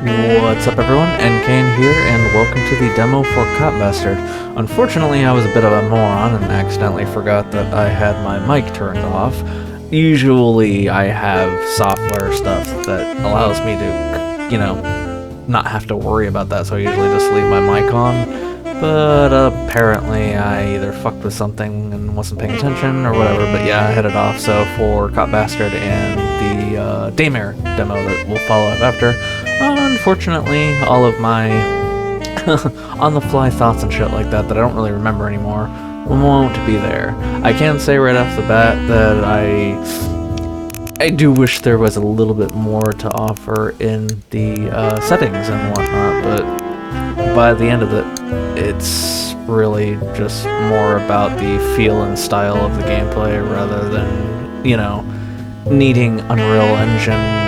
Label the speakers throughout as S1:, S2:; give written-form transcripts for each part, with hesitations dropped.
S1: What's up everyone, NKane here, and welcome to the demo for Cop Bastard. Unfortunately, I was a bit of a moron and accidentally forgot that I had my mic turned off. Usually I have software stuff that allows me to, not have to worry about that, so I usually just leave my mic on. But apparently I either fucked with something and wasn't paying attention or whatever, but yeah, I had it off. So for Cop Bastard and the Daymare demo that will follow up after, unfortunately, all of my on-the-fly thoughts and shit like that I don't really remember anymore won't be there. I can say right off the bat that I do wish there was a little bit more to offer in the settings and whatnot, but by the end of it, it's really just more about the feel and style of the gameplay rather than, needing Unreal Engine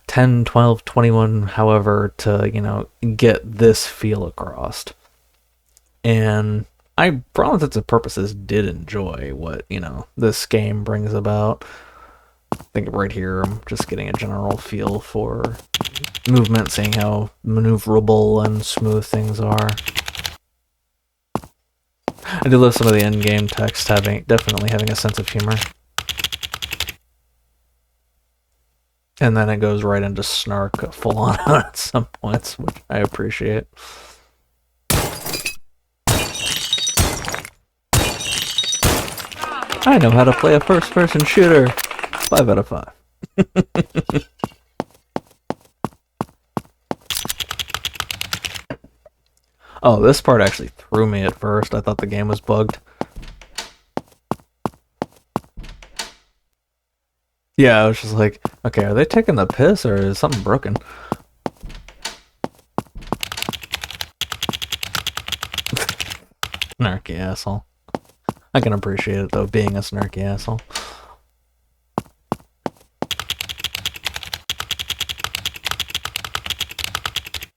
S1: 10, 12, 21, however, to, get this feel across. And I, for all intents and purposes, did enjoy what, this game brings about. I think right here I'm just getting a general feel for movement, seeing how maneuverable and smooth things are. I do love some of the in-game text definitely having a sense of humor. And then it goes right into snark full on at some points, which I appreciate. I know how to play a first-person shooter. 5 out of 5. Oh, this part actually threw me at first. I thought the game was bugged. Yeah, I was just like, okay, are they taking the piss or is something broken? Snarky asshole. I can appreciate it though, being a snarky asshole.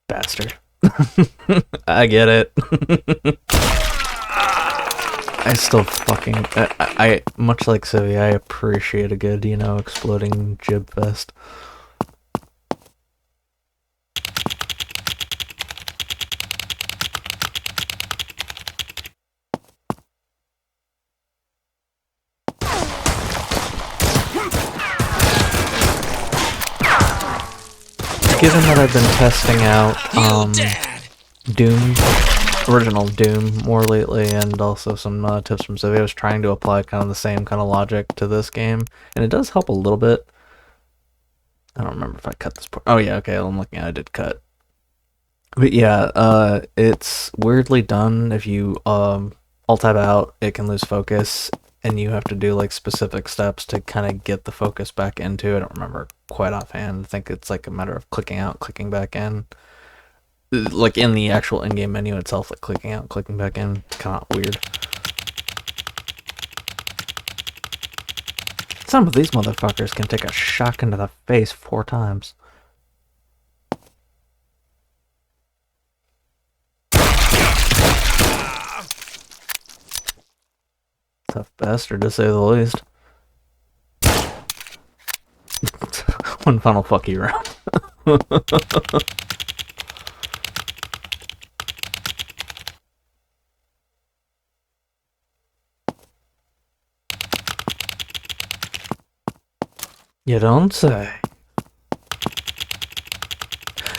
S1: Bastard. I get it. I still fucking... I much like Civi, I appreciate a good, exploding jib fest. Given that I've been testing out Doom, original Doom, more lately, and also some tips from Civi, I was trying to apply kind of the same kind of logic to this game, and it does help a little bit. I don't remember if I cut this part. Oh yeah, okay, I'm looking at it, I did cut. But yeah, it's weirdly done. If you alt-tab out, it can lose focus, and you have to do like specific steps to kind of get the focus back into it. I don't remember quite offhand. I think it's like a matter of clicking out, clicking back in. Like in the actual in-game menu itself, like clicking out, clicking back in. It's kind of weird. Some of these motherfuckers can take a shotgun to the face 4 times. Tough bastard, to say the least. One final fuck you round. You don't say.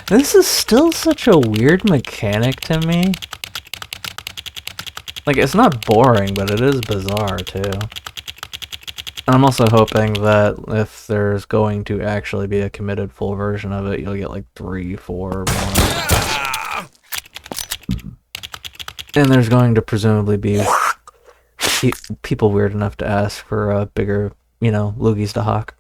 S1: This is still such a weird mechanic to me. Like, it's not boring, but it is bizarre, too. And I'm also hoping that if there's going to actually be a committed full version of it, you'll get like 3, 4 more. And there's going to presumably be people weird enough to ask for a bigger, loogies to hawk.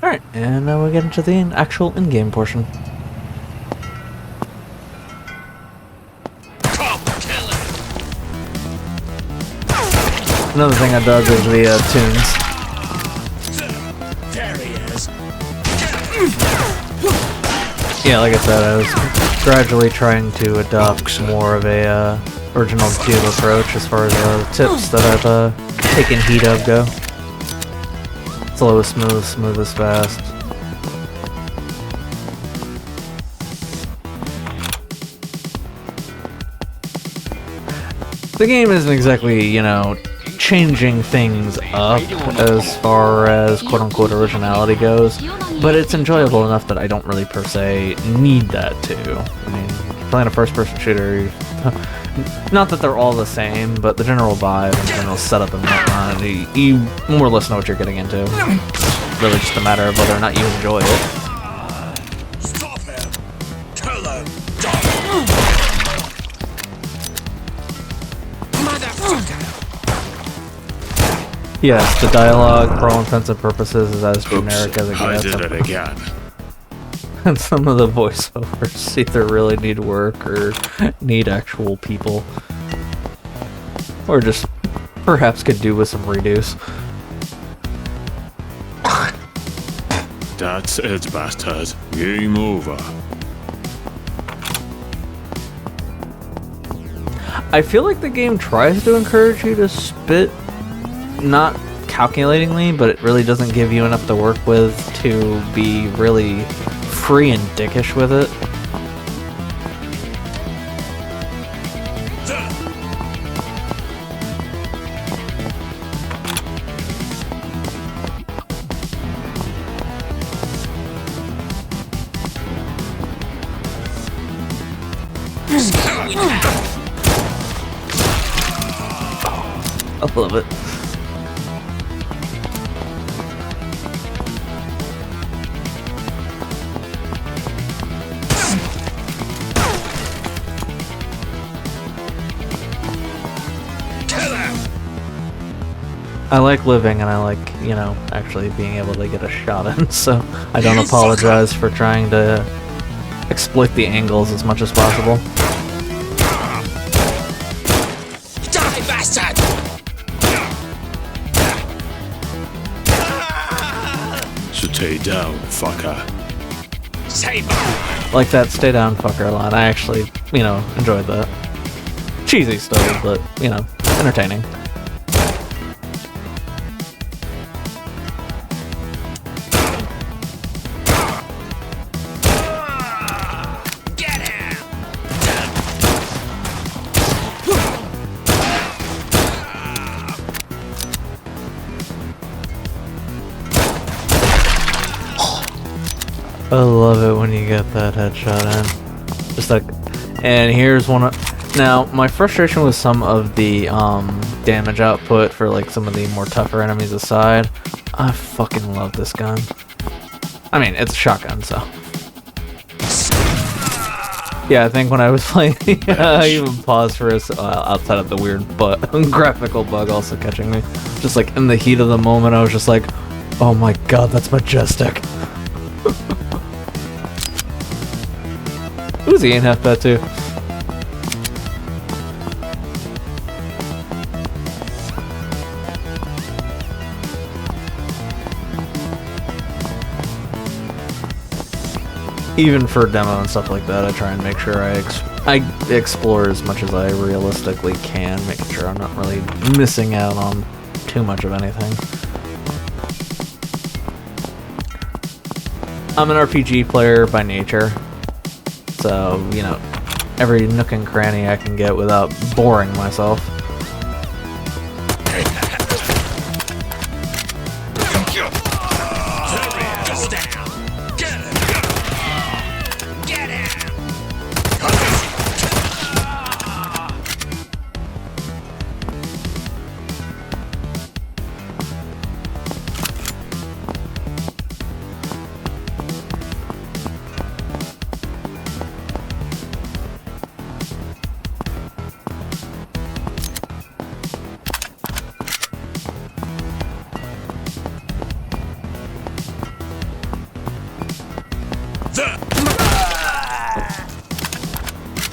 S1: Alright, and now we get into the actual in-game portion. Another thing I dug is the tunes. Yeah, like I said, I was gradually trying to adopt more of a original Cube approach as far as tips that I've taken heed of go. Slow is smooth, smooth is fast. The game isn't exactly, you know, changing things up as far as quote-unquote originality goes, but it's enjoyable enough that I don't really per se need that too. I mean, playing a first-person shooter, not that they're all the same, but the general vibe and general setup and whatnot, you more or less know what you're getting into. It's really just a matter of whether or not you enjoy it.
S2: Stop him! Kill him! Motherfucker!
S1: Yes, the dialogue, for all intents and purposes, is as generic as it
S2: I
S1: gets.
S2: did it again.
S1: And some of the voiceovers either really need work or need actual people. Or just perhaps could do with some redos.
S2: That's it, bastard. Game over.
S1: I feel like the game tries to encourage you to spit, not calculatingly, but it really doesn't give you enough to work with to be really free and dickish with it. I love it. I like living and I like, you know, actually being able to get a shot in, so I don't apologize for trying to exploit the angles as much as possible.
S2: Die, bastard! Stay down, fucker. Save
S1: Like that stay down fucker line, I actually, you know, enjoyed that. Cheesy still, but, you know, entertaining. I love it when you get that headshot in. Just like, and here's one of, now my frustration with some of the damage output for like some of the more tougher enemies aside, I fucking love this gun. I mean, it's a shotgun, so. Yeah, I think when I was playing, I even paused for a outside of the weird graphical bug also catching me. Just like in the heat of the moment, I was just like, oh my god, that's majestic. Uzi ain't half bad too. Even for demo and stuff like that, I try and make sure I explore as much as I realistically can, making sure I'm not really missing out on too much of anything. I'm an RPG player by nature, so, you know, every nook and cranny I can get without boring myself.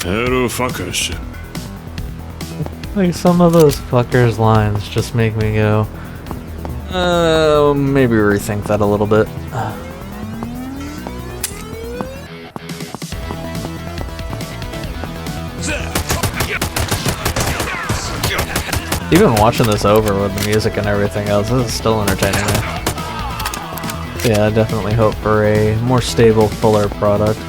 S2: Hero fuckers.
S1: Like, some of those fuckers' lines just make me go, maybe rethink that a little bit. Even watching this over with the music and everything else, this is still entertaining me. Yeah, I definitely hope for a more stable, fuller product.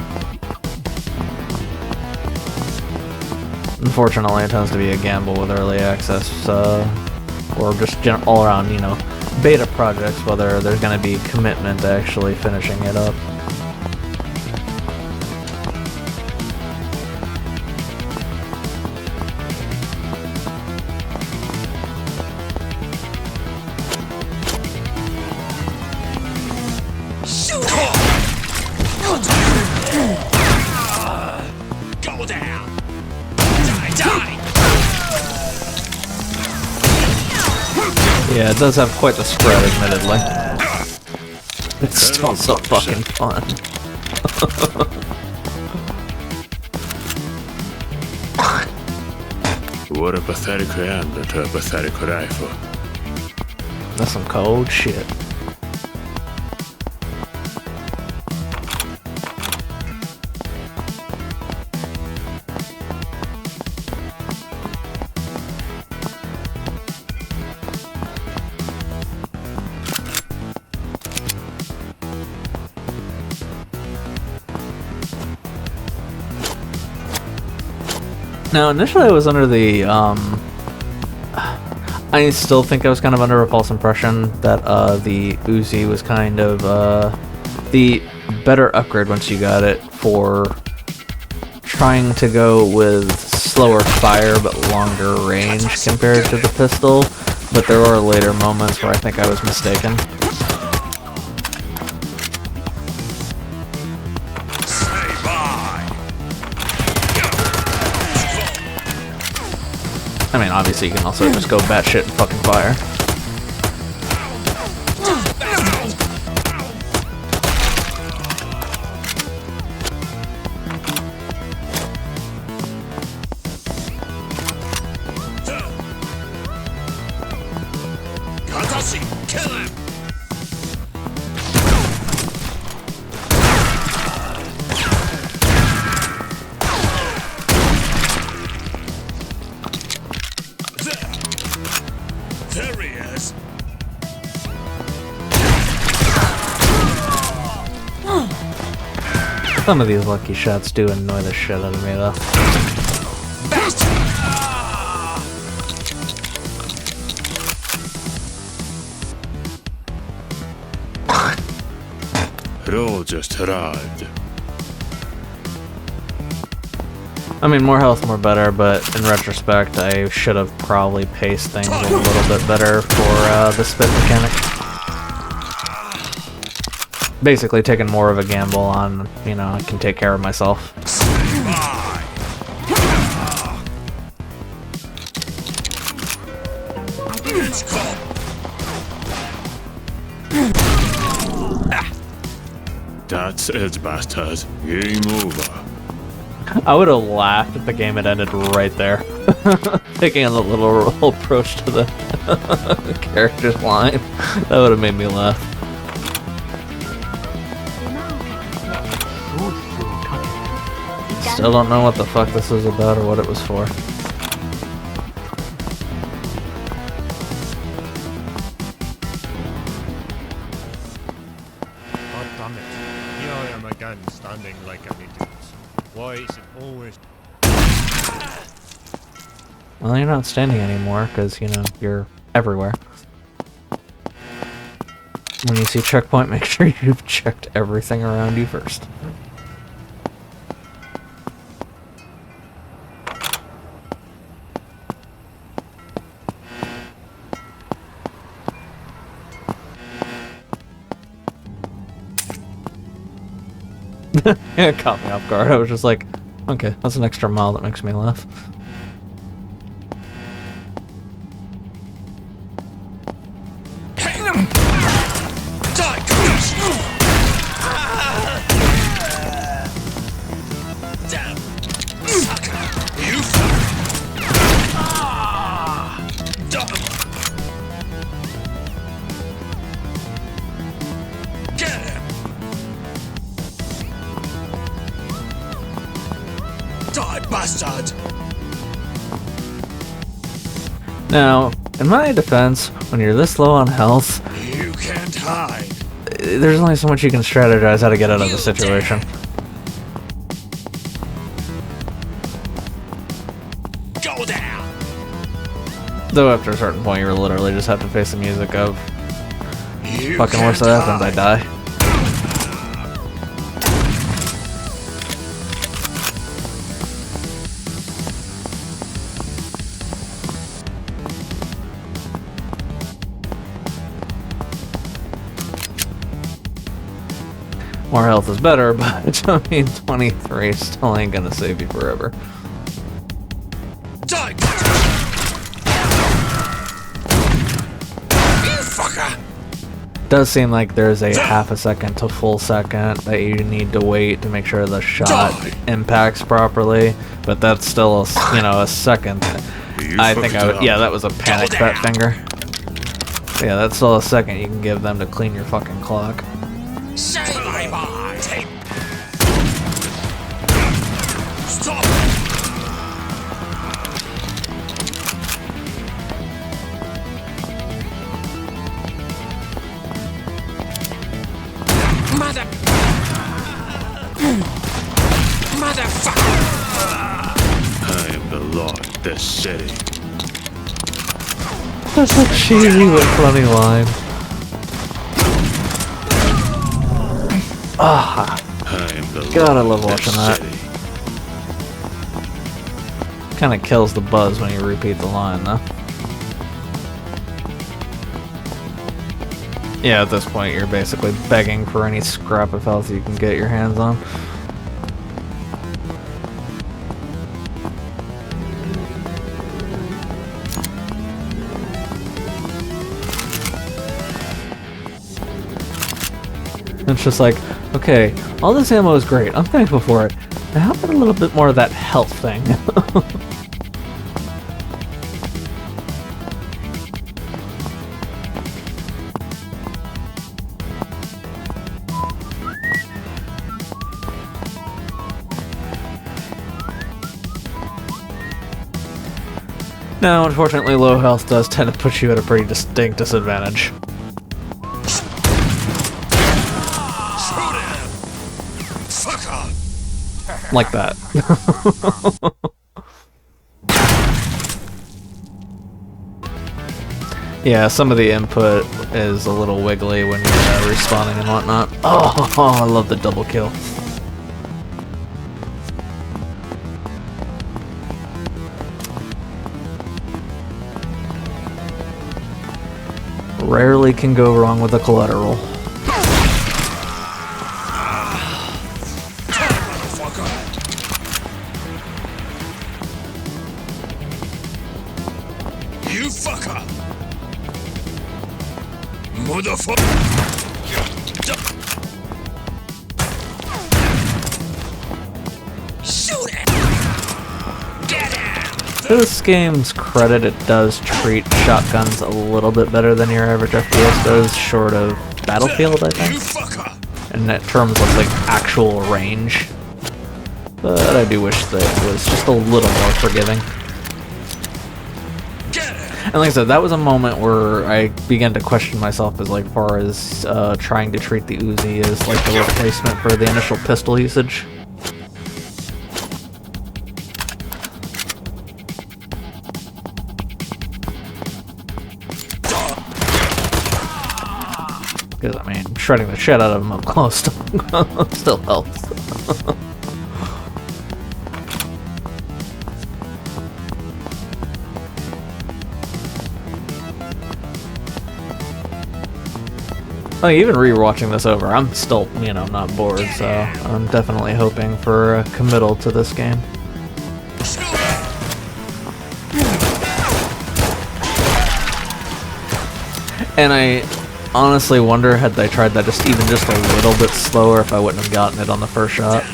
S1: Unfortunately, it tends to be a gamble with early access, or just all around, you know, beta projects, whether there's going to be commitment to actually finishing it up.
S2: Go down! Die!
S1: Yeah, it does have quite the spread, admittedly. It's still so fucking fun.
S2: What a pathetic hand to a pathetic rifle.
S1: That's some cold shit. Now, initially I was under the, I still think I was kind of under a false impression that, the Uzi was kind of, the better upgrade once you got it for trying to go with slower fire but longer range compared to the pistol, but there were later moments where I think I was mistaken. I mean, obviously you can also just go batshit and fucking fire.
S2: Kill him! There he is!
S1: Some of these lucky shots do annoy the shit out of me, though.
S2: Roll just arrived.
S1: I mean, more health, more better, but in retrospect, I should have probably paced things a little bit better for the spit mechanic. Basically, taking more of a gamble on, you know, I can take care of myself.
S2: That's it, bastards. Game over.
S1: I would have laughed if the game had ended right there. Taking a little approach to the character's line. That would have made me laugh. Still don't know what the fuck this is about or what it was for.
S3: God damn it. Here I am again, standing like an idiot. Why is it always...
S1: Well, you're not standing anymore, because, you know, you're everywhere. When you see checkpoint, make sure you've checked everything around you first. Yeah, it caught me off guard. I was just like, okay, that's an extra mile that makes me laugh.
S4: Die, bastard!
S1: Now, in my defense, when you're this low on health,
S4: You can't hide.
S1: there's only so much you can strategize how to get out of the situation.
S4: Go down!
S1: Though after a certain point, you literally just have to face the music of
S4: You
S1: fucking worst that happens, I die. More health is better, but I mean, 23 still ain't gonna save you forever.
S4: Die! You fucker!
S1: Does seem like there's a half a second to full second that you need to wait to make sure the shot impacts properly, but that's still a, a second. I think I would, yeah, that was a panic fat finger. Yeah, that's still a second you can give them to clean your fucking clock.
S4: Say bye-bye! Stop! Mother... Motherfucker!
S2: I am the Lord of this city.
S1: That's a cheesy but funny line. Ah,
S2: I am the
S1: God, I
S2: Lord
S1: love
S2: of
S1: watching
S2: this
S1: that.
S2: city.
S1: Kind of kills the buzz when you repeat the line, though. Yeah, at this point, you're basically begging for any scrap of health you can get your hands on. It's just like, okay, all this ammo is great. I'm thankful for it. Now how about a little bit more of that health thing? Now, unfortunately, low health does tend to put you at a pretty distinct disadvantage. Like that. Yeah, some of the input is a little wiggly when you're respawning and whatnot. Oh, I love the double kill. Rarely can go wrong with a collateral.
S4: You fucker! Motherfucker! Shoot it! Get him!
S1: To this game's credit, it does treat shotguns a little bit better than your average FPS does, short of Battlefield, I
S4: You
S1: think,
S4: fucker!
S1: in terms of like actual range. But I do wish that it was just a little more forgiving.
S4: Get him!
S1: And like I said, that was a moment where I began to question myself as like far as trying to treat the Uzi as like the replacement for the initial pistol usage. Because, I mean, shredding the shit out of them up close still helps. Like, even rewatching this over, I'm still, not bored, so I'm definitely hoping for a committal to this game. And I honestly wonder, had they tried that just a little bit slower, if I wouldn't have gotten it on the first shot.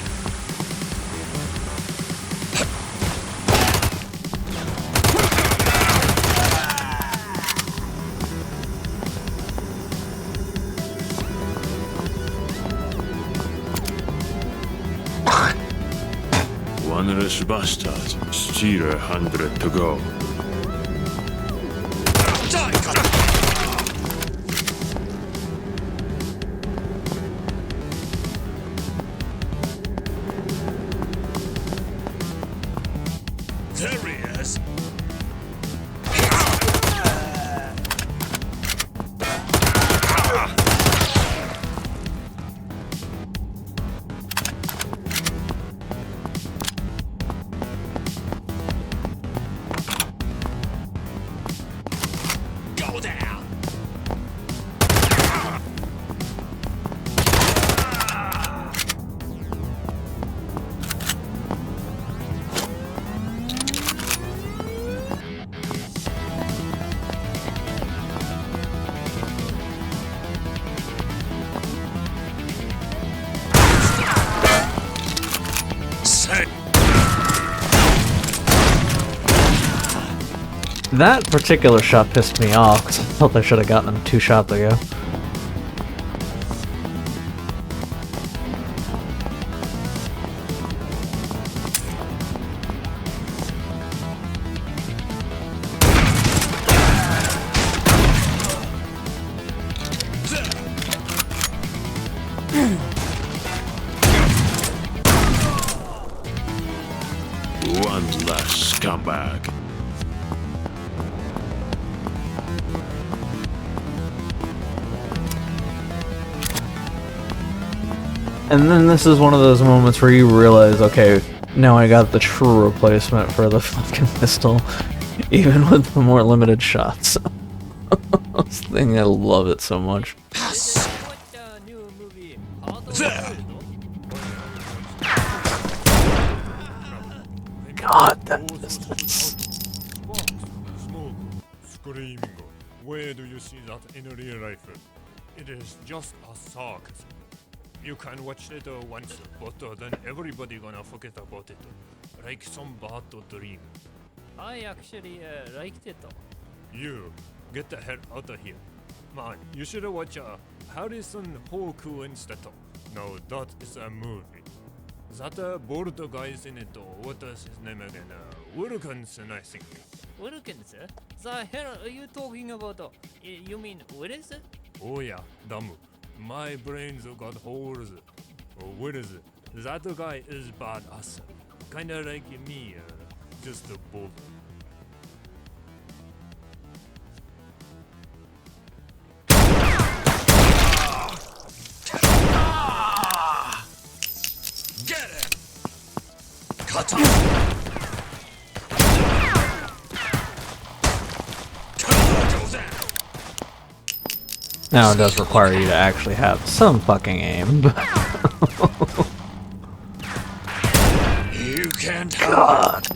S2: One less bastard. Still 100 to go.
S4: There he is. Go down.
S1: That particular shot pissed me off because I felt I should have gotten him 2 shots ago.
S2: One last scumbag.
S1: And then this is one of those moments where you realize, okay, now I got the true replacement for the fucking pistol, even with the more limited shots. This thing, I love it so much. God, that distance.
S3: Smoke, screaming. Where do you see that in real life? It is just a sarcasm. You can watch it once, but then everybody gonna forget about it. Like some bad dream.
S5: I actually liked it.
S3: You, get the hell out of here. Man, you should watch Harrison Hoku instead. No, that is a movie. That bald guy's in it, what is his name again? Wilkinson, I think.
S5: Wilkinson? The hell are you talking about? You mean Willis?
S3: Oh yeah, dumb. My brains got holes. Willis, that guy is badass. Kinda like me, just a bull.
S4: Get him! Cut off! Goes out!
S1: Now it does require you to actually have some fucking aim, but
S4: You can't
S1: God,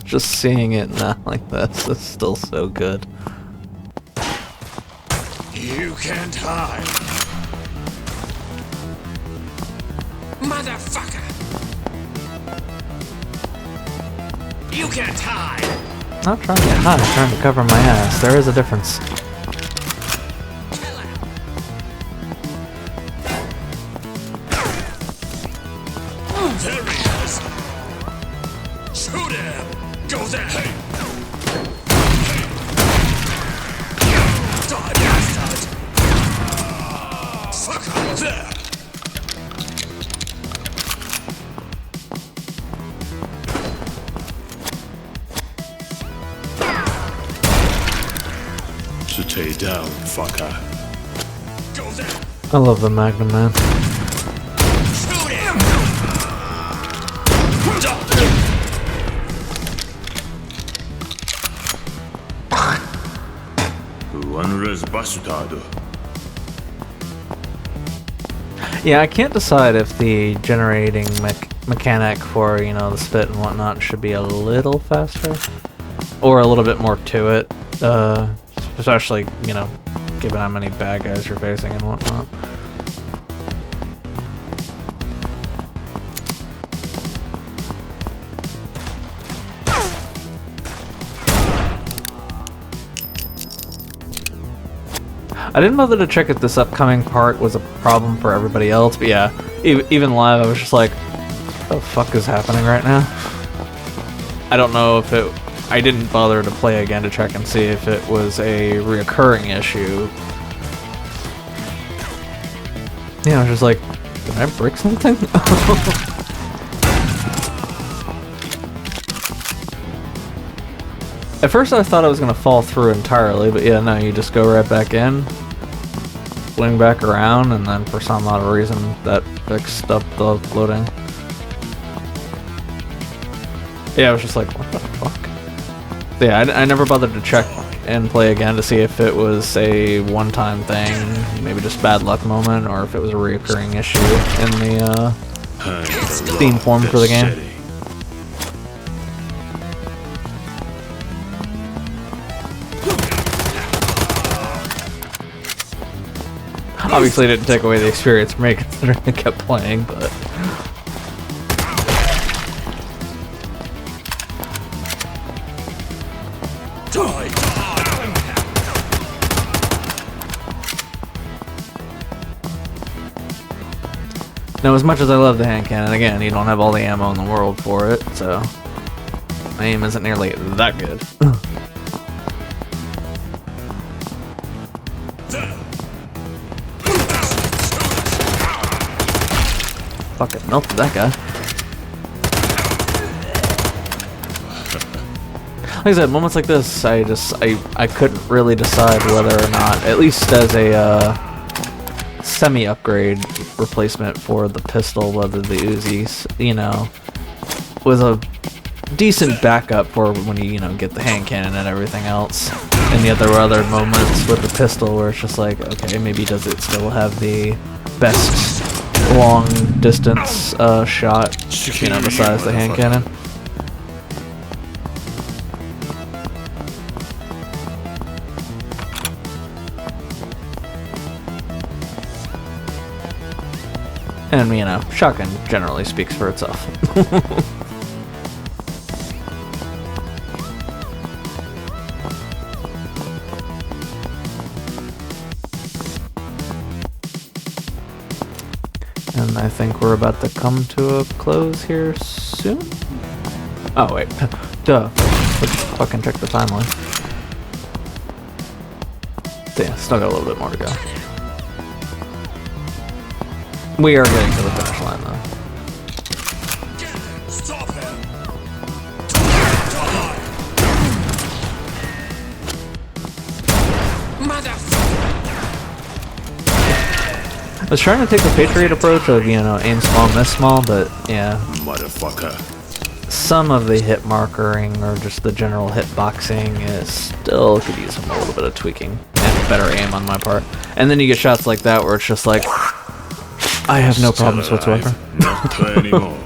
S1: just seeing it now like this is still so good.
S4: You can't hide. Motherfucker! You can't hide!
S1: Not trying to get high, I'm trying to cover my ass. There is a difference.
S4: Kill him! There he is! Shoot him! Go there! Hey! Hey! Die, bastard! Fuck out there!
S2: Stay down, fucker.
S4: Go there!
S1: I love the Magnum Man.
S4: Shoot him!
S2: One less bastard.
S1: Yeah, I can't decide if the generating mechanic for, you know, the spit and whatnot should be a little faster or a little bit more to it, especially, you know, given how many bad guys you're facing and whatnot. I didn't bother to check if this upcoming part was a problem for everybody else, but yeah, even live I was just like, the fuck is happening right now? I don't know if it... I didn't bother to play again to check and see if it was a reoccurring issue. Yeah, I was just like, did I break something? At first I thought I was going to fall through entirely, but yeah, no, you just go right back in, swing back around, and then for some odd reason that fixed up the loading. Yeah, I was just like, what the fuck? Yeah, I never bothered to check and play again to see if it was a one-time thing, maybe just bad luck moment, or if it was a reoccurring issue in the Steam form for the game. Obviously, it didn't take away the experience for me considering I kept playing, but... Now, as much as I love the hand cannon, again, you don't have all the ammo in the world for it, so my aim isn't nearly that good. Fucking melted that guy. Like I said, moments like this, I couldn't really decide whether or not, at least as a semi-upgrade replacement for the pistol, whether the Uzis, you know, was a decent backup for when you know, get the hand cannon and everything else. And yet there were other moments with the pistol where it's just like, okay, maybe does it still have the best long distance shot, you know, besides the hand cannon? And, you know, shotgun generally speaks for itself. And I think we're about to come to a close here soon? Oh, wait. Duh. Let's fucking check the timeline. So yeah, still got a little bit more to go. We are getting to the finish line, though.
S4: Stop him!
S1: I was trying to take the Patriot approach of, you know, aim small, miss small, but yeah.
S2: Motherfucker.
S1: Some of the hit markering or just the general hit boxing is still could use a little bit of tweaking and better aim on my part. And then you get shots like that where it's just like, I have no problems whatsoever.
S2: Not play anymore.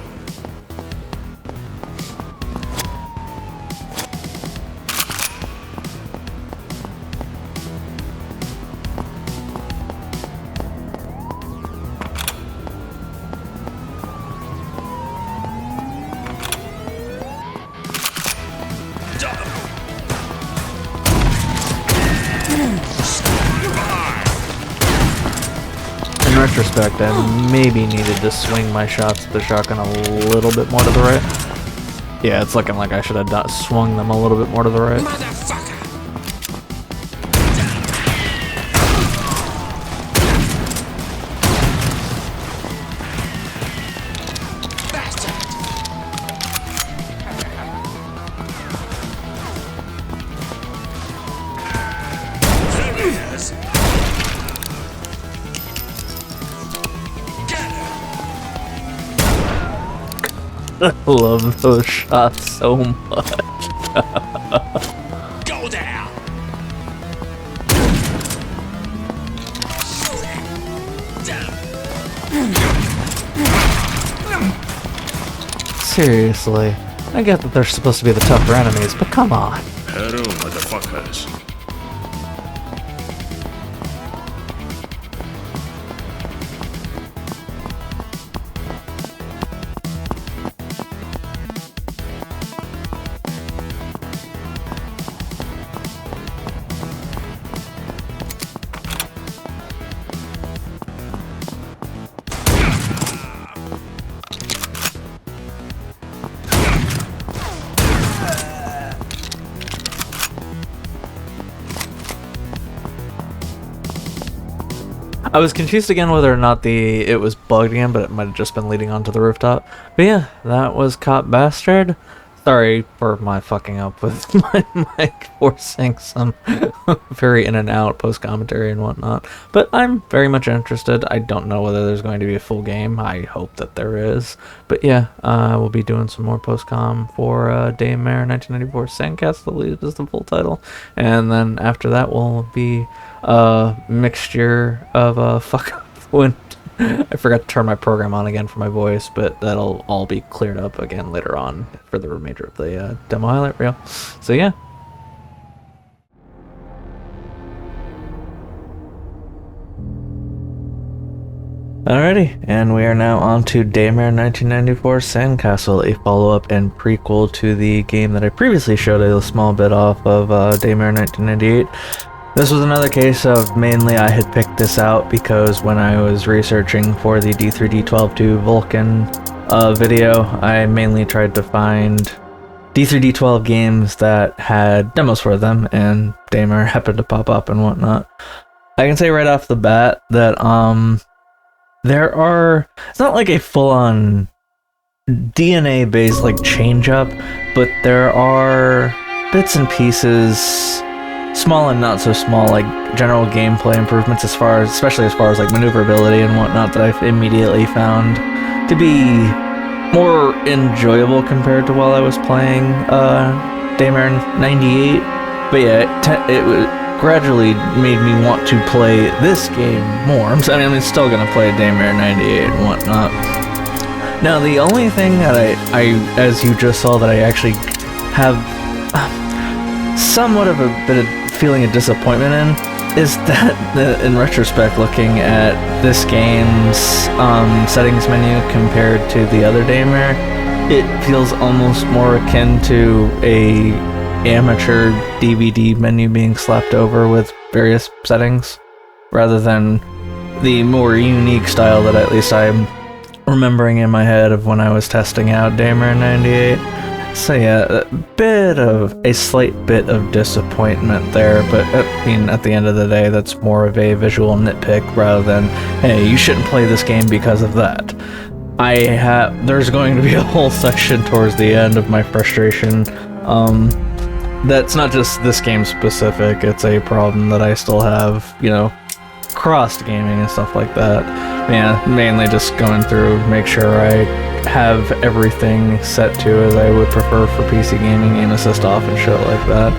S1: In retrospect, I maybe needed to swing my shots at the shotgun a little bit more to the right. Yeah, it's looking like I should have swung them a little bit more to the right. I love those shots so much.
S4: Go there!
S1: Seriously, I get that they're supposed to be the tougher enemies, but come on.
S2: Hello, motherfuckers.
S1: I was confused again whether or not it was bugged again, but it might have just been leading onto the rooftop. But yeah, that was Cop Bastard. Sorry for my fucking up with my mic, forcing some very in and out post commentary and whatnot. But I'm very much interested. I don't know whether there's going to be a full game. I hope that there is. But yeah, we'll be doing some more post com for Daymare 1994 Sandcastle is the full title. And then after that will be a mixture of fuck when I forgot to turn my program on again for my voice, but that'll all be cleared up again later on for the remainder of the demo highlight reel. So yeah. Alrighty, and we are now on to Daymare 1994 Sandcastle, a follow-up and prequel to the game that I previously showed a small bit off of Daymare 1998. This was another case of mainly I had picked this out because when I was researching for the D3D12 Vulcan video, I mainly tried to find D3D12 games that had demos for them, and Daymare happened to pop up and whatnot. I can say right off the bat that it's not like a full-on DNA-based like change-up, but there are bits and pieces, small and not so small, like general gameplay improvements especially as far as like maneuverability and whatnot, that I've immediately found to be more enjoyable compared to while I was playing Daymare 98. But yeah, it gradually made me want to play this game more. I mean, I'm still gonna play Daymare 98 and whatnot. Now, the only thing that I as you just saw, that I actually have somewhat of a bit of feeling of disappointment in is that in retrospect, looking at this game's settings menu compared to the other Daymare, it feels almost more akin to a amateur DVD menu being slapped over with various settings, rather than the more unique style that at least I'm remembering in my head of when I was testing out Daymare 98. So yeah, a slight bit of disappointment there, but I mean, at the end of the day, that's more of a visual nitpick rather than, hey, you shouldn't play this game because of that. There's going to be a whole section towards the end of my frustration, that's not just this game specific, it's a problem that I still have, cross gaming and stuff like that. Yeah, mainly just going through, make sure I have everything set to as I would prefer for PC gaming, aim assist off and shit like that.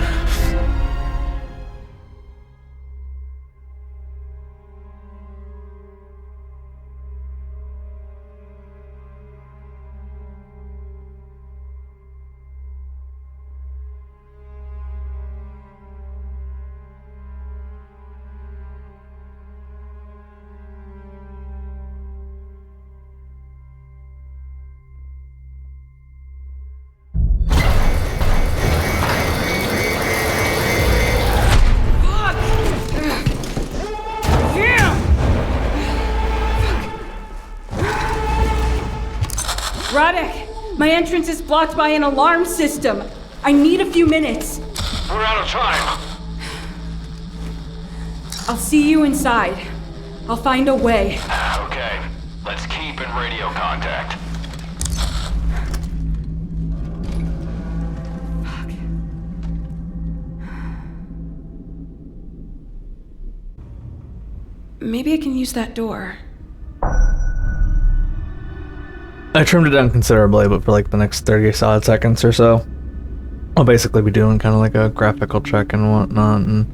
S6: My entrance is blocked by an alarm system. I need a few minutes.
S4: We're out of time.
S6: I'll see you inside. I'll find a way.
S4: Okay, let's keep in radio contact.
S6: Maybe I can use that door.
S1: I trimmed it down considerably, but for like the next 30 solid seconds or so, I'll basically be doing kind of like a graphical check and whatnot and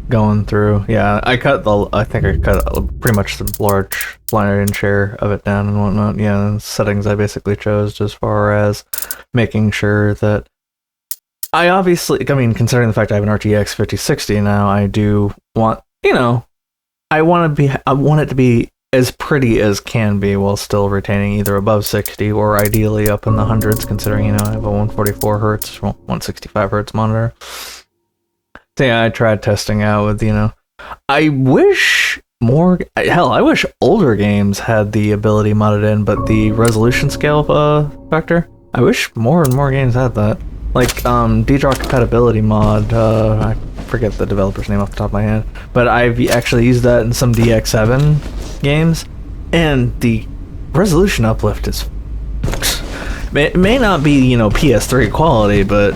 S1: going through. Yeah, I think I cut pretty much the large blind share of it down and whatnot. Yeah, the settings I basically chose as far as making sure that considering the fact I have an RTX 5060 now, I do want, I want it to be as pretty as can be while still retaining either above 60 or ideally up in the hundreds, considering, I have a 144 hertz, 165 hertz monitor. So yeah, I tried testing out with, I wish older games had the ability modded in, but the resolution scale factor, I wish more and more games had that. Like, DDRAW compatibility mod, I forget the developer's name off the top of my head, but I've actually used that in some DX7 games, and the resolution uplift is it may not be, you know, PS3 quality, but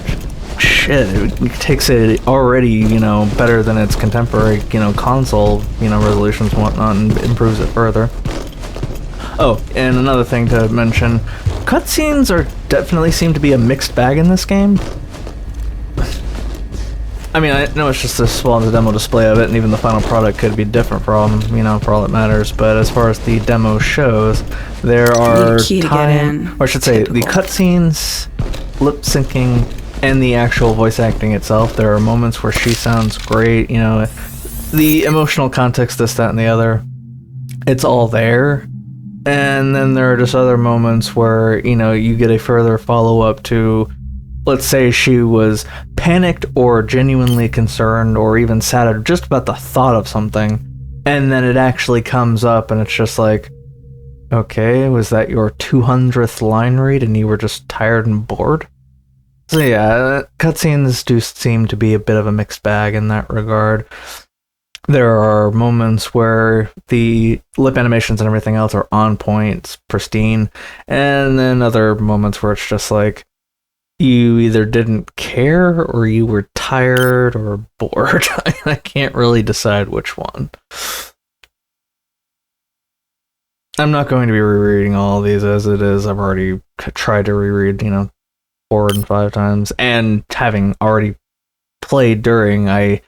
S1: shit, it takes it already, you know, better than its contemporary, you know, console, you know, resolutions and whatnot, and improves it further. Oh, and another thing to mention, cutscenes definitely seem to be a mixed bag in this game. I mean, I know it's just a small demo display of it, and even the final product could be different from, you know, for all that matters, but as far as the demo shows, there are or I should say, the cutscenes, lip syncing, and the actual voice acting itself. There are moments where she sounds great, you know, the emotional context, this, that, and the other, it's all there. And then there are just other moments where, you know, you get a further follow-up to, let's say she was panicked or genuinely concerned or even sad just about the thought of something, and then it actually comes up and it's just like, okay, was that your 200th line read and you were just tired and bored? So yeah, cutscenes do seem to be a bit of a mixed bag in that regard. There are moments where the lip animations and everything else are on point, it's pristine, and then other moments where it's just like, you either didn't care or you were tired or bored. I can't really decide which one. I'm not going to be rereading all of these as it is. I've already tried to reread, you know, 4 and 5 times, and having already played during, I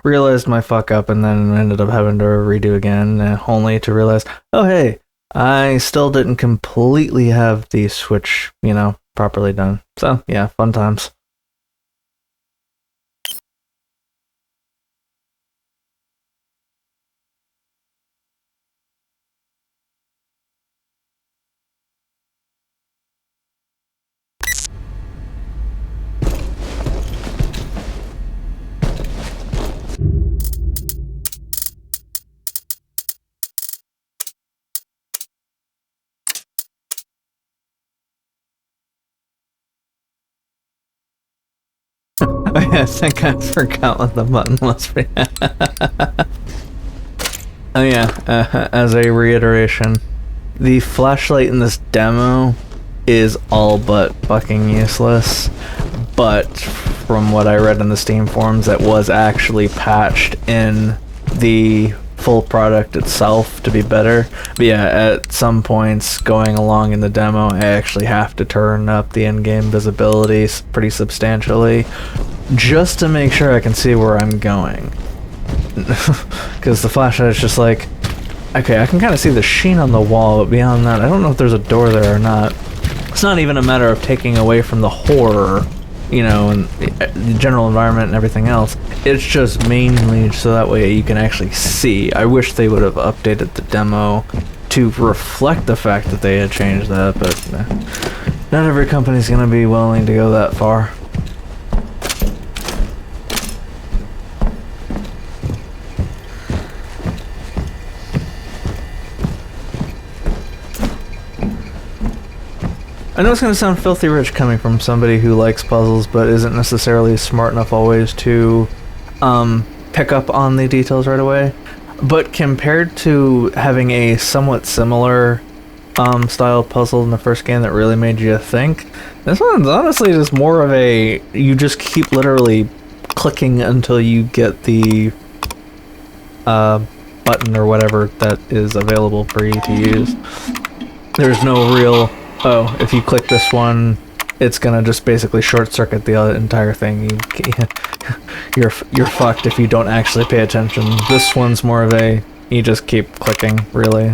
S1: realized my fuck up and then ended up having to redo again, only to realize, oh hey, I still didn't completely have the switch, you know, properly done. So yeah, fun times. I think I forgot what the button was. Oh yeah, as a reiteration, the flashlight in this demo is all but fucking useless, but from what I read in the Steam forums, that was actually patched in the full product itself to be better. But yeah, at some points going along in the demo, I actually have to turn up the in-game visibility pretty substantially just to make sure I can see where I'm going. Because the flashlight is just like, okay, I can kind of see the sheen on the wall, but beyond that, I don't know if there's a door there or not. It's not even a matter of taking away from the horror, you know, and the general environment and everything else. It's just mainly so that way you can actually see. I wish they would have updated the demo to reflect the fact that they had changed that, but not every company's going to be willing to go that far. I know it's going to sound filthy rich coming from somebody who likes puzzles but isn't necessarily smart enough always to pick up on the details right away, but compared to having a somewhat similar style puzzle in the first game that really made you think, this one's honestly just more of a, you just keep literally clicking until you get the button or whatever that is available for you to use. There's no real, oh, if you click this one, it's gonna just basically short circuit the entire thing. You're fucked if you don't actually pay attention. This one's more of a, you just keep clicking, really.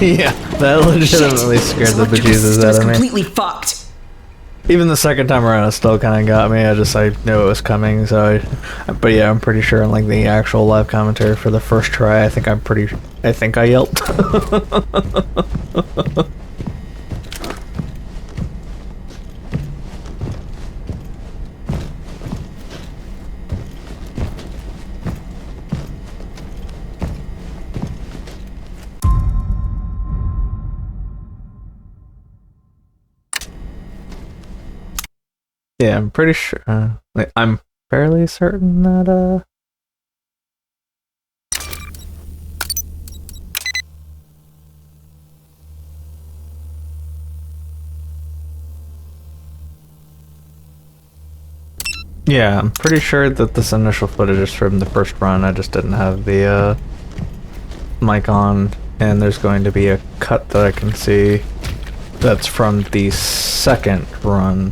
S1: Yeah, that legitimately scared the bejesus out of me.
S6: Completely fucked.
S1: Even the second time around, it still kind of got me. I knew it was coming, so but yeah, I'm pretty sure in like the actual live commentary for the first try, I think I yelped. Yeah, I'm pretty sure. I'm fairly certain that. Yeah, I'm pretty sure that this initial footage is from the first run. I just didn't have the mic on, and there's going to be a cut that I can see that's from the second run.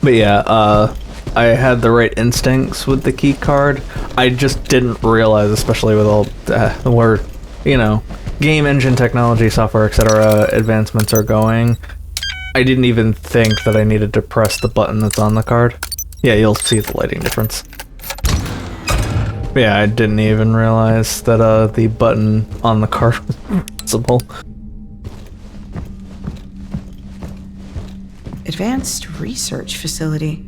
S1: But yeah, I had the right instincts with the key card. I just didn't realize, especially with all where, you know, game engine technology, software, etc. advancements are going. I didn't even think that I needed to press the button that's on the card. Yeah, you'll see the lighting difference. But yeah, I didn't even realize that the button on the card was visible.
S7: Advanced research facility.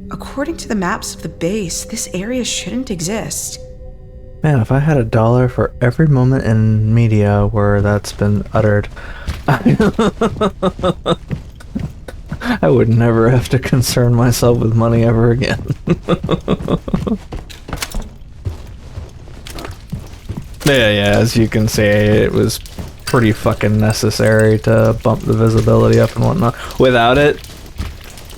S7: According to the maps of the base, this area shouldn't exist.
S1: Man, if I had $1 for every moment in media where that's been uttered, I would never have to concern myself with money ever again. Yeah, as you can see, it was pretty fucking necessary to bump the visibility up and whatnot. Without it,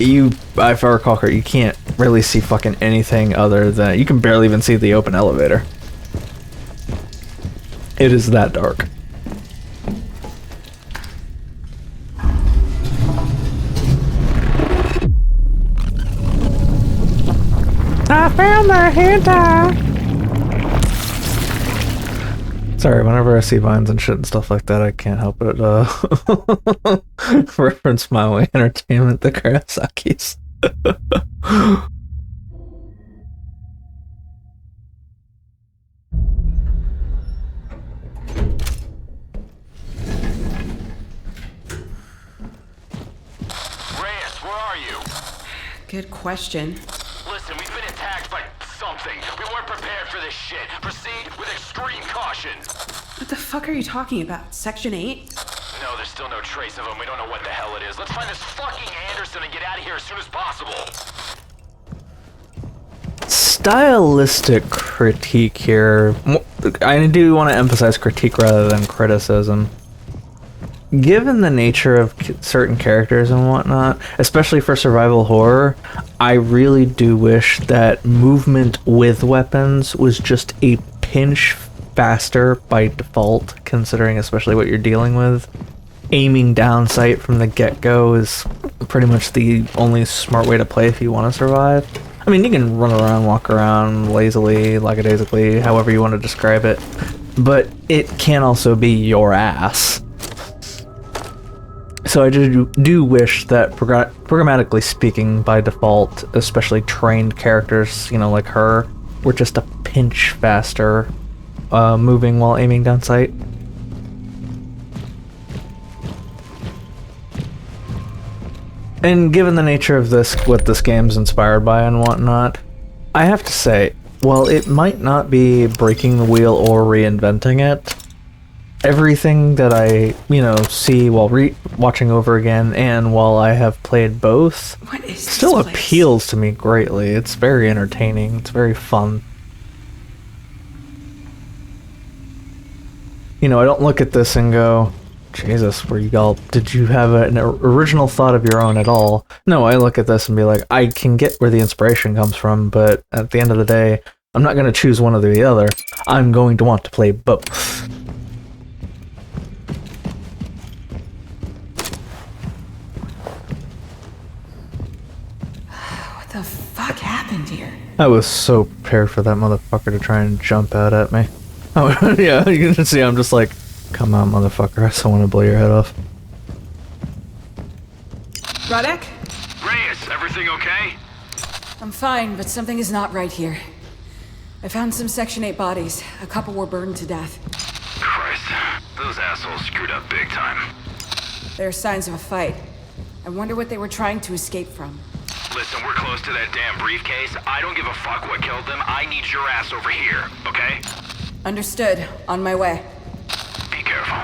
S1: if I recall correctly, you can't really see fucking anything other than... You can barely even see the open elevator. It is that dark. I found the hentai! Sorry, whenever I see vines and shit and stuff like that, I can't help but reference My Way Entertainment, the Kurosakis.
S4: Reyes, where are you?
S7: Good question.
S4: Listen, we've been attacked by something. We weren't prepared for this shit. Proceed with extreme caution.
S7: What the fuck are you talking about? Section 8?
S4: No, there's still no trace of him. We don't know what the hell it is. Let's find this fucking Anderson and get out of here as soon as possible.
S1: Stylistic critique here. I do want to emphasize critique rather than criticism. Given the nature of certain characters and whatnot, especially for survival horror, I really do wish that movement with weapons was just a pinch faster by default, considering especially what you're dealing with. Aiming down sight from the get-go is pretty much the only smart way to play if you want to survive. I mean, you can run around, walk around lazily, lackadaisically, however you want to describe it, but it can also be your ass. So I do wish that, programmatically speaking, by default, especially trained characters, you know, like her, were just a pinch faster moving while aiming down sight. And given the nature of this, what this game's inspired by and whatnot, I have to say, while it might not be breaking the wheel or reinventing it, everything that I, see while watching over again and while I have played both still appeals to me greatly. It's very entertaining. It's very fun. I don't look at this and go, Jesus, did you have an original thought of your own at all? No, I look at this and be like, I can get where the inspiration comes from, but at the end of the day, I'm not going to choose one or the other. I'm going to want to play both.
S7: What the fuck happened here?
S1: I was so prepared for that motherfucker to try and jump out at me. Oh, yeah, you can see I'm just like, come on, motherfucker, I still want to blow your head off.
S6: Radek?
S4: Reyes, everything okay?
S6: I'm fine, but something is not right here. I found some Section 8 bodies. A couple were burned to death.
S4: Christ, those assholes screwed up big time.
S6: There are signs of a fight. I wonder what they were trying to escape from.
S4: Listen, we're close to that damn briefcase. I don't give a fuck what killed them. I need your ass over here, okay?
S6: Understood. On my way.
S4: Be careful.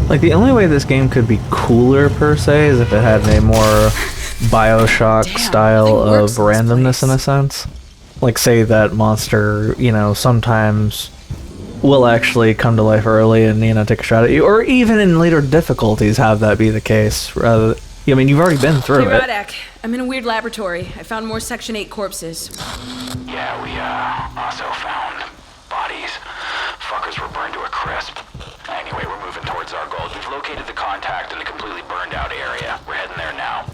S1: Like, the only way this game could be cooler, per se, is if it had a more Bioshock style of randomness, in a sense. Like, say that monster, you know, sometimes will actually come to life early and, you know, take a shot at you. Or even in later difficulties have that be the case. Rather, I mean, you've already been through it.
S6: Radek, I'm in a weird laboratory. I found more Section 8 corpses.
S4: Yeah, we also found bodies. Fuckers were burned to a crisp. Anyway, we're moving towards our goal. We've located the contact in the completely burned out area. We're heading there now.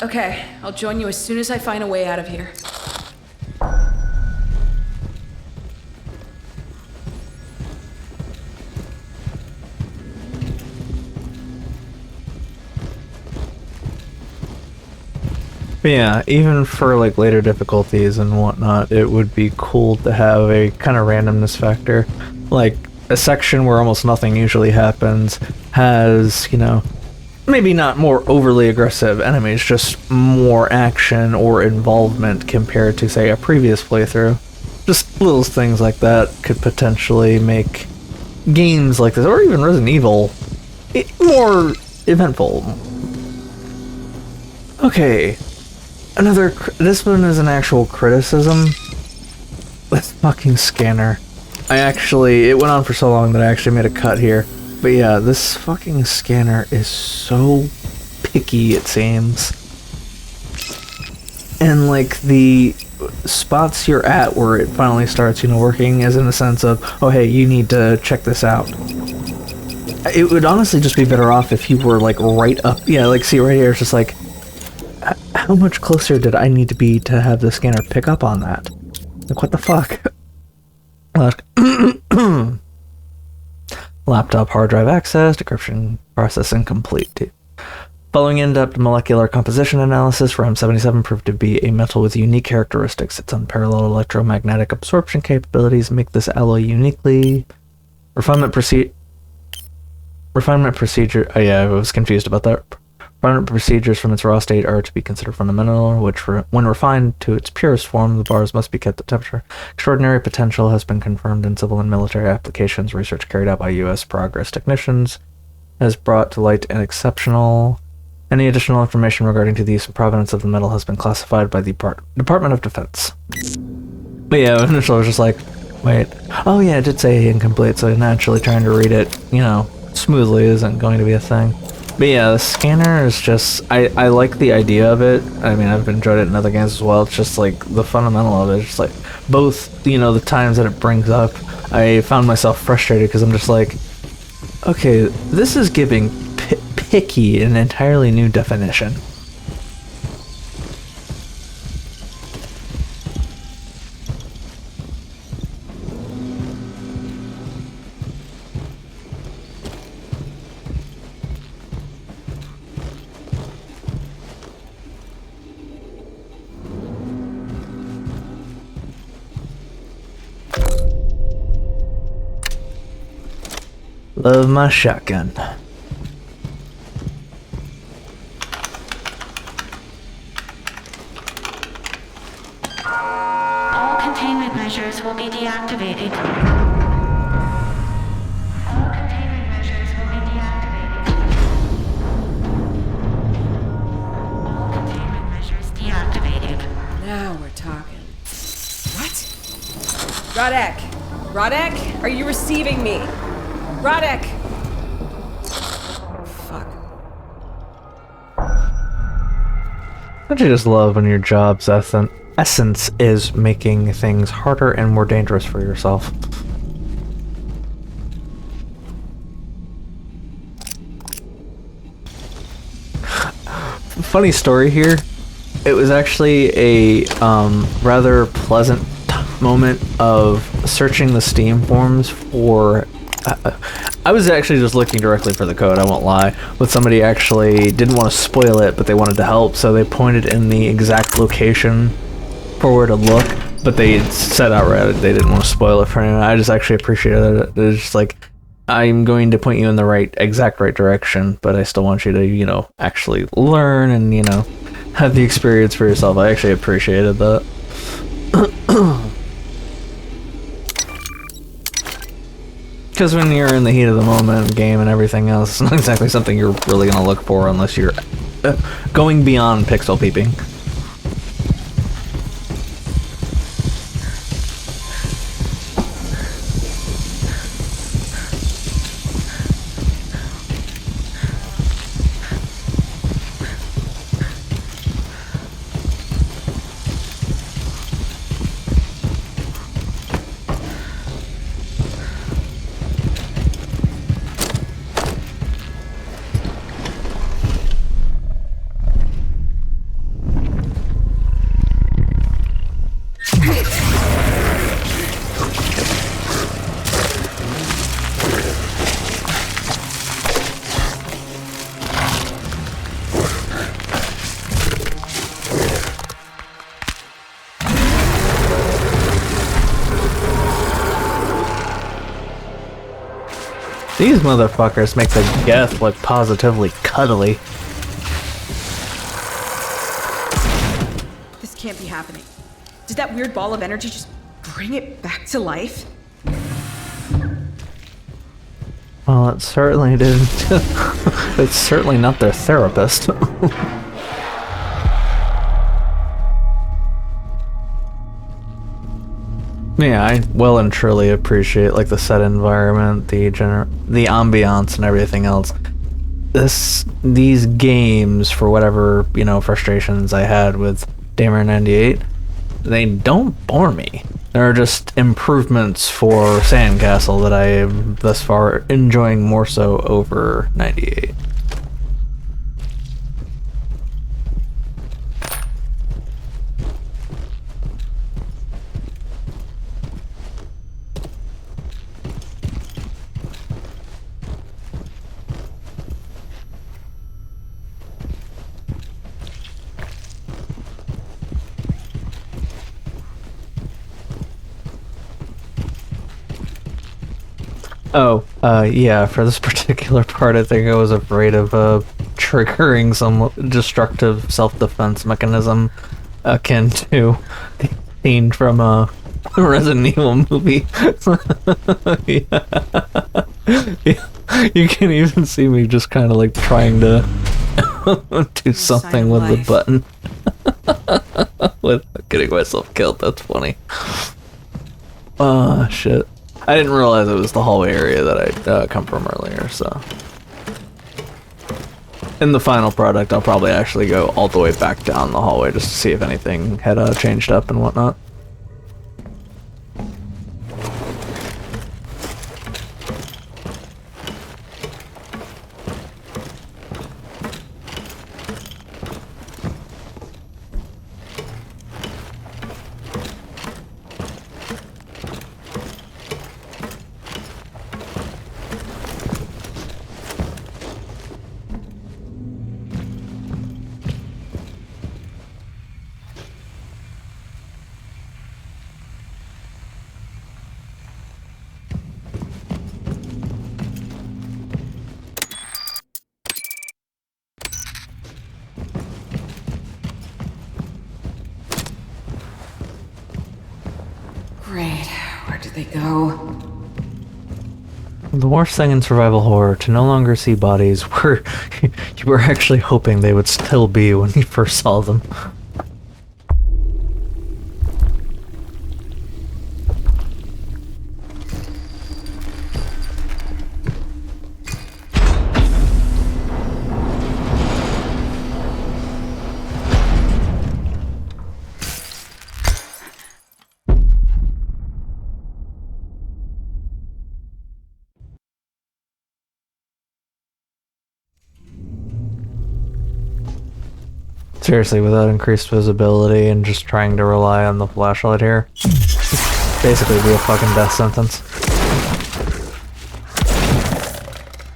S6: Okay, I'll join you as soon as I find a way out of here.
S1: But yeah, even for like later difficulties and whatnot, it would be cool to have a kind of randomness factor. Like a section where almost nothing usually happens has, you know, maybe not more overly aggressive enemies, just more action or involvement compared to, say, a previous playthrough. Just little things like that could potentially make games like this, or even Resident Evil, more eventful. Okay. This one is an actual criticism. This fucking scanner. It went on for so long that I actually made a cut here. But yeah, this fucking scanner is so picky, it seems. And like the spots you're at where it finally starts, you know, working is in the sense of, oh hey, you need to check this out. It would honestly just be better off if you were like right up, yeah, like see right here, it's just like, how much closer did I need to be to have the scanner pick up on that? Like, what the fuck? Laptop hard drive access, decryption processing complete. Following in-depth molecular composition analysis, RAM-77 proved to be a metal with unique characteristics. Its unparalleled electromagnetic absorption capabilities make this alloy uniquely... Refinement procedure... Oh yeah, I was confused about that. Refinement procedures from its raw state are to be considered fundamental, which, when refined to its purest form, the bars must be kept at temperature. Extraordinary potential has been confirmed in civil and military applications. Research carried out by U.S. Progress technicians has brought to light an exceptional... Any additional information regarding to the use and provenance of the metal has been classified by the Department of Defense. But yeah, initially I was just like, wait. Oh yeah, it did say incomplete, so naturally trying to read it, you know, smoothly isn't going to be a thing. But yeah, the scanner is just, I like the idea of it. I mean, I've enjoyed it in other games as well. It's just like, the fundamental of it is just like, both, you know, the times that it brings up, I found myself frustrated because I'm just like, okay, this is giving picky an entirely new definition. Love my shotgun.
S8: All containment measures will be deactivated. All containment measures will be deactivated. All containment measures deactivated.
S6: Now we're talking. What? Radek! Radek? Are you receiving me? Radek! Fuck.
S1: Don't you just love when your job's essence is making things harder and more dangerous for yourself? Funny story here. it was actually a rather pleasant moment of searching the Steam forums for. I was actually just looking directly for the code, I won't lie, but somebody actually didn't want to spoil it, but they wanted to help, so they pointed in the exact location for where to look, but they said outright they didn't want to spoil it for anyone. I just actually appreciated it. It's just like, I'm going to point you in the exact right direction, but I still want you to, you know, actually learn and, you know, have the experience for yourself. I actually appreciated that. Because when you're in the heat of the moment, game and everything else, it's not exactly something you're really going to look for unless you're going beyond pixel peeping. These motherfuckers make the Geth look positively cuddly.
S7: This can't be happening. Did that weird ball of energy just bring it back to life?
S1: Well, it certainly didn't. It's certainly not their therapist. Yeah, I well and truly appreciate like the set environment, the ambiance, and everything else. These games, for whatever, you know, frustrations I had with Daymare 98, they don't bore me. They're just improvements for Sandcastle that I am thus far enjoying more so over 98. Oh, yeah, for this particular part, I think I was afraid of, triggering some destructive self-defense mechanism akin to the scene from a Resident Evil movie. Yeah. Yeah. You can even see me just kind of like trying to do something with the button. Without getting myself killed, that's funny. Oh, shit. I didn't realize it was the hallway area that I'd come from earlier, so. In the final product, I'll probably actually go all the way back down the hallway just to see if anything had changed up and whatnot.
S6: Great. Where did they go?
S1: The worst thing in survival horror, to no longer see bodies where you were actually hoping they would still be when you first saw them. Seriously, without increased visibility and just trying to rely on the flashlight here, basically be a fucking death sentence.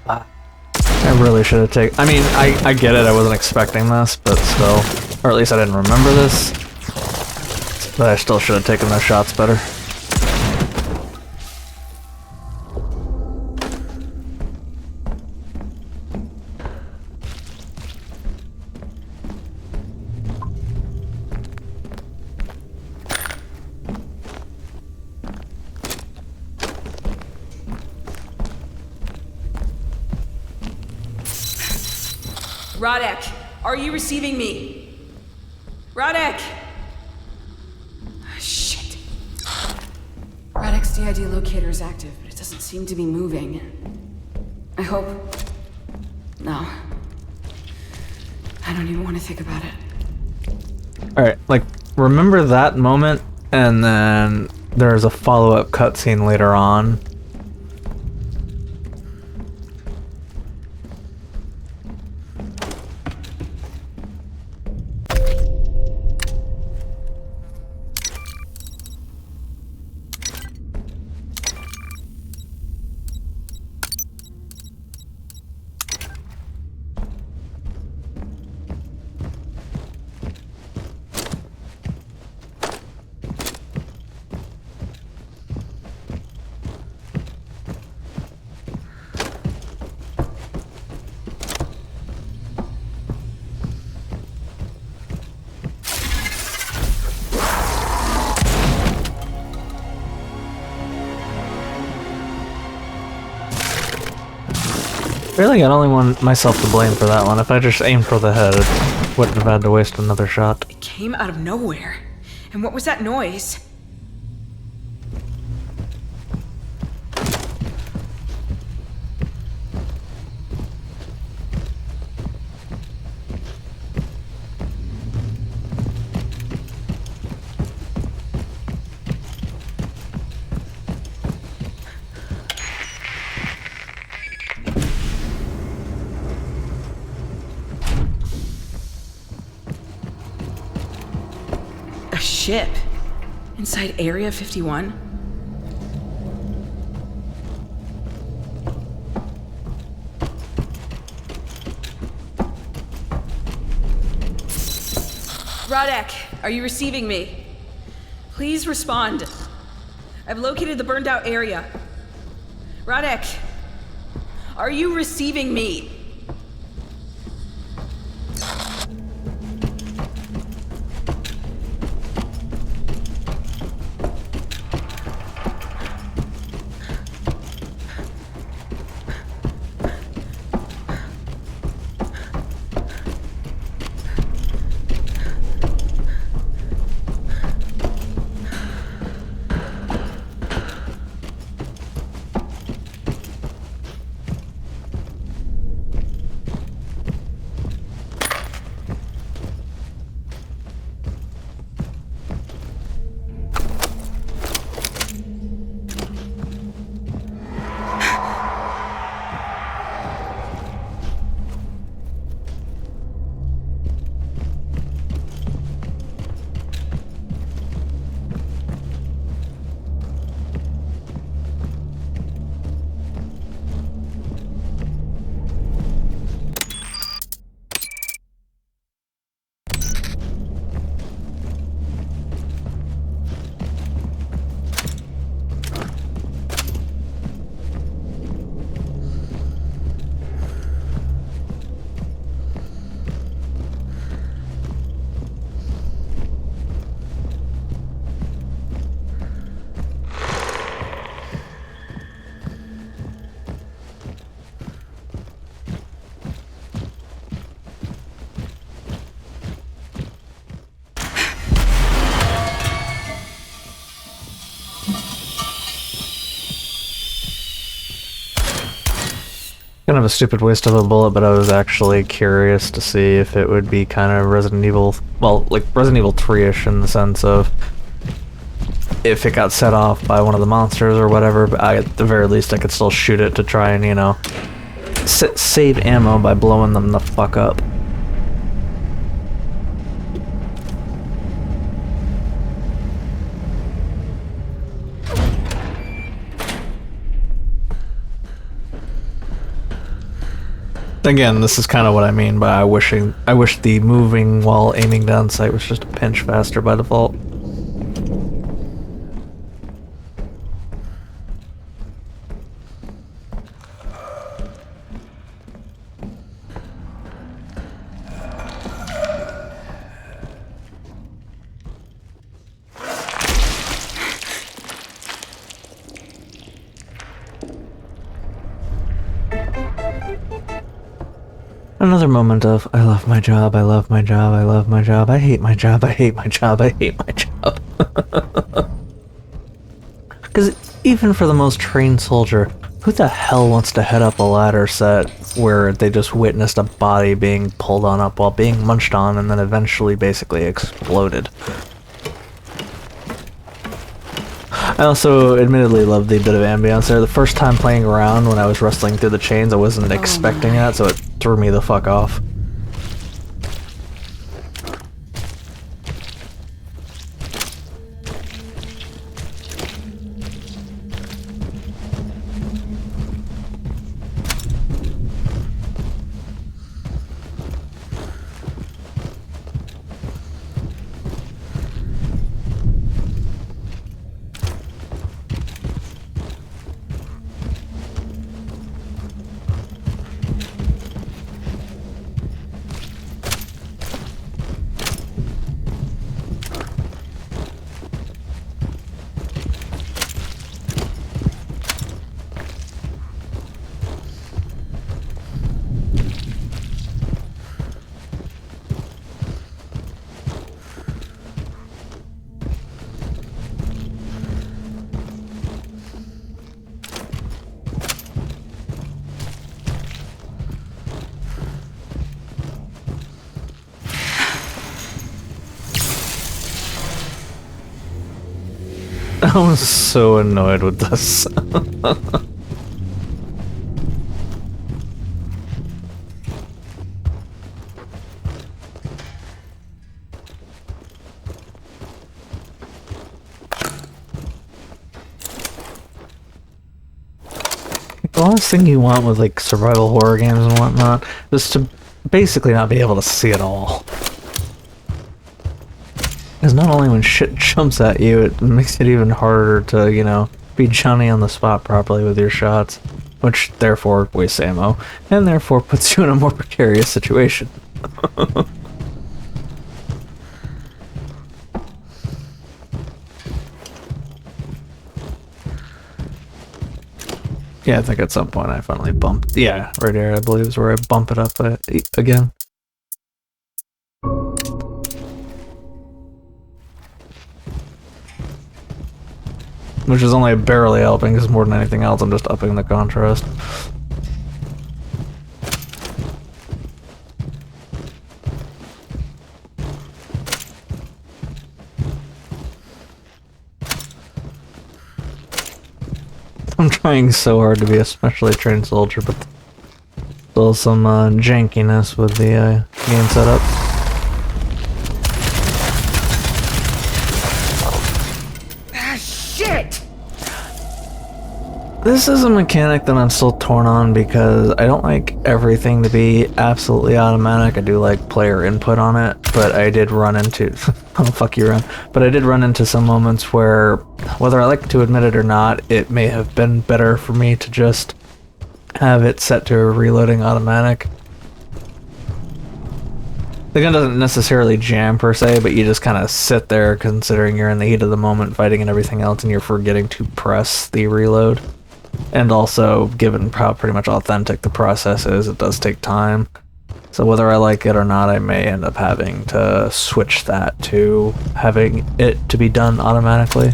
S1: I really should have taken... I mean, I get it, I wasn't expecting this, but still. Or at least I didn't remember this. But I still should have taken those shots better.
S6: Radek, are you receiving me? Radek! Shit. Radek's DID locator is active, but it doesn't seem to be moving. I hope... No. I don't even want to think about it.
S1: Alright, like, remember that moment, and then there's a follow-up cutscene later on. Really, I only want myself to blame for that one. If I just aimed for the head, I wouldn't have had to waste another shot.
S7: It came out of nowhere. And what was that noise? A ship? Inside Area 51? Radek, are you receiving me? Please respond. I've located the burned out area. Radek, are you receiving me?
S1: Kind of a stupid waste of a bullet, but I was actually curious to see if it would be kind of Resident Evil, well, like Resident Evil 3-ish in the sense of if it got set off by one of the monsters or whatever, but at the very least I could still shoot it to try and, you know, save ammo by blowing them the fuck up. Again, this is kind of what I mean by I wish the moving while aiming down sight was just a pinch faster by default. Another moment of, I love my job, I love my job, I love my job, I hate my job, I hate my job, I hate my job. Because even for the most trained soldier, who the hell wants to head up a ladder set where they just witnessed a body being pulled on up while being munched on and then eventually basically exploded? I also admittedly love the bit of ambience there. The first time playing around when I was wrestling through the chains, I wasn't expecting that, so it threw me the fuck off. I was so annoyed with this. The last thing you want with like survival horror games and whatnot is to basically not be able to see it all. Because not only when shit jumps at you, it makes it even harder to, you know, be Johnny on the spot properly with your shots, which therefore wastes ammo, and therefore puts you in a more precarious situation. Yeah, I think at some point I finally bumped. Yeah, right here, I believe, is where I bump it up again. Which is only barely helping, because more than anything else, I'm just upping the contrast. I'm trying so hard to be a specially trained soldier, but still some jankiness with the game setup. This is a mechanic that I'm still torn on because I don't like everything to be absolutely automatic. I do like player input on it, but I did run into... oh, fuck you, Ren. But I did run into some moments where, whether I like to admit it or not, it may have been better for me to just have it set to reloading automatic. The gun doesn't necessarily jam per se, but you just kind of sit there considering you're in the heat of the moment fighting and everything else and you're forgetting to press the reload. And also, given how pretty much authentic the process is, it does take time. So whether I like it or not, I may end up having to switch that to having it to be done automatically.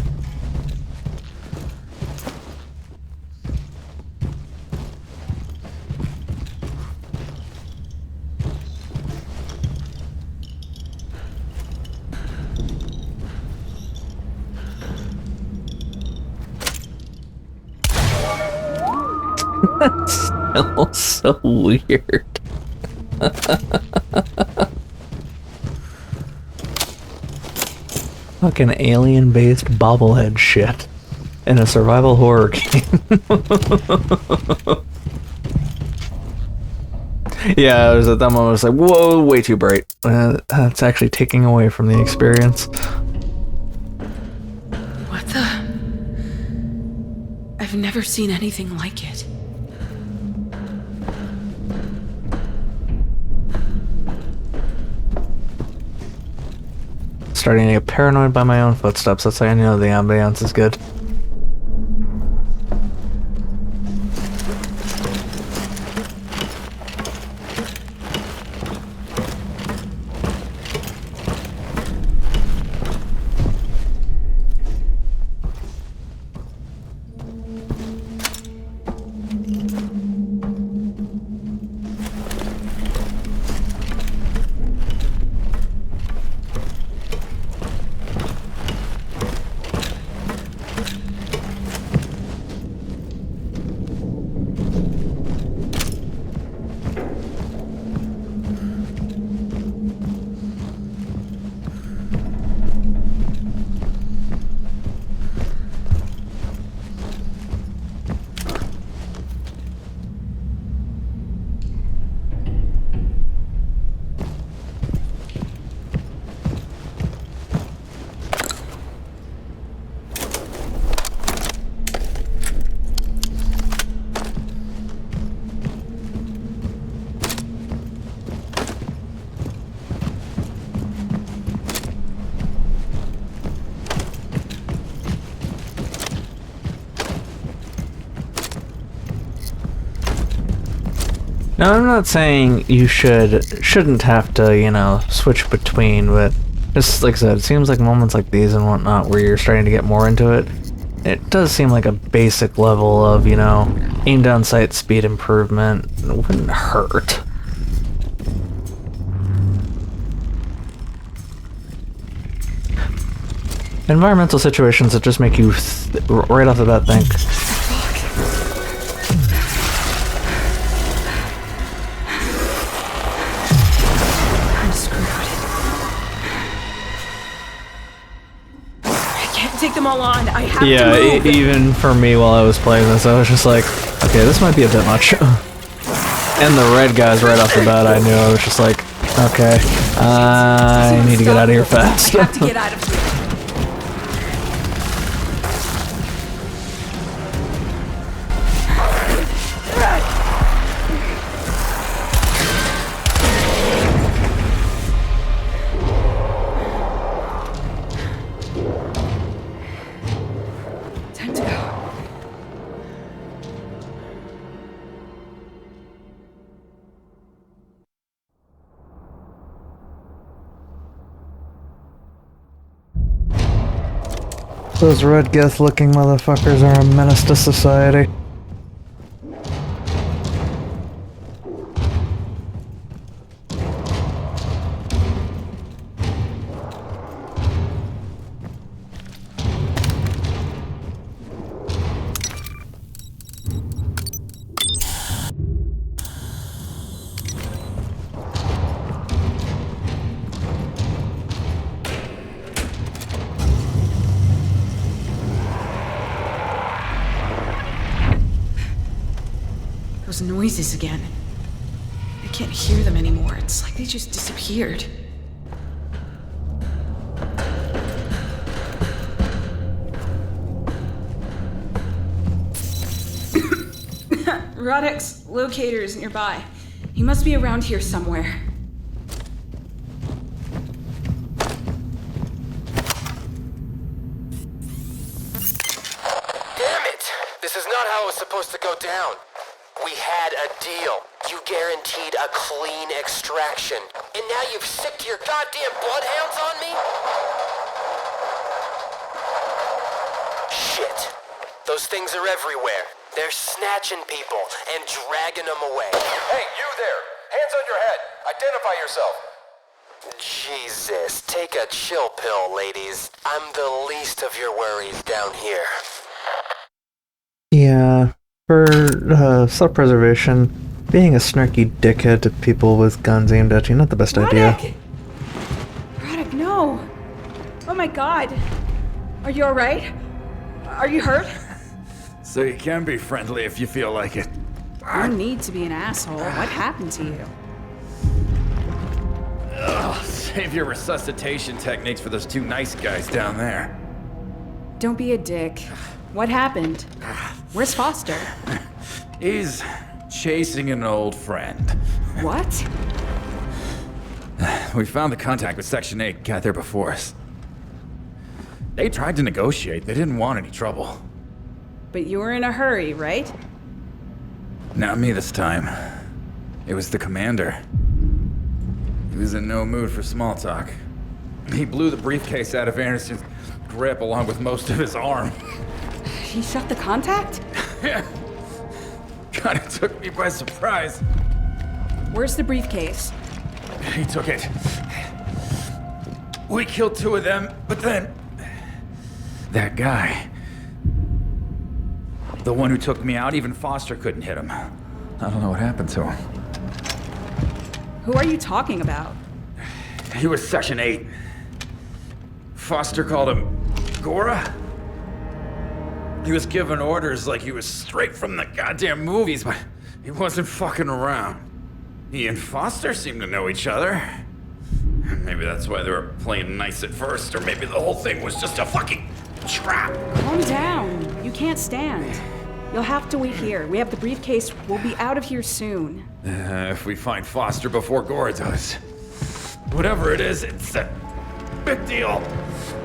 S1: That smells so weird. Fucking alien-based bobblehead shit in a survival horror game. Yeah, I was at that moment. I was like, whoa, way too bright. That's actually taking away from the experience.
S7: What the? I've never seen anything like it.
S1: Starting to get paranoid by my own footsteps. That's how I know the ambiance is good. Now, I'm not saying you shouldn't have to, you know, switch between, but just like I said, it seems like moments like these and whatnot where you're starting to get more into it, it does seem like a basic level of, you know, aim down sight speed improvement. It wouldn't hurt. Environmental situations that just make you right off the bat think,
S7: Take them all on. I have
S1: yeah,
S7: to move.
S1: Even for me while I was playing this, I was just like, okay, this might be a bit much. And the red guys right off the bat, I knew. I was just like, okay, I need to get out of here fast.
S7: I have to get out of here.
S1: Those red geth-looking motherfuckers are a menace to society.
S7: Those noises again. I can't hear them anymore. It's like they just disappeared. Rodek's locator is nearby. He must be around here somewhere.
S9: Damn it! This is not how it was supposed to go down. We had a deal. You guaranteed a clean extraction. And now you've sicked your goddamn bloodhounds on me? Shit. Those things are everywhere. They're snatching people and dragging them away.
S10: Hey, you there! Hands on your head! Identify yourself!
S9: Jesus, take a chill pill, ladies. I'm the least of your worries down here.
S1: Yeah, for self-preservation, being a snarky dickhead to people with guns aimed at you, not the best idea.
S7: Radek, no! Oh my god! Are you alright? Are you hurt?
S10: So you can be friendly if you feel like it.
S6: No need to be an asshole. What happened to you?
S11: Save your resuscitation techniques for those two nice guys down there.
S6: Don't be a dick. What happened? Where's Foster?
S11: He's chasing an old friend.
S6: What?
S11: We found the contact with Section 8, got there before us. They tried to negotiate. They didn't want any trouble.
S6: But you were in a hurry, right?
S11: Not me this time. It was the commander. He was in no mood for small talk. He blew the briefcase out of Anderson's grip along with most of his arm.
S6: He shut the contact?
S11: Yeah. Kinda took me by surprise.
S6: Where's the briefcase?
S11: He took it. We killed two of them, but then... that guy... the one who took me out, even Foster couldn't hit him. I don't know what happened to him.
S6: Who are you talking about?
S11: He was Section 8. Foster called him Gora. He was giving orders like he was straight from the goddamn movies, but he wasn't fucking around. He and Foster seemed to know each other. Maybe that's why they were playing nice at first, or maybe the whole thing was just a fucking trap.
S6: Calm down. You can't stand. You'll have to wait here. We have the briefcase. We'll be out of here soon.
S11: If we find Foster before Gora does. Whatever it is, it's a big deal.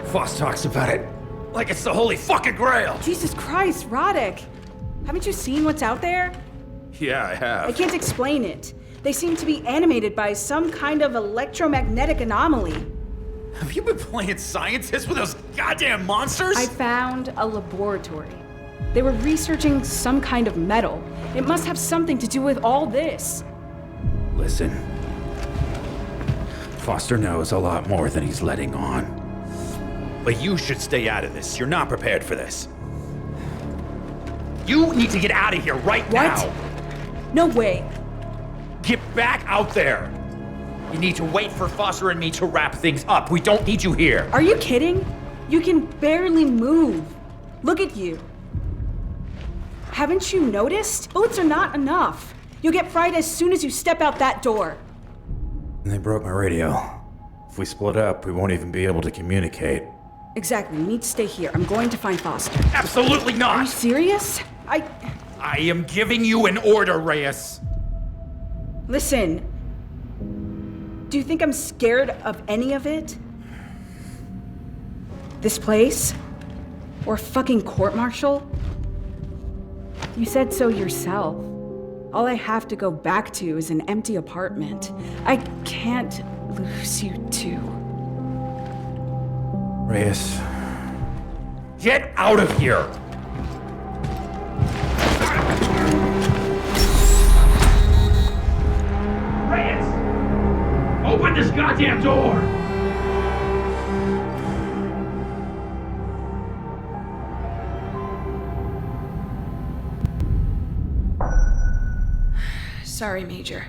S11: Foss talks about it like it's the holy fucking grail.
S6: Jesus Christ, Roddick. Haven't you seen what's out there?
S11: Yeah, I have.
S6: I can't explain it. They seem to be animated by some kind of electromagnetic anomaly.
S11: Have you been playing scientist with those goddamn monsters?
S6: I found a laboratory. They were researching some kind of metal. It must have something to do with all this.
S11: Listen. Foster knows a lot more than he's letting on.
S12: But you should stay out of this. You're not prepared for this. You need to get out of here right now.
S6: What? No way.
S12: Get back out there. You need to wait for Foster and me to wrap things up. We don't need you here.
S6: Are you kidding? You can barely move. Look at you. Haven't you noticed? Bullets are not enough. You'll get fried as soon as you step out that door.
S11: They broke my radio. If we split up, we won't even be able to communicate.
S6: Exactly. You need to stay here. I'm going to find Foster.
S12: Absolutely not!
S6: Are you serious?
S12: I am giving you an order, Reyes.
S6: Listen. Do you think I'm scared of any of it? This place? Or fucking court-martial? You said so yourself. All I have to go back to is an empty apartment. I can't lose you too.
S11: Reyes.
S12: Get out of here! Reyes! Open this goddamn door!
S7: Sorry, Major.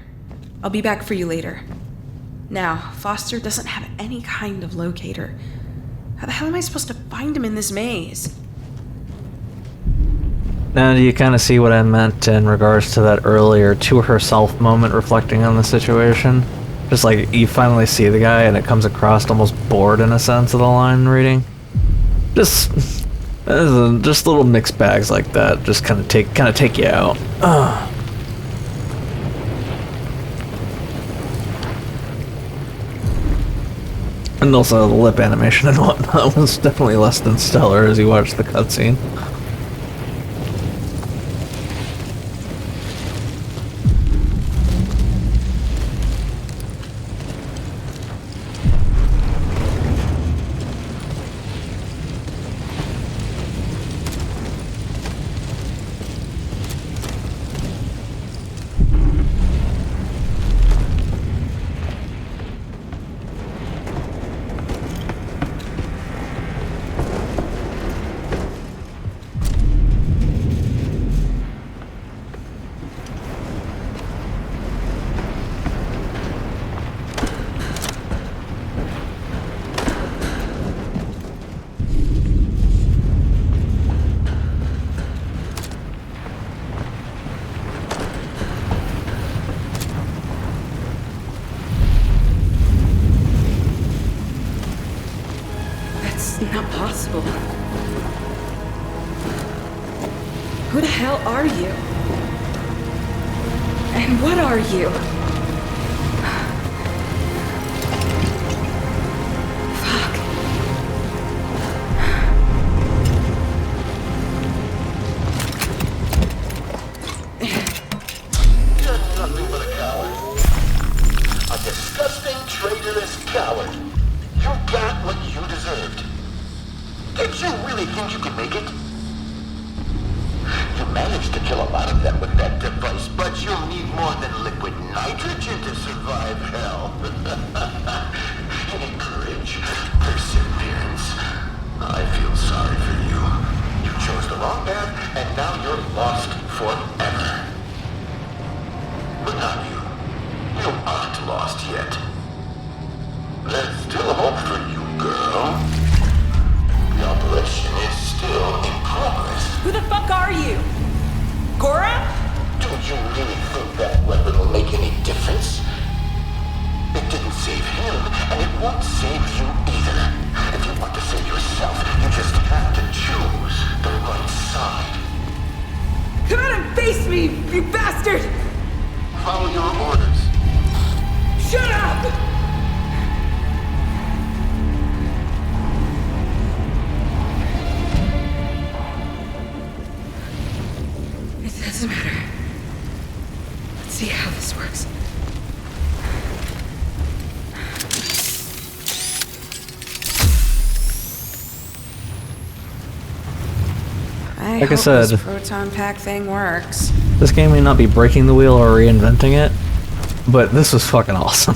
S7: I'll be back for you later. Now, Foster doesn't have any kind of locator. How the hell am I supposed to find him in this maze?
S1: Now, do you kind of see what I meant in regards to that earlier to-herself moment reflecting on the situation? Just like, you finally see the guy and it comes across almost bored in a sense of the line reading. Just little mixed bags like that just kind of take you out. And also the lip animation and whatnot was definitely less than stellar as you watch the cutscene.
S6: not possible. Who the hell are you? And what are you? Fuck.
S10: You're nothing but a coward. A disgusting, traitorous coward. You got what you deserved. Did you really think you could make it? You managed to kill a lot of them with that device, but you'll need more than liquid nitrogen to survive hell. You need courage, perseverance. I feel sorry for you. You chose the wrong path, and now you're lost forever. But not you. You aren't lost yet. There's still hope for you, girl. The operation is still in progress.
S7: Who the fuck are you? Gora?
S10: Do you really think that weapon will make any difference? It didn't save him, and it won't save you either. If you want to save yourself, you just have to choose the right side.
S7: Come out and face me, you bastard!
S10: Follow your orders.
S7: Shut up!
S6: It doesn't matter. Let's see how this works.
S1: Like I said,
S6: this proton pack thing works.
S1: this game may not be breaking the wheel or reinventing it, but this was fucking awesome.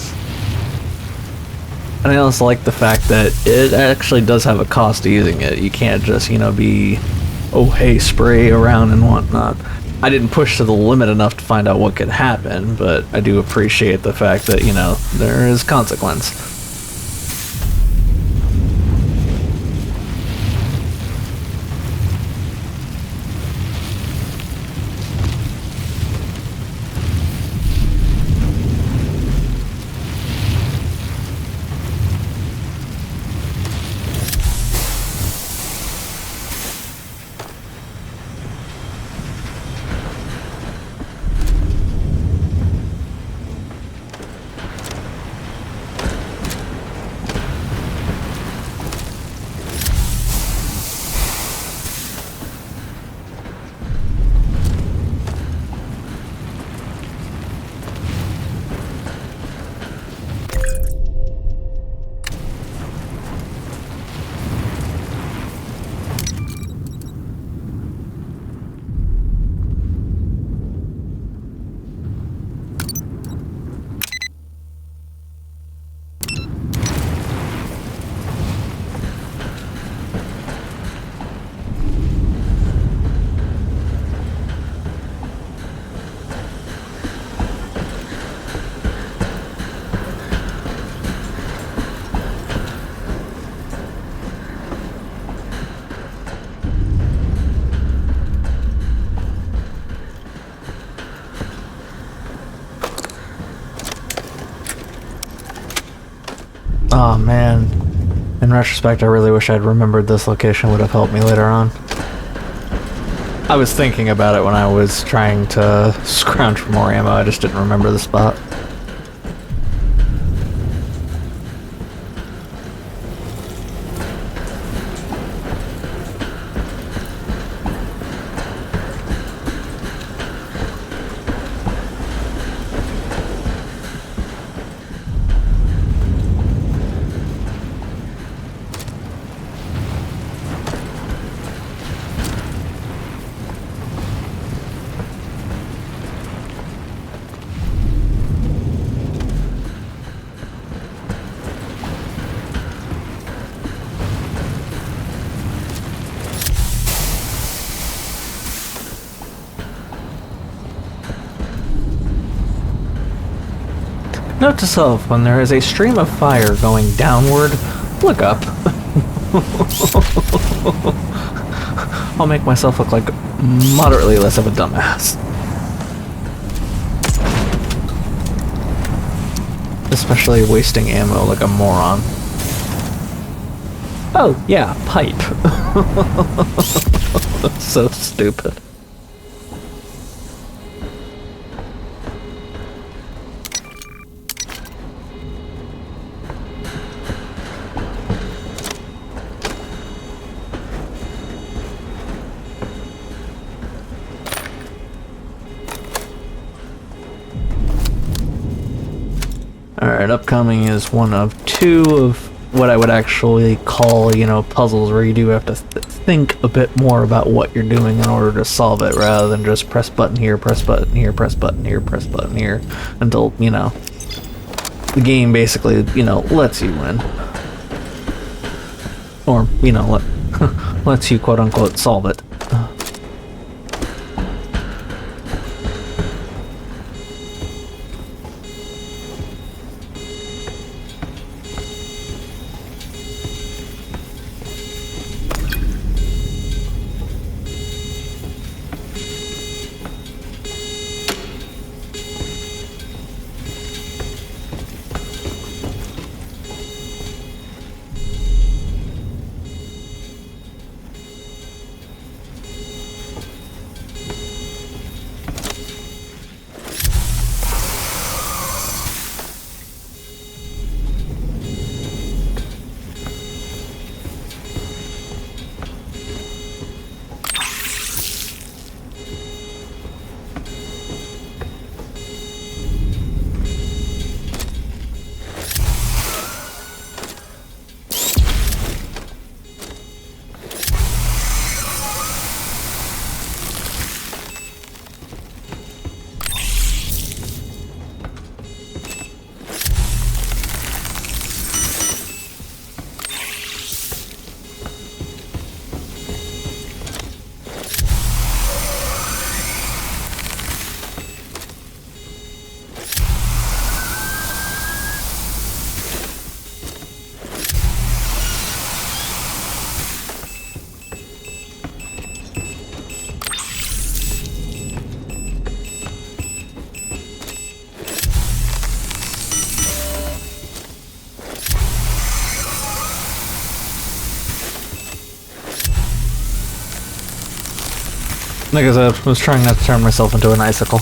S1: And I also like the fact that it actually does have a cost to using it. You can't just, be, oh hey, spray around and whatnot. I didn't push to the limit enough to find out what could happen, but I do appreciate the fact that, there is consequence. Oh man, in retrospect I really wish I'd remembered this location would have helped me later on. I was thinking about it when I was trying to scrounge for more ammo, I just didn't remember the spot. Note to self, when there is a stream of fire going downward, look up. I'll make myself look like moderately less of a dumbass. Especially wasting ammo like a moron. Oh, yeah, pipe. So stupid. Alright, upcoming is one of two of what I would actually call, you know, puzzles where you do have to think a bit more about what you're doing in order to solve it, rather than just press button here, press button here, press button here, press button here, until, you know, the game basically, you know, lets you win. Or, you know, lets you quote-unquote solve it. Like I said, I was trying not to turn myself into an icicle.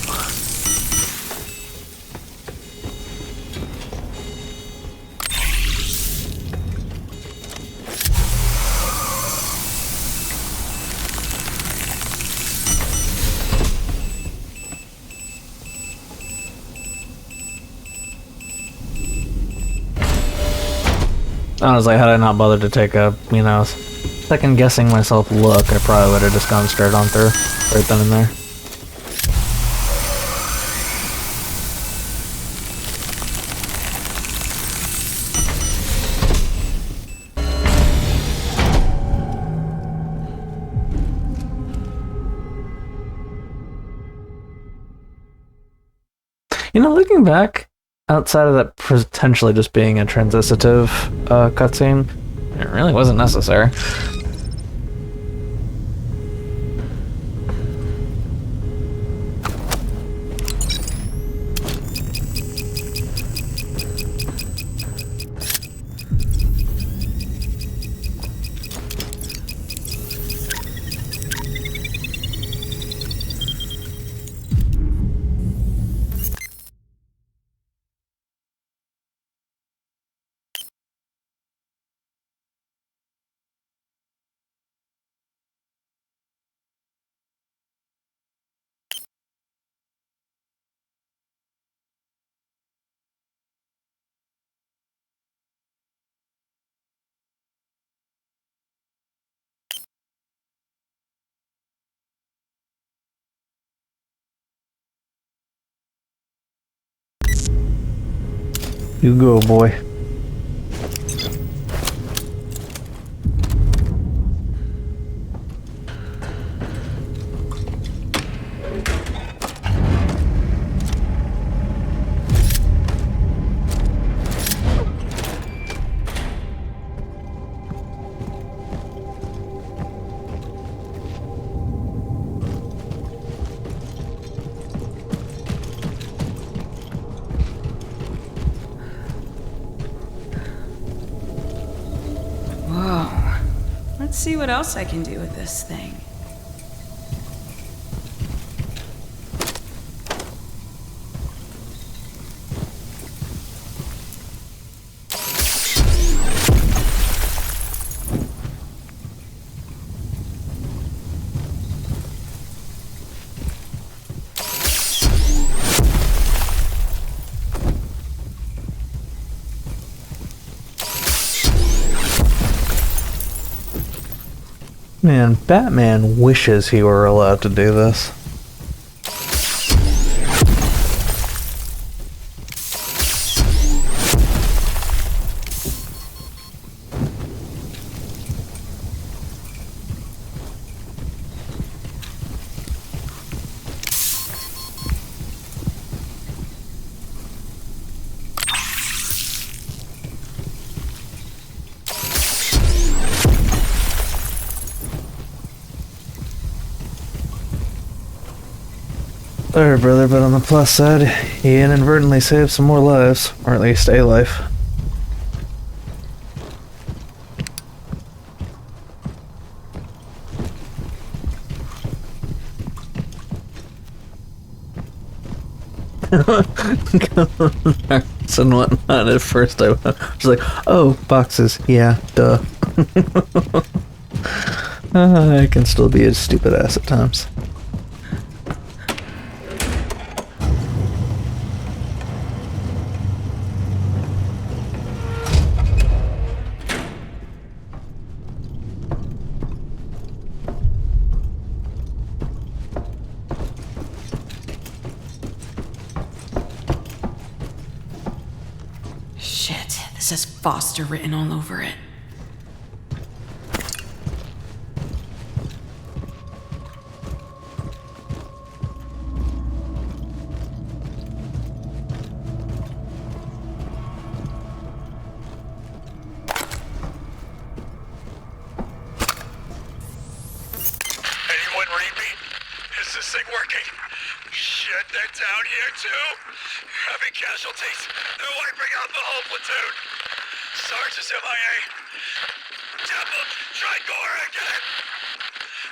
S1: Honestly, had I not bothered to take a, you know, second guessing myself look, I probably would have just gone straight on through, right then and there. You know, looking back, outside of that potentially just being a transitive cutscene, it really wasn't necessary. You go, boy.
S7: Let's see what else I can do with this thing.
S1: Man, Batman wishes he were allowed to do this. Sorry, brother, but on the plus side, he inadvertently saved some more lives, or at least a life. And whatnot. At first, I was like, "Oh, boxes, yeah, duh." I can still be a stupid ass at times.
S7: Shit, this has Foster written all over it.
S10: Anyone read me? Is this thing working? Shit, they're down here too? Having casualties. They're wiping out the whole platoon. Sarge is MIA. Temple, try Gore again.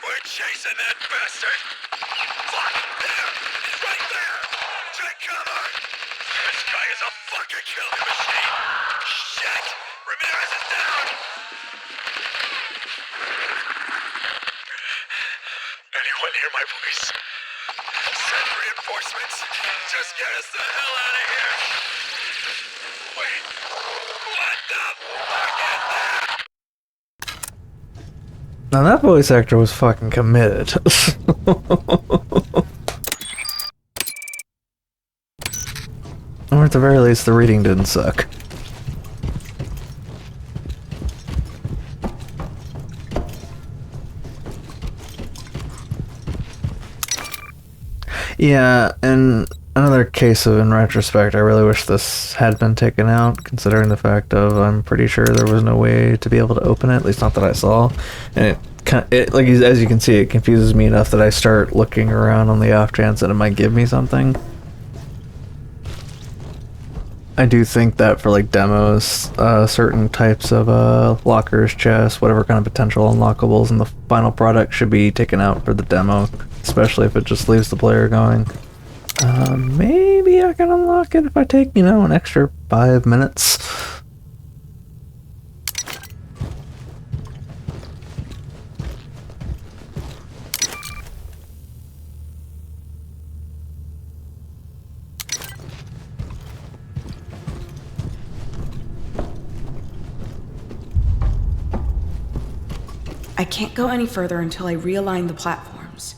S10: We're chasing that bastard. Fuck, there! He's right there! Take cover! This guy is a fucking killing machine! Shit! Ramirez is down! Anyone hear my voice? Send reinforcements! Just get us the hell out of here! Wait, what the fuck is that?
S1: Now that voice actor was fucking committed. Or at the very least, the reading didn't suck. Yeah, and another case of, in retrospect, I really wish this had been taken out, considering the fact of I'm pretty sure there was no way to be able to open it, at least not that I saw. And it like, as you can see, it confuses me enough that I start looking around on the off chance that it might give me something. I do think that for like demos, certain types of lockers, chests, whatever kind of potential unlockables in the final product should be taken out for the demo, especially if it just leaves the player going. Maybe I can unlock it if I take, you know, an extra 5 minutes.
S7: I can't go any further until I realign the platforms.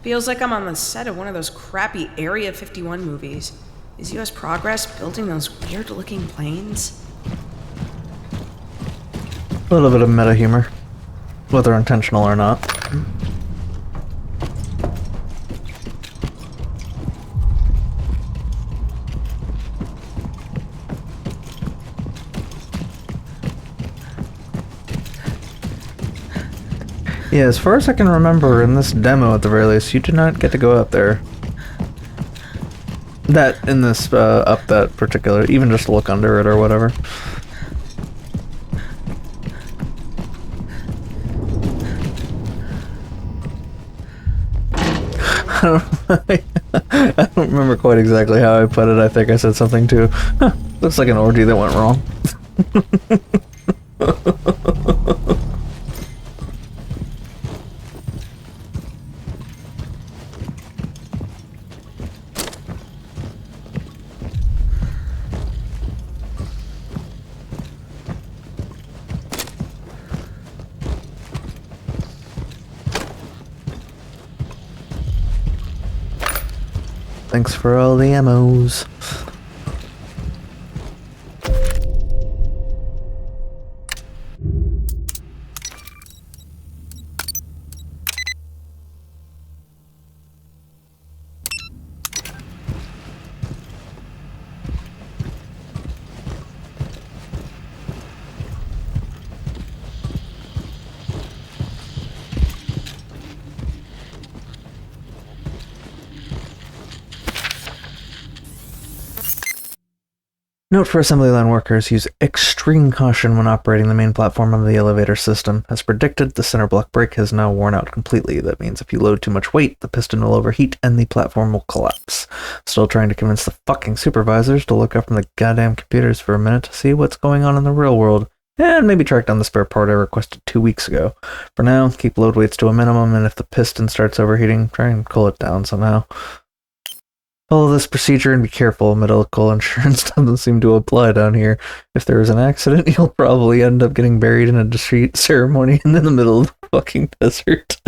S7: Feels like I'm on the set of one of those crappy Area 51 movies. Is US Progress building those weird-looking planes?
S1: A little bit of meta humor, whether intentional or not. Yeah, as far as I can remember, in this demo at the very least, you did not get to go up there. That, in this, up that particular, even just look under it or whatever. I don't remember quite exactly how I put it. I think I said something too. Looks like an orgy that went wrong. Thanks for all the ammos. Note for assembly line workers, use extreme caution when operating the main platform of the elevator system. As predicted, the center block brake has now worn out completely. That means if you load too much weight, the piston will overheat and the platform will collapse. Still trying to convince the fucking supervisors to look up from the goddamn computers for a minute to see what's going on in the real world. And maybe track down the spare part I requested 2 weeks ago. For now, keep load weights to a minimum, and if the piston starts overheating, try and cool it down somehow. Follow this procedure and be careful. Medical insurance doesn't seem to apply down here. If there is an accident, you'll probably end up getting buried in a discreet ceremony in the middle of the fucking desert.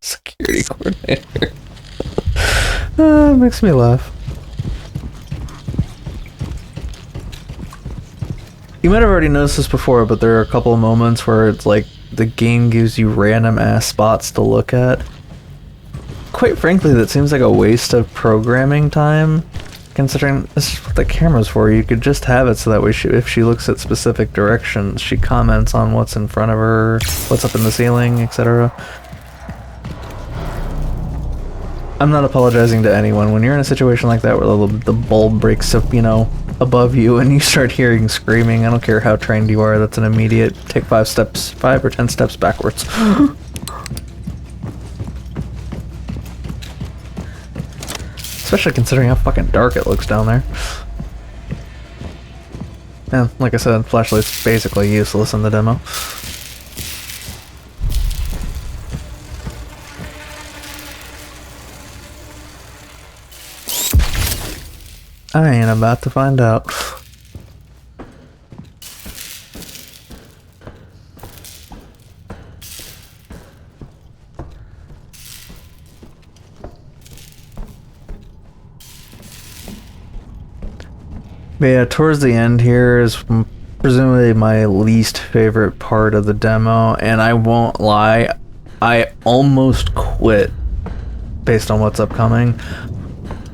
S1: Security coordinator. Makes me laugh. You might have already noticed this before, but there are a couple of moments where it's like the game gives you random ass spots to look at. Quite frankly, that seems like a waste of programming time, considering this is what the camera's for. You could just have it so that way if she looks at specific directions, she comments on what's in front of her, what's up in the ceiling, etc. I'm not apologizing to anyone. When you're in a situation like that where the bulb breaks up, above you and you start hearing screaming, I don't care how trained you are, that's an immediate take 5 or 10 steps backwards. Especially considering how fucking dark it looks down there. And like I said, flashlight's basically useless in the demo. I ain't about to find out. But yeah, towards the end here is presumably my least favorite part of the demo, and I won't lie, I almost quit based on what's upcoming.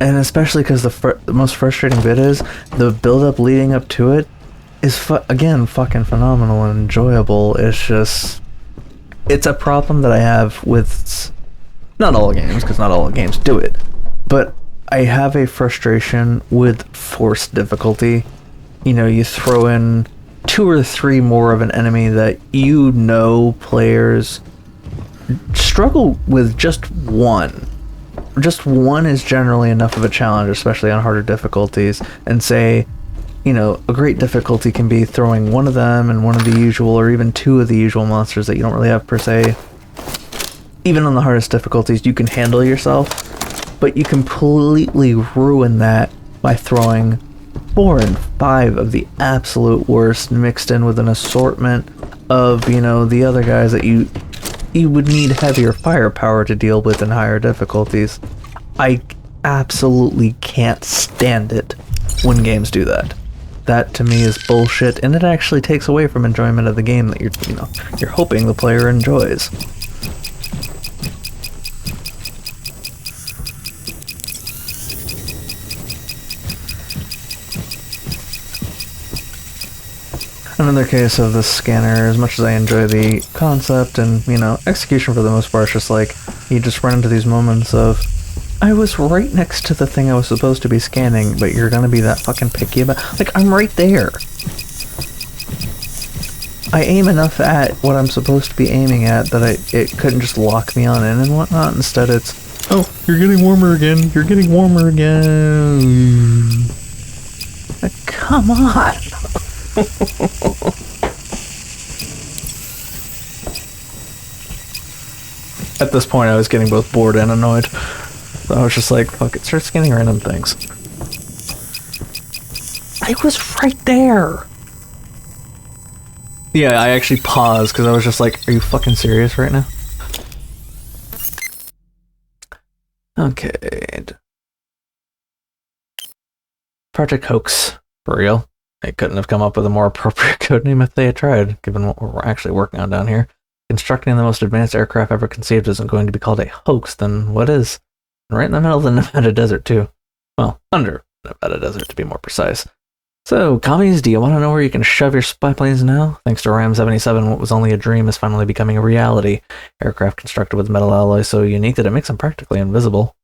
S1: And especially because the most frustrating bit is the build-up leading up to it is again fucking phenomenal and enjoyable. It's just, it's a problem that I have with not all games, because not all games do it, but I have a frustration with forced difficulty. You throw in 2 or 3 more of an enemy that players struggle with just one. Just one is generally enough of a challenge, especially on harder difficulties, and say, a great difficulty can be throwing one of them and one of the usual, or even 2 of the usual monsters that you don't really have per se. Even on the hardest difficulties, you can handle yourself. But you completely ruin that by throwing 4 and 5 of the absolute worst mixed in with an assortment of, the other guys that you you would need heavier firepower to deal with in higher difficulties. I absolutely can't stand it when games do that. That to me is bullshit, and it actually takes away from enjoyment of the game that you're hoping the player enjoys. Another case of the scanner, as much as I enjoy the concept and, execution for the most part, it's just like, you just run into these moments of, I was right next to the thing I was supposed to be scanning, but you're gonna be that fucking picky about, like, I'm right there. I aim enough at what I'm supposed to be aiming at that it couldn't just lock me on in and whatnot. Instead it's, oh, you're getting warmer again, you're getting warmer again. Like, come on. At this point, I was getting both bored and annoyed. So I was just like, fuck it, start scanning random things. I was right there! Yeah, I actually paused because I was just like, are you fucking serious right now? Okay. Project Hoax. For real. They couldn't have come up with a more appropriate codename if they had tried, given what we're actually working on down here. Constructing the most advanced aircraft ever conceived isn't going to be called a hoax, then what is? Right in the middle of the Nevada desert, too. Well, under Nevada desert, to be more precise. So, commies, do you want to know where you can shove your spy planes now? Thanks to RAM 77, what was only a dream is finally becoming a reality. Aircraft constructed with metal alloy so unique that it makes them practically invisible.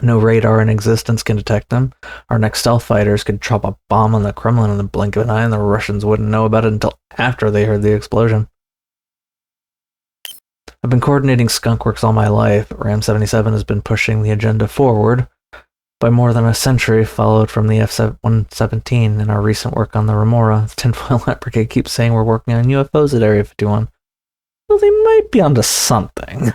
S1: No radar in existence can detect them. Our next stealth fighters could drop a bomb on the Kremlin in the blink of an eye, and the Russians wouldn't know about it until after they heard the explosion. I've been coordinating skunkworks all my life. RAM 77 has been pushing the agenda forward by more than a century, followed from the F-117 in our recent work on the Remora. The Tinfoil Hat Brigade keeps saying we're working on UFOs at Area 51. Well, they might be onto something.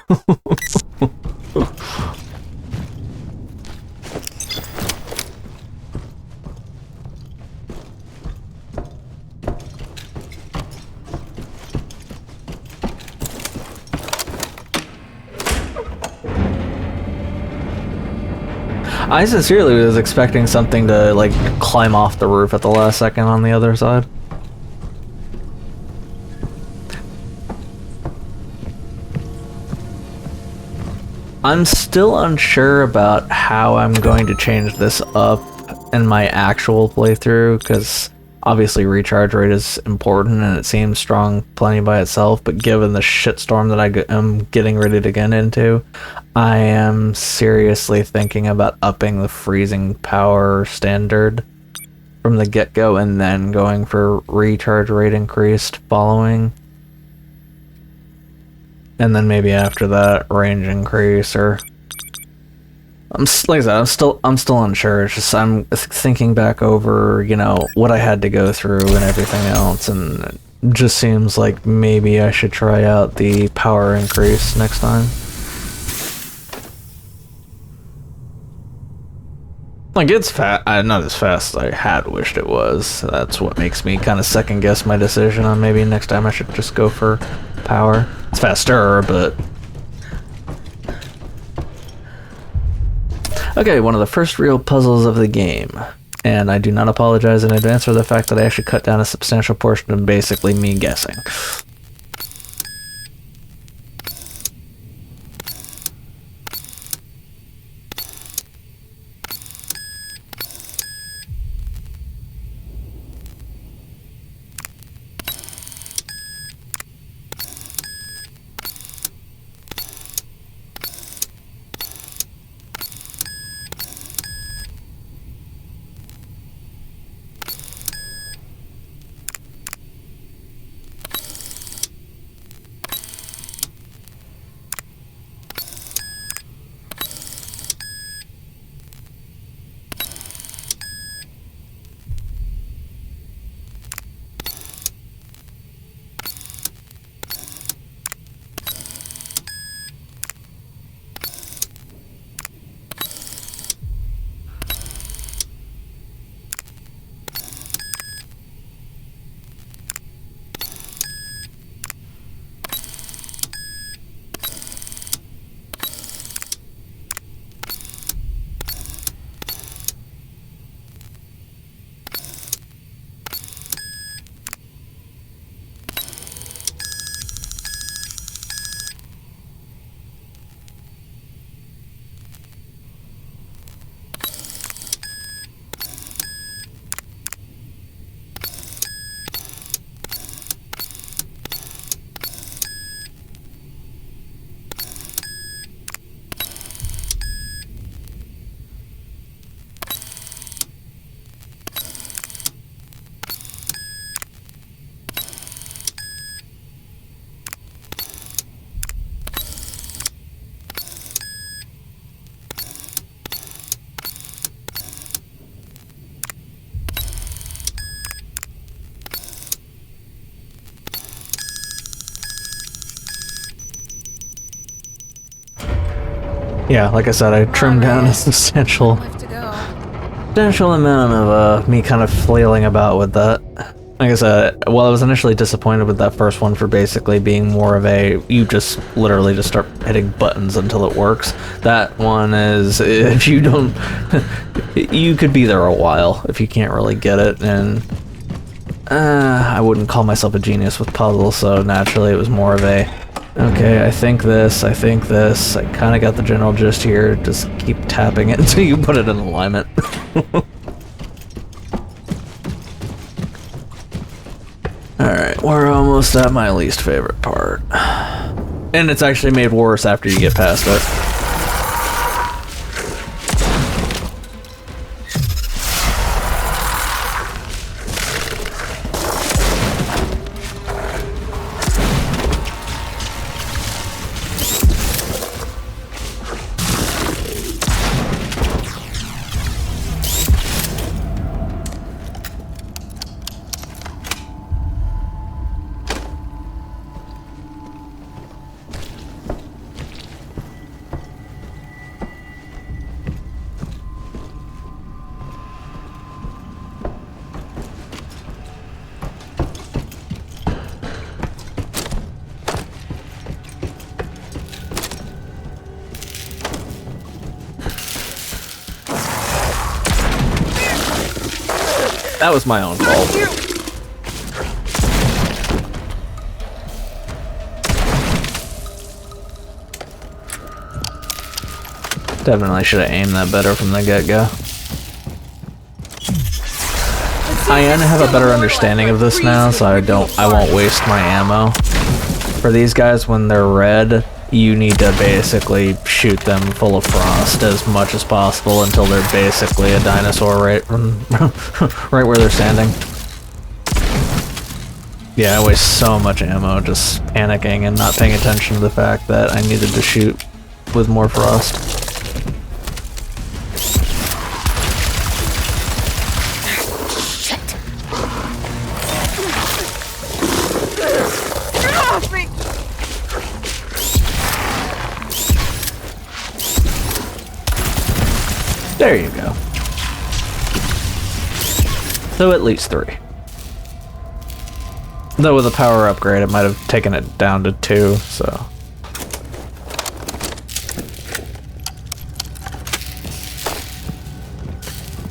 S1: I sincerely was expecting something to, like, climb off the roof at the last second on the other side. I'm still unsure about how I'm going to change this up in my actual playthrough, because obviously recharge rate is important and it seems strong plenty by itself, but given the shitstorm that I am getting ready to get into, I am seriously thinking about upping the freezing power standard from the get-go and then going for recharge rate increased following. And then maybe after that, range increase, or... like I said, I'm still unsure. It's just I'm thinking back over, what I had to go through and everything else, and it just seems like maybe I should try out the power increase next time. Like, it's not as fast as I had wished it was. That's what makes me kind of second guess my decision on maybe next time I should just go for power. It's faster, but... Okay, one of the first real puzzles of the game. And I do not apologize in advance for the fact that I actually cut down a substantial portion of basically me guessing. Yeah, like I said, I trimmed down a substantial amount of me kind of flailing about with that. Like I said, well, I was initially disappointed with that first one for basically being more of a, you just literally just start hitting buttons until it works. That one is, if you don't, you could be there a while if you can't really get it, and I wouldn't call myself a genius with puzzles, so naturally it was more of a, okay, I think this, I kind of got the general gist here, just keep tapping it until you put it in alignment. Alright, we're almost at my least favorite part. And it's actually made worse after you get past it. That was my own fault. Definitely should have aimed that better from the get-go. I have a better understanding of this now, so I won't waste my ammo. For these guys, when they're red, you need to basically shoot them full of frost as much as possible until they're basically a dinosaur right where they're standing. Yeah, I waste so much ammo just panicking and not paying attention to the fact that I needed to shoot with more frost. There you go. So at least 3. Though with a power upgrade, it might have taken it down to 2, so.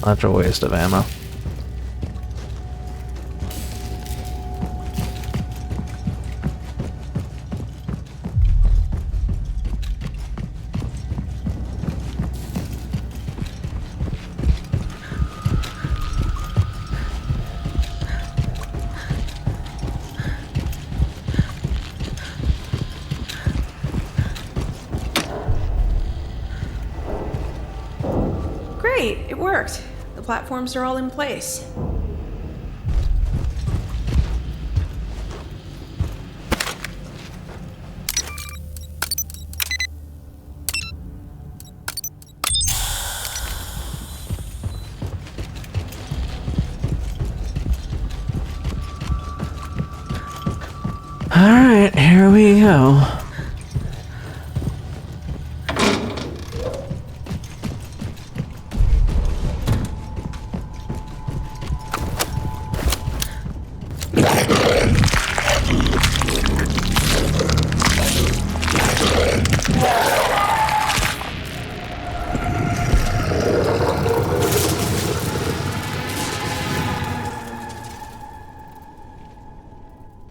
S1: That's a waste of ammo.
S7: Great, it worked. The platforms are all in place.
S1: Alright, here we go.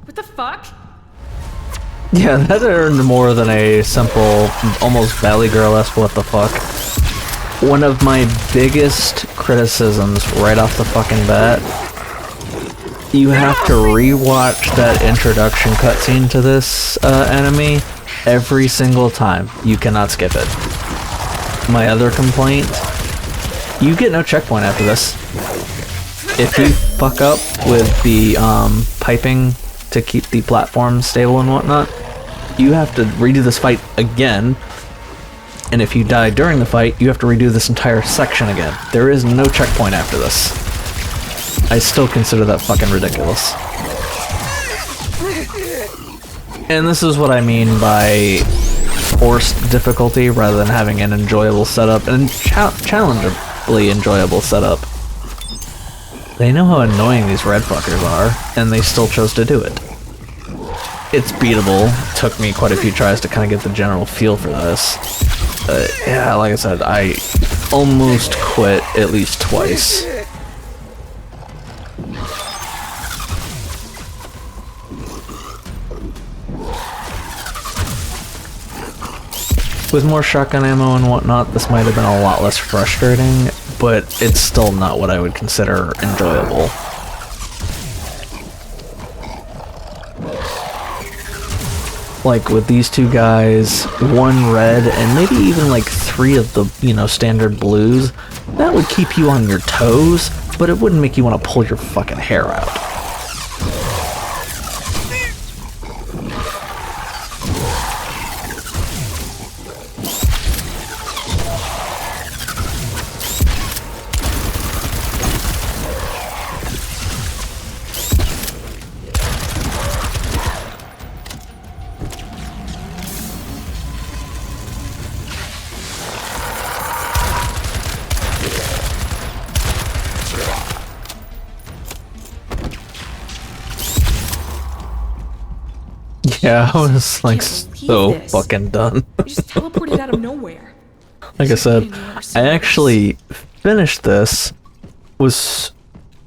S7: What the fuck?
S1: Yeah, that earned more than a simple, almost Valley Girl-esque what the fuck. One of my biggest criticisms right off the fucking bat, you have to rewatch that introduction cutscene to this enemy every single time. You cannot skip it. My other complaint, you get no checkpoint after this. If you fuck up with the piping to keep the platform stable and whatnot, you have to redo this fight again, and if you die during the fight, you have to redo this entire section again. There is no checkpoint after this. I still consider that fucking ridiculous. And this is what I mean by forced difficulty rather than having an enjoyable setup and challengeably enjoyable setup. They know how annoying these red fuckers are, and they still chose to do it. It's beatable. It took me quite a few tries to kind of get the general feel for this. Yeah, like I said, I almost quit at least twice. With more shotgun ammo and whatnot, this might have been a lot less frustrating, but it's still not what I would consider enjoyable. Like with these two guys, one red and maybe even like 3 of the, standard blues, that would keep you on your toes, but it wouldn't make you want to pull your fucking hair out. Yeah, I was like so fucking done.
S7: You just teleported out of nowhere.
S1: Like I said, I actually finished this,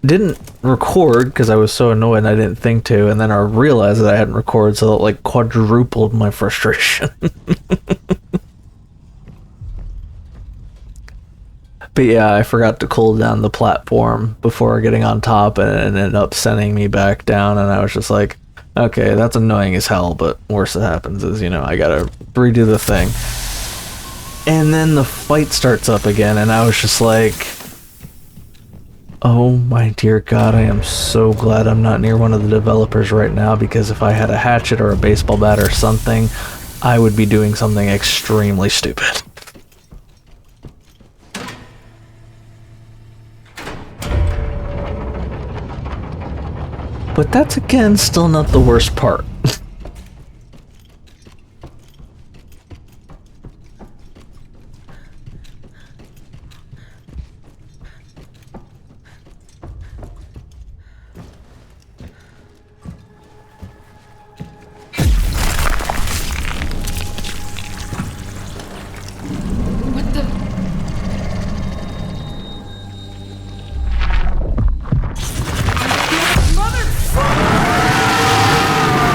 S1: didn't record because I was so annoyed and I didn't think to, and then I realized that I hadn't recorded, so it like quadrupled my frustration. But yeah, I forgot to cool down the platform before getting on top, and it ended up sending me back down, and I was just like, okay, that's annoying as hell, but worst that happens is, I gotta redo the thing. And then the fight starts up again, and I was just like, oh my dear God, I am so glad I'm not near one of the developers right now, because if I had a hatchet or a baseball bat or something, I would be doing something extremely stupid. But that's, again, still not the worst part.
S7: What the?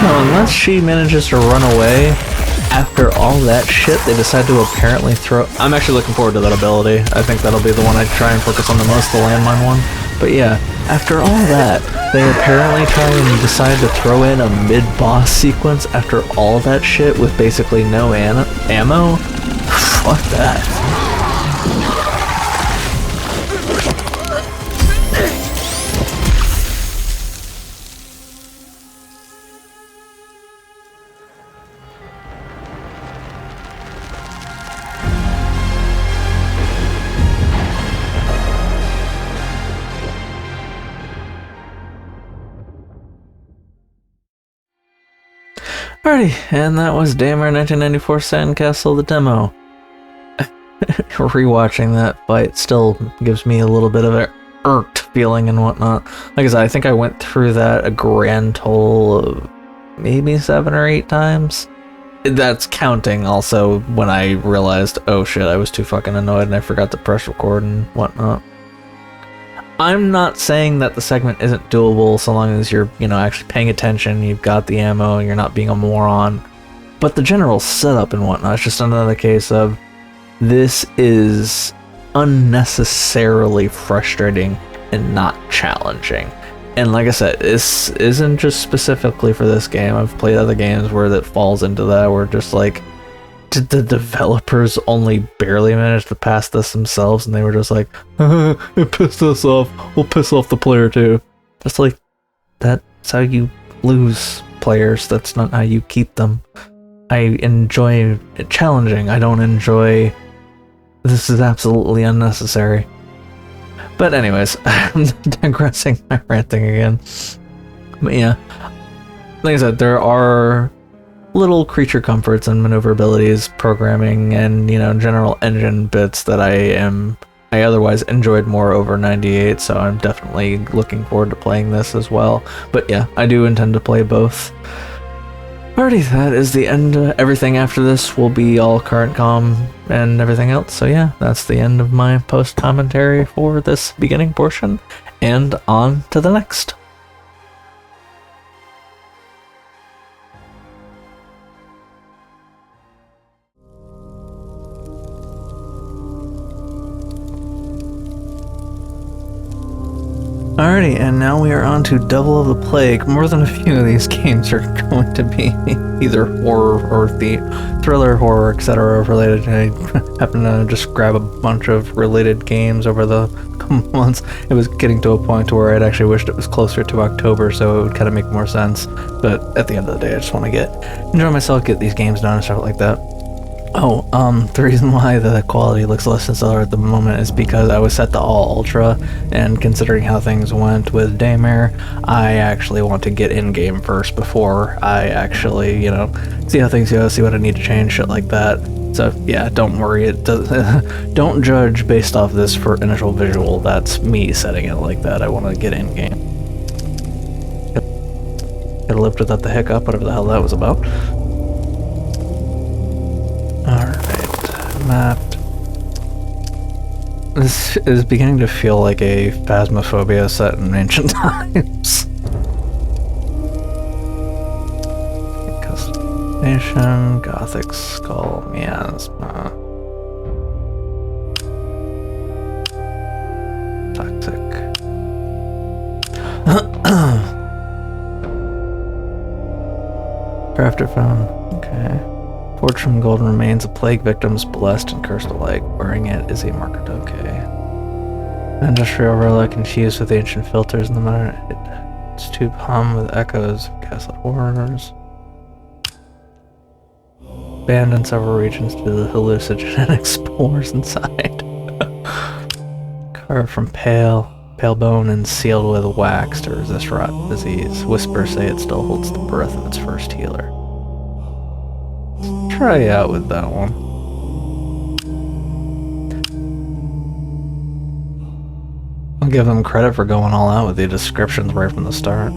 S1: No, unless she manages to run away, after all that shit, they decide to apparently throw... I'm actually looking forward to that ability. I think that'll be the one I try and focus on the most, the landmine one. But yeah, after all that, they apparently try and decide to throw in a mid-boss sequence after all that shit with basically no ammo? Fuck that. Alrighty, and that was Daymare 1994 Sandcastle, the demo. Rewatching that fight still gives me a little bit of a irked feeling and whatnot. Like I said, I think I went through that a grand total of maybe 7 or 8 times. That's counting also when I realized, oh shit, I was too fucking annoyed and I forgot to press record and whatnot. I'm not saying that the segment isn't doable so long as you're, actually paying attention, you've got the ammo, and you're not being a moron. But the general setup and whatnot is just another case of this is unnecessarily frustrating and not challenging. And like I said, this isn't just specifically for this game. I've played other games where that falls into that, where just like, did the developers only barely manage to pass this themselves, and they were just like, it pissed us off, we'll piss off the player too. It's like, that's how you lose players, that's not how you keep them. I enjoy it challenging, I don't enjoy, this is absolutely unnecessary. But anyways, I'm digressing my ranting again. But yeah, like I said, there are little creature comforts and maneuverabilities, programming, and, you know, general engine bits that I otherwise enjoyed more over 98, so I'm definitely looking forward to playing this as well. But yeah, I do intend to play both. Alrighty, that is the end. Everything after this will be all current comm and everything else. So yeah, that's the end of my post commentary for this beginning portion, and on to the next. Alrighty, and now we are on to Devil of the Plague. More than a few of these games are going to be either horror or the thriller, horror, etc. related. I happened to just grab a bunch of related games over the couple months. It was getting to a point where I'd actually wished it was closer to October, so it would kind of make more sense. But at the end of the day, I just want to enjoy myself, get these games done and stuff like that. Oh, the reason why the quality looks less than stellar at the moment is because I was set to all ultra, and considering how things went with Daymare, I actually want to get in-game first before I actually, you know, see how things go, see what I need to change, shit like that. So yeah, don't worry, it does, don't judge based off this for initial visual. That's me setting it like that. I want to get in-game. Could have lived without the hiccup, whatever the hell that was about. Alright, mapped. This is beginning to feel like a Phasmophobia set in ancient times. Customization, Gothic Skull, Miasma. Toxic. Crafter phone, okay. Forged from golden remains of plague victims blessed and cursed alike. Wearing it is a marked okay. Industrial relic infused with ancient filters in the modern. Its tube hum with echoes of gaslit horrors. Banned in several regions due to the hallucinogenic spores inside. Carved from pale bone and sealed with wax to resist rot disease. Whispers say it still holds the breath of its first healer. Try out with that one. I'll give them credit for going all out with the descriptions right from the start.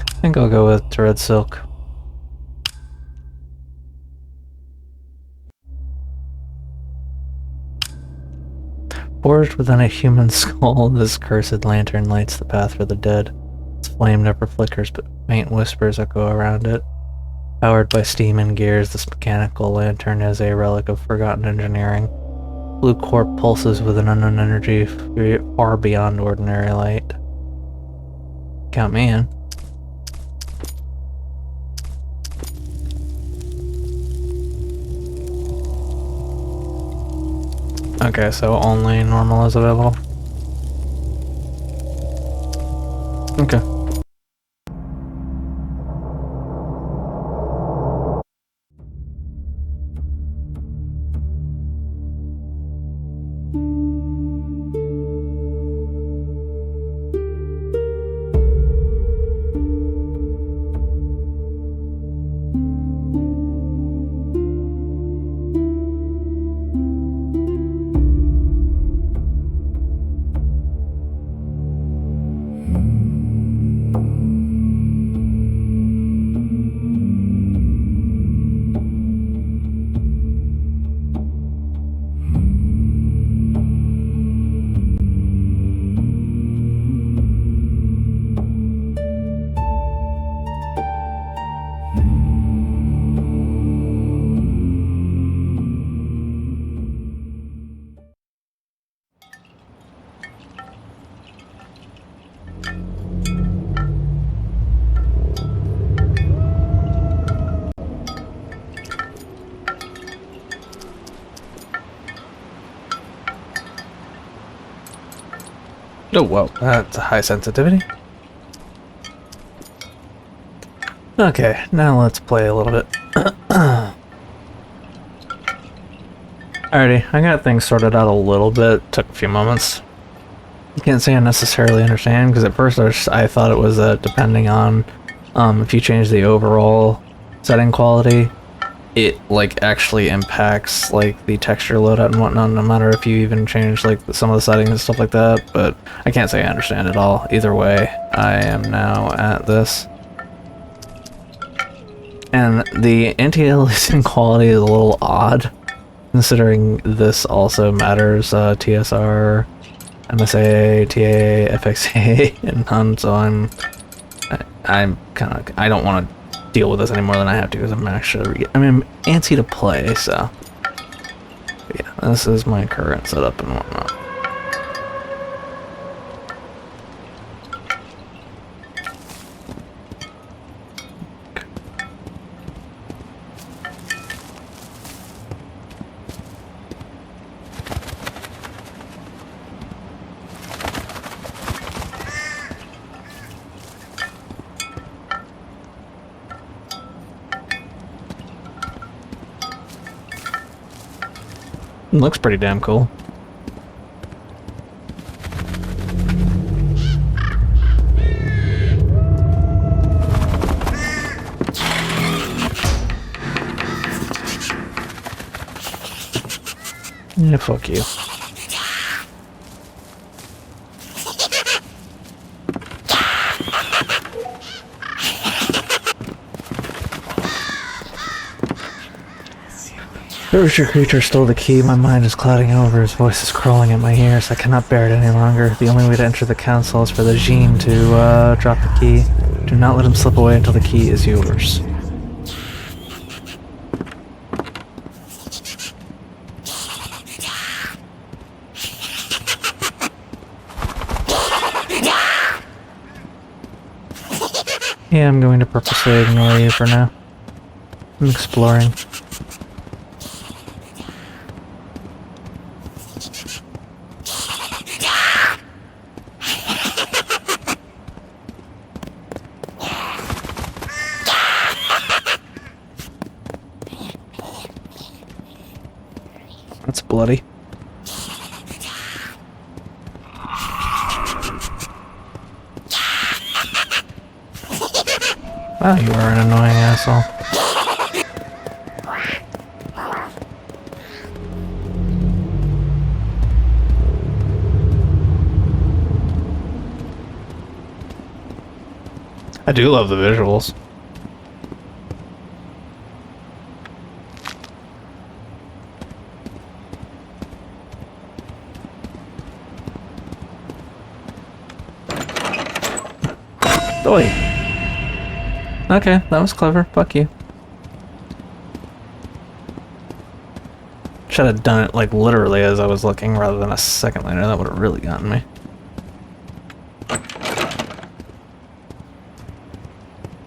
S1: I think I'll go with Red Silk. Forged within a human skull, this cursed lantern lights the path for the dead. Its flame never flickers, but faint whispers echo around it. Powered by steam and gears, this mechanical lantern is a relic of forgotten engineering. Blue core pulses with an unknown energy far beyond ordinary light. Count me in. Okay, so only normal is available. Okay. Oh, whoa, that's a high sensitivity. Okay, now let's play a little bit. Alrighty, I got things sorted out a little bit. Took a few moments. I can't say I necessarily understand, because at first I thought it was depending on if you change the overall setting quality, it like actually impacts like the texture loadout and whatnot, no matter if you even change like some of the settings and stuff like that. But I can't say I understand it all. Either way, I am now at this. And the anti-aliasing quality is a little odd, considering this also matters TSR, MSA, TA, FXA, and none. So I'm kind of, I don't want to deal with this any more than I have to, because I'm actually, I'm antsy to play. So but yeah, this is my current setup and whatnot. Looks pretty damn cool. Yeah, fuck you. Your creature stole the key. My mind is clouding over. His voice is crawling at my ears. I cannot bear it any longer. The only way to enter the council is for the Jean to drop the key. Do not let him slip away until the key is yours. Yeah, I'm going to purposely ignore you for now. I'm exploring. That's bloody. Wow, you are an annoying asshole. I do love the visuals. Oi. Okay, that was clever. Fuck you. Should have done it like literally as I was looking rather than a second later. That would have really gotten me.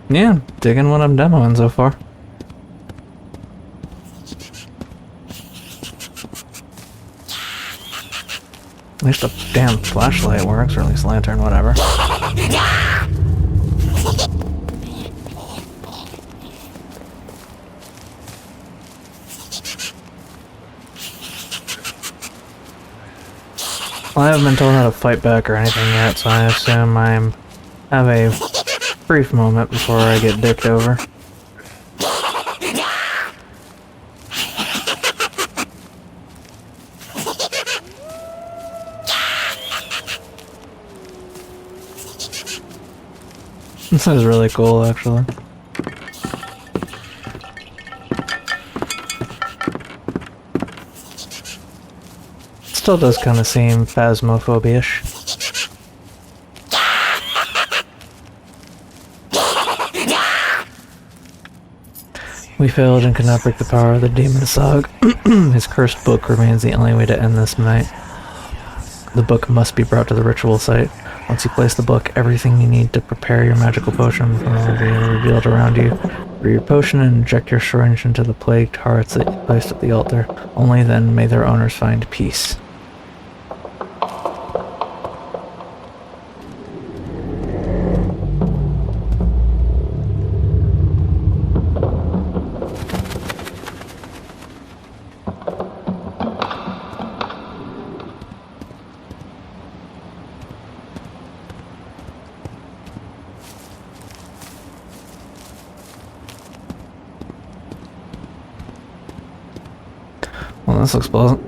S1: Yeah, digging what I'm demoing so far. At least the damn flashlight works, or at least lantern, whatever. Well, I haven't been told how to fight back or anything yet, so I assume I have a brief moment before I get dicked over. This is really cool, actually. Still does kind of seem phasmophobia-ish. We failed and could not break the power of the demon Sog. His cursed book remains the only way to end this night. The book must be brought to the ritual site. Once you place the book, everything you need to prepare your magical potion will be revealed around you. Brew your potion and inject your syringe into the plagued hearts that you placed at the altar. Only then may their owners find peace. this looks pleasant.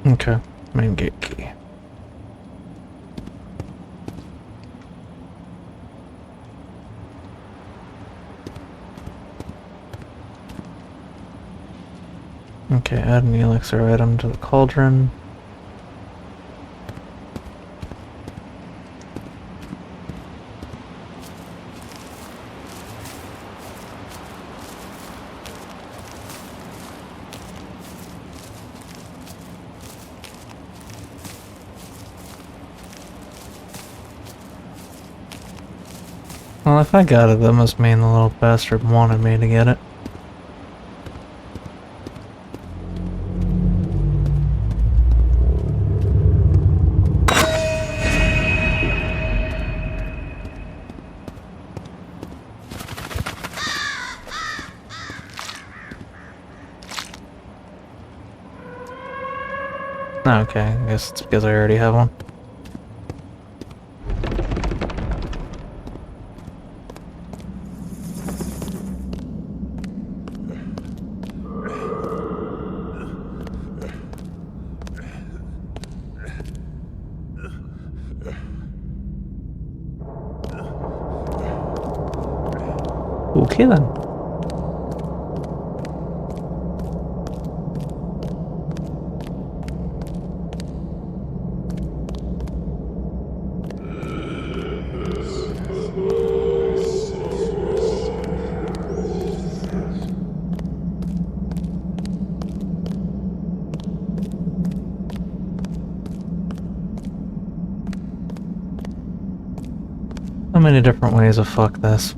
S1: Okay, main gate key. Okay, add an elixir item to the cauldron. Well, if I got it, that must mean the little bastard wanted me to get it. Okay, I guess it's because I already have one. Okay then. So many different ways of fuck this.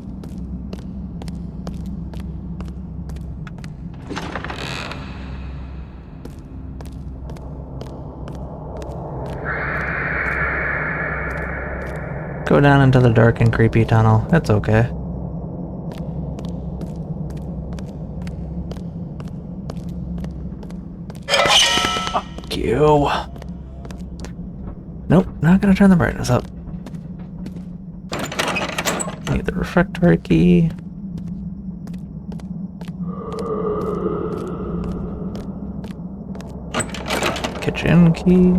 S1: Go down into the dark and creepy tunnel. It's okay. Fuck you. Nope, not gonna turn the brightness up. Need the refractory key. Kitchen key.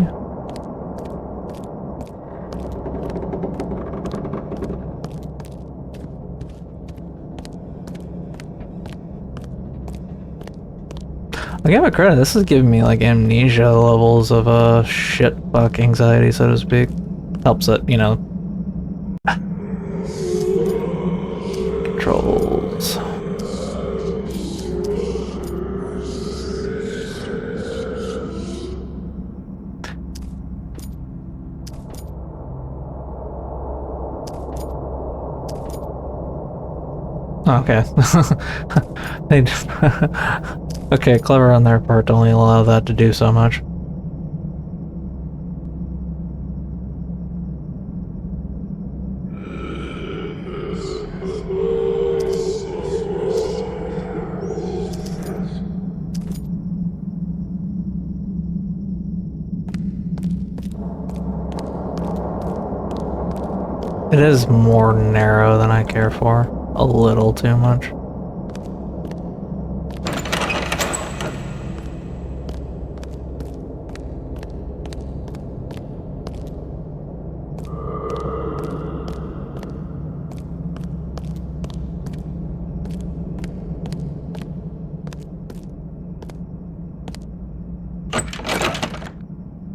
S1: I give it credit, this is giving me like amnesia levels of shitfuck anxiety, so to speak. Helps it, you know. Controls. Okay. They just okay, clever on their part to only allow that to do so much. It is more narrow than I care for. A little too much.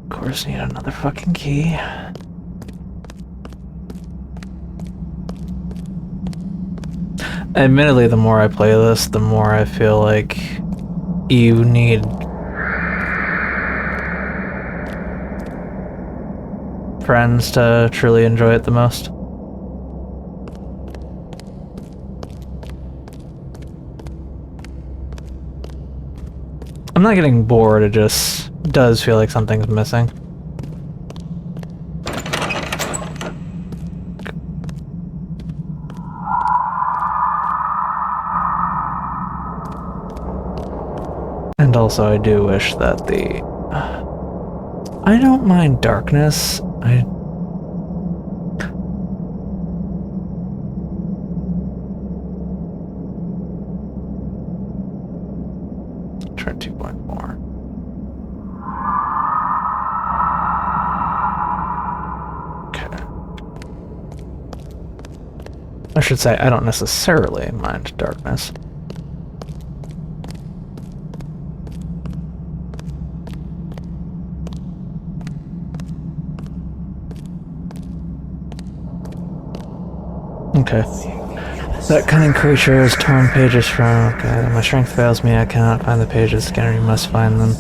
S1: Of course, need another fucking key. Admittedly, the more I play this, the more I feel like you need friends to truly enjoy it the most. I'm not getting bored, it just does feel like something's missing. And also, I do wish that I don't mind darkness. try 2.4. Okay. I should say, I don't necessarily mind darkness. Okay. That cunning creature has torn pages from... Okay, my strength fails me, I cannot find the pages. Scanner, you must find them.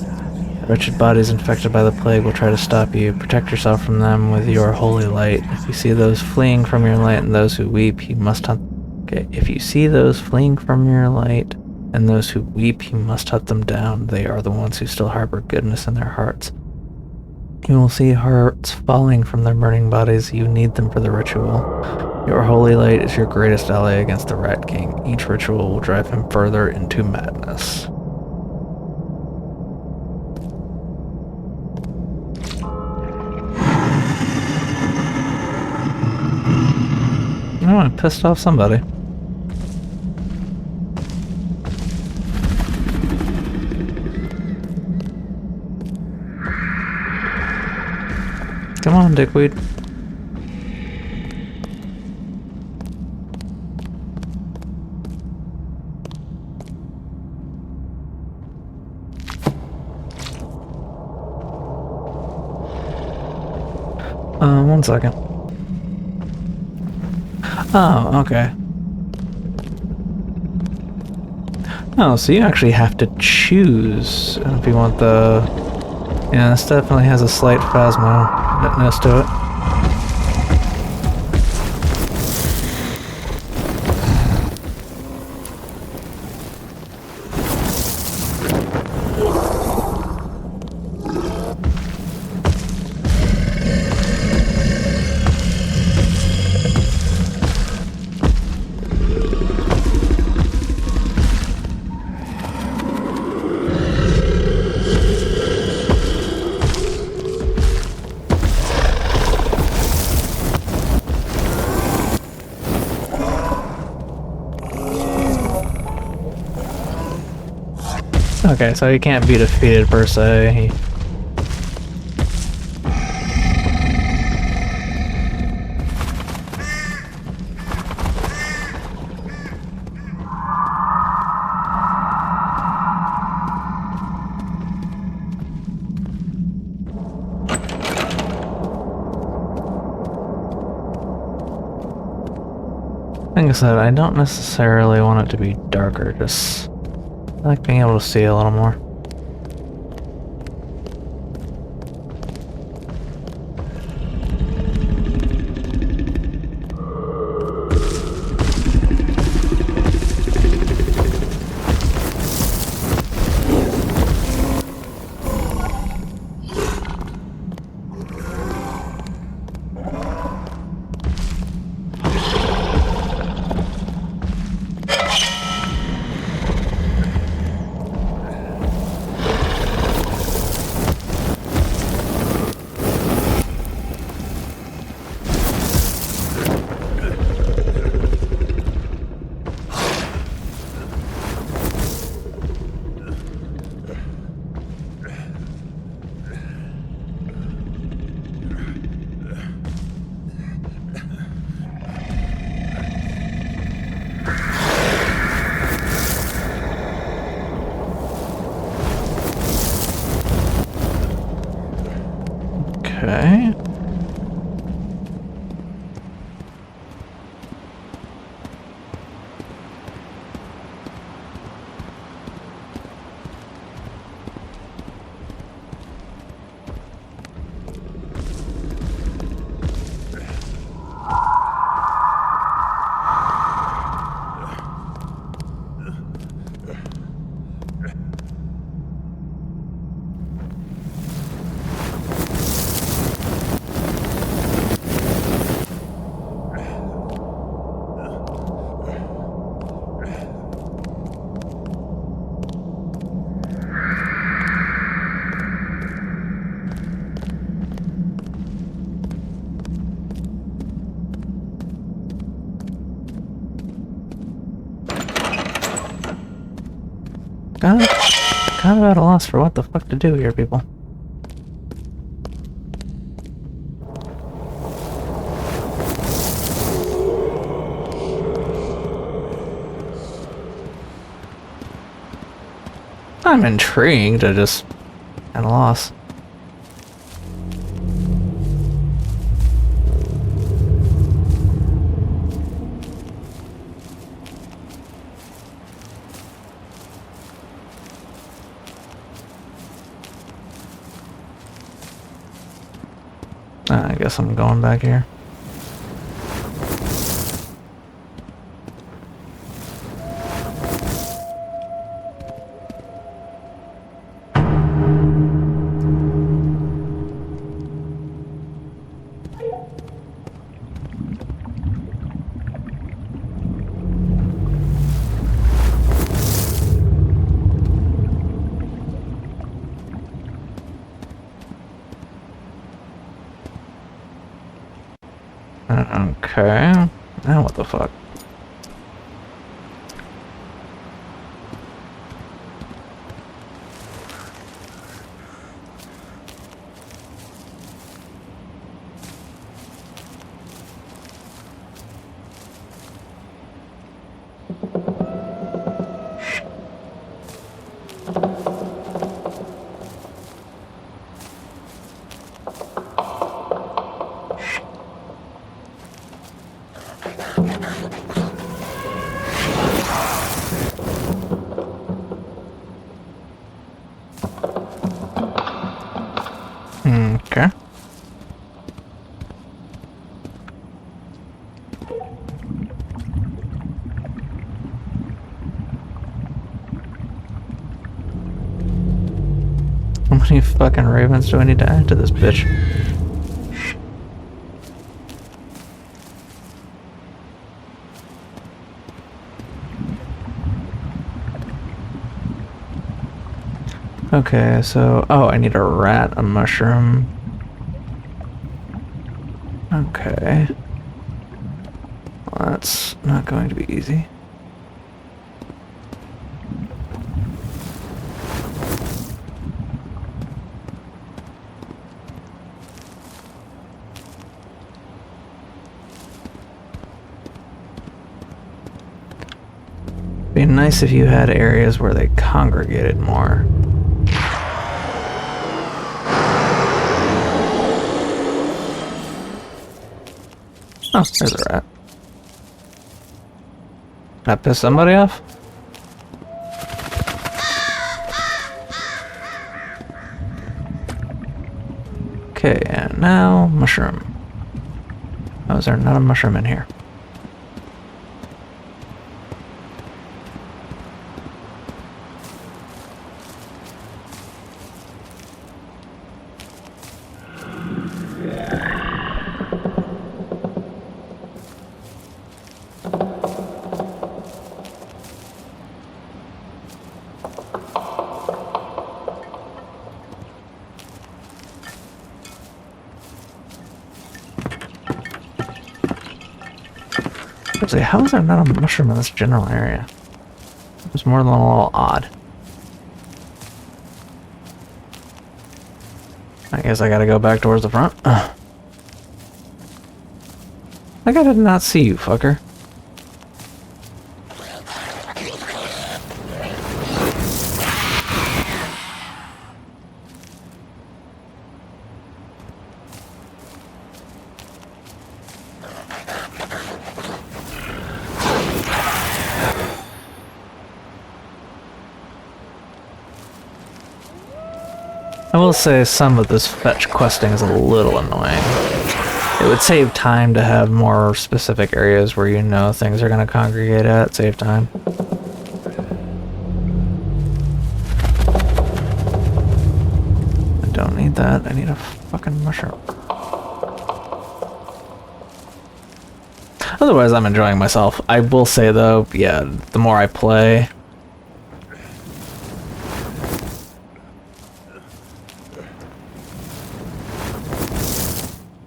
S1: Wretched bodies infected by the plague will try to stop you. Protect yourself from them with your holy light. If you see those fleeing from your light and those who weep, you must hunt... Okay, if you see those fleeing from your light and those who weep, you must hunt them down. They are the ones who still harbor goodness in their hearts. You will see hearts falling from their burning bodies. You need them for the ritual. Your holy light is your greatest ally against the Rat King. Each ritual will drive him further into madness. Oh, I pissed off somebody. Come on, dickweed. One second. Oh, okay. Oh, so you actually have to choose if you want the... Yeah, this definitely has a slight phasmo-ness to it. Okay, so he can't be defeated per se. Like I said, I don't necessarily want it to be darker, just I like being able to see a little more. Okay. kind of at a loss for what the fuck to do here, people. I'm intrigued, I just at a loss. I guess I'm going back here. Okay. Now what the fuck? Okay. How many fucking ravens do I need to add to this bitch? Okay, so... Oh, I need a rat, a mushroom. Okay. Well, that's not going to be easy. Be nice if you had areas where they congregated more. Oh, there's a rat. Can I piss somebody off? Okay, and now mushroom. Oh, is there not a mushroom in here? Seriously, how is there not a mushroom in this general area? It's more than a little odd. I guess I gotta go back towards the front. Ugh. Like I did not see you, fucker. I will say some of this fetch questing is a little annoying. It would save time to have more specific areas where you know things are going to congregate at. Save time. I don't need that. I need a fucking mushroom. Otherwise, I'm enjoying myself. I will say though, yeah, the more I play...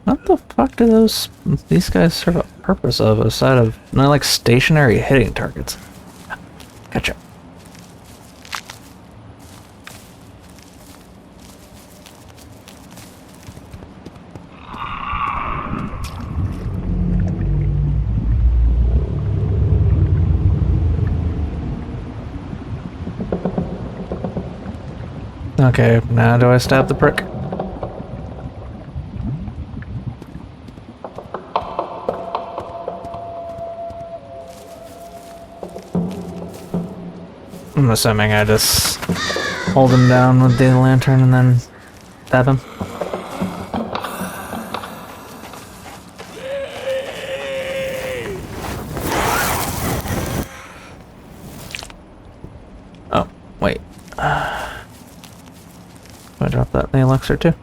S1: What the fuck do these guys serve a purpose of aside of not like stationary hitting targets? Gotcha. Okay, now do I stab the prick? I'm assuming I just hold him down with the lantern and then stab him. Oh, wait. Do I drop that in the elixir too?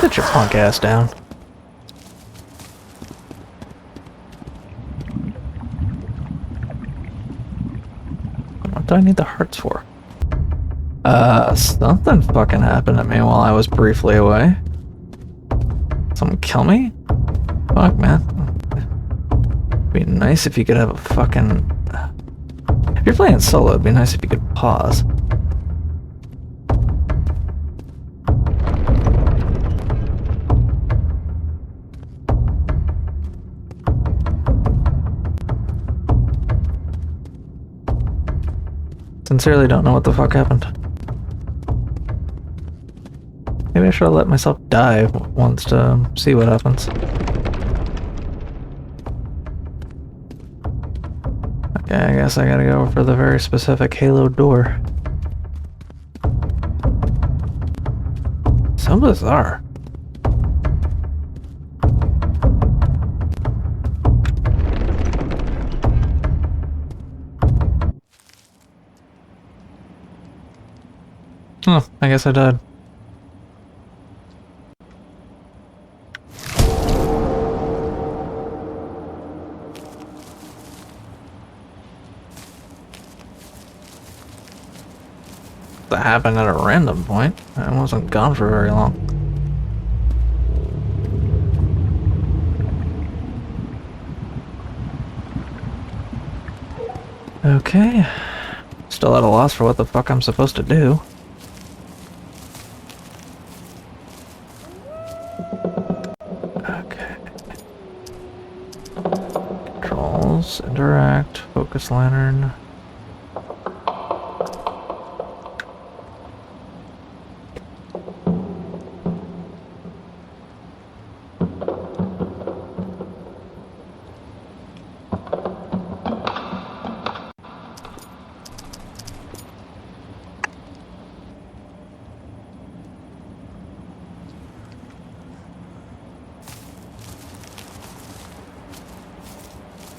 S1: Sit your punk ass down. What do I need the hearts for? Something fucking happened to me while I was briefly away. Someone kill me? Fuck, man. It'd be nice if you could have a fucking... If you're playing solo, it'd be nice if you could pause. Sincerely don't know what the fuck happened. Maybe I should have let myself die once to see what happens. Okay, I guess I gotta go for the very specific Halo door. So bizarre. Oh, I guess I died. That happened at a random point. I wasn't gone for very long. Okay. Still at a loss for what the fuck I'm supposed to do. Okay. Controls, interact, focus lantern.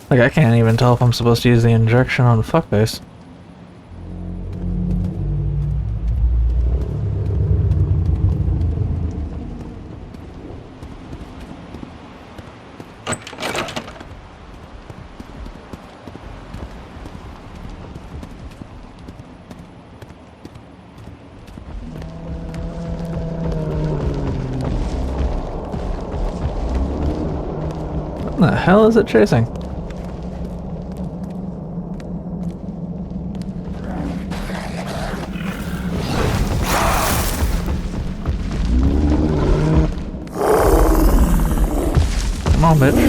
S1: Like, I can't even tell if I'm supposed to use the injection on fuckface. What the hell is it chasing? Come on, bitch.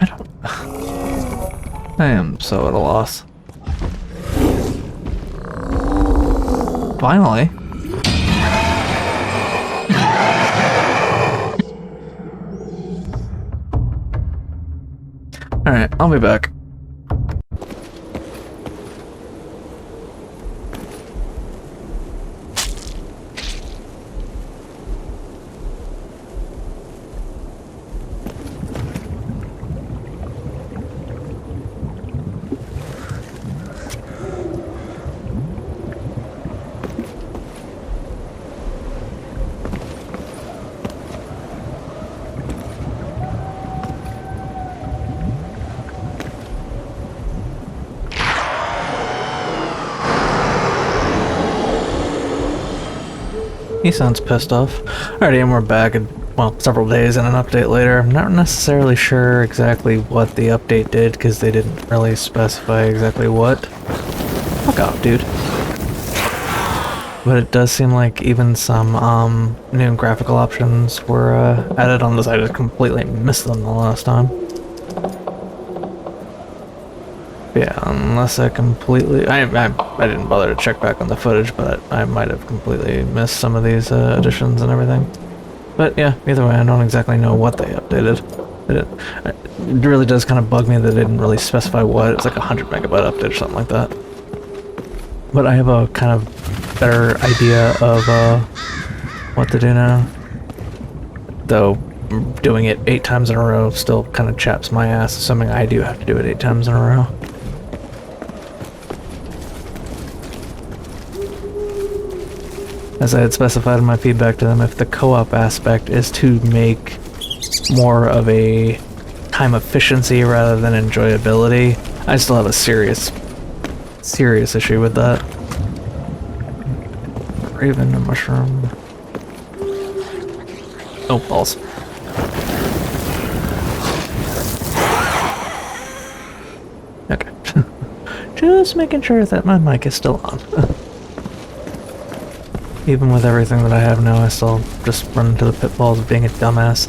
S1: I don't... I am so at a loss. Finally. Alright, I'll be back. He sounds pissed off. Alrighty, and we're back, and well, several days and an update later. I'm not necessarily sure exactly what the update did, because they didn't really specify exactly what. Fuck off, dude. but it does seem like even some new graphical options were added on this. I just completely missed them the last time. Yeah, unless I completely... I didn't bother to check back on the footage, but I might have completely missed some of these additions and everything. But yeah, either way, I don't exactly know what they updated. It really does kind of bug me that they didn't really specify what. It's like a 100 megabyte update or something like that. But I have a kind of better idea of what to do now. Though doing it 8 times in a row still kind of chaps my ass, assuming I do have to do it 8 times in a row. As I had specified in my feedback to them, if the co-op aspect is to make more of a time efficiency rather than enjoyability, I still have a serious issue with that. Raven, a mushroom. Oh, balls. Okay. Just making sure that my mic is still on. Even with everything that I have now, I still just run into the pitfalls of being a dumbass.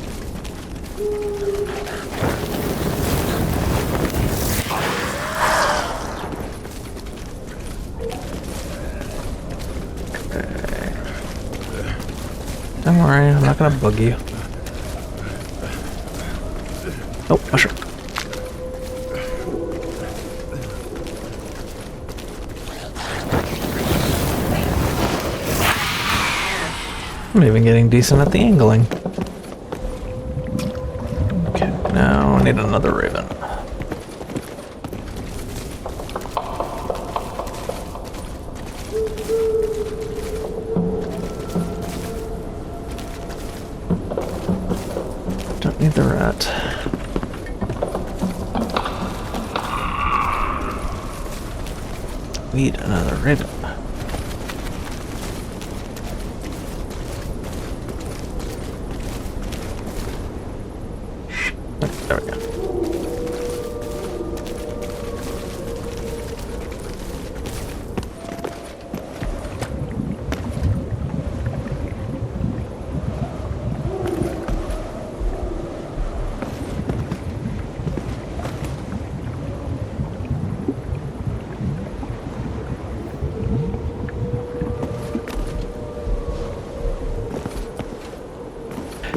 S1: Okay. Don't worry, I'm not gonna bug you. Oh, mushroom. I'm even getting decent at the angling. Okay, now I need another raven. Don't need the rat. Need another raven. There we go.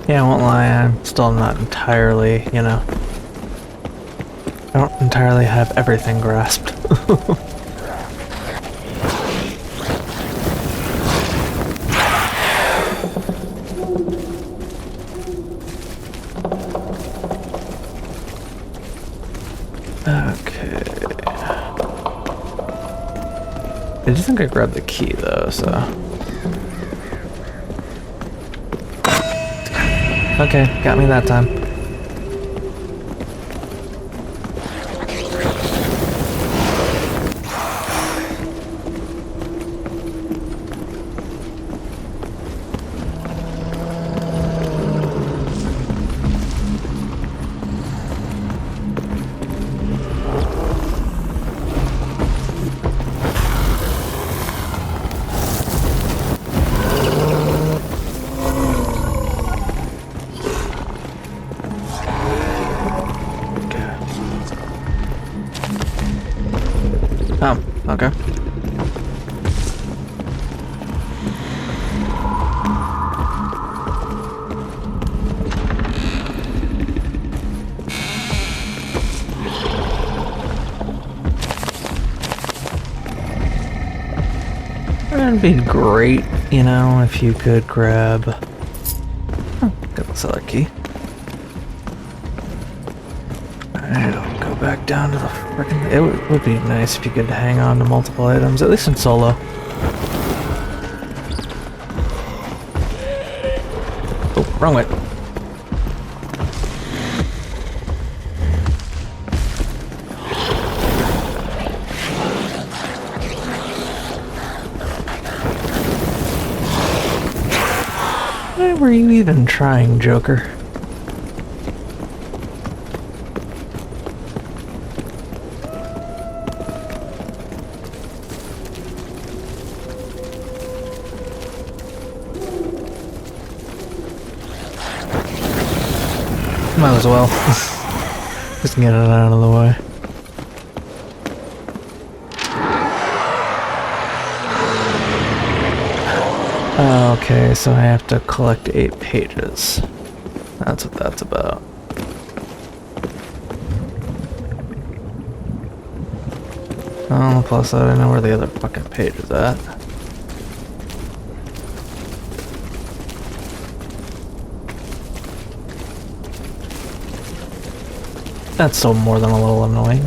S1: Yeah, I won't lie, I'm still not entirely, you know, I don't entirely have everything grasped. Okay. I do think I grabbed the key though, so... Okay, got me that time. Oh, okay. It'd be great, you know, if you could grab... Oh, got this other key. I'll go back down to the frickin'... It would be nice if you could hang on to multiple items, at least in solo. Oh, wrong way. Why were you even trying, Joker? Might as well. Just get it out of the way. Okay, so I have to collect 8 pages. That's what that's about. Oh, plus I don't know where the other fucking page is at. That's still more than a little annoying.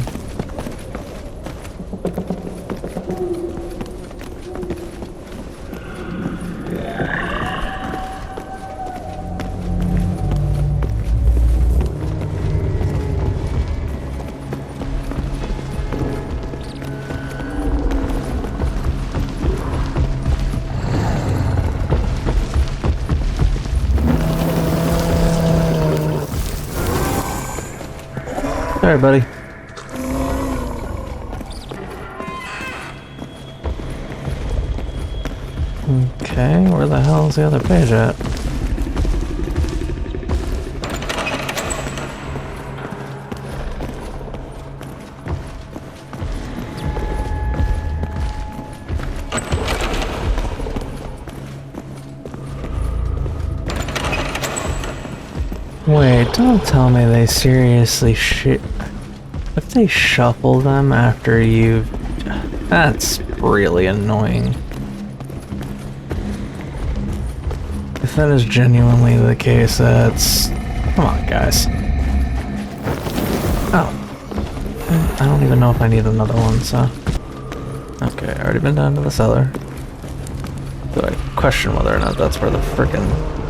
S1: Sorry, buddy. Okay, where the hell is the other page at? Wait, don't tell me they seriously if they shuffle them after you've... That's really annoying. If that is genuinely the case, that's... Come on, guys. Oh. I don't even know if I need another one, so... Okay, already been down to the cellar. So I question whether or not that's where the frickin'...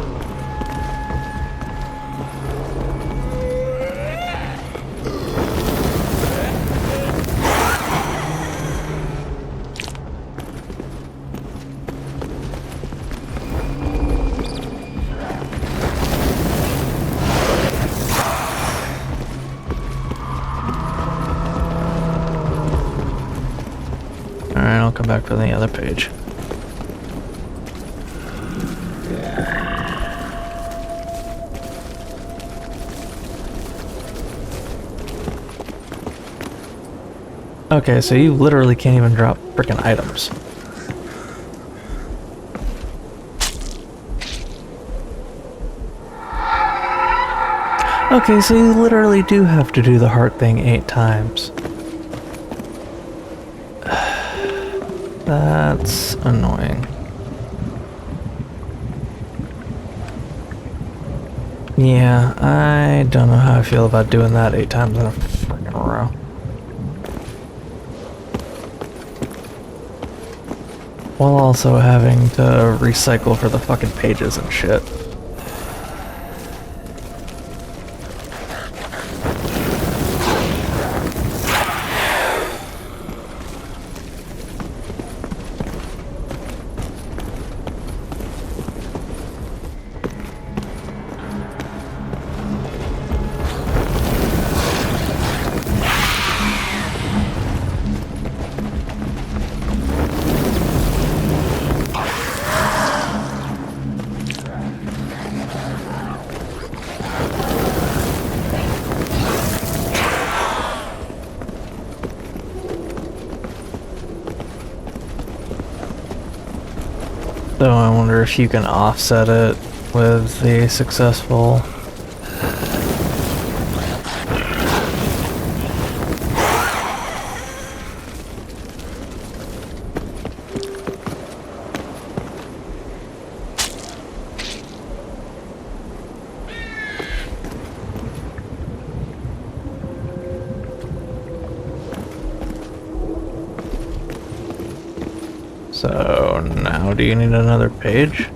S1: Alright, I'll come back for the other page. Okay, so you literally can't even drop frickin' items. Okay, so you literally do have to do the heart thing 8 times. That's annoying. Yeah, I don't know how I feel about doing that 8 times in a freaking row. While also having to recycle for the fucking pages and shit. So I wonder if you can offset it with the successful... So now do you need another page?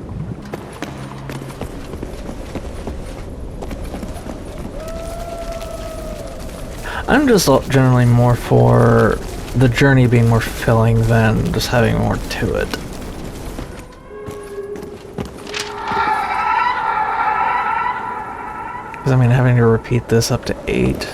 S1: I'm just generally more for the journey being more fulfilling than just having more to it. Because I mean, having to repeat this up to 8.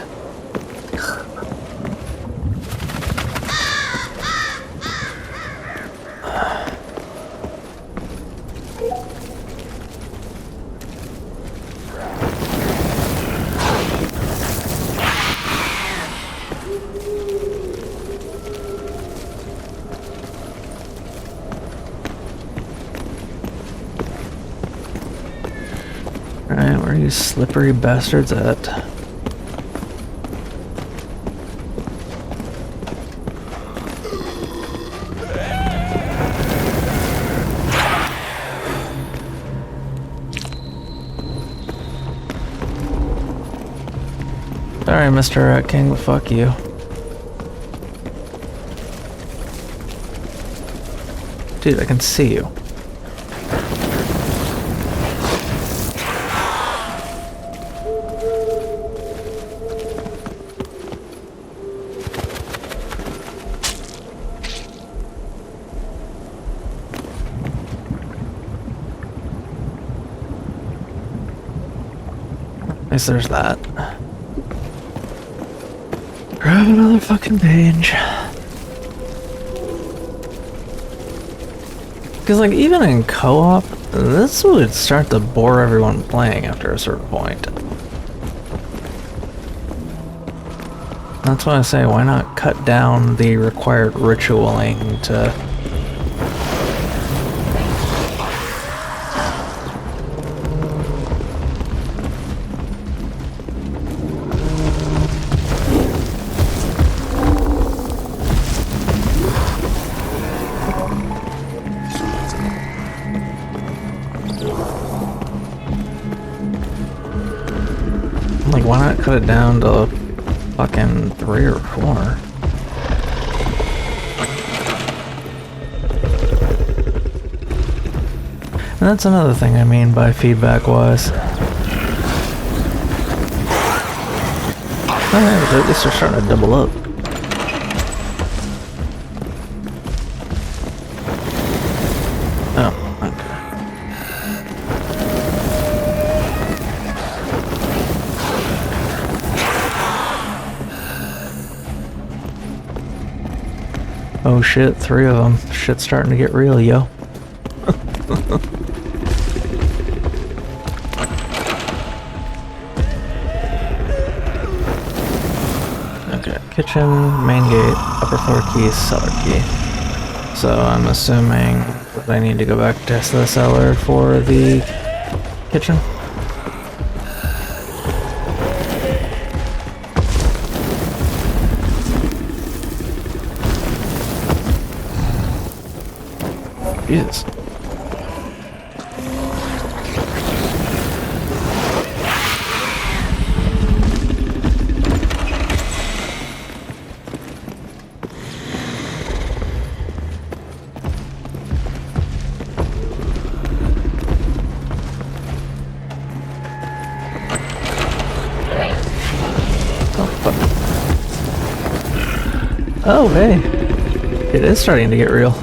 S1: Alright, where are you slippery bastards at? Sorry, Mr. Rat King, but fuck you. Dude, I can see you. At least there's that. Grab another fucking page. Because, like, even in co-op, this would start to bore everyone playing after a certain point. That's why I say, why not cut down the required ritualing to... Like, why not cut it down to fucking 3 or 4? And that's another thing I mean by feedback-wise. Alright, at least they're starting to double up. Oh, okay. Oh shit, 3 of them. Shit's starting to get real, yo. Okay, kitchen, main gate, upper floor key, cellar key. So I'm assuming that I need to go back to the cellar for the kitchen. Jesus. Oh, hey. It is starting to get real.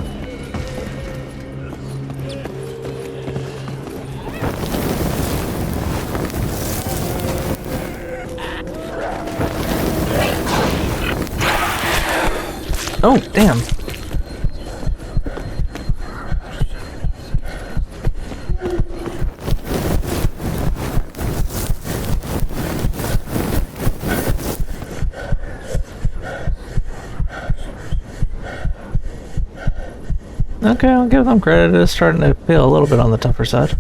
S1: Oh, damn. Okay, I'll give them credit. It's starting to feel a little bit on the tougher side.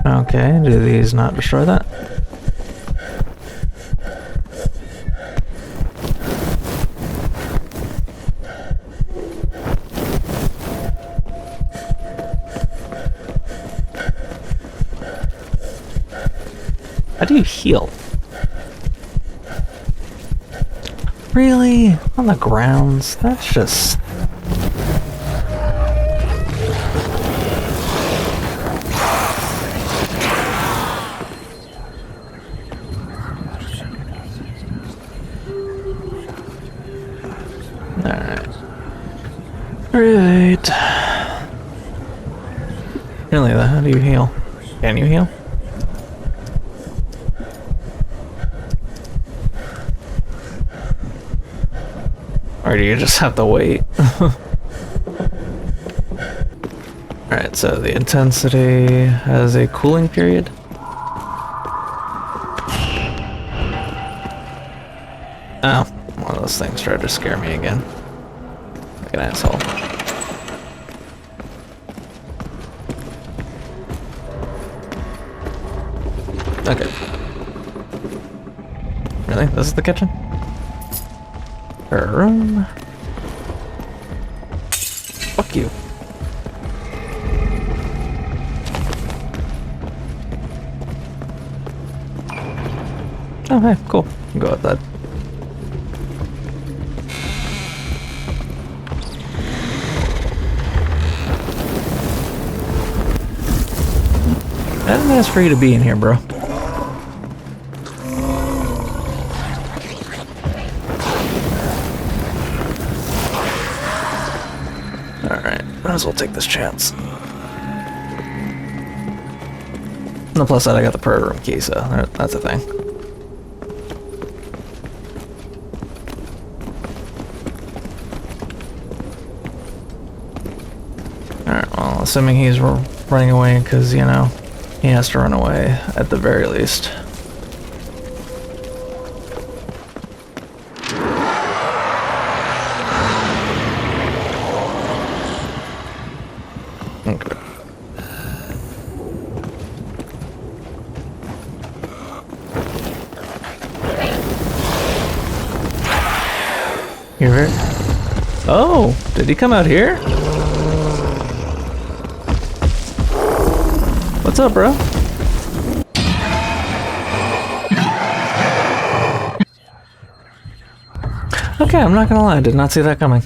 S1: Okay, do these not destroy that? How do you heal? Really? On the grounds? That's just... Alright. Really, how do you heal? Can you heal? Or do you just have to wait? Alright, so the intensity has a cooling period. Oh, one of those things tried to scare me again. Like an asshole. Okay. Really? This is the kitchen? Her room? Fuck you. Oh, hey, cool. Go with that. I didn't ask for you to be in here, bro. Alright, might as well take this chance. And the plus side, I got the prayer room key, so that's a thing. Alright, well, assuming he's running away because, you know, he has to run away at the very least. Okay. You heard? Oh, did he come out here? What's up, bro? Okay, I'm not gonna lie, I did not see that coming.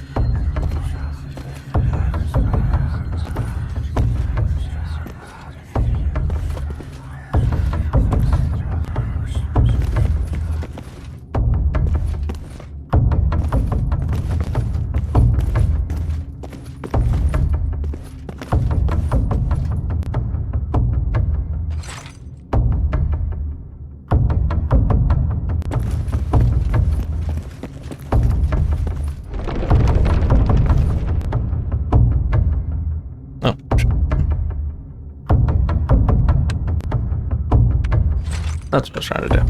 S1: That's what I was trying to do.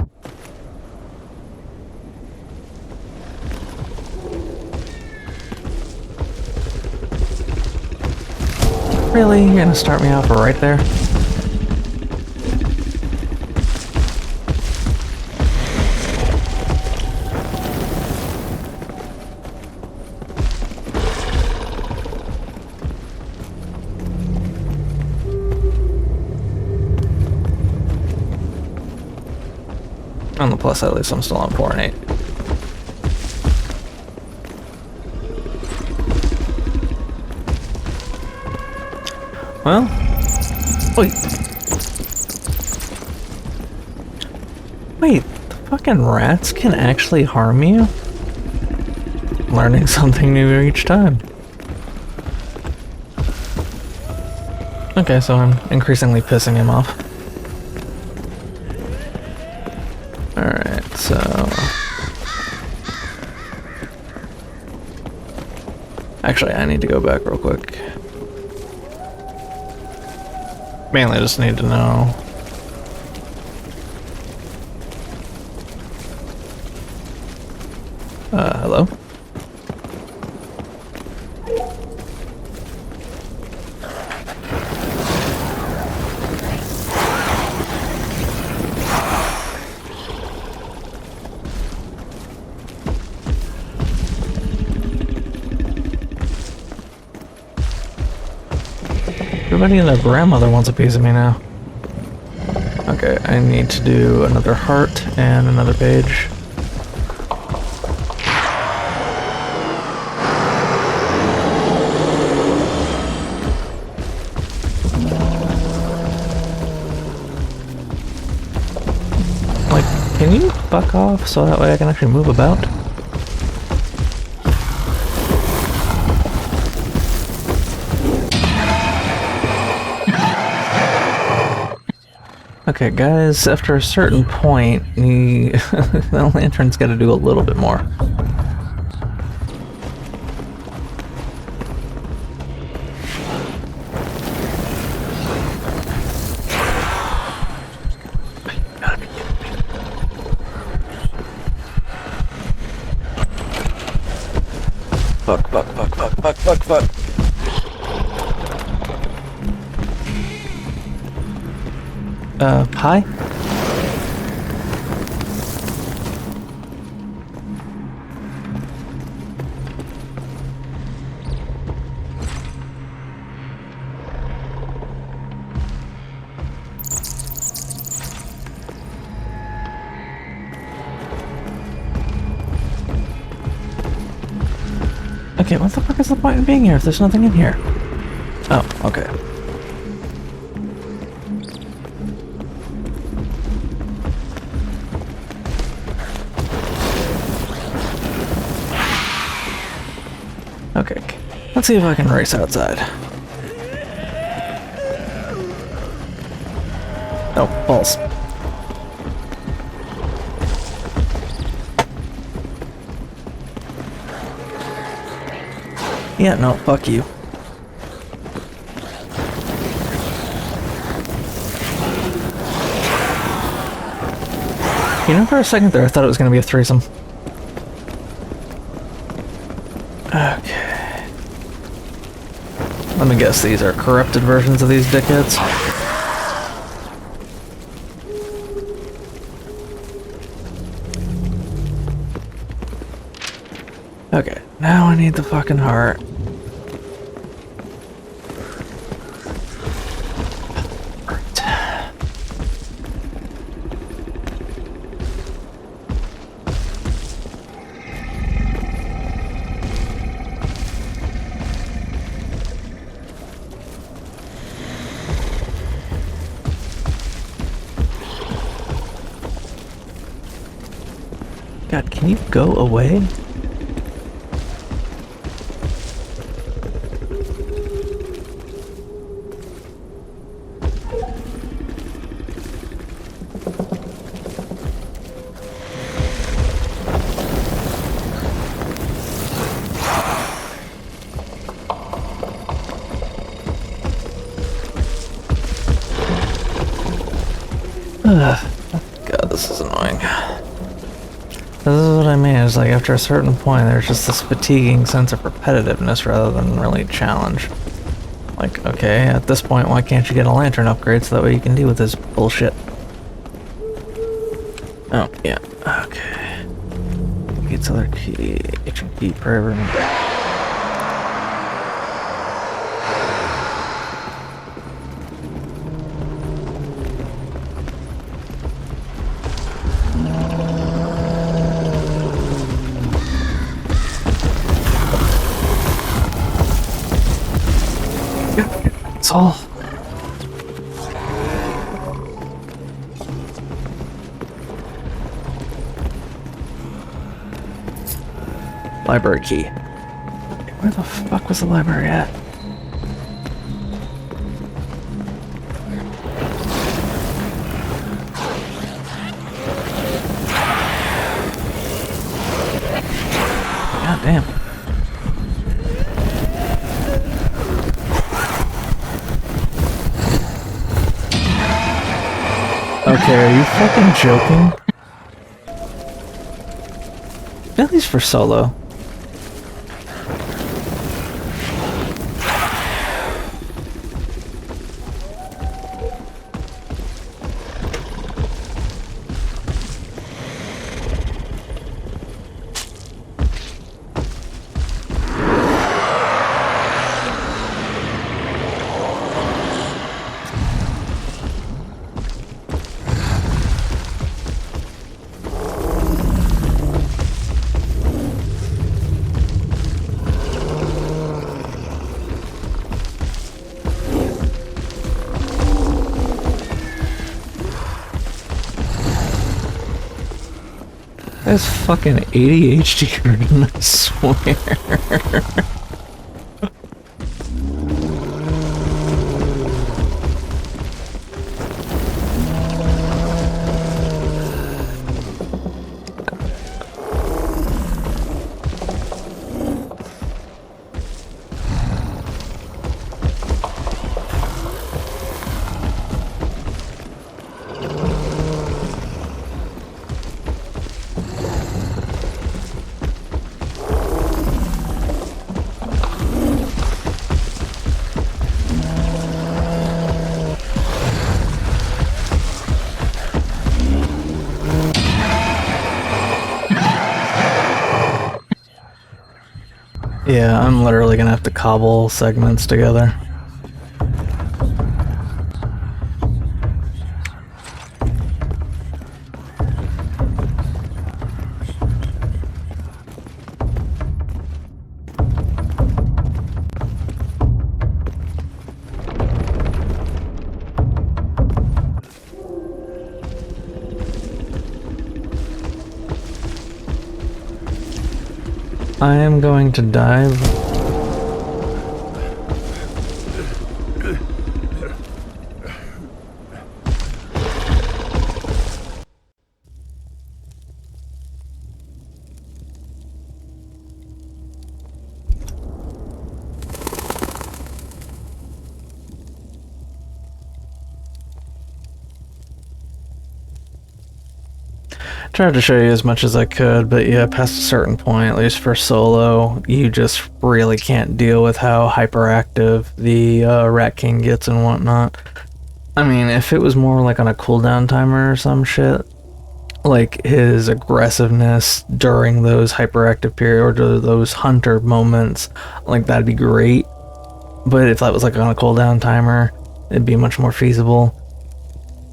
S1: Really? You're gonna start me off right there? On the plus side, at least I'm still on 4 and 8. Well, wait, the fucking rats can actually harm you? Learning something new each time. Okay, so I'm increasingly pissing him off. Alright, so... Actually, I need to go back real quick. Mainly just need to know... hello? Everybody and their grandmother wants a piece of me now. Okay, I need to do another heart and another page. Like, can you fuck off so that way I can actually move about? Okay, guys, after a certain point, the lantern's got to do a little bit more. Fuck, fuck, fuck, fuck, fuck, fuck, fuck. Hi? Okay, what the fuck is the point in being here if there's nothing in here? Oh, okay. Okay, let's see if I can race outside. Oh, balls. Yeah, no, fuck you. You know, for a second there, I thought it was gonna be a threesome. Okay. Let me guess, these are corrupted versions of these dickheads? Okay, now I need the fucking heart. God, can you go away? God, this is annoying. This is what I mean, is like after a certain point there's just this fatiguing sense of repetitiveness rather than really challenge. Like, okay, at this point why can't you get a lantern upgrade so that way you can deal with this bullshit? Oh, yeah, okay. It's other key, H&P forever. It's all. Library key. Where the fuck was the library at? God damn. Okay, are you fucking joking? At least for solo. That's fucking ADHD ridden, I swear. Yeah, I'm literally gonna have to cobble segments together. I am going to dive. Tried to show you as much as I could, but yeah, past a certain point, at least for solo, you just really can't deal with how hyperactive the Rat King gets and whatnot. I mean, if it was more like on a cooldown timer or some shit, like his aggressiveness during those hyperactive periods or those hunter moments, like that'd be great. But if that was like on a cooldown timer, it'd be much more feasible.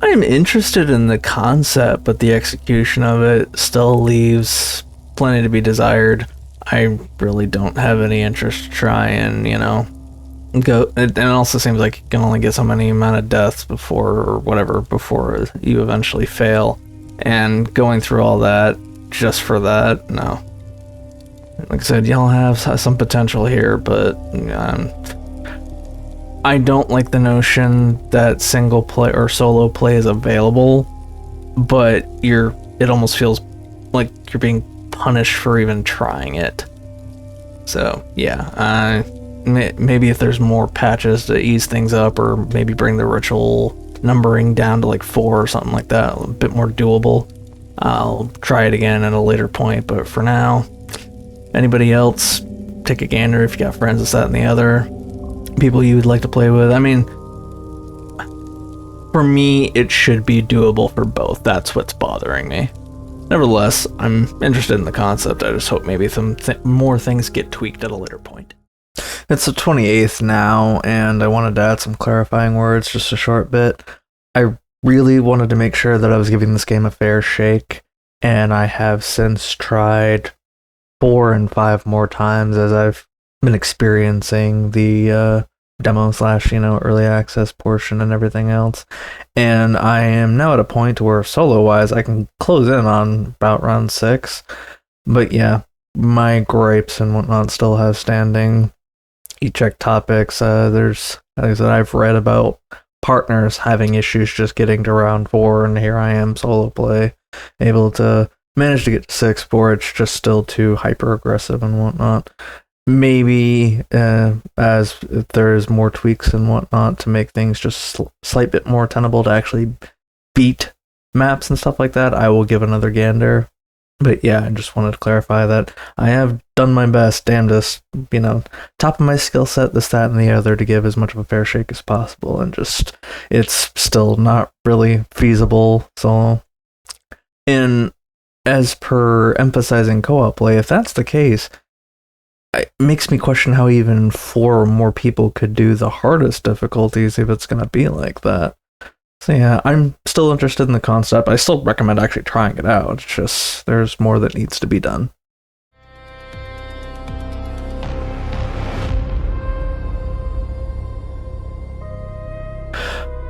S1: I'm interested in the concept, but the execution of it still leaves plenty to be desired. I really don't have any interest to try and, you know, go. It also seems like you can only get so many amount of deaths before you eventually fail. And going through all that just for that, no. Like I said, y'all have some potential here, but I don't like the notion that single play or solo play is available, but it almost feels like you're being punished for even trying it. So yeah, maybe if there's more patches to ease things up, or maybe bring the ritual numbering down to like 4 or something like that, a bit more doable, I'll try it again at a later point. But for now, anybody else, take a gander if you got friends, this, that, and the other. People you would like to play with. I mean, for me, it should be doable for both. That's what's bothering me. Nevertheless, I'm interested in the concept. I just hope maybe some more things get tweaked at a later point. It's the 28th now, and I wanted to add some clarifying words, just a short bit. I really wanted to make sure that I was giving this game a fair shake, and I have since tried 4 and 5 more times as I've been experiencing the demo / early access portion and everything else, and I am now at a point where solo wise I can close in on about round 6, but yeah, my gripes and whatnot still have standing. You check topics, there's things that I've read about partners having issues just getting to round 4, and here I am solo play able to manage to get to 6 before it's just still too hyper aggressive and whatnot. Maybe as if there's more tweaks and whatnot to make things just slight bit more tenable to actually beat maps and stuff like that, I will give another gander. But yeah, I just wanted to clarify that I have done my best, damnedest, top of my skill set, this, that, and the other, to give as much of a fair shake as possible, and just it's still not really feasible. So, and as per emphasizing co-op play, if that's the case, it makes me question how even 4 or more people could do the hardest difficulties if it's going to be like that. So yeah, I'm still interested in the concept. I still recommend actually trying it out. It's just, there's more that needs to be done.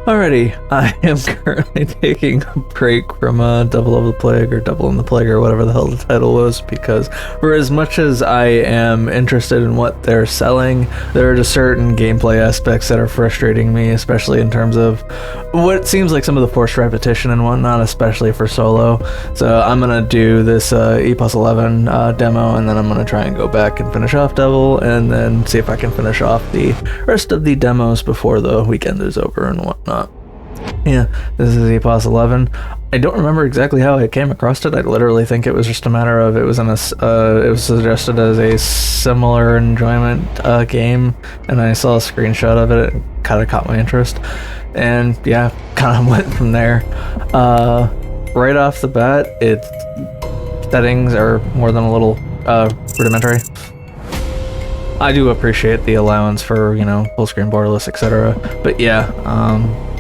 S1: Alrighty, I am currently taking a break from Double of the Plague, or Double in the Plague, or whatever the hell the title was, because for as much as I am interested in what they're selling, there are just certain gameplay aspects that are frustrating me, especially in terms of what seems like some of the forced repetition and whatnot, especially for solo. So I'm gonna do this EPOS 11 demo, and then I'm gonna try and go back and finish off Double, and then see if I can finish off the rest of the demos before the weekend is over and whatnot. Yeah, this is EPOS 11. I don't remember exactly how I came across it. I literally think it was just a matter of it was suggested as a similar enjoyment game, and I saw a screenshot of it. It kind of caught my interest, and yeah, kind of went from there. Right off the bat, its settings are more than a little rudimentary. I do appreciate the allowance for, full screen borderless, etc. But yeah,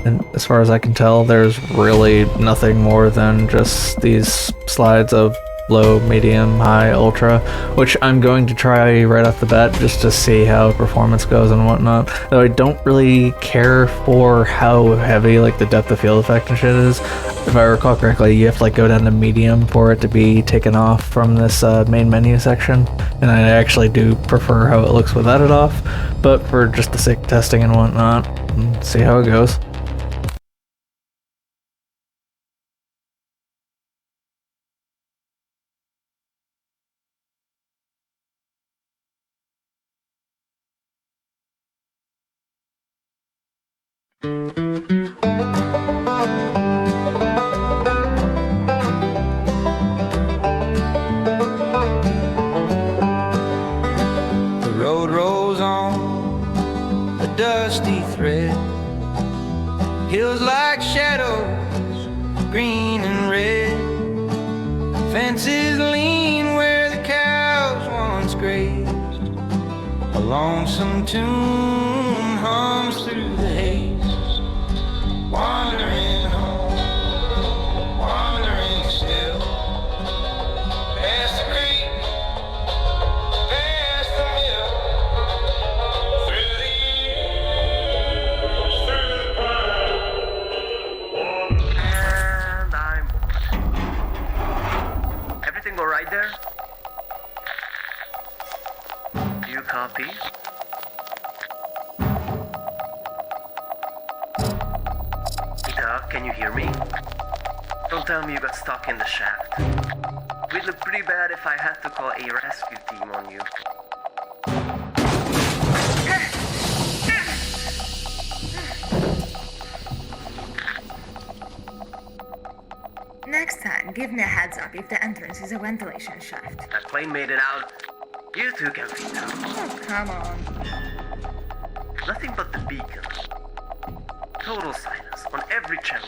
S1: and as far as I can tell, there's really nothing more than just these slides of low, medium, high, ultra, which I'm going to try right off the bat just to see how performance goes and whatnot. Though I don't really care for how heavy like the depth of field effect and shit is. If I recall correctly, you have to go down to medium for it to be taken off from this main menu section, and I actually do prefer how it looks without it off, but for just the sake of testing and whatnot, see how it goes.
S13: The road rolls on, a dusty thread. Hills like shadows, green and red. Fences lean where the cows once grazed. A lonesome tune hums through the haze. Wandering home, wandering still. Past the creek, past the mill. Through the years, through the pine.
S14: And I'm bored. Everything all right there? Do you copy? Can you hear me? Don't tell me you got stuck in the shaft. We'd look pretty bad if I had to call a rescue team on you.
S8: Next time, give me a heads up if the entrance is a ventilation shaft.
S14: That plane made it out. You two can feed through.
S8: Oh, come on.
S14: Nothing but the beacon. Total silence on every channel.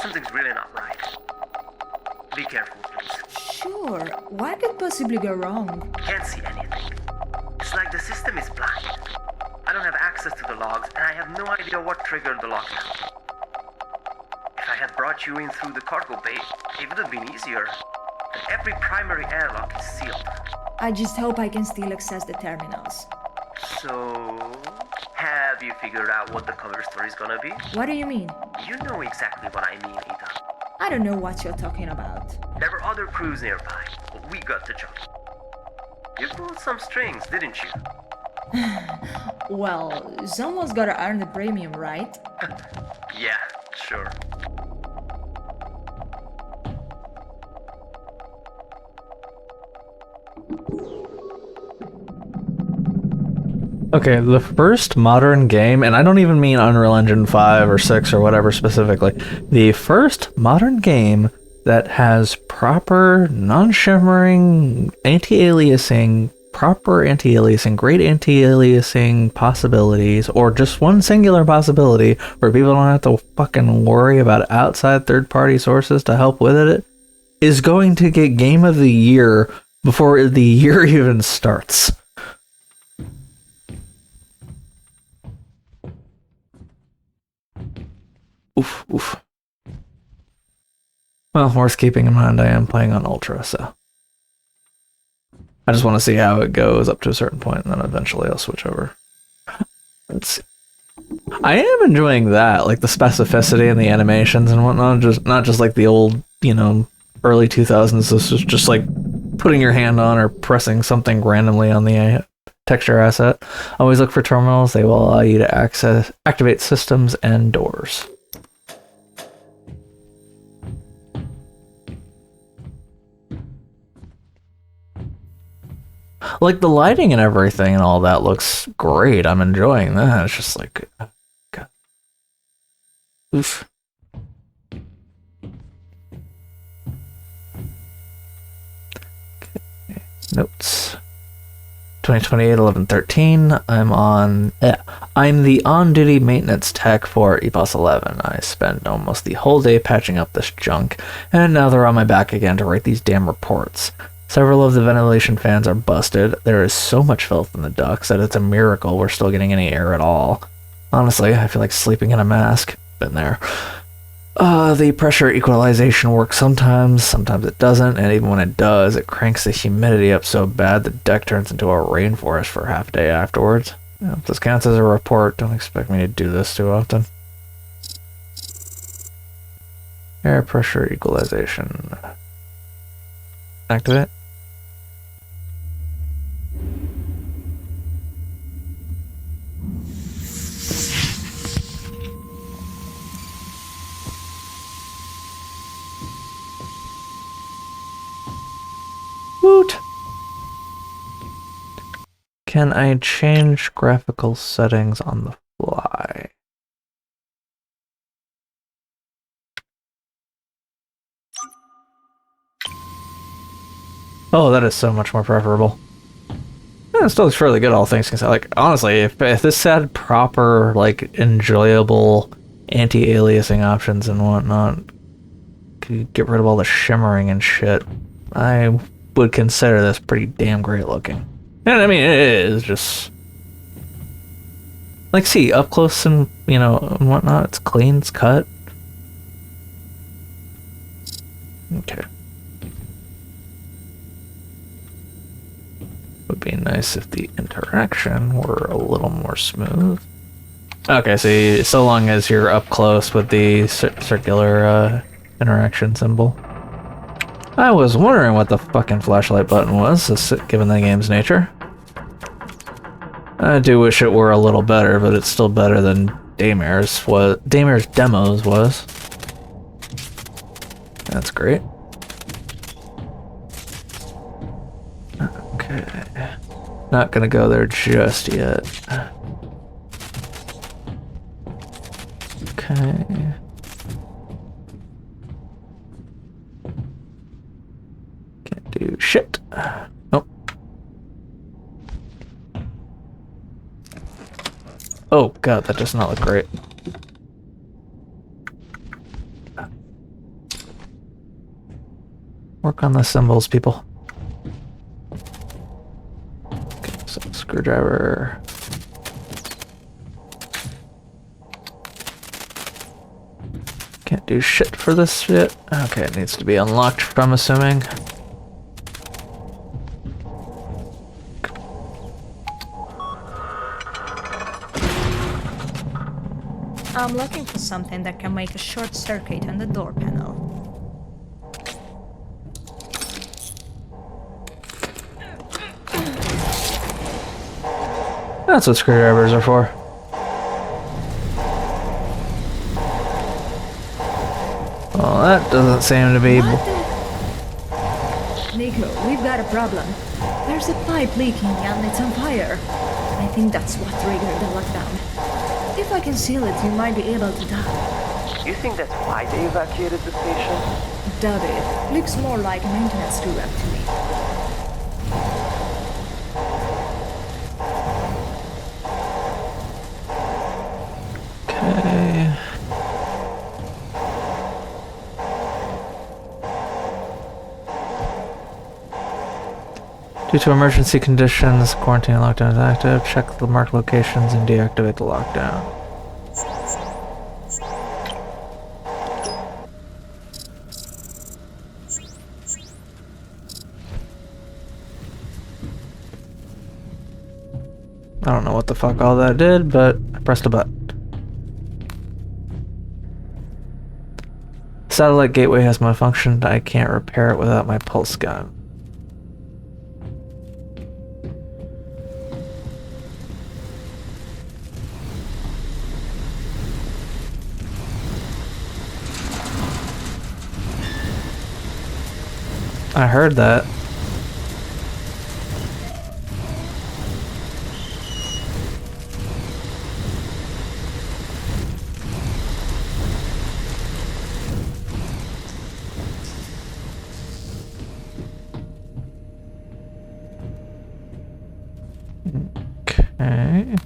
S14: Something's really not right. Be careful, please.
S8: Sure, what could possibly go wrong?
S14: Can't see anything. It's like the system is blind. I don't have access to the logs, and I have no idea what triggered the lockdown. If I had brought you in through the cargo bay, it would have been easier. But every primary airlock is sealed.
S8: I just hope I can still access the terminals.
S14: So... have you figured out what the cover story's gonna be?
S8: What do you mean?
S14: You know exactly what I mean, Ita.
S8: I don't know what you're talking about.
S14: There were other crews nearby, but we got the job. You pulled some strings, didn't you?
S8: Well, someone's gotta earn the premium, right?
S14: Yeah, sure.
S1: Okay, the first modern game, and I don't even mean Unreal Engine 5 or 6 or whatever specifically, the first modern game that has proper non-shimmering anti-aliasing, proper anti-aliasing, great anti-aliasing possibilities, or just one singular possibility where people don't have to fucking worry about outside third-party sources to help with it, is going to get Game of the Year before the year even starts. Oof, oof. Well, worth keeping in mind, I am playing on Ultra, so I just want to see how it goes up to a certain point, and then eventually I'll switch over. Let's see. I am enjoying that, like the specificity and the animations and whatnot, just not just like the old, early 2000s. This is just like putting your hand on or pressing something randomly on the texture asset. Always look for terminals. They will allow you to activate systems and doors. Like the lighting and everything and all that looks great. I'm enjoying that. It's just like, God. Oof. Okay. Notes. 2028-11-13. I'm the on-duty maintenance tech for EPOS 11. I spent almost the whole day patching up this junk, and now they're on my back again to write these damn reports. Several of the ventilation fans are busted. There is so much filth in the ducts that it's a miracle we're still getting any air at all. Honestly, I feel like sleeping in a mask. Been there. The pressure equalization works sometimes it doesn't, and even when it does, it cranks the humidity up so bad the deck turns into a rainforest for half a day afterwards. If this counts as a report, don't expect me to do this too often. Air pressure equalization. Activate. Woot! Can I change graphical settings on the fly? Oh, that is so much more preferable. Yeah, it still looks fairly good, all things considered. Like, honestly, if this had proper, like, enjoyable anti-aliasing options and whatnot, could get rid of all the shimmering and shit, I would consider this pretty damn great looking. And I mean, it is just... Like, see, up close and, you know, and whatnot, it's clean, it's cut. Okay. Would be nice if the interaction were a little more smooth. Okay, see, so long as you're up close with the circular interaction symbol. I was wondering what the fucking flashlight button was, given the game's nature. I do wish it were a little better, but it's still better than Daymare's demos was. That's great. Okay. Not gonna go there just yet. Okay. Can't do shit. Nope. Oh god, that does not look great. Work on the symbols, people. Okay, so screwdriver. Can't do shit for this yet. Okay, it needs to be unlocked, I'm assuming.
S15: I'm looking for something that can make a short circuit on the door panel.
S1: That's what screwdrivers are for. Well, that doesn't seem to be...
S15: Nico, we've got a problem. There's a pipe leaking and it's on fire. I think that's what triggered the lockdown. If I can seal it, you might be able to die.
S14: You think that's why they evacuated the station?
S15: Doubt it. Looks more like a maintenance crew up to me.
S1: Okay. Due to emergency conditions, quarantine lockdown is active. Check the marked locations and deactivate the lockdown. I don't know what the fuck all that did, but I pressed a button. Satellite gateway has malfunctioned. I can't repair it without my pulse gun. I heard that. Okay.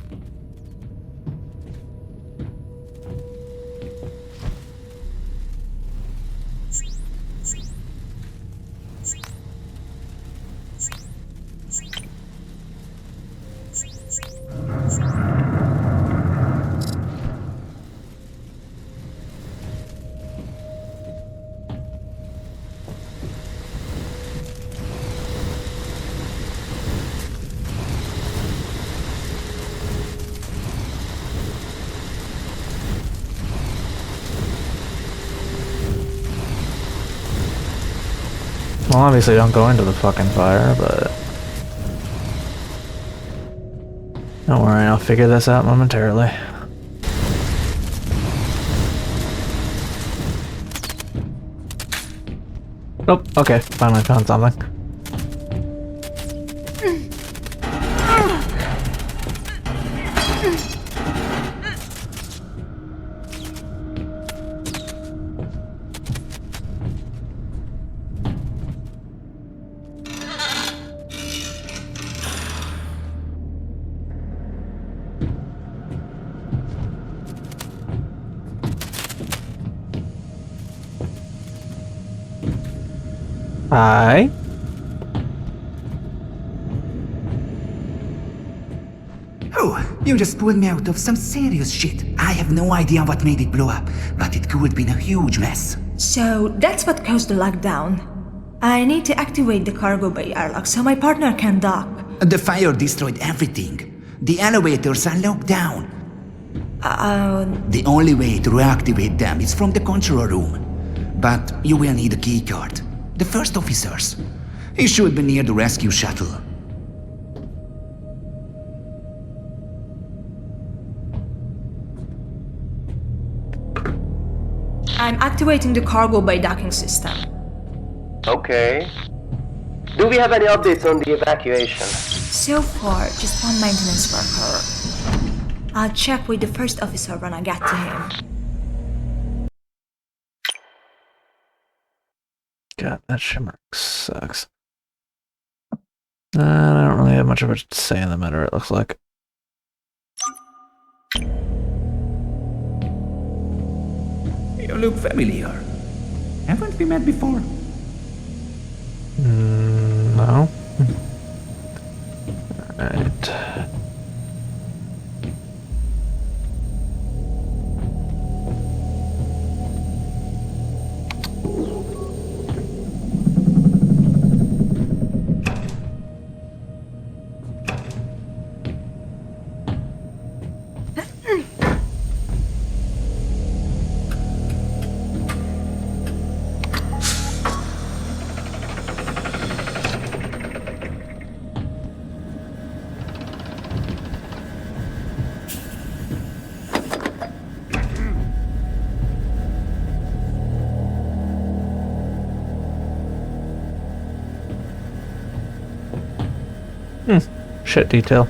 S1: Well, obviously don't go into the fucking fire, but... Don't worry, I'll figure this out momentarily. Nope, okay, finally found something. Hi.
S16: Oh, you just pulled me out of some serious shit. I have no idea what made it blow up, but it could have been a huge mess.
S15: So that's what caused the lockdown. I need to activate the cargo bay airlock so my partner can dock.
S16: The fire destroyed everything. The elevators are locked down. The only way to reactivate them is from the control room. But you will need a keycard. The first officers. He should be near the rescue shuttle.
S15: I'm activating the cargo bay docking system.
S14: Okay. Do we have any updates on the evacuation?
S15: So far, just one maintenance worker. I'll check with the first officer when I get to him.
S1: God, that shimmer sucks. I don't really have much of a say in the matter, it looks like.
S16: You look familiar. Haven't we met before?
S1: No. Alright. Shit detail.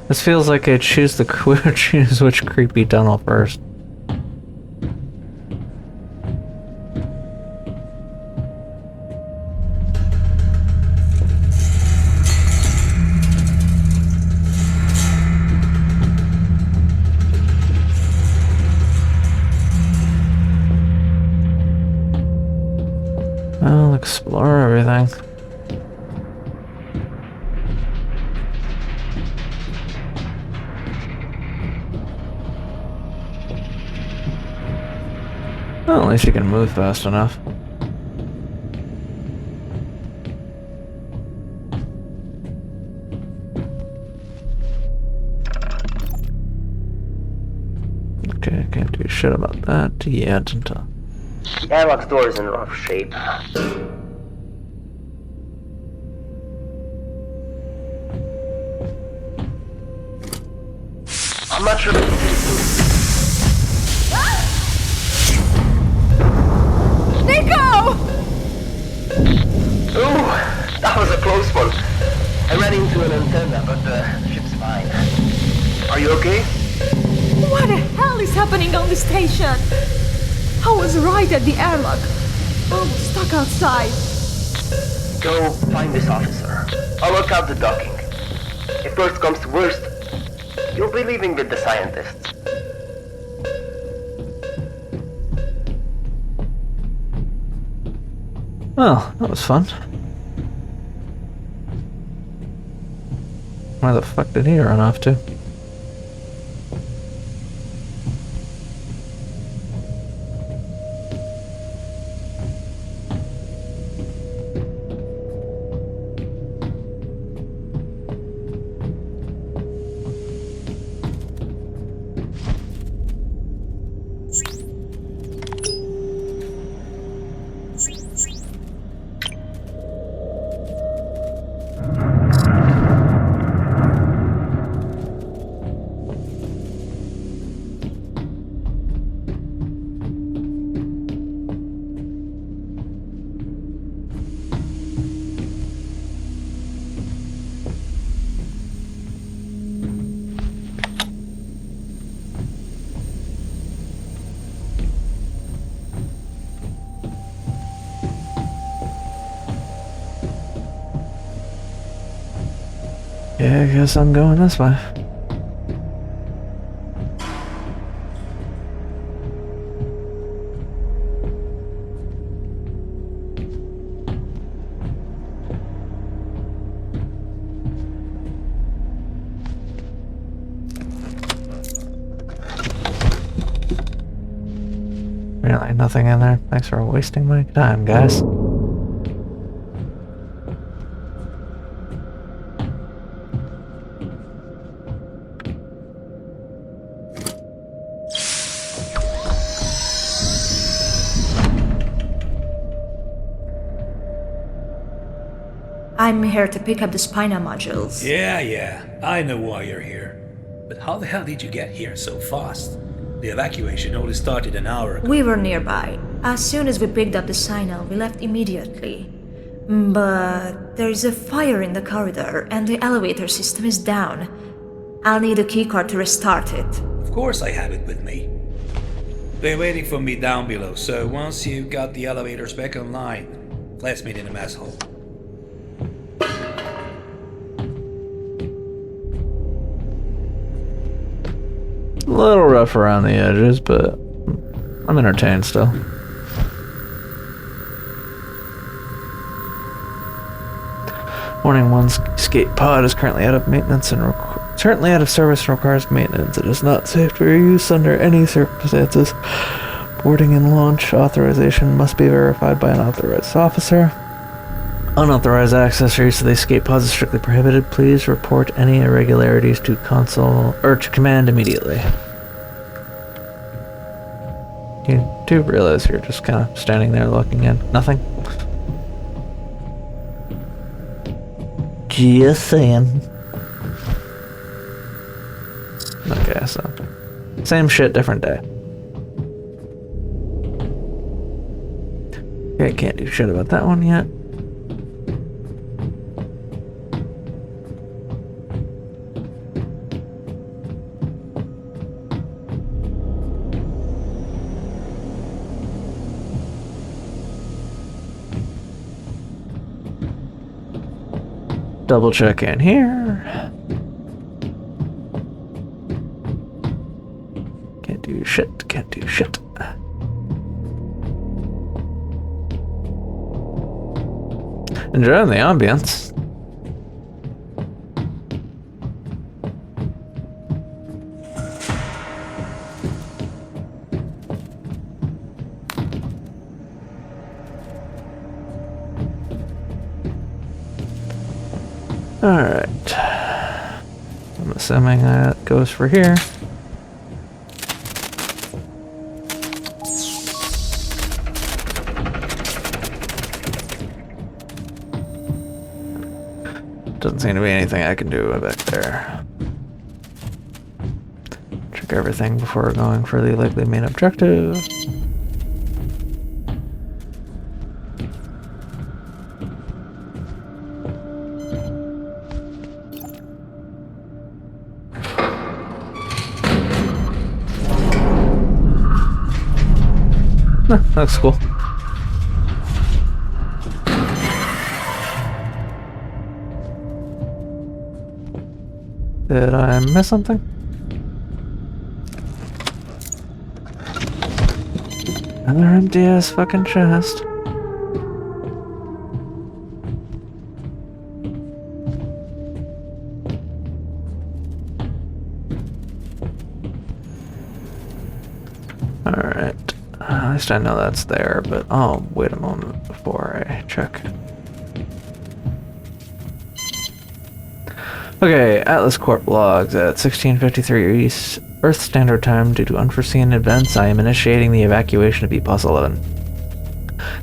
S1: This feels like I choose which creepy tunnel first. I'll explore everything. Well, at least you can move fast enough. Okay, I can't do shit about that yet until...
S14: The airlock door is in rough shape. I'm not sure.
S15: Nico!
S14: Ooh, that was a close one. I ran into an antenna, but the ship's fine. Are you okay?
S15: What the hell is happening on the station? I was right at the airlock. I'm stuck outside.
S14: Go find this officer. I'll work out the docking. If worst comes to worst, you'll be leaving with the scientists.
S1: Well, that was fun. Where the fuck did he run off to? Yeah, I guess I'm going this way. Really, nothing in there? Thanks for wasting my time, guys.
S15: I'm here to pick up the Spina modules.
S17: Yeah, I know why you're here. But how the hell did you get here so fast? The evacuation only started an hour ago.
S15: We were nearby. As soon as we picked up the signal, we left immediately. But there's a fire in the corridor and the elevator system is down. I'll need a keycard to restart it.
S17: Of course I have it with me. They're waiting for me down below, so once you've got the elevators back online, let's meet in the mess hall.
S1: A little rough around the edges, but I'm entertained still. Warning: one escape pod is currently out of maintenance and currently out of service and requires maintenance. It is not safe for use under any circumstances. Boarding and launch authorization must be verified by an authorized officer. Unauthorized access or use of the escape pods is strictly prohibited. Please report any irregularities to console or to command immediately. You do realize you're just kind of standing there looking in. Nothing? Just saying. Okay, so same shit, different day. Okay, can't do shit about that one yet. Double check in here. Can't do shit, can't do shit. Enjoying the ambience. Alright. I'm assuming that goes for here. Doesn't seem to be anything I can do back there. Check everything before going for the likely main objective. That's cool. Did I miss something? Another empty ass fucking chest. Alright. At least I know that's there, but oh, wait a moment before I check. Okay, Atlas Corp logs at 16:53 East Earth Standard Time. Due to unforeseen events, I am initiating the evacuation of EPOS 11.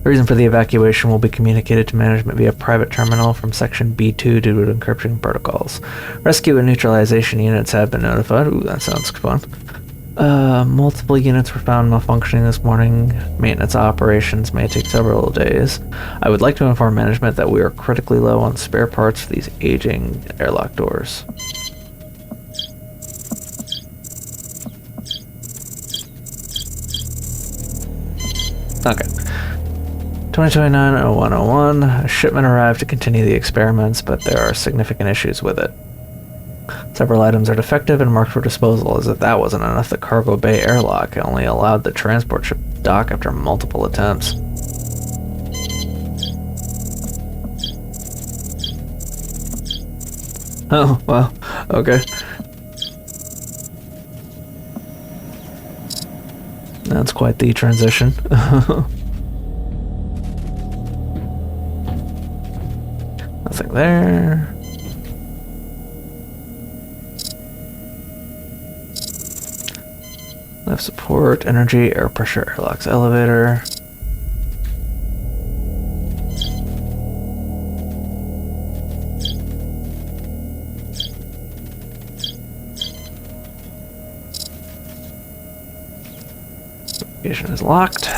S1: The reason for the evacuation will be communicated to management via private terminal from Section B2 due to encryption protocols. Rescue and neutralization units have been notified. Ooh, that sounds fun. Multiple units were found malfunctioning this morning. Maintenance operations may take several days. I would like to inform management that we are critically low on spare parts for these aging airlock doors. Okay. 2029-0101. A shipment arrived to continue the experiments, but there are significant issues with it. Several items are defective and marked for disposal. As if that wasn't enough, the cargo bay airlock only allowed the transport ship to dock after multiple attempts. Oh, well, okay. That's quite the transition. Nothing there. Life support, energy, air pressure, airlocks, elevator. Navigation is locked.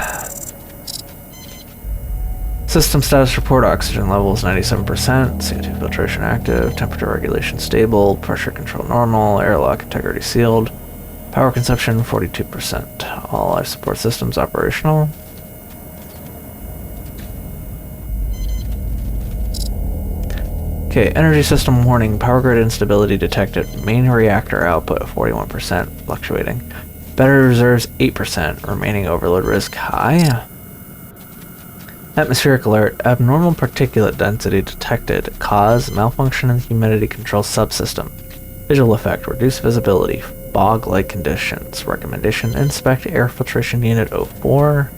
S1: System status report, oxygen levels 97%, CO2 filtration active, temperature regulation stable, pressure control normal, airlock integrity sealed. Power consumption 42%. All life support systems operational. Okay, energy system warning. Power grid instability detected. Main reactor output 41% fluctuating. Battery reserves 8%. Remaining overload risk high. Atmospheric alert. Abnormal particulate density detected. Cause malfunction in the humidity control subsystem. Visual effect. Reduced visibility. Fog-like conditions. Recommendation: inspect air filtration unit 04.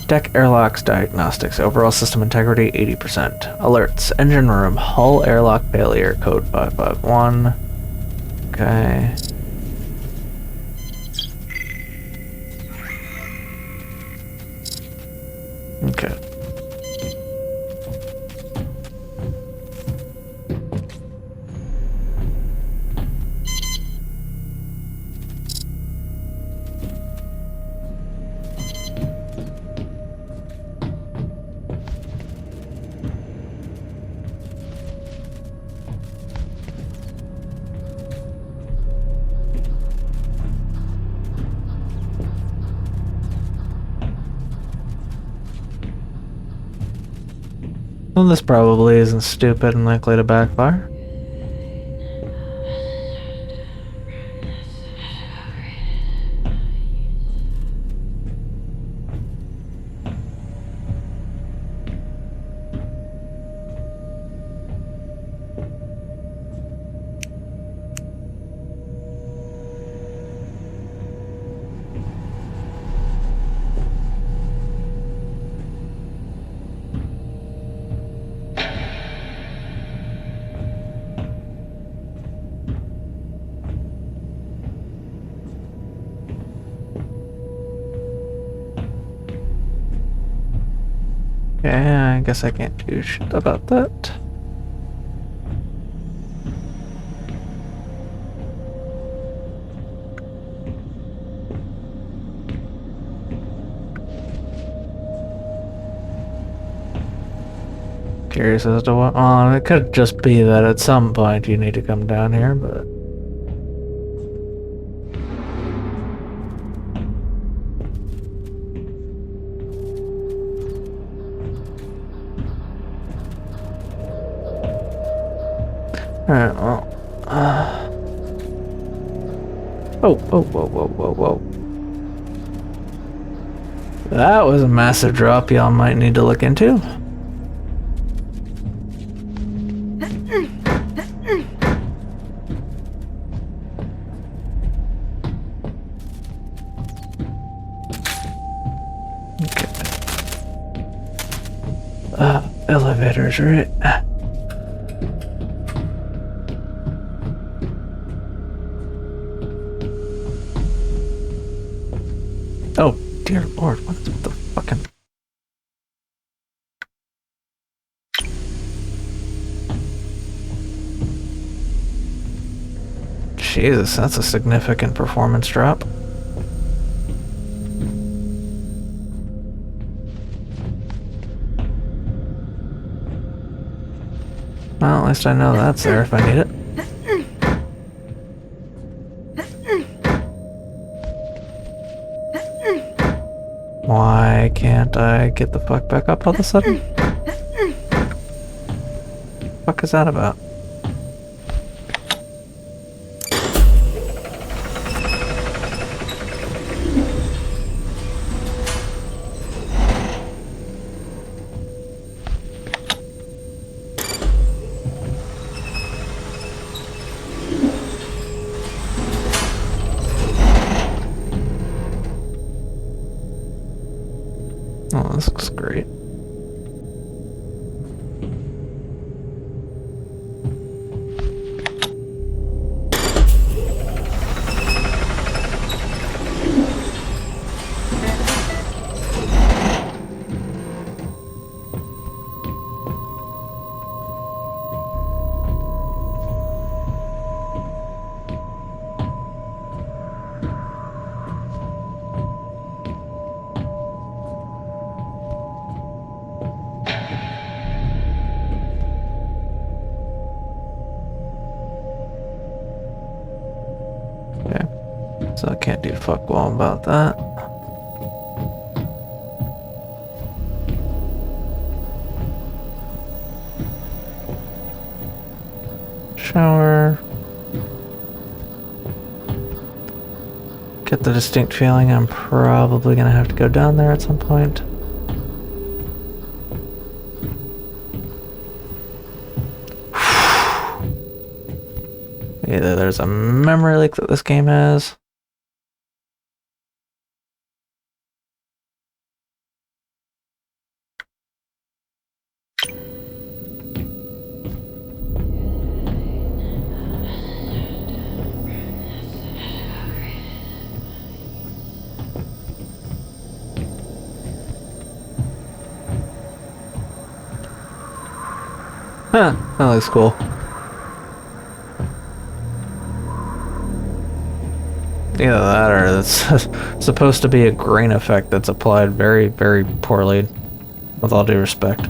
S1: Deck airlocks diagnostics. Overall system integrity 80%. Alerts: engine room hull airlock failure. Code 551. Okay. Okay. Well, this probably isn't stupid and likely to backfire. Yeah, I guess I can't do shit about that. Curious as to what. Oh, it could just be that at some point you need to come down here, but. Alright, well. Oh, whoa, whoa, whoa, whoa, whoa. That was a massive drop y'all might need to look into. elevators, right? Oh, dear lord, what the fucking... Jesus, that's a significant performance drop. Well, at least I know that's there if I need it. Why can't I get the fuck back up all of a sudden? Fuck is that about? Oh, this looks great. So I can't do fuck all about that. Shower. Get the distinct feeling I'm probably gonna have to go down there at some point. Either there's a memory leak that this game has. Huh, that looks cool. Either that or it's supposed to be a grain effect that's applied very, very poorly, with all due respect.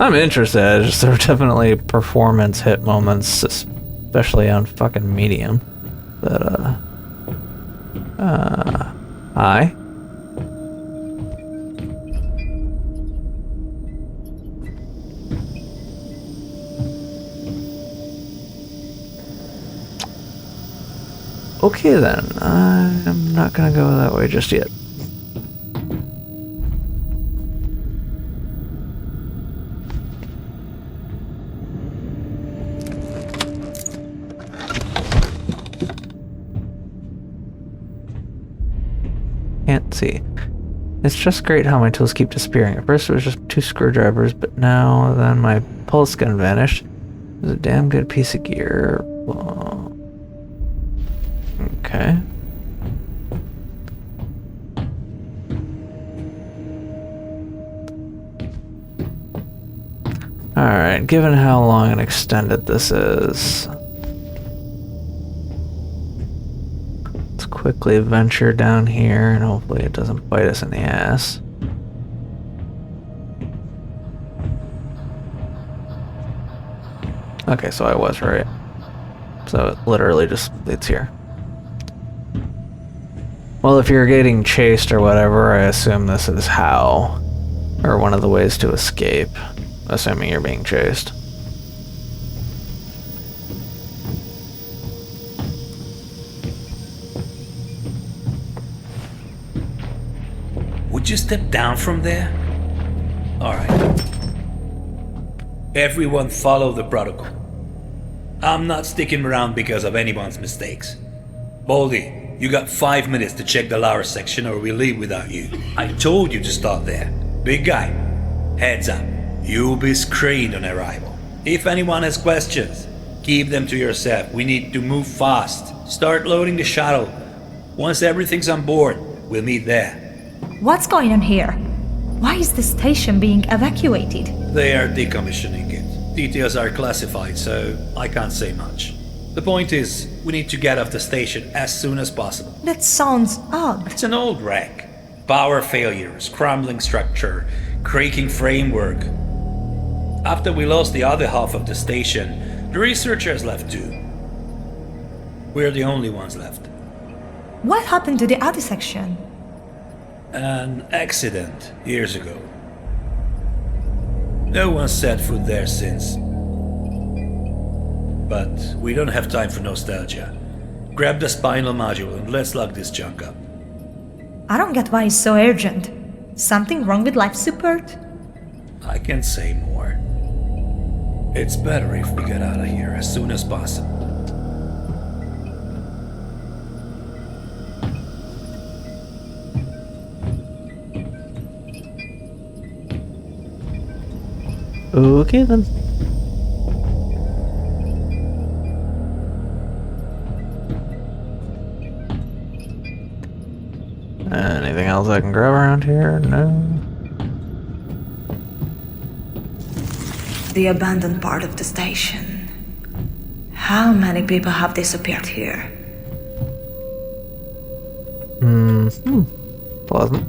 S1: I'm interested, just there are definitely performance hit moments, especially on fucking medium, that, hi. Okay then, I'm not gonna go that way just yet. Can't see. It's just great how my tools keep disappearing. At first it was just 2 screwdrivers, but now then my pulse gun vanished. It was a damn good piece of gear. Okay. Alright, given how long and extended this is, let's quickly venture down here and hopefully it doesn't bite us in the ass. Okay, so I was right. So it literally just leads here. Well, if you're getting chased or whatever, I assume this is how, or one of the ways to escape, assuming you're being chased.
S17: Would you step down from there? Alright. Everyone follow the protocol. I'm not sticking around because of anyone's mistakes. Baldy, You got 5 minutes to check the lower section or we leave without you. I told you to start there. Big guy, heads up. You'll be screened on arrival. If anyone has questions, keep them to yourself. We need to move fast. Start loading the shuttle. Once everything's on board, we'll meet there.
S15: What's going on here? Why is the station being evacuated?
S17: They are decommissioning it. Details are classified, so I can't say much. The point is, we need to get off the station as soon as possible.
S15: That sounds odd.
S17: It's an old wreck. Power failures, crumbling structure, creaking framework. After we lost the other half of the station, the researchers left too. We're the only ones left.
S15: What happened to the other section?
S17: An accident years ago. No one set foot there since. But we don't have time for nostalgia. Grab the spinal module and let's lock this junk up.
S15: I don't get why it's so urgent. Something wrong with life support?
S17: I can say more. It's better if we get out of here as soon as possible.
S1: Okay then. Anything else I can grab around here? No.
S15: The abandoned part of the station. How many people have disappeared here?
S1: Pleasant.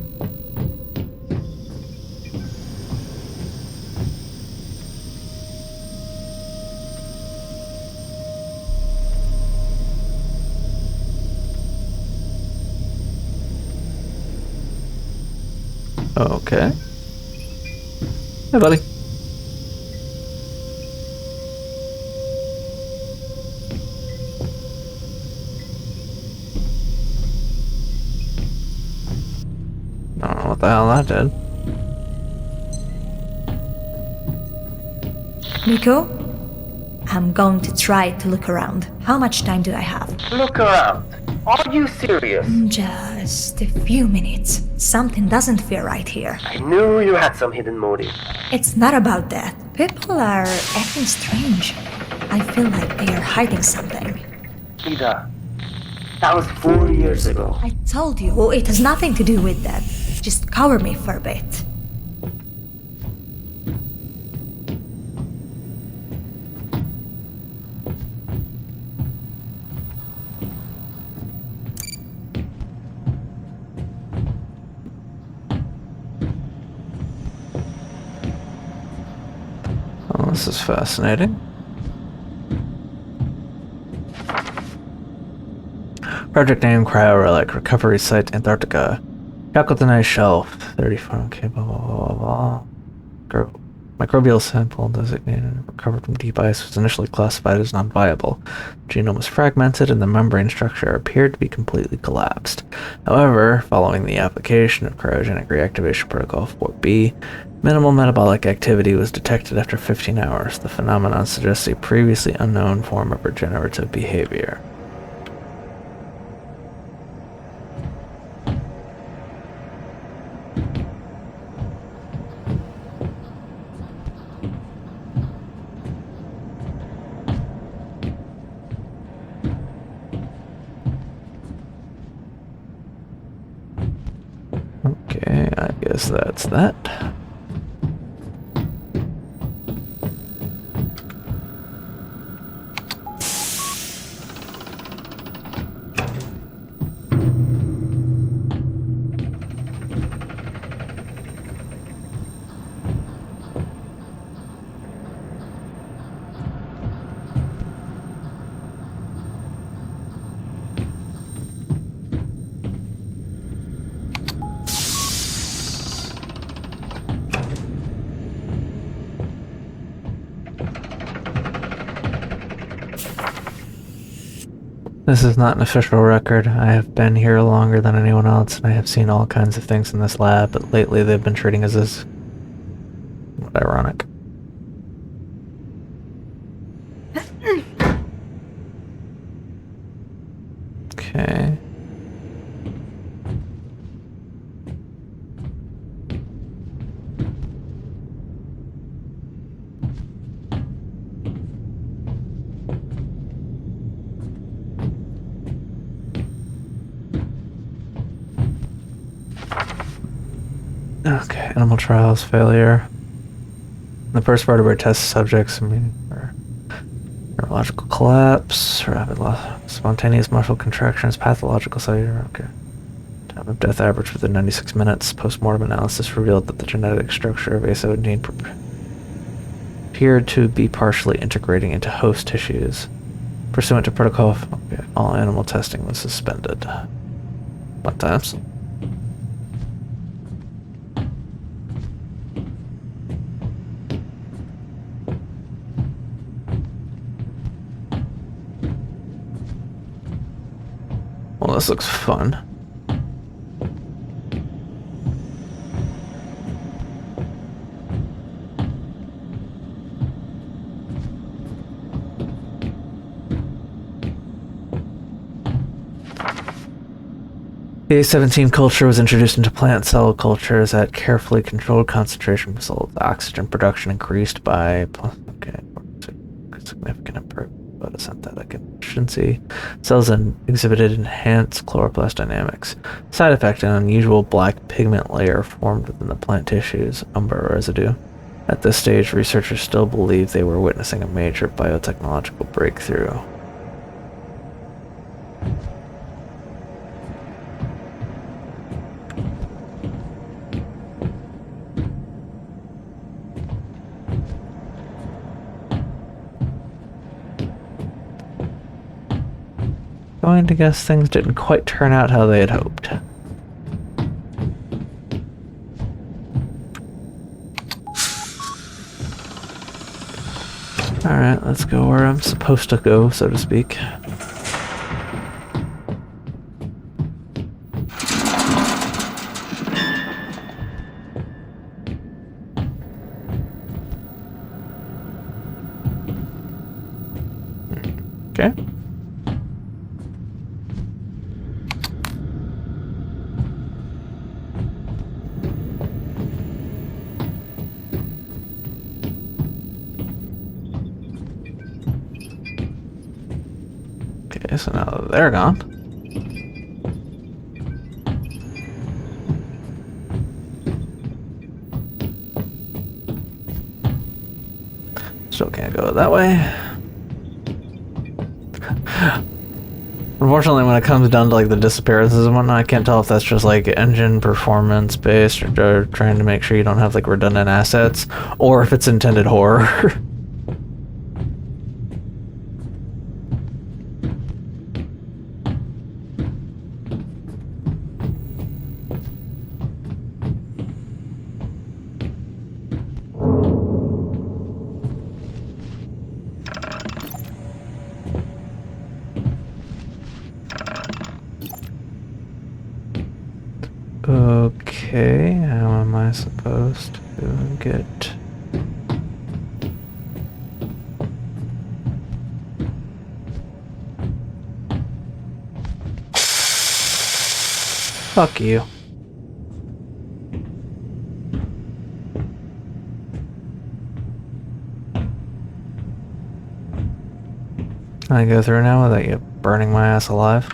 S1: Okay. Hey, buddy. I don't know what the hell that did.
S15: Nico? I'm going to try to look around. How much time do I have?
S14: Look around. Are you serious?
S15: Just a few minutes. Something doesn't feel right here.
S14: I knew you had some hidden motive.
S15: It's not about that. People are acting strange. I feel like they are hiding something.
S14: Ida, that was 4 years ago.
S15: I told you, it has nothing to do with that. Just cover me for a bit.
S1: Oh, this is fascinating. Project name Cryo-Relic, Recovery Site Antarctica. Calculate nice shelf. 34, okay, blah, blah, blah, blah, blah. Microbial sample designated and recovered from deep ice was initially classified as non-viable. The genome was fragmented and the membrane structure appeared to be completely collapsed. However, following the application of cryogenic reactivation protocol 4B, minimal metabolic activity was detected after 15 hours. The phenomenon suggests a previously unknown form of regenerative behavior. Okay, I guess that's that. This is not an official record. I have been here longer than anyone else, and I have seen all kinds of things in this lab, but lately they've been treating us as... what ironic. Okay. Okay, animal trials failure. The first vertebrate test subjects, for neurological collapse, rapid loss, spontaneous muscle contractions, pathological failure. Okay. Time of death average within 96 minutes. Post-mortem analysis revealed that the genetic structure of A17 appeared to be partially integrating into host tissues. Pursuant to protocol, okay, all animal testing was suspended. Fun times. Well, this looks fun. The A17 culture was introduced into plant cell cultures at carefully controlled concentration results. Oxygen production increased by significant improvement in photosynthetic efficiency. Cells exhibited enhanced chloroplast dynamics. Side effect: an unusual black pigment layer formed within the plant tissues, umbra residue. At this stage, researchers still believed they were witnessing a major biotechnological breakthrough. Going to guess things didn't quite turn out how they had hoped. Alright, let's go where I'm supposed to go, so to speak. Okay. Okay, so now that they're gone. Still can't go that way. Unfortunately, when it comes down to like the disappearances and whatnot, I can't tell if that's just like engine performance based or trying to make sure you don't have like redundant assets, or if it's intended horror. Okay, how am I supposed to get... Fuck you. Can I go through now without you burning my ass alive?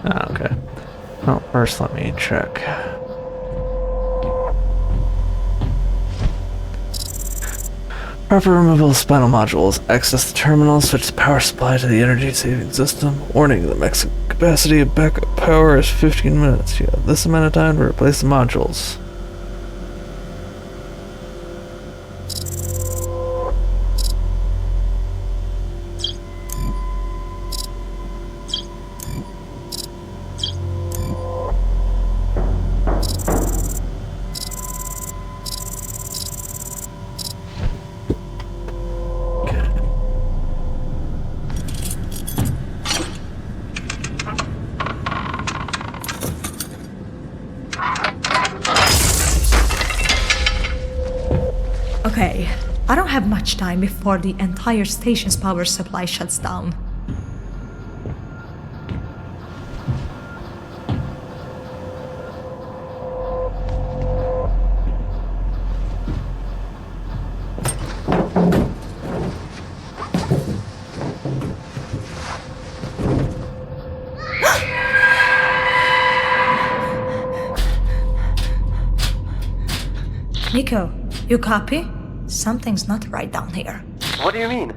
S1: Okay. Well, first let me check. Proper removal of spinal modules. Access the terminal, switch the power supply to the energy saving system. Warning, the maximum capacity of backup power is 15 minutes. You have this amount of time to replace the modules.
S15: Okay, I don't have much time before the entire station's power supply shuts down. Nico, you copy? Something's not right down here.
S14: What do you mean?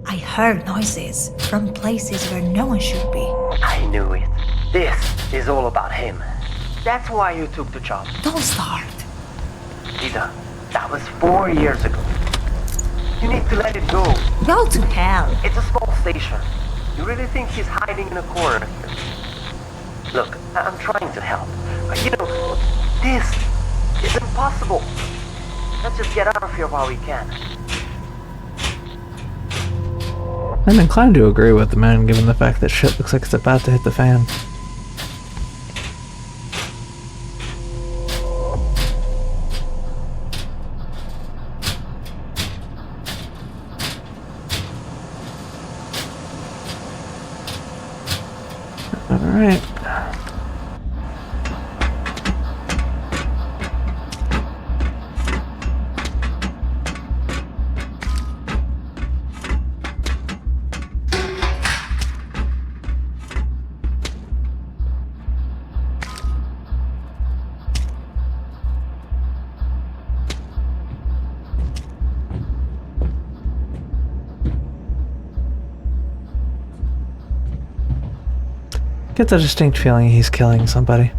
S15: I heard noises from places where no one should be.
S14: I knew it. This is all about him. That's why you took the job.
S15: Don't start.
S14: Ida, that was 4 years ago. You need to let it go.
S15: Go to hell.
S14: It's a small station. You really think he's hiding in a corner here? Look, I'm trying to help. But you know, this is impossible. Let's just get out of here while we can.
S1: I'm inclined to agree with the man, given the fact that shit looks like it's about to hit the fan. Alright. Get the distinct feeling he's killing somebody.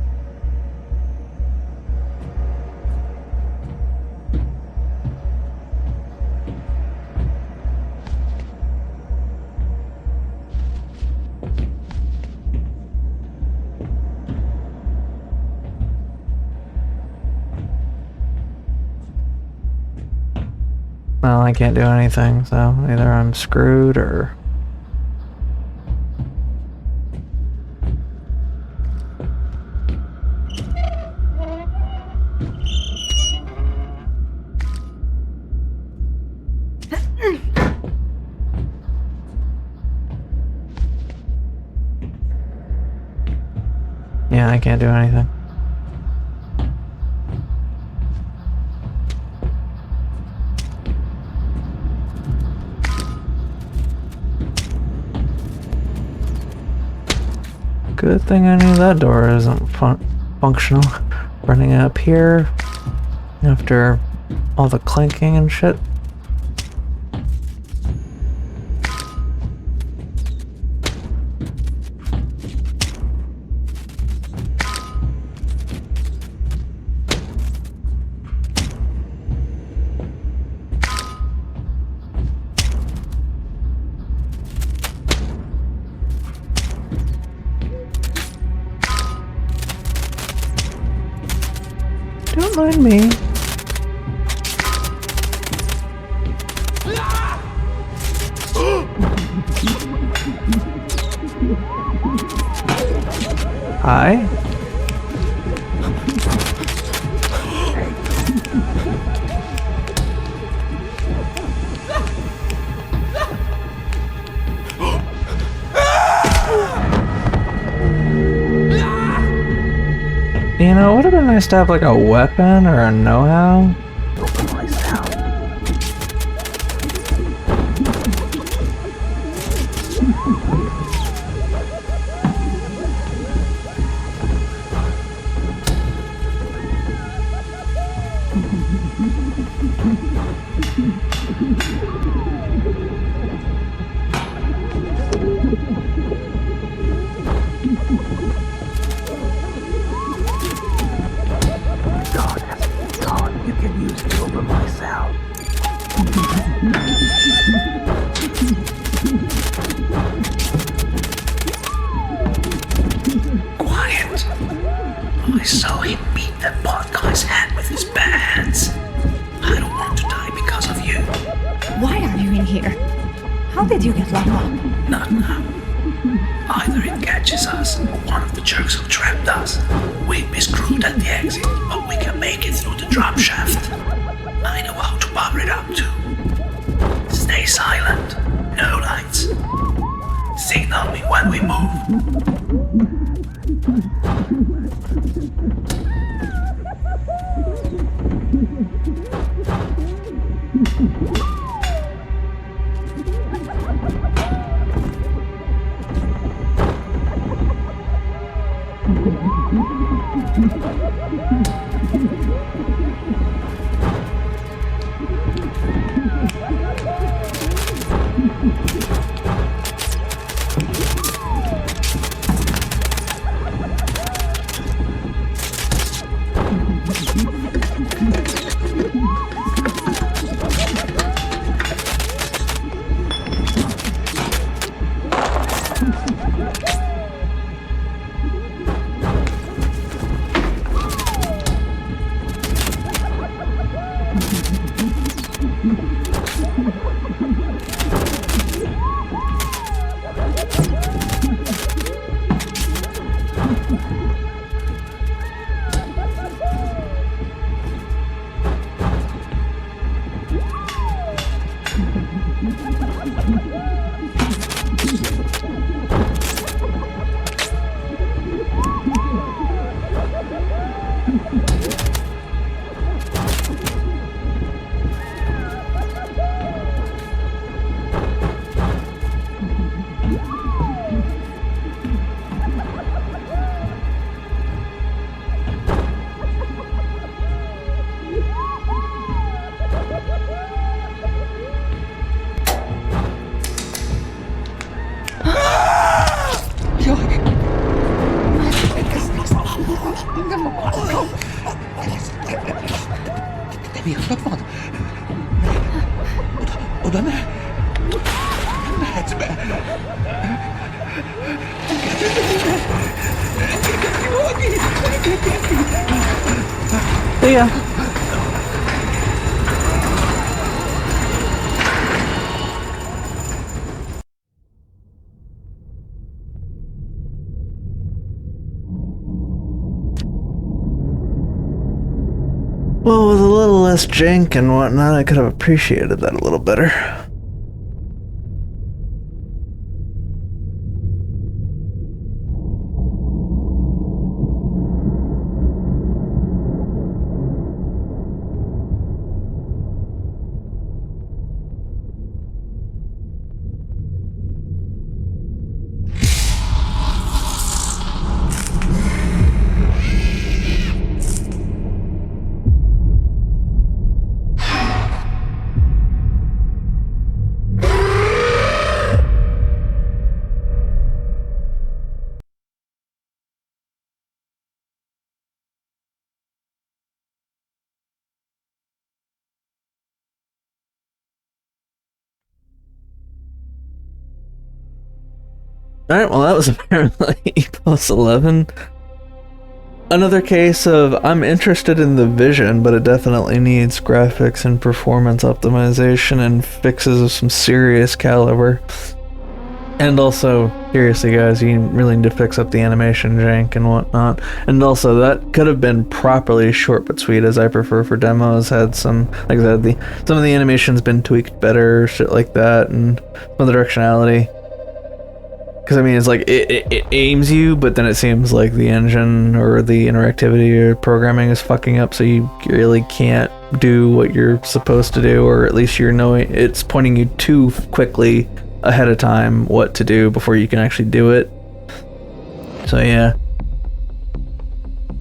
S1: Well, I can't do anything, so either I'm screwed or... Yeah, I can't do anything. Good thing I knew that door isn't functional. Running up here after all the clanking and shit. Don't mind me. Hi. You know, it would have been nice to have like a weapon or a know-how.
S17: Quiet. I saw him beat that bad guy's head with his bare hands. I don't want to die because of you.
S15: Why are you in here? How did you get locked up?
S17: Not now. Either it catches us, or one of the jerks who trapped us. We'd be screwed at the exit, but we can make it through the drop shaft. I know how to power it up too. Stay silent. No lights. Signal me when we move.
S1: See ya. Well, with a little less jank and whatnot, I could have appreciated that a little better. Alright, well that was apparently EPOS 11. Another case of, I'm interested in the vision, but it definitely needs graphics and performance optimization and fixes of some serious caliber. And also, seriously guys, you really need to fix up the animation jank and whatnot. And also, that could have been properly short but sweet, as I prefer for demos. Had some, like I said, some of the animation's been tweaked better, shit like that, and some of the directionality. Because, I mean, it's like, it aims you, but then it seems like the engine or the interactivity or programming is fucking up, so you really can't do what you're supposed to do, or at least you're knowing it's pointing you too quickly ahead of time what to do before you can actually do it. So, yeah.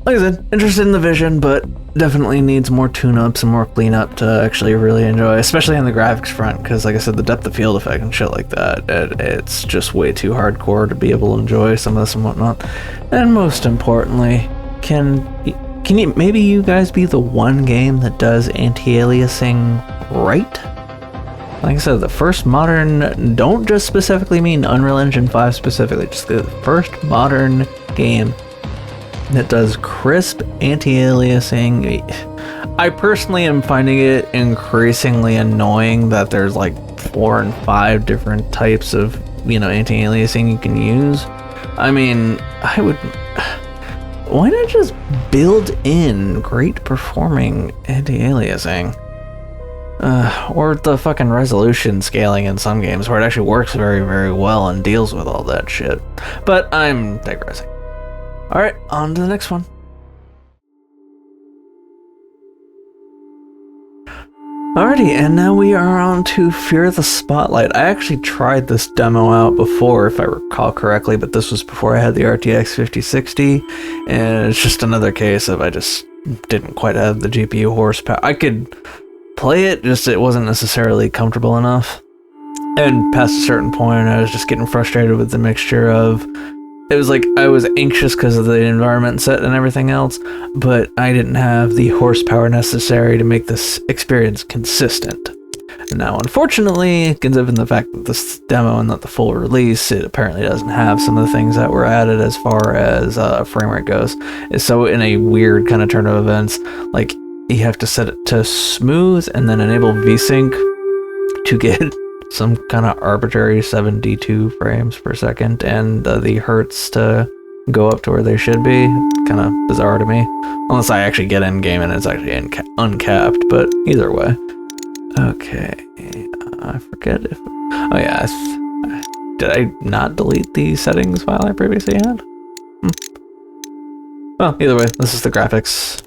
S1: Like I said, interested in the vision, but definitely needs more tune-ups and more cleanup to actually really enjoy, especially on the graphics front, because like I said, the depth of field effect and shit like that, it's just way too hardcore to be able to enjoy some of this and whatnot. And most importantly, can you maybe you guys be the one game that does anti-aliasing right? Like I said, the first modern, don't just specifically mean Unreal Engine 5 specifically, just the first modern game that does crisp anti-aliasing. I personally am finding it increasingly annoying that there's like 4 and 5 different types of, anti-aliasing you can use. I mean, why not just build in great performing anti-aliasing? Or the fucking resolution scaling in some games where it actually works very, very well and deals with all that shit. But I'm digressing. Alright, on to the next one. Alrighty, and now we are on to Fear the Spotlight. I actually tried this demo out before, if I recall correctly, but this was before I had the RTX 5060, and it's just another case of I just didn't quite have the GPU horsepower. I could play it, just it wasn't necessarily comfortable enough. And past a certain point, I was just getting frustrated with the mixture of... It was like I was anxious because of the environment set and everything else, but I didn't have the horsepower necessary to make this experience consistent. Now, unfortunately, given the fact that this demo and not the full release, it apparently doesn't have some of the things that were added as far as frame rate goes. So in a weird kind of turn of events, like you have to set it to smooth and then enable VSync to get some kind of arbitrary 72 frames per second, and the hertz to go up to where they should be. Kind of bizarre to me, unless I actually get in game and it's actually uncapped, but either way. Okay, I forget if... Oh yeah, did I not delete the settings while I previously had? Well, either way, this is the graphics.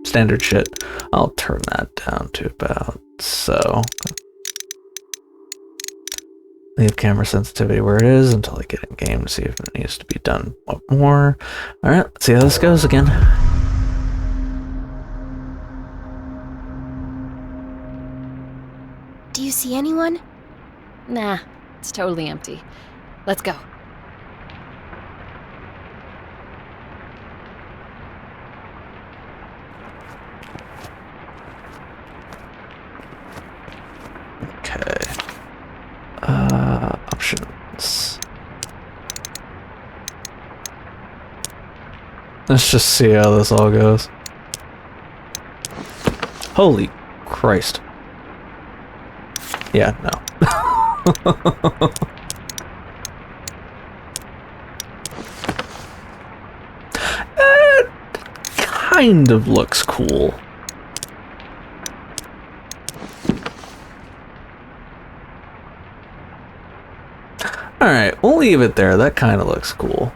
S1: Standard shit. I'll turn that down to about so. Leave camera sensitivity where it is until I get in game to see if it needs to be done more. Alright, let's see how this goes again.
S18: Do you see anyone?
S19: Nah, it's totally empty. Let's go.
S1: Okay. Options. Let's just see how this all goes. Holy Christ. Yeah, no. It kind of looks cool. Alright, we'll leave it there. That kind of looks cool.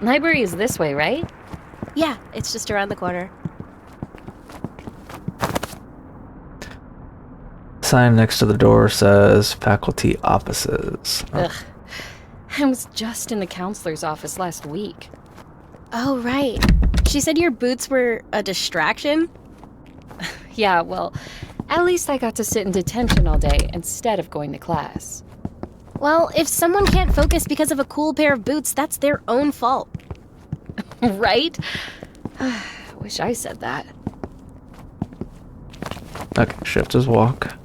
S19: Library is this way, right?
S18: Yeah, it's just around the corner.
S1: Sign next to the door says faculty offices.
S19: Ugh. I was just in the counselor's office last week.
S18: Oh, right. She said your boots were a distraction?
S19: Yeah, well, at least I got to sit in detention all day instead of going to class.
S18: Well, if someone can't focus because of a cool pair of boots, that's their own fault.
S19: Right? Wish I said that.
S1: Okay, shift is walk.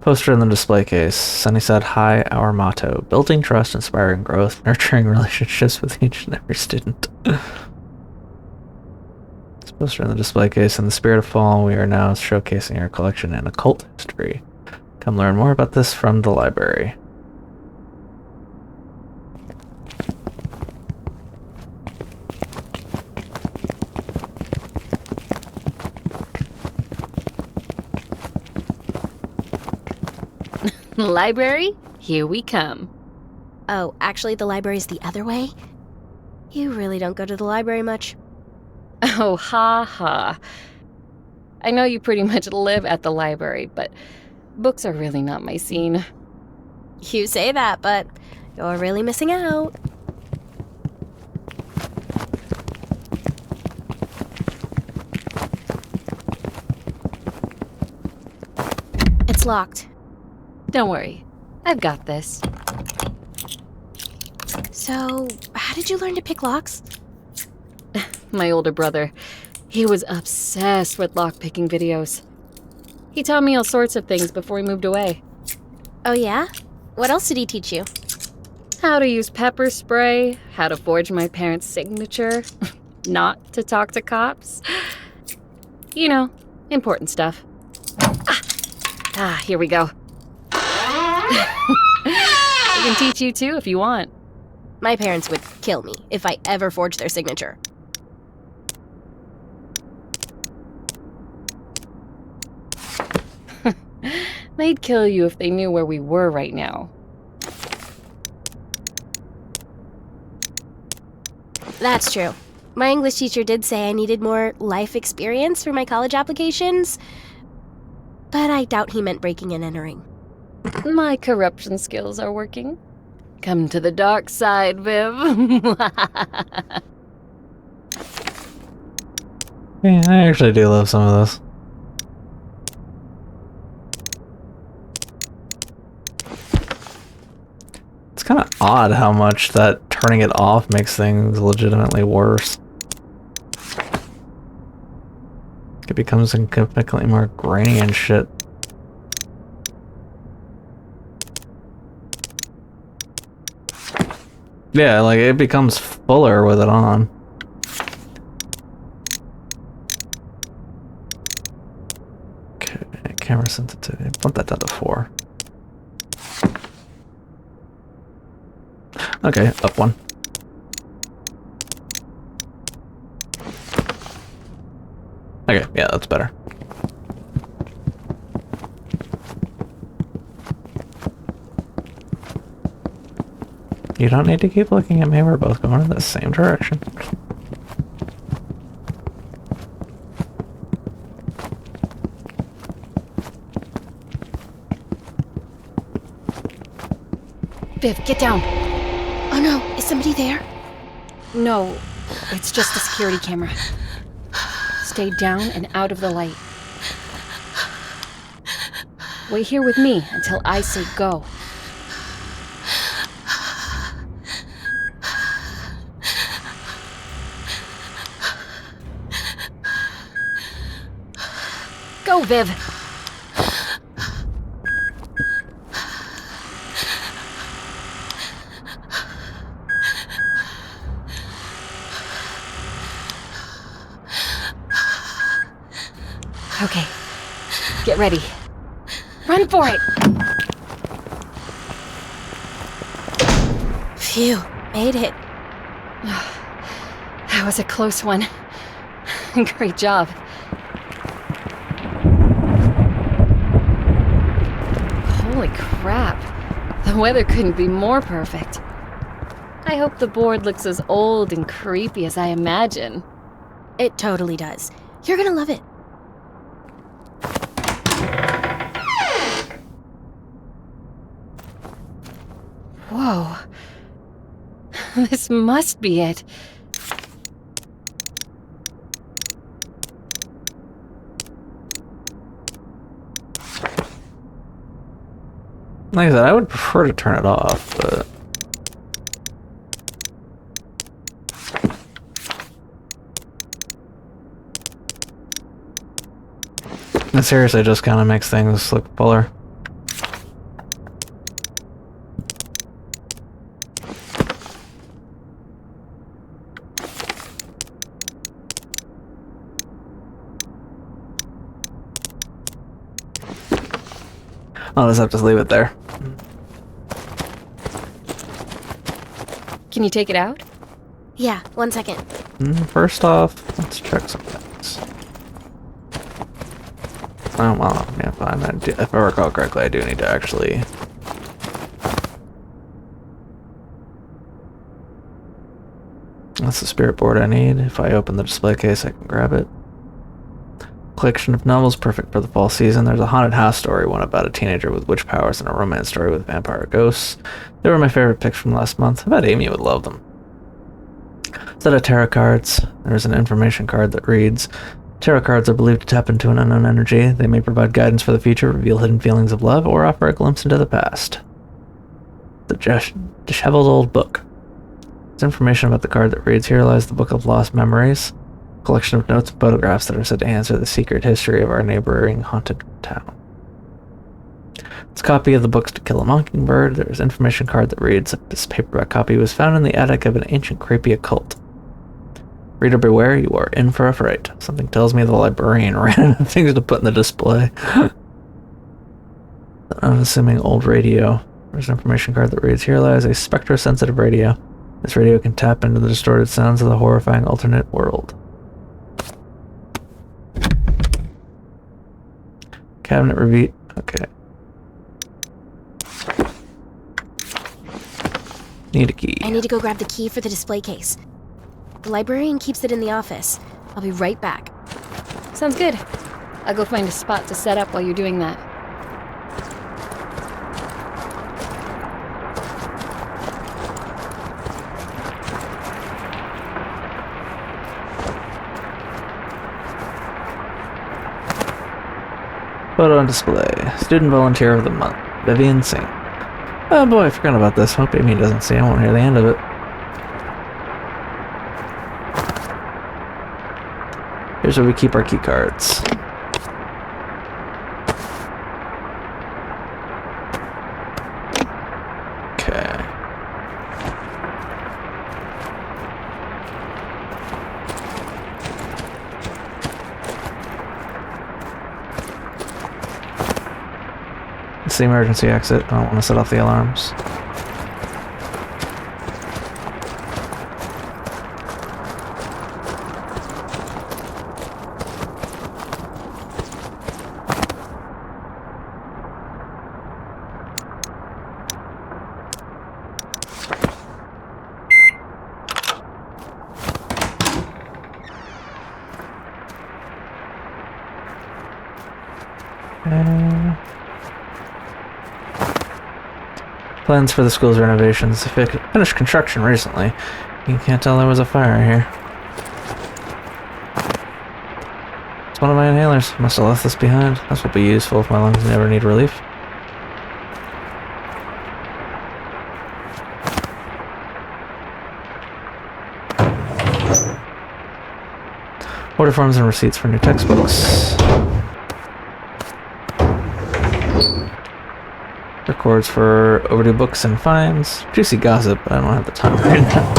S1: Poster in the display case. Sunny said, "Hi, our motto. Building trust, inspiring growth, nurturing relationships with each and every student." This poster in the display case. In the spirit of fall, we are now showcasing our collection in occult history. Come learn more about this from the library.
S19: Library, here we come.
S18: Oh, actually the library's the other way? You really don't go to the library much.
S19: Oh, ha ha. I know you pretty much live at the library, but books are really not my scene.
S18: You say that, but you're really missing out. It's locked.
S19: Don't worry, I've got this.
S18: So, how did you learn to pick locks?
S19: My older brother, he was obsessed with lockpicking videos. He taught me all sorts of things before he moved away.
S18: Oh yeah? What else did he teach you?
S19: How to use pepper spray, how to forge my parents' signature, not to talk to cops. You know, important stuff. Here we go. I can teach you too if you want.
S18: My parents would kill me if I ever forged their signature.
S19: They'd kill you if they knew where we were right now.
S18: That's true. My English teacher did say I needed more life experience for my college applications, but I doubt he meant breaking and entering.
S19: My corruption skills are working. Come to the dark side, Viv.
S1: Yeah, I actually do love some of this. It's kind of odd how much that turning it off makes things legitimately worse. It becomes significantly more grainy and shit. Yeah, like it becomes fuller with it on. Okay, camera sensitivity. Bump that down to 4. Okay, up 1. Okay, yeah, that's better. You don't need to keep looking at me, we're both going in the same direction.
S19: Viv, get down.
S18: Oh no, is somebody there?
S19: No, it's just a security camera. Stay down and out of the light. Wait here with me until I say go. Go, Viv! Okay, get ready. Run for it!
S18: Phew, made it.
S19: That was a close one. Great job. Holy crap. The weather couldn't be more perfect. I hope the board looks as old and creepy as I imagine.
S18: It totally does. You're gonna love it.
S19: Whoa. This must be it.
S1: Like I said, I would prefer to turn it off, but... It seriously just kind of makes things look fuller. I'll just have to leave it there.
S19: Can you take it out?
S18: Yeah, 1 second.
S1: First off, let's check some things. Oh, well, yeah, fine. If I recall correctly, I do need to actually... That's the spirit board I need. If I open the display case, I can grab it. Collection of novels perfect for the fall season. There's a haunted house story, one about a teenager with witch powers, and a romance story with vampire ghosts. They were my favorite picks from last month. I bet Amy would love them. Set of tarot cards. There's an information card that reads, tarot cards are believed to tap into an unknown energy. They may provide guidance for the future, reveal hidden feelings of love, or offer a glimpse into the past. The disheveled old book. There's information about the card that reads, here lies the book of lost memories. Collection of notes and photographs that are said to answer the secret history of our neighboring haunted town. It's a copy of the books To Kill a Mockingbird. There's an information card that reads, this paperback copy was found in the attic of an ancient creepy occult. Reader beware, you are in for a fright. Something tells me the librarian ran out of things to put in the display. An unassuming old radio. There's an information card that reads, here lies a spectro-sensitive radio. This radio can tap into the distorted sounds of the horrifying alternate world. Cabinet review. Okay. Need a key.
S18: I need to go grab the key for the display case. The librarian keeps it in the office. I'll be right back.
S19: Sounds good. I'll go find a spot to set up while you're doing that.
S1: Photo on display. Student Volunteer of the Month. Vivian Singh. Oh boy, I forgot about this. Hope Amy doesn't see. I won't hear the end of it. Here's where we keep our key cards. Okay. It's the emergency exit. I don't want to set off the alarms. Plans for the school's renovations. If it finished construction recently, you can't tell there was a fire here. It's one of my inhalers. Must have left this behind. This will be useful if my lungs never need relief. Order forms and receipts for new textbooks. Records for overdue books and fines. Juicy gossip, but I don't have the time right now.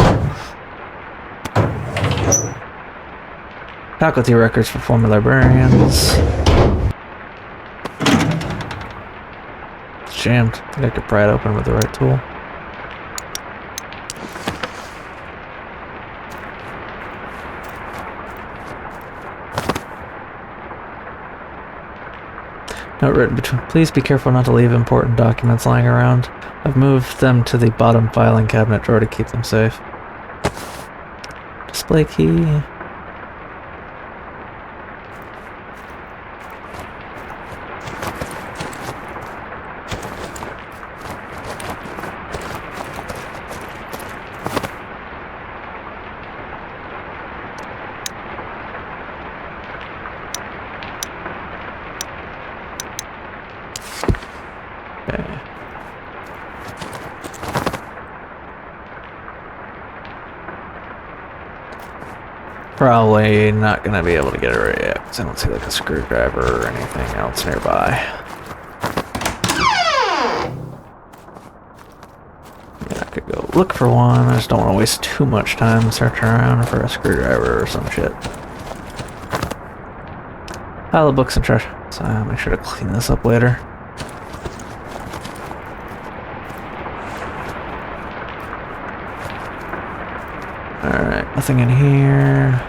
S1: Faculty records for former librarians. It's jammed. I think I could pry it open with the right tool. Note written between. Please be careful not to leave important documents lying around. I've moved them to the bottom filing cabinet drawer to keep them safe. Display key. Probably not gonna be able to get it right yet, because I don't see like a screwdriver or anything else nearby. Yeah, I could go look for one. I just don't want to waste too much time searching around for a screwdriver or some shit. Pile of books and trash. So I'll make sure to clean this up later. Alright, nothing in here.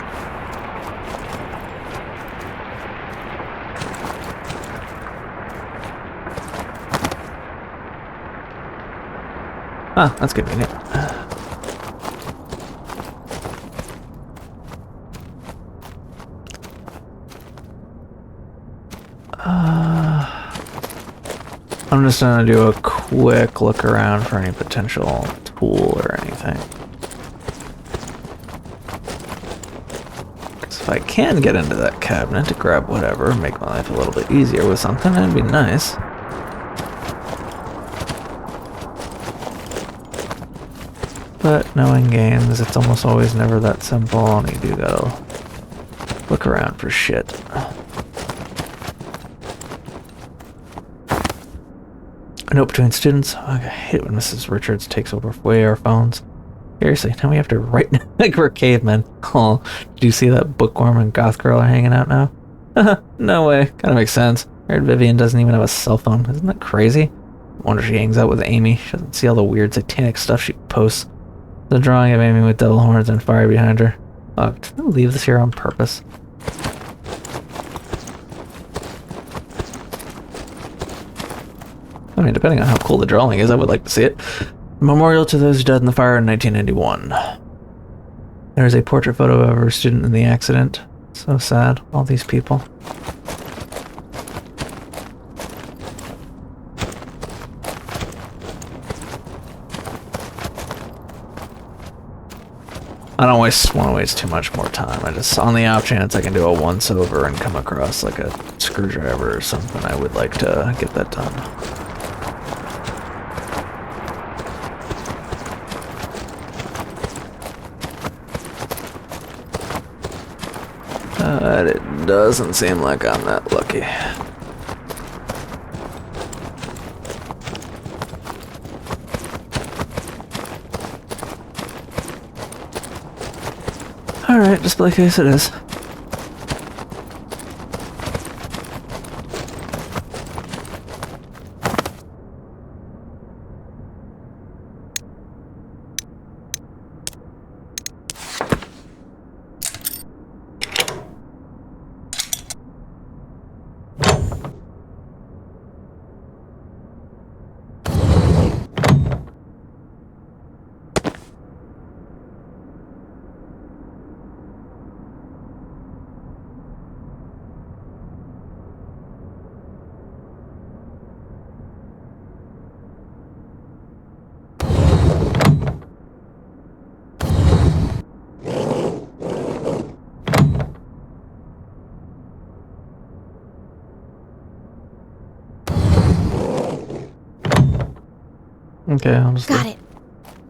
S1: Ah, that's convenient. I'm just gonna do a quick look around for any potential tool or anything. If I can get into that cabinet to grab whatever, make my life a little bit easier with something, that'd be nice. But knowing games, it's almost always never that simple, and you do gotta look around for shit. A note between students. Oh, I hate when Mrs. Richards takes away our phones. Seriously, now we have to write like we're cavemen. Oh, did you see that bookworm and goth girl are hanging out now? No way. Kinda makes sense. Heard Vivian doesn't even have a cell phone. Isn't that crazy? I wonder if she hangs out with Amy. She doesn't see all the weird satanic stuff she posts. The drawing of Amy with devil horns and fire behind her. Oh, did I leave this here on purpose? I mean, depending on how cool the drawing is, I would like to see it. Memorial to those dead in the fire in 1991. There's a portrait photo of her student in the accident. So sad, all these people. I don't want to waste too much more time. I just, on the off chance I can do a once over and come across like a screwdriver or something, I would like to get that done. It doesn't seem like I'm that lucky. Alright, display case it is. Okay, I'll just
S18: Got it.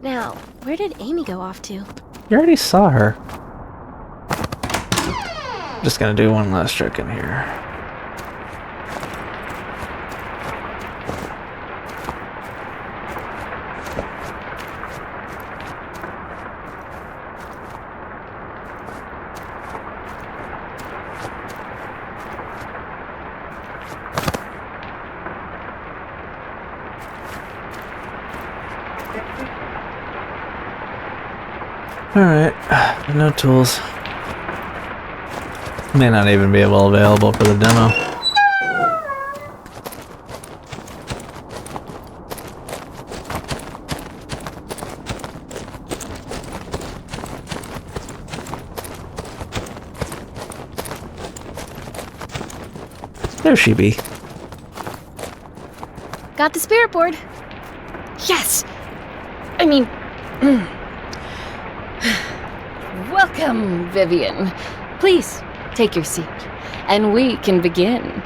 S18: Now, where did Amy go off to?
S1: You already saw her. Just gonna do one last check in here. Alright, no tools. May not even be available for the demo. There she be.
S18: Got the spirit board.
S19: Yes! I mean... Welcome, Vivian. Please, take your seat, and we can begin.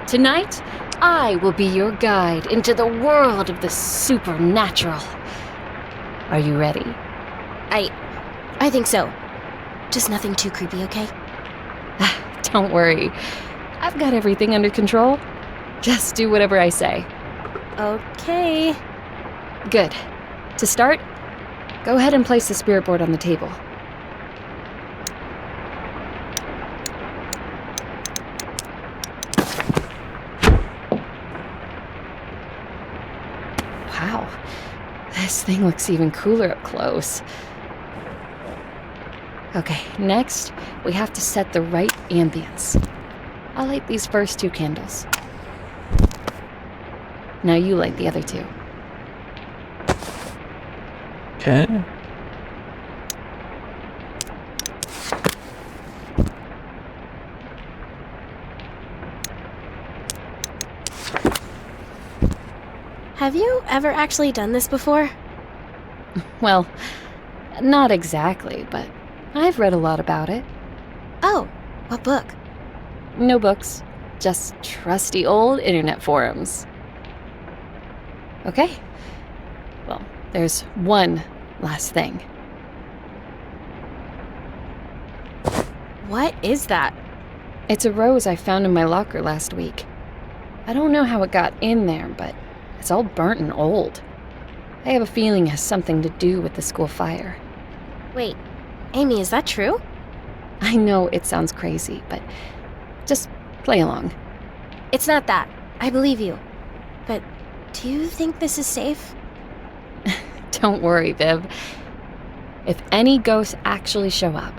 S19: Tonight, I will be your guide into the world of the supernatural. Are you ready?
S18: I think so. Just nothing too creepy, okay?
S19: Don't worry. I've got everything under control. Just do whatever I say.
S18: Okay.
S19: Good. To start, go ahead and place the spirit board on the table. Wow. This thing looks even cooler up close. Okay, next, we have to set the right ambience. I'll light these first two candles. Now you light the other two.
S1: Okay.
S18: Have you ever actually done this before?
S19: Well, not exactly, but I've read a lot about it.
S18: Oh, what book?
S19: No books, just trusty old internet forums. Okay. Well, there's one last thing.
S18: What is that?
S19: It's a rose I found in my locker last week. I don't know how it got in there, but it's all burnt and old. I have a feeling it has something to do with the school fire.
S18: Wait, Amy, is that true?
S19: I know it sounds crazy, but just play along.
S18: It's not that. I believe you. But do you think this is safe?
S19: Don't worry, Viv. If any ghosts actually show up,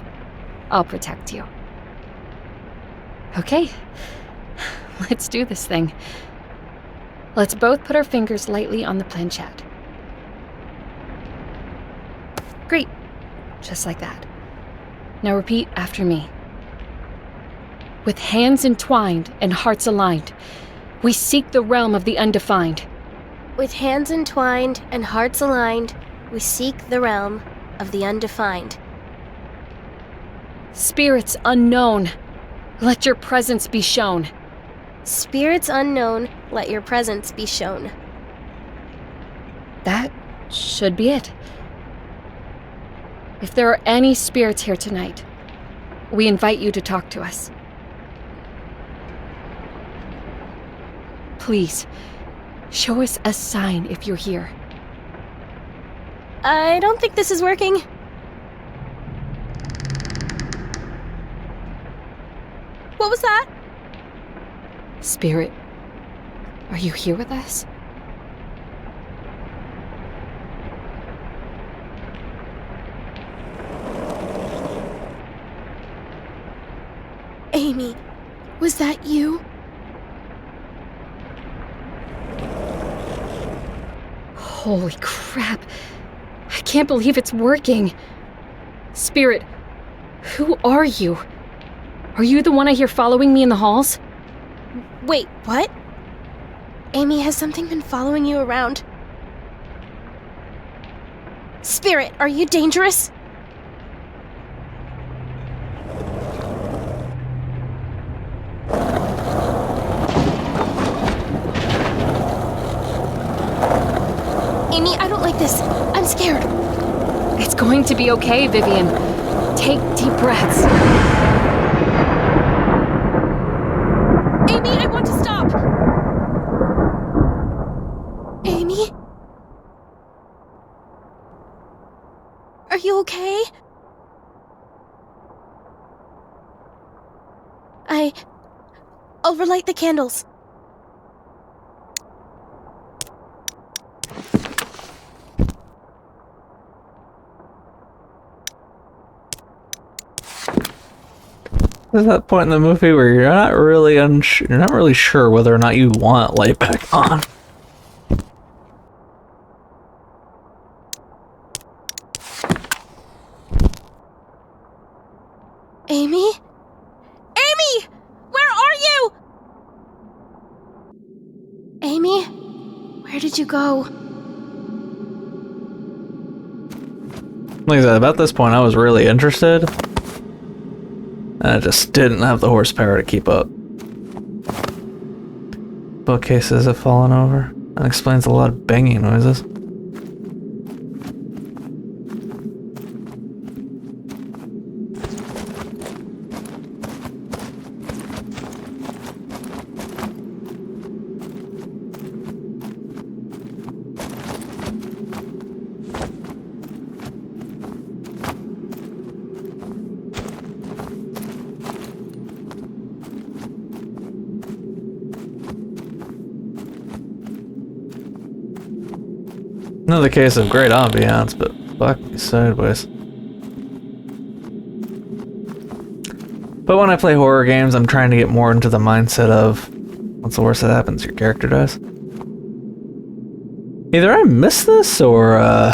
S19: I'll protect you. Okay, let's do this thing. Let's both put our fingers lightly on the planchette. Great. Just like that. Now repeat after me. With hands entwined and hearts aligned, we seek the realm of the undefined.
S18: With hands entwined and hearts aligned, we seek the realm of the undefined.
S19: Spirits unknown, let your presence be shown.
S18: Spirits unknown, let your presence be shown.
S19: That should be it. If there are any spirits here tonight, we invite you to talk to us. Please, show us a sign if you're here.
S18: I don't think this is working. What was that?
S19: Spirit, are you here with us?
S18: Amy, was that you?
S19: Holy crap. I can't believe it's working. Spirit, who are you? Are you the one I hear following me in the halls?
S18: Wait, what? Amy, has something been following you around? Spirit, are you dangerous? Amy, I don't like this. I'm scared.
S19: It's going to be okay, Vivian. Take deep breaths.
S18: Amy, I want to stop! Amy? Are you okay? I'll relight the candles.
S1: There's that point in the movie where you're not really sure whether or not you want light back on.
S18: Amy? Amy! Where are you? Amy? Where did you go?
S1: Like I said, about this point I was really interested. And I just didn't have the horsepower to keep up. Bookcases have fallen over. That explains a lot of banging noises. Another case of great ambiance, but fuck me sideways. But when I play horror games, I'm trying to get more into the mindset of what's the worst that happens? Your character dies? Either I missed this or oh,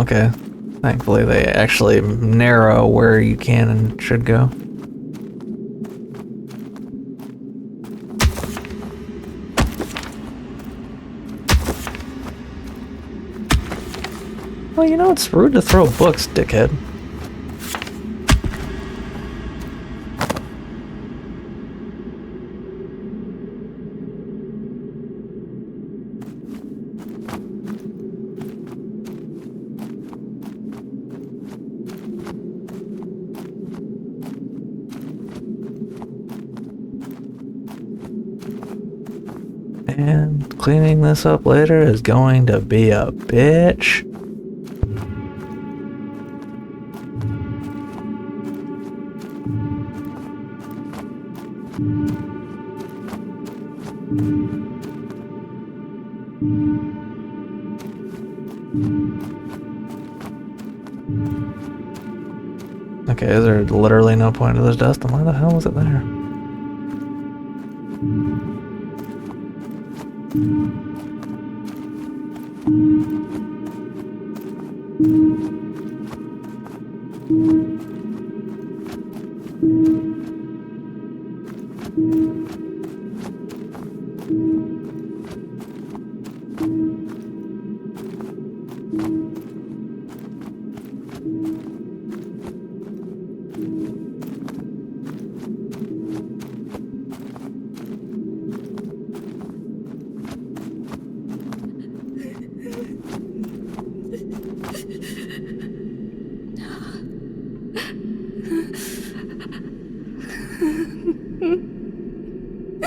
S1: okay. Thankfully, they actually narrow where you can and should go. Well, you know, it's rude to throw books, dickhead. And cleaning this up later is going to be a bitch. Okay, is there literally no point to this desk? Then why the hell was it there?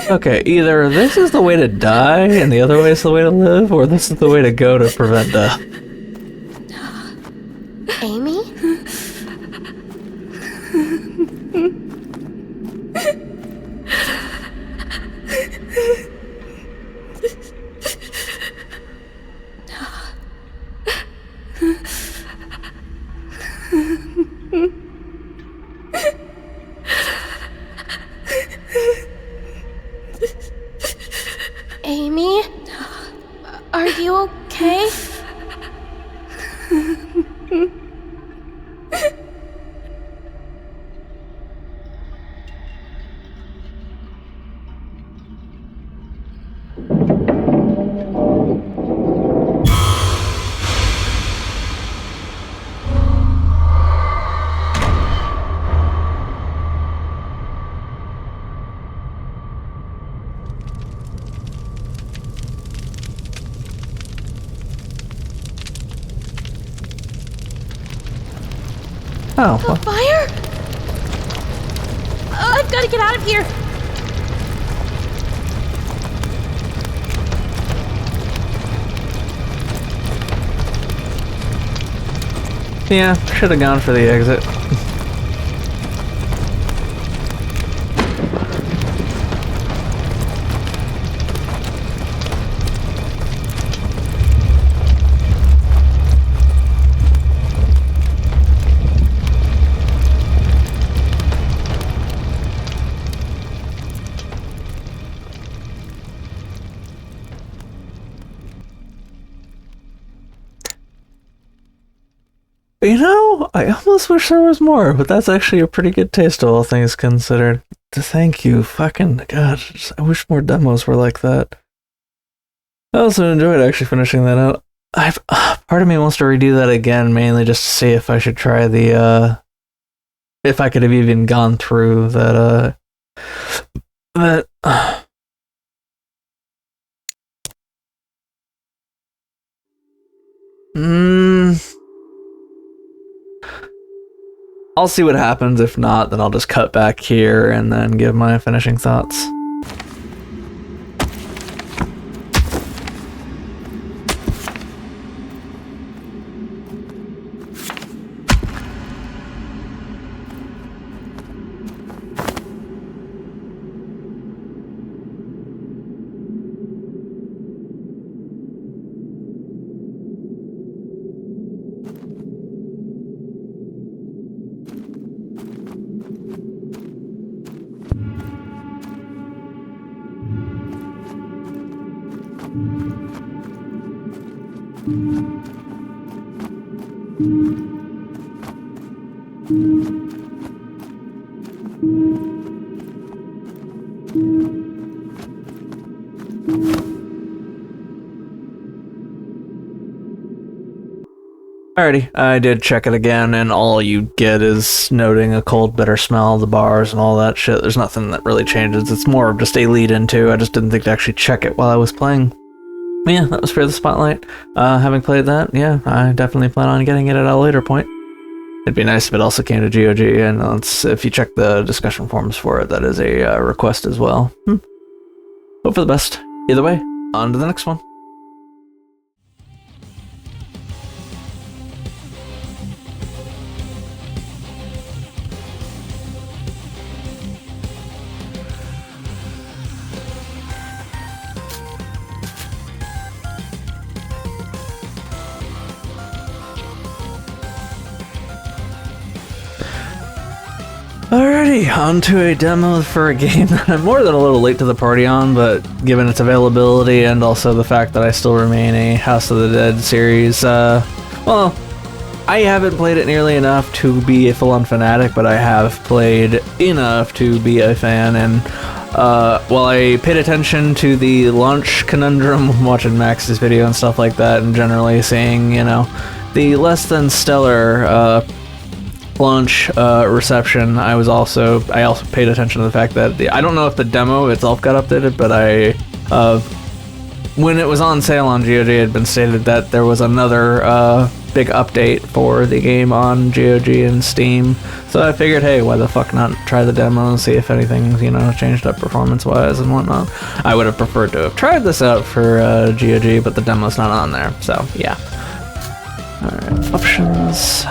S1: Okay, either this is the way to die and the other way is the way to live, or this is the way to go to prevent death.
S18: Amy? Amy? Are you okay?
S1: Oh,
S18: A fire? I've got to get out of here.
S1: yeah, should have gone for the exit. You know, I almost wish there was more, but that's actually a pretty good taste, all things considered. Thank you, fucking god. I wish more demos were like that. I also enjoyed actually finishing that out. Part of me wants to redo that again, mainly just to see if I should try the, if I could have even gone through that, I'll see what happens. If not, then I'll just cut back here and then give my finishing thoughts. Alrighty, I did check it again, and all you get is noting a cold, bitter smell of the bars and all that shit. There's nothing that really changes. It's more of just a lead into. I just didn't think to actually check it while I was playing. Yeah, that was for the spotlight. Having played that, yeah, I definitely plan on getting it at a later point. It'd be nice if it also came to GOG, and if you check the discussion forums for it, that is a request as well. Hope for the best. Either way, on to the next one. Alrighty, on to a demo for a game that I'm more than a little late to the party on, but given its availability and also the fact that I still remain a House of the Dead series, well, I haven't played it nearly enough to be a full-on fanatic, but I have played enough to be a fan, and while I paid attention to the launch conundrum, watching Max's video and stuff like that, and generally seeing, you know, the less than stellar launch reception, I also paid attention to the fact that I don't know if the demo itself got updated, but when it was on sale on GOG, it had been stated that there was another big update for the game on GOG and Steam. So I figured, hey, why the fuck not try the demo and see if anything's, you know, changed up performance-wise and whatnot. I would have preferred to have tried this out for GOG, but the demo's not on there, so yeah. Alright, options.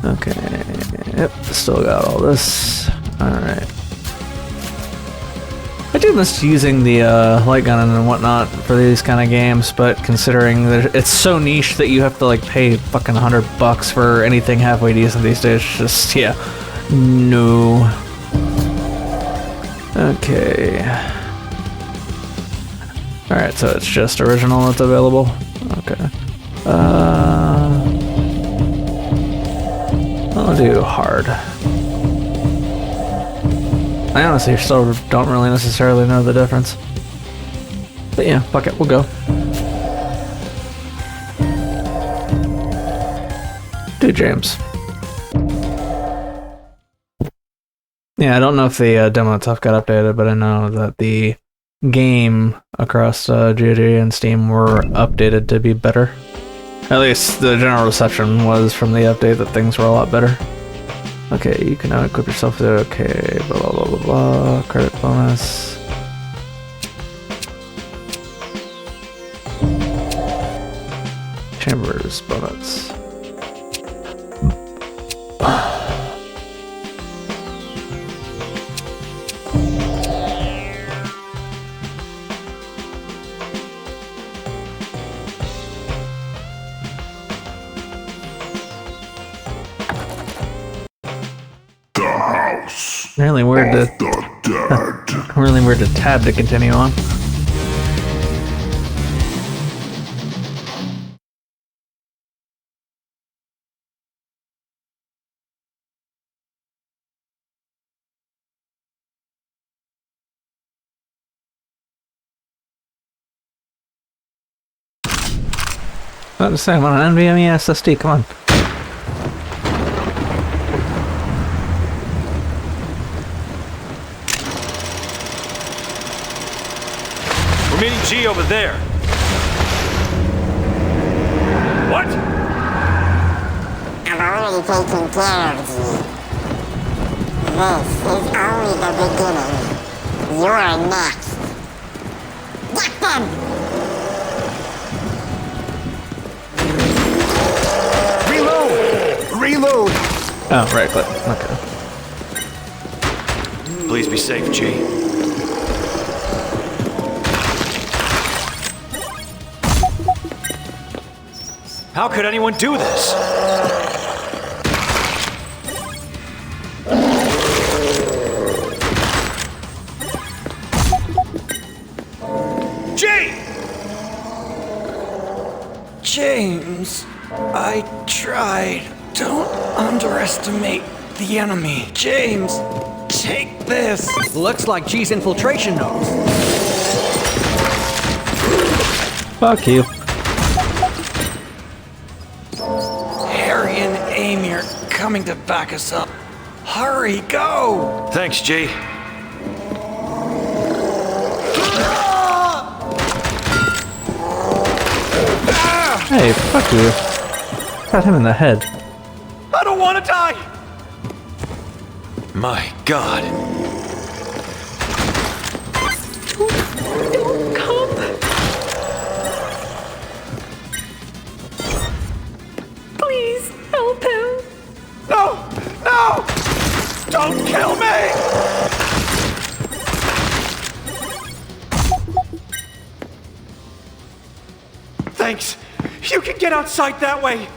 S1: Okay, yep, still got all this. Alright. I do miss using the light gun and whatnot for these kind of games, but considering that it's so niche that you have to like pay fucking $100 for anything halfway decent these days, just, yeah, no. Okay. Alright, so it's just original that's available? Okay. I'll do hard. I honestly still don't really necessarily know the difference. But yeah, fuck it, we'll go. Do James. Yeah, I don't know if the demo itself got updated, but I know that the game across GOG and Steam were updated to be better. At least the general reception was from the update that things were a lot better. Okay, you can now equip yourself with it. Okay, blah blah blah blah blah. Credit bonus. Chambers bonus. Really weird to really weird to tab to continue on. About to say, I'm on an NVMe SSD, come on.
S12: We're meeting G over there. What?
S20: I'm already taking care of you. This is only the beginning. You're next. Get them!
S12: Reload!
S1: Oh, right click. Okay.
S12: Please be safe, G. How could anyone do this? G!
S21: James, I tried. Don't underestimate the enemy. James, take this.
S22: Looks like G's infiltration notes.
S1: Fuck you.
S21: Harry and Amy are coming to back us up. Hurry, go!
S12: Thanks, G.
S1: Hey, fuck you. Got him in the head.
S12: I don't want to die! My God.
S7: Don't come! Please, help him!
S21: No! No! Don't kill me! Thanks. You can get outside that way.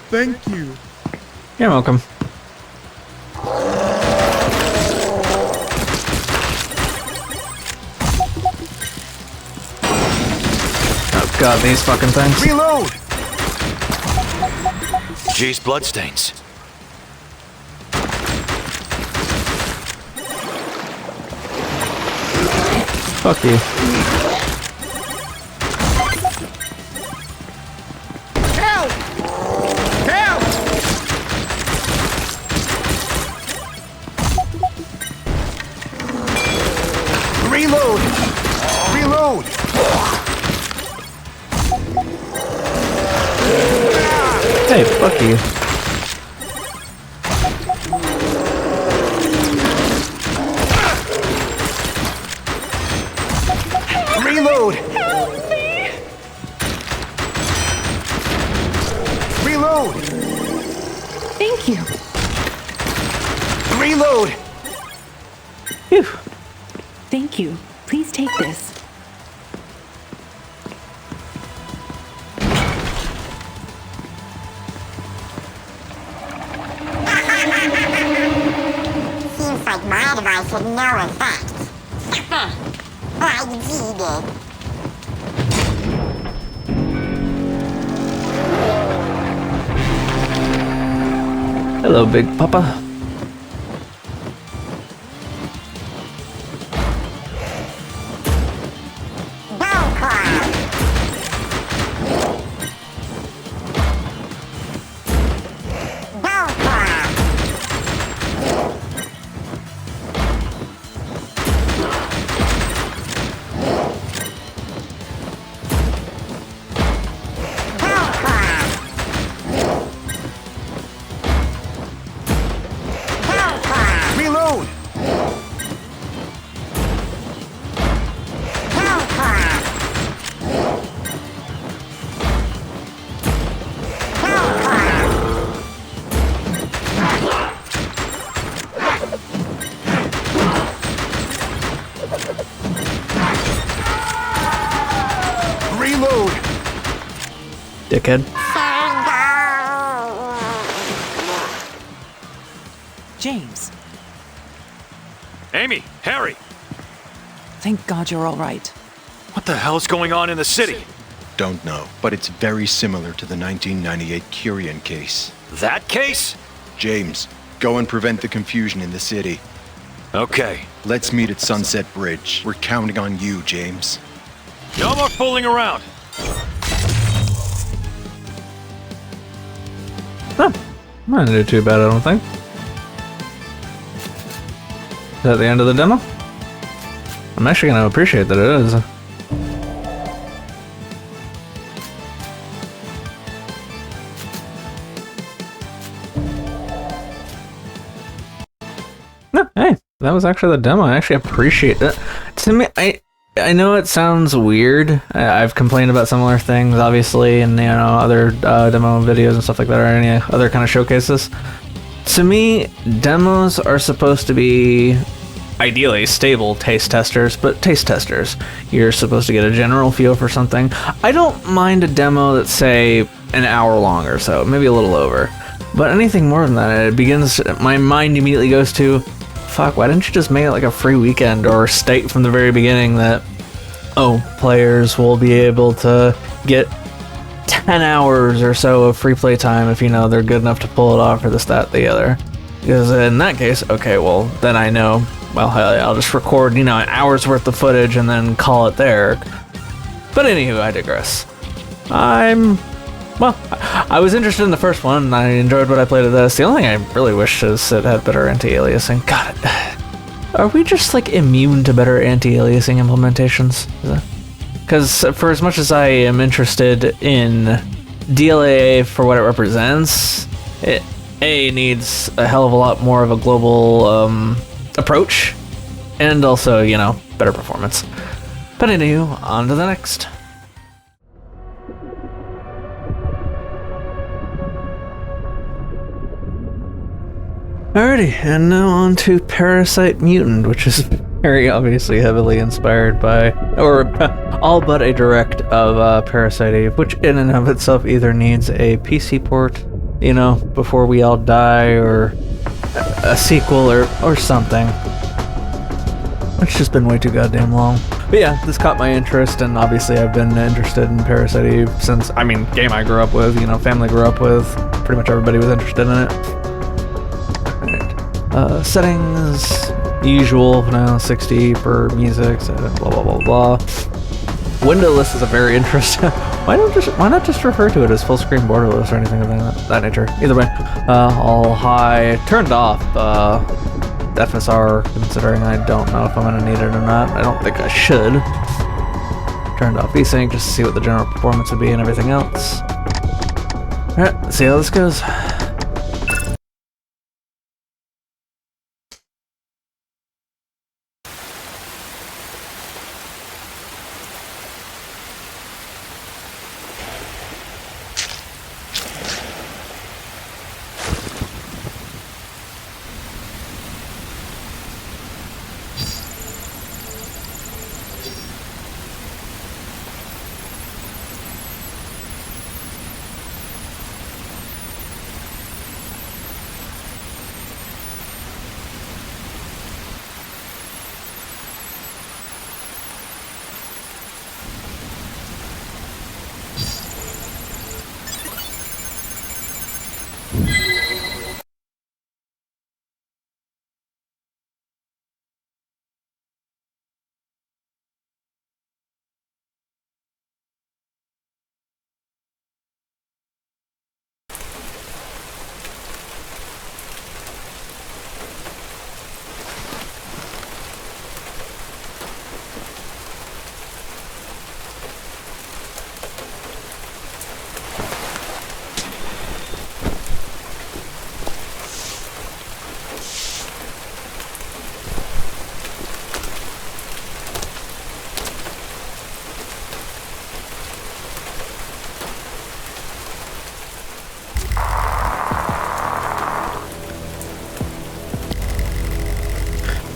S3: Thank you.
S1: You're welcome. Oh god, these fucking things.
S3: Reload!
S5: Jeez, bloodstains.
S1: Fuck you.
S3: Help! Help! Reload! Reload!
S1: Hey, fuck you.
S3: Reload! Reload!
S23: Thank you.
S3: Reload!
S1: Phew.
S23: Thank you. Please take this.
S20: Seems like my device had no effect. I cheated.
S1: Hello, Big Papa.
S3: Reload! Reload!
S1: Dickhead.
S23: James,
S5: Amy, Harry,
S23: thank God you're all right.
S5: what the hell is going on in the city?
S24: Don't know, but it's very similar to the 1998 Curian case.
S5: That case?
S24: James, go and prevent the confusion in the city.
S5: Okay.
S24: Let's meet at Sunset Bridge. We're counting on you, James.
S5: No more fooling around.
S1: Huh. I didn't do too bad, I don't think. Is that the end of the demo? I'm actually gonna appreciate that it is. No, hey, that was actually the demo. I actually appreciate it. To me, I know it sounds weird. I've complained about similar things, obviously, and other demo videos and stuff like that, or any other kind of showcases. To me, demos are supposed to be ideally stable taste testers, but taste testers. You're supposed to get a general feel for something. I don't mind a demo that's, say, an hour long or so, maybe a little over. But anything more than that, my mind immediately goes to, fuck, why didn't you just make it like a free weekend, or state from the very beginning that, oh, players will be able to get 10 hours or so of free play time if they're good enough to pull it off, or this, that, the other. Because in that case, okay, well, then I know, well, I'll just record, an hour's worth of footage and then call it there. But anywho, I digress. I was interested in the first one, and I enjoyed what I played of this. The only thing I really wish is it had better anti-aliasing. God, are we just, immune to better anti-aliasing implementations? Because for as much as I am interested in DLAA for what it represents, it needs a hell of a lot more of a global approach, and also, better performance. But anywho, on to the next. Alrighty, and now on to Parasite Mutant, which is very obviously heavily inspired by, or all but a direct of Parasite Eve, which in and of itself either needs a PC port you know, before we all die, or a sequel or something. It's just been way too goddamn long. But yeah, this caught my interest, and obviously I've been interested in Parasite Eve since, I mean, game I grew up with, you know, family grew up with, pretty much everybody was interested in it. Alright. Settings, usual, 60 for music, so blah blah blah blah. Windowless is a very interesting. Why not just refer to it as full screen borderless or anything of that nature? Either way, all high, turned off. FSR, considering I don't know if I'm gonna need it or not. I don't think I should. Turned off VSync just to see what the general performance would be and everything else. Alright, let's see how this goes.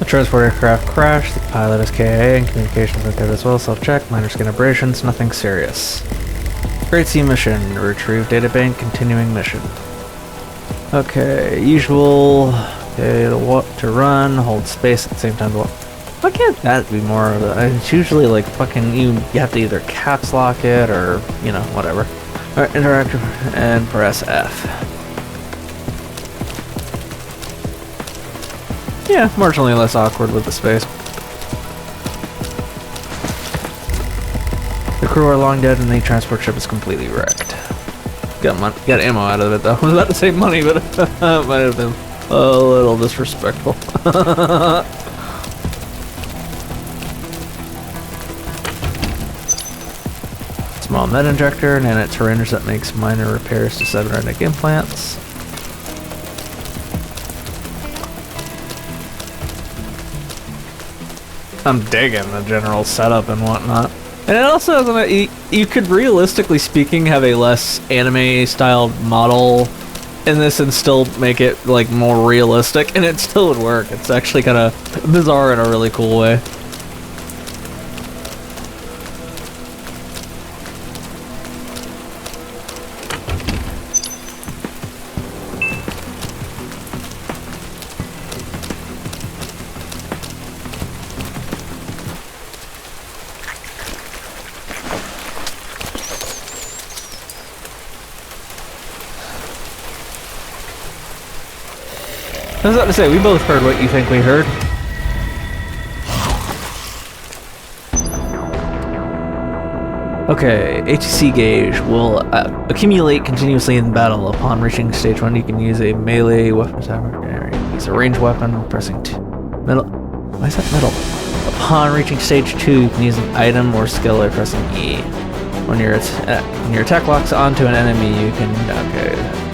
S1: Transport aircraft crashed, the pilot is KIA, and communications are dead as well. Self-check, minor skin abrasions, nothing serious. Great Sea mission, retrieve databank, continuing mission. Okay, usual. Okay, to run, hold space at the same time. Why can't that be more of a... It's usually like fucking you have to either caps lock it or, you know, whatever. Alright, interactive, and press F. Yeah, marginally less awkward with the space. The crew are long dead and the transport ship is completely wrecked. Got ammo out of it though. I was about to say money, but it might have been a little disrespectful. Small med injector, nanite syringe that makes minor repairs to cybernetic implants. I'm digging the general setup and whatnot. And it also has you could realistically speaking have a less anime styled model in this and still make it like more realistic, and it still would work. It's actually kind of bizarre in a really cool way. I was about to say, we both heard what you think we heard. Okay, HC gauge will accumulate continuously in battle. Upon reaching stage 1, you can use a melee weapon timer. Use a ranged weapon, pressing middle. Why is that middle? Upon reaching stage 2, you can use an item or skill by pressing E. When your attack locks onto an enemy, you can... Okay.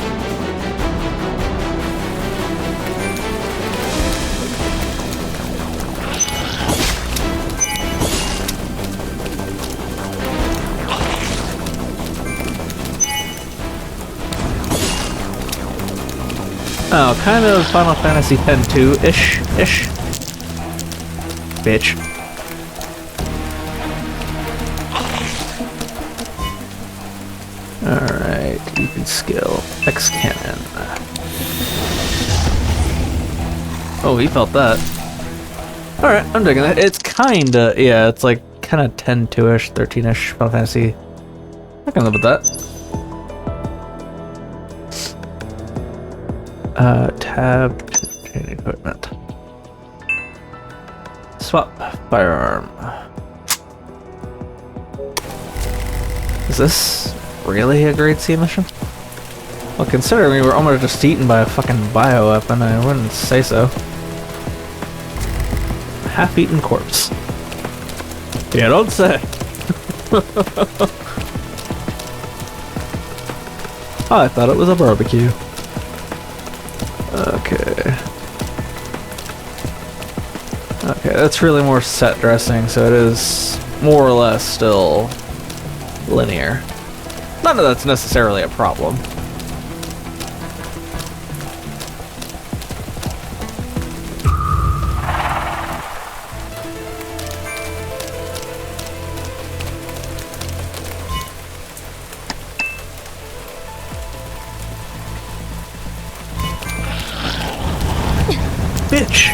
S1: Oh, kind of Final Fantasy X-2-ish. Bitch. Alright. TV skill. X cannon. Oh, he felt that. Alright, I'm digging that. It's kinda, yeah, it's like kinda 10-2-ish, 13-ish Final Fantasy. I can live with that. Tab to obtain equipment. Swap firearm. Is this really a grade C mission? Well, considering we were almost just eaten by a fucking bioweapon, I wouldn't say so. Half-eaten corpse. Yeah, don't say. Oh, I thought it was a barbecue. Okay. Okay, that's really more set dressing, so it is more or less still linear. None of that's necessarily a problem. Bitch!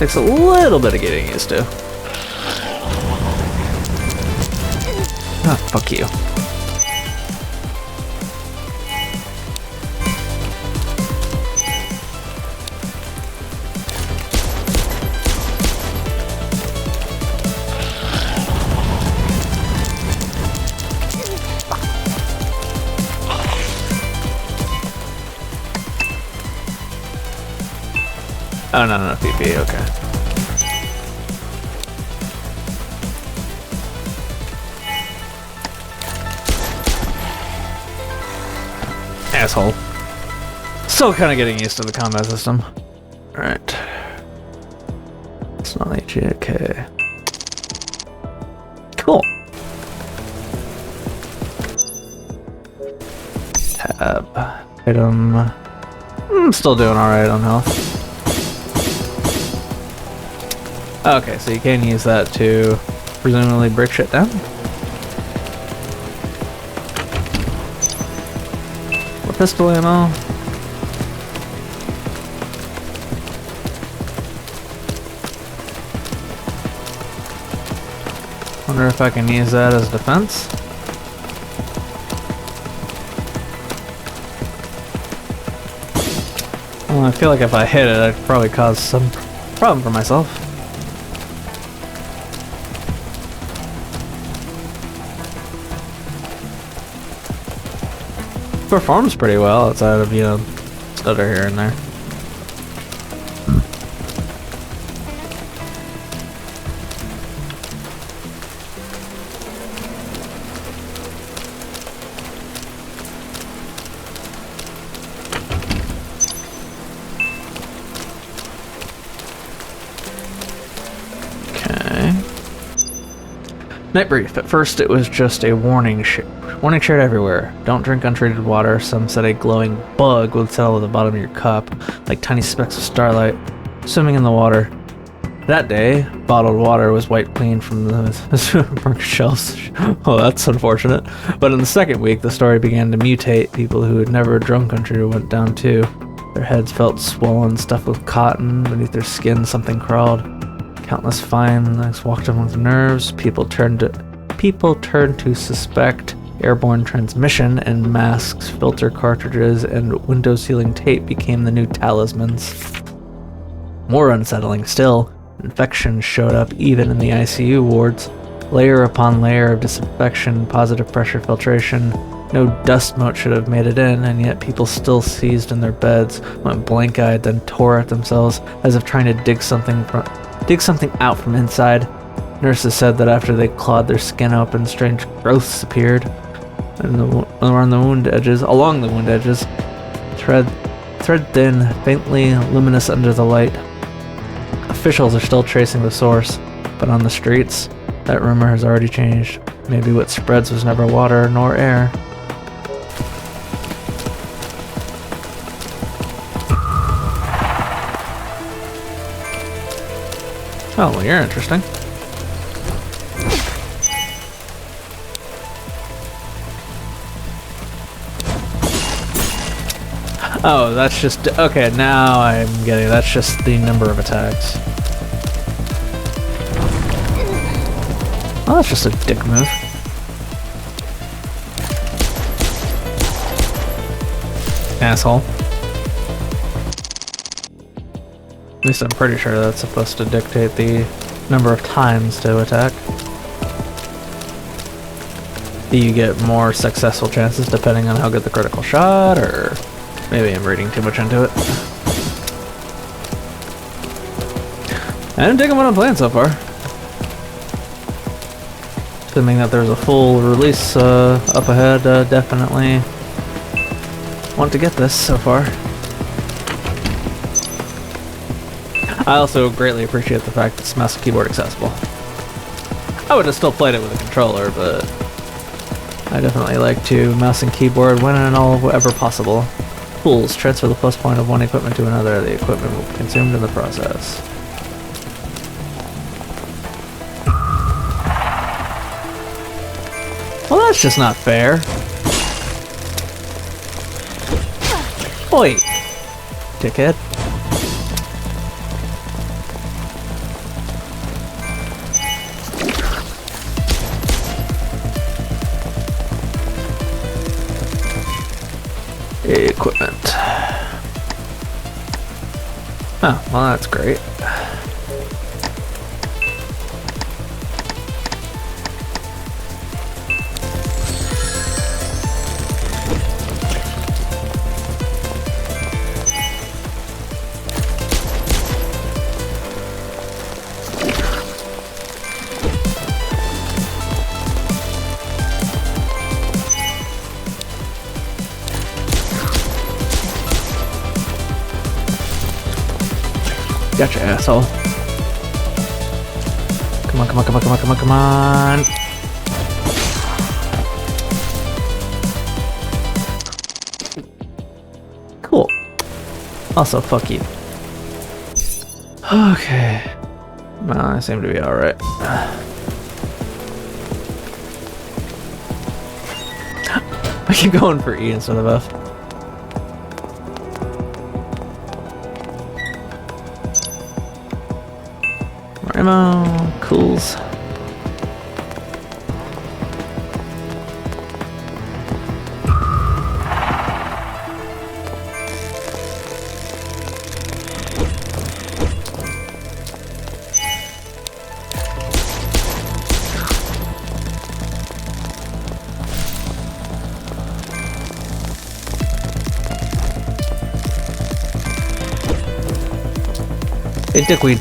S1: Takes a little bit of getting used to. Ah, fuck you. Oh, no, PP, okay. Asshole. Still kind of getting used to the combat system. Alright. It's not HE, okay. Cool. Tab. Item. I'm still doing alright on health. Okay, so you can use that to presumably break shit down. More pistol ammo. Wonder if I can use that as defense. Well, I feel like if I hit it, I'd probably cause some problem for myself. Performs pretty well outside of, you know, stutter here and there. Night brief. At first it was just a warning shared everywhere. Don't drink untreated water. Some said a glowing bug would settle at the bottom of your cup, like tiny specks of starlight swimming in the water. That day, bottled water was wiped clean from the supermarket shelves. Oh, that's unfortunate. But in the second week, the story began to mutate. People who had never drunk country went down too. Their heads felt swollen, stuffed with cotton. Beneath their skin, something crawled. Countless fine lines walked among the nerves. People turned to suspect airborne transmission, and masks, filter cartridges, and window sealing tape became the new talismans. More unsettling still, infections showed up even in the ICU wards. Layer upon layer of disinfection, positive pressure filtration. No dust mote should have made it in, and yet people still seized in their beds, went blank-eyed, then tore at themselves as if trying to dig something out from inside. Nurses said that after they clawed their skin open, strange growths appeared along the wound edges. thread thin, faintly luminous under the light. Officials are still tracing the source, but on the streets, that rumor has already changed. Maybe what spreads was never water nor air. Oh, well, you're interesting. Oh, that's just... Okay, now I'm getting it. That's just the number of attacks. Oh, that's just a dick move. Asshole. At least I'm pretty sure that's supposed to dictate the number of times to attack. You get more successful chances depending on how good the critical shot, or maybe I'm reading too much into it. I'm digging what I'm playing so far. Assuming that there's a full release up ahead, definitely want to get this so far. I also greatly appreciate the fact that it's mouse and keyboard accessible. I would have still played it with a controller, but I definitely like to mouse and keyboard when and all ever possible. Tools. Transfer the plus point of one equipment to another. The equipment will be consumed in the process. Well, that's just not fair. Oi, dickhead. Equipment. Oh, well, that's great. Gotcha, asshole. Come on, come on, come on, come on, come on, come on. Cool. Also, fuck you. Okay. Well, I seem to be alright. I keep going for E instead of F. Ammo, cools. Hey, dickweed.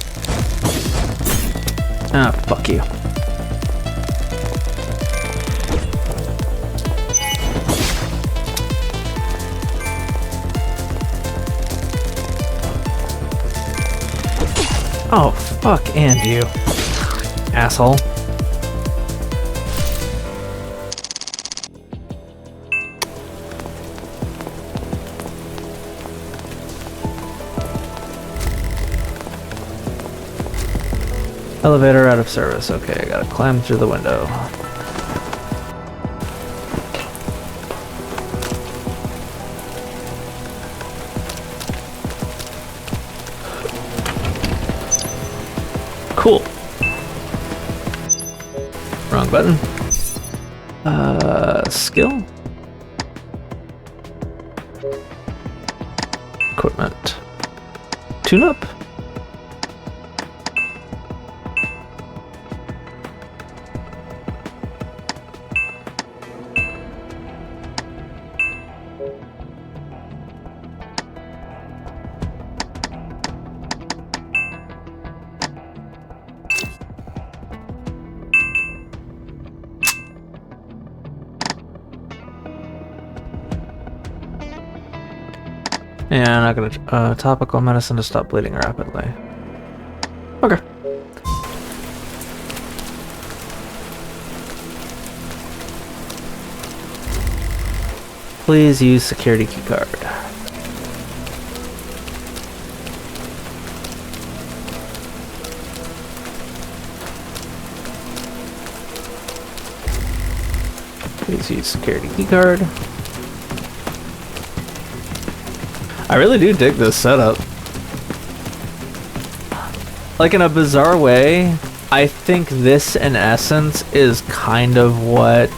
S1: Ah, fuck you. Oh, fuck and you, asshole. Elevator out of service. Okay, I gotta climb through the window. Cool. Wrong button. Skill? Equipment. Tune-up? And I'm not gonna topical medicine to stop bleeding rapidly. Okay. Please use security keycard. Please use security keycard. I really do dig this setup. Like, in a bizarre way, I think this, in essence, is kind of what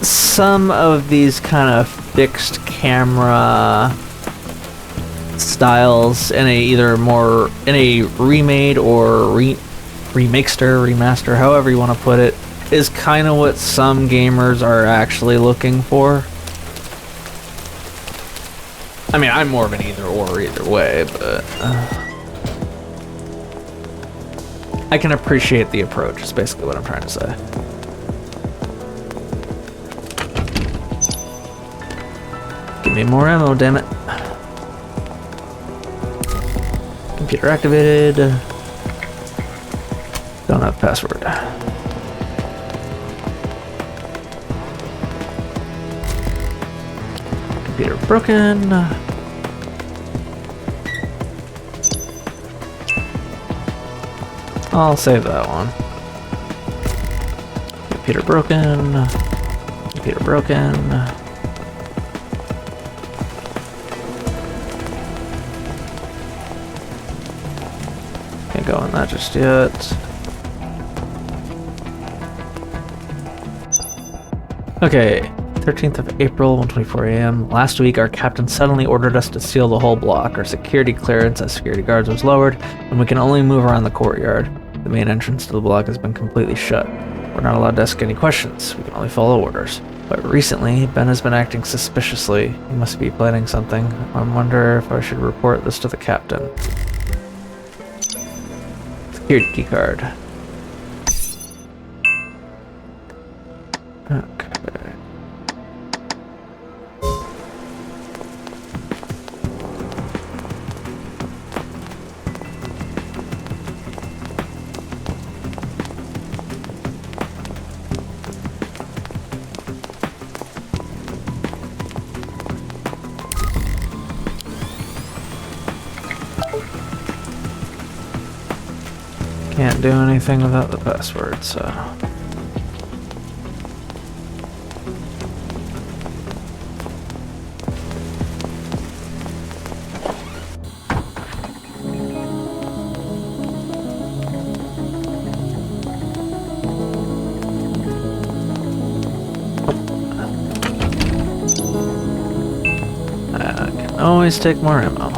S1: some of these kind of fixed camera styles in a remade or remaster, however you want to put it, is kind of what some gamers are actually looking for. I mean, I'm more of an either way, but I can appreciate the approach, is basically what I'm trying to say. Give me more ammo, damn it. Computer activated. Don't have password. Computer broken. I'll save that one. Computer broken. Computer broken. Can't go on that just yet. Okay, 13th of April, 1:24 a.m. Last week, our captain suddenly ordered us to seal the whole block. Our security clearance as security guards was lowered, and we can only move around the courtyard. The main entrance to the block has been completely shut. We're not allowed to ask any questions. We can only follow orders. But recently, Ben has been acting suspiciously. He must be planning something. I wonder if I should report this to the captain. Security key card. Okay. Can't do anything without the password, so... I can always take more ammo.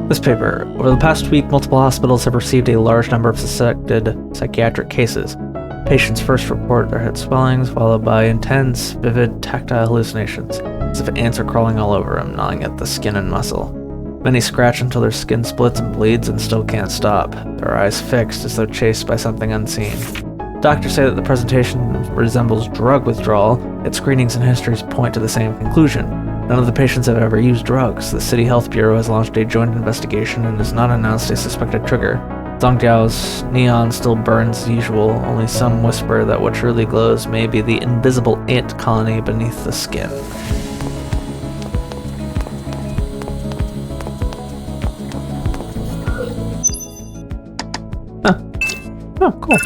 S1: This paper. Over the past week, multiple hospitals have received a large number of suspected psychiatric cases. Patients first report their head swellings, followed by intense, vivid, tactile hallucinations, as if ants are crawling all over them, gnawing at the skin and muscle. Many scratch until their skin splits and bleeds and still can't stop, their eyes fixed as though chased by something unseen. Doctors say that the presentation resembles drug withdrawal, yet screenings and histories point to the same conclusion. None of the patients have ever used drugs. The City Health Bureau has launched a joint investigation and has not announced a suspected trigger. Zhongjiao's neon still burns as usual, only some whisper that what truly glows may be the invisible ant colony beneath the skin. Huh. Oh, cool.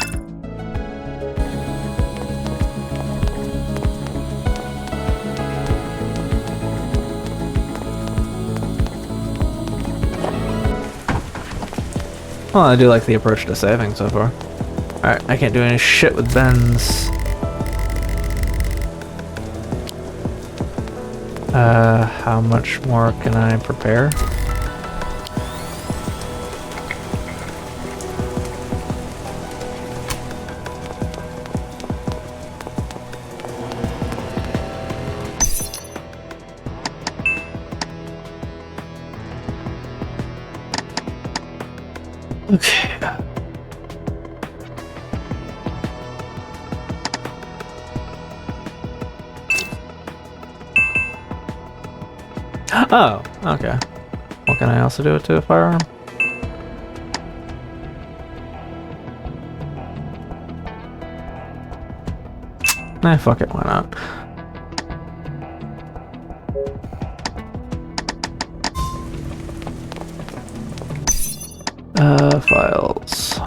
S1: Well, I do like the approach to saving so far. Alright, I can't do any shit with Ben's. How much more can I prepare? Okay. Oh, okay. Well, can I also do it to a firearm? Fuck it, why not? Files.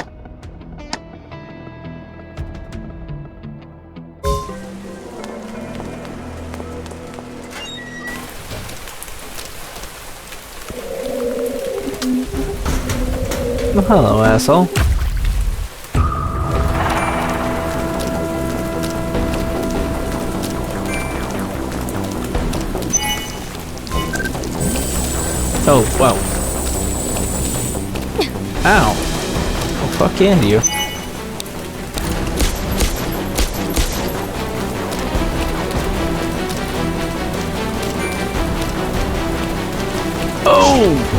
S1: Oh, hello, asshole. Oh, wow. Ow. Well, fuck and you. Oh!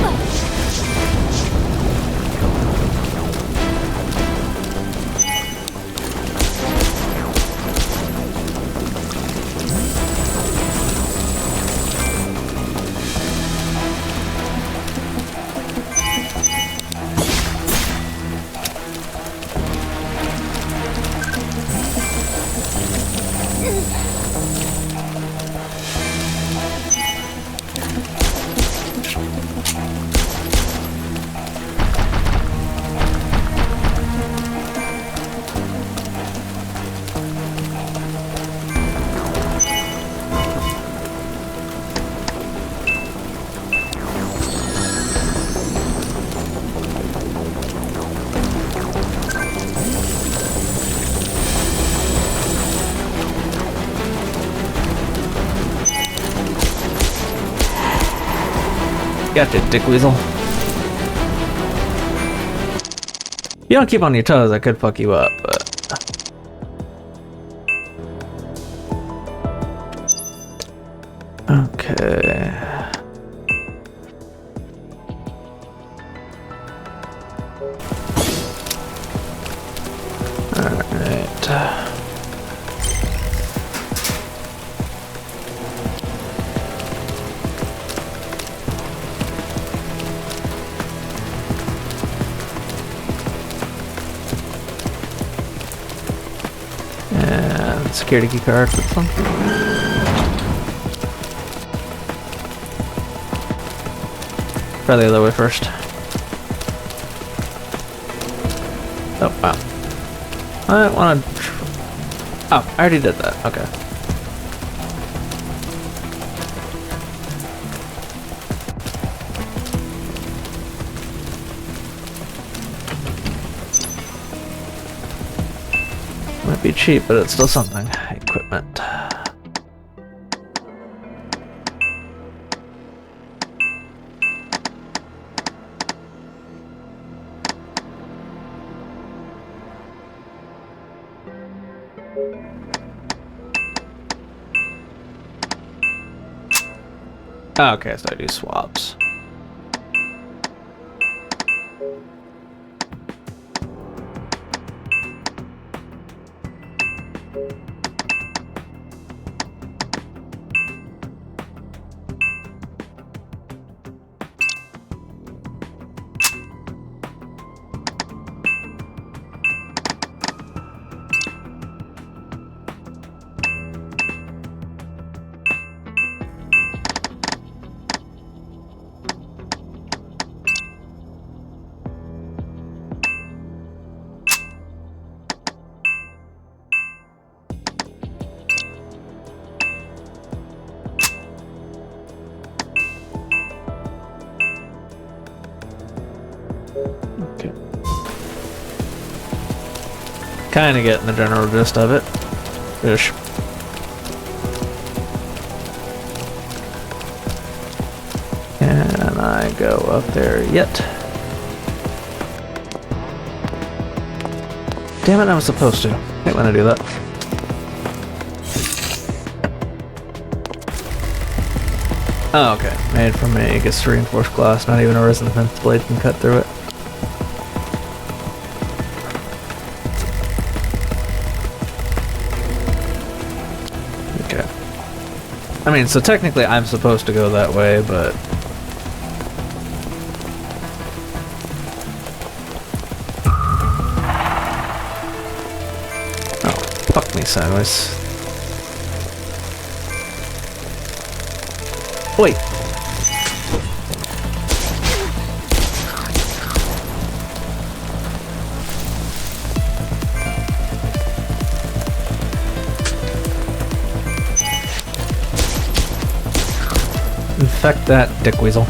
S1: Gotcha, dick weasel. You don't keep on your toes, I could fuck you up, but... Okay... Alright... Security key card for this one. Try the other way first. Oh, wow. I want to... Oh, I already did that. Okay. Might be cheap, but it's still something. Equipment. Okay, so I do swaps. Kind of getting the general gist of it. Ish. Can I go up there yet? Damn it, I was supposed to. I hate when I do that. Oh, okay. Made from me. Gets reinforced glass. Not even a resin fence blade can cut through it. I mean, so technically I'm supposed to go that way, but... Oh, fuck me sideways. Wait. Infect that dickweasel.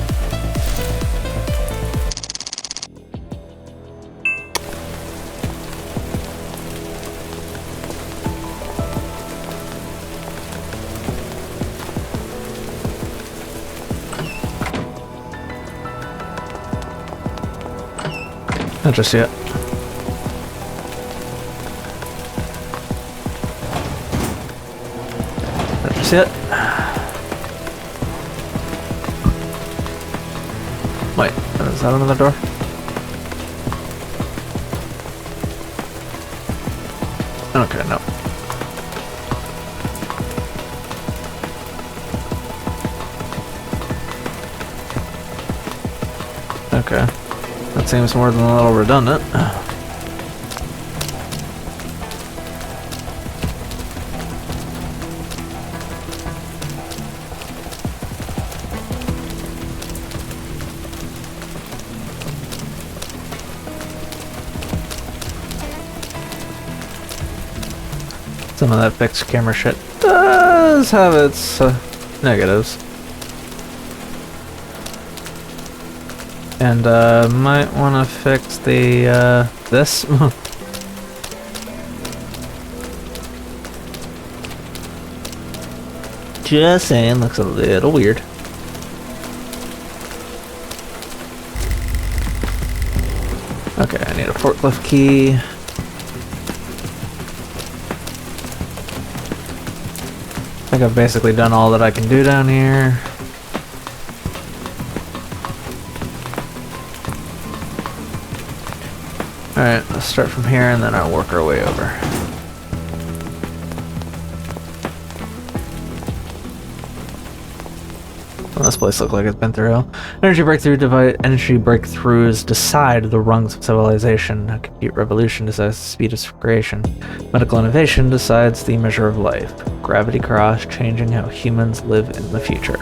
S1: Not just yet. Not just yet. Wait, is that another door? Okay, no. Okay. That seems more than a little redundant. Some of that fixed camera shit does have its negatives. And might want to fix the this. Just saying, looks a little weird. Okay, I need a forklift key. I think I've basically done all that I can do down here. Alright, let's start from here and then I'll work our way over. Well, this place looks like it's been through hell. Energy breakthroughs decide the rungs of civilization. A compute revolution decides the speed of creation. Medical innovation decides the measure of life. Gravity cross changing how humans live in the future.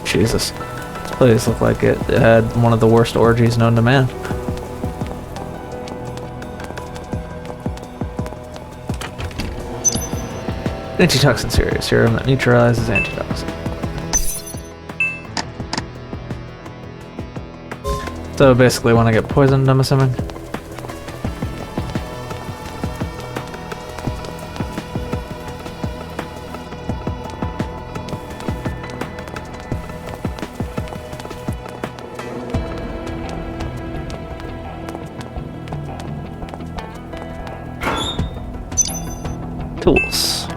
S1: Jesus. This place looked like it had one of the worst orgies known to man. Antitoxin series. Serum that neutralizes antitoxin. So basically when I get poisoned, I'm assuming? Tools.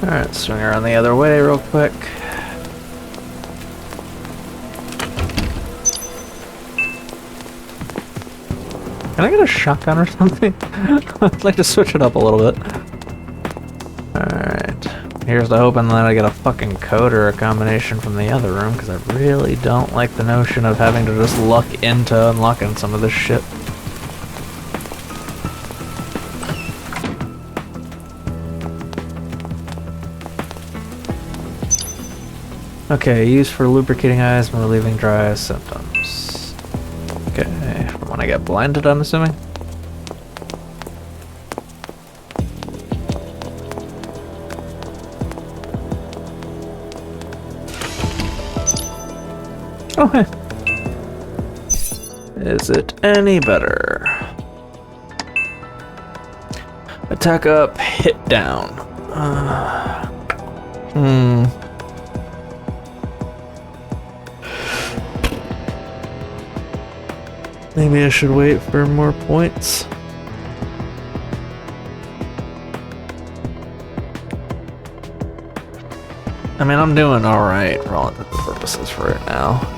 S1: Alright, swing around the other way real quick. Can I get a shotgun or something? I'd like to switch it up a little bit. Alright. Here's the hoping that I get a fucking code or a combination from the other room, because I really don't like the notion of having to just luck into unlocking some of this shit. Okay, used for lubricating eyes and relieving dry eye symptoms. Okay, when I get blinded, I'm assuming? Oh, hey. Is it any better? Attack up, hit down. Maybe I should wait for more points. I mean, I'm doing alright for all intents and purposes for it now.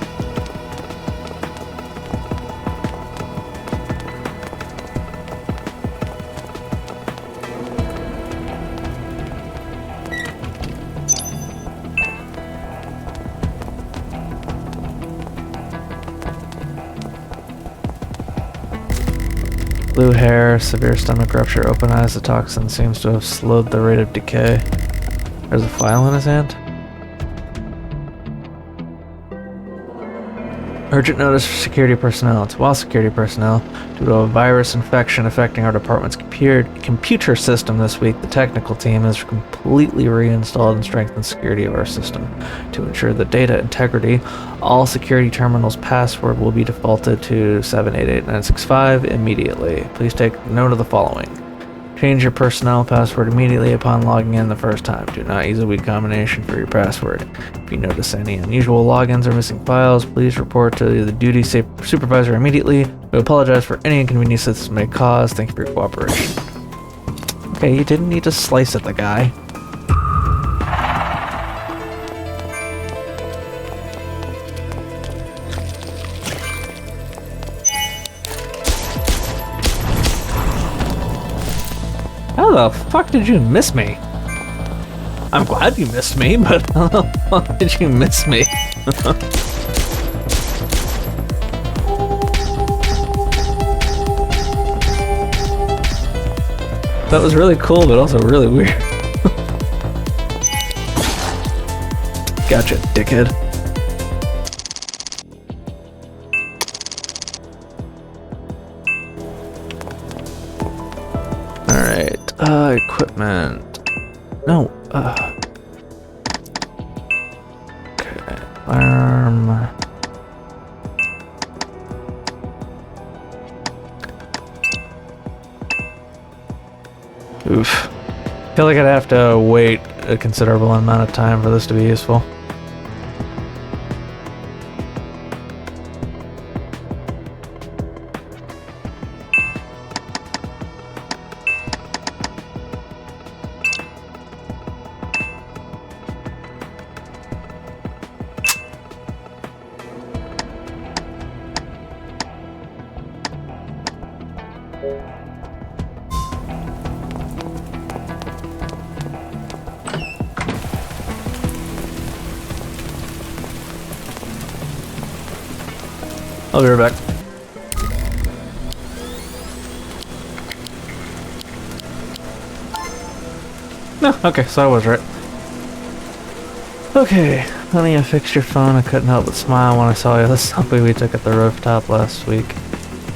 S1: Blue hair, severe stomach rupture, open eyes. The toxin seems to have slowed the rate of decay. There's a file in his hand. Urgent notice for security personnel. To all security personnel, due to a virus infection affecting our department's computer system this week, the technical team has completely reinstalled and strengthened security of our system. To ensure the data integrity, all security terminals' password will be defaulted to 788965 immediately. Please take note of the following. Change your personnel password immediately upon logging in the first time. Do not use a weak combination for your password. If you notice any unusual logins or missing files, please report to the duty supervisor immediately. We apologize for any inconvenience this may cause. Thank you for your cooperation. Okay, you didn't need to slice at the guy. How the fuck did you miss me? I'm glad you missed me, but how the fuck did you miss me? That was really cool, but also really weird. Gotcha, dickhead. Alright, equipment. No, okay, alarm. Oof. I feel like I'd have to wait a considerable amount of time for this to be useful. I'll be right back. No, okay, so I was right. Okay, honey, I fixed your phone. I couldn't help but smile when I saw you the selfie we took at the rooftop last week.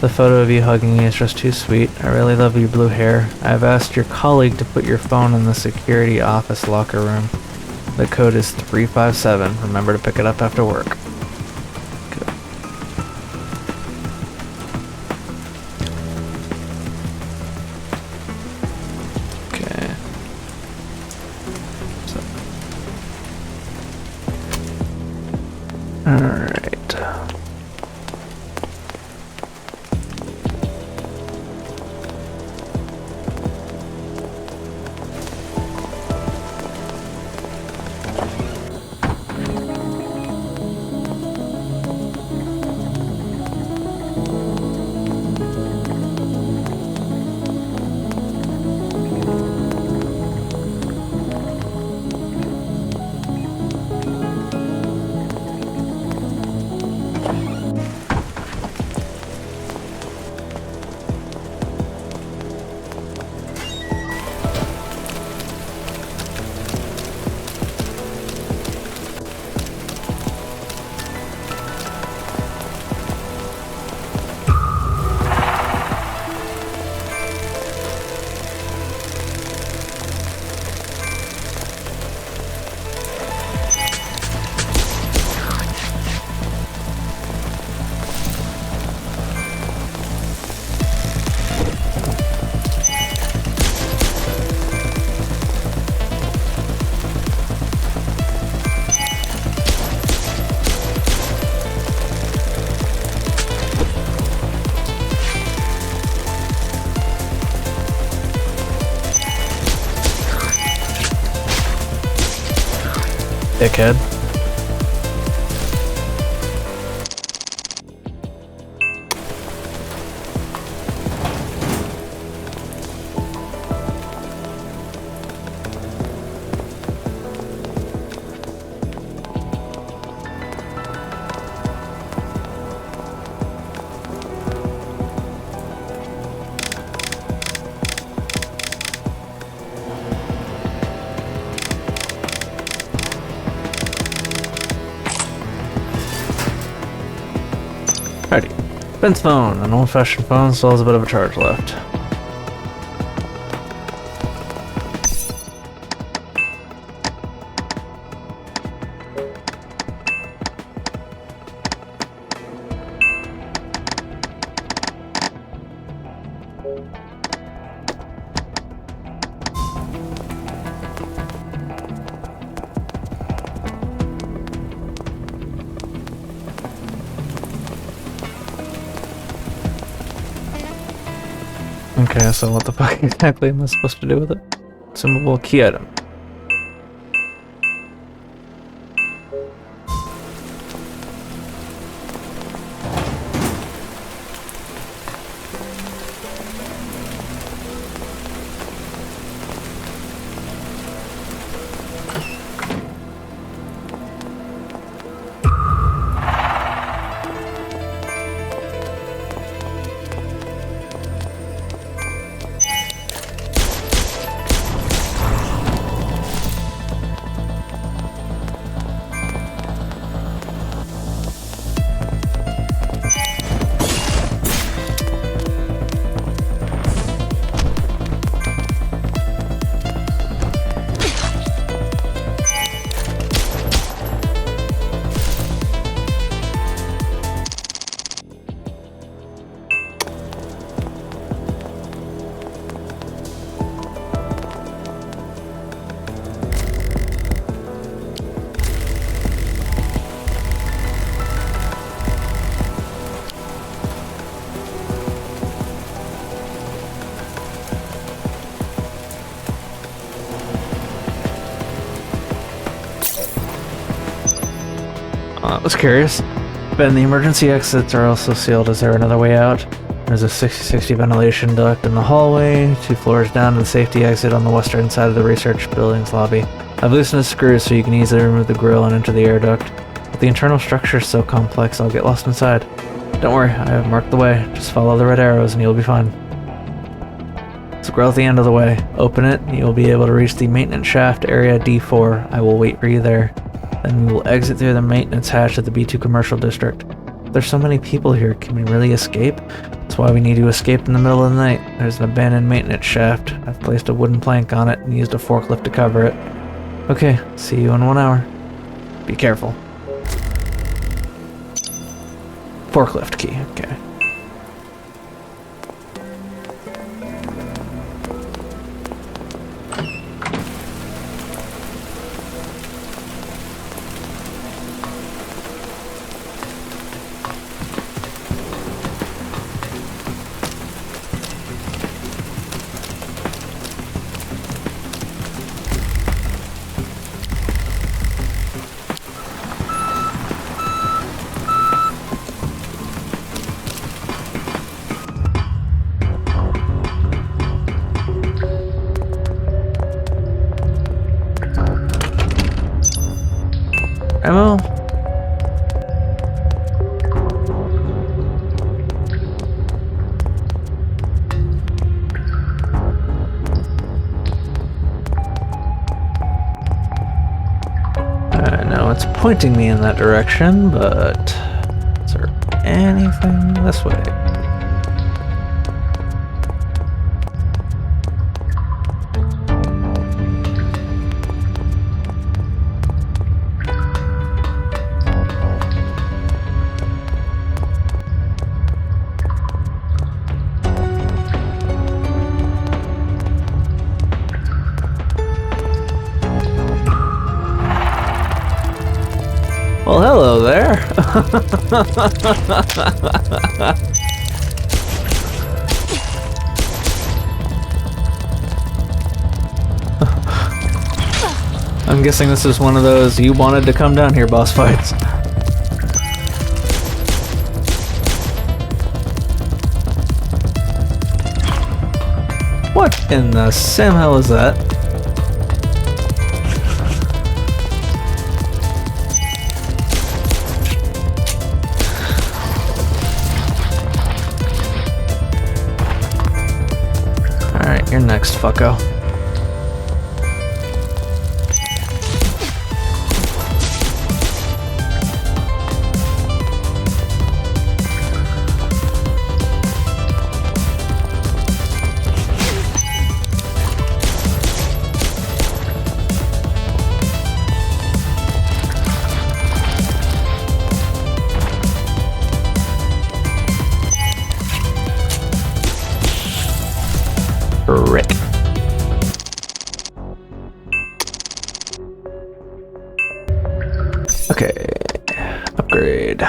S1: The photo of you hugging me is just too sweet. I really love your blue hair. I have asked your colleague to put your phone in the security office locker room. The code is 357. Remember to pick it up after work. Alright. dickhead. Alrighty. Ben's phone. An old-fashioned phone still has a bit of a charge left. Okay, so what the fuck exactly am I supposed to do with it? Consumable key item. I was curious. Ben, the emergency exits are also sealed. Is there another way out? There's a 60-60 ventilation duct in the hallway, 2 floors down to the safety exit on the western side of the research building's lobby. I've loosened the screws so you can easily remove the grill and enter the air duct. But the internal structure is so complex I'll get lost inside. Don't worry, I have marked the way. Just follow the red arrows and you'll be fine. There's a grill at the end of the way. Open it and you'll be able to reach the maintenance shaft area D4. I will wait for you there. Then we will exit through the maintenance hatch at the B2 commercial district. There's so many people here, can we really escape? That's why we need to escape in the middle of the night. There's an abandoned maintenance shaft. I've placed a wooden plank on it and used a forklift to cover it. Okay, see you in 1 hour. Be careful. Forklift key, okay. Ammo? No, it's pointing me in that direction, but is there anything this way? Well, hello there. I'm guessing this is one of those you wanted to come down here boss fights. What in the Sam hell is that? Alright, you're next, fucko. Rick. Okay, upgrade.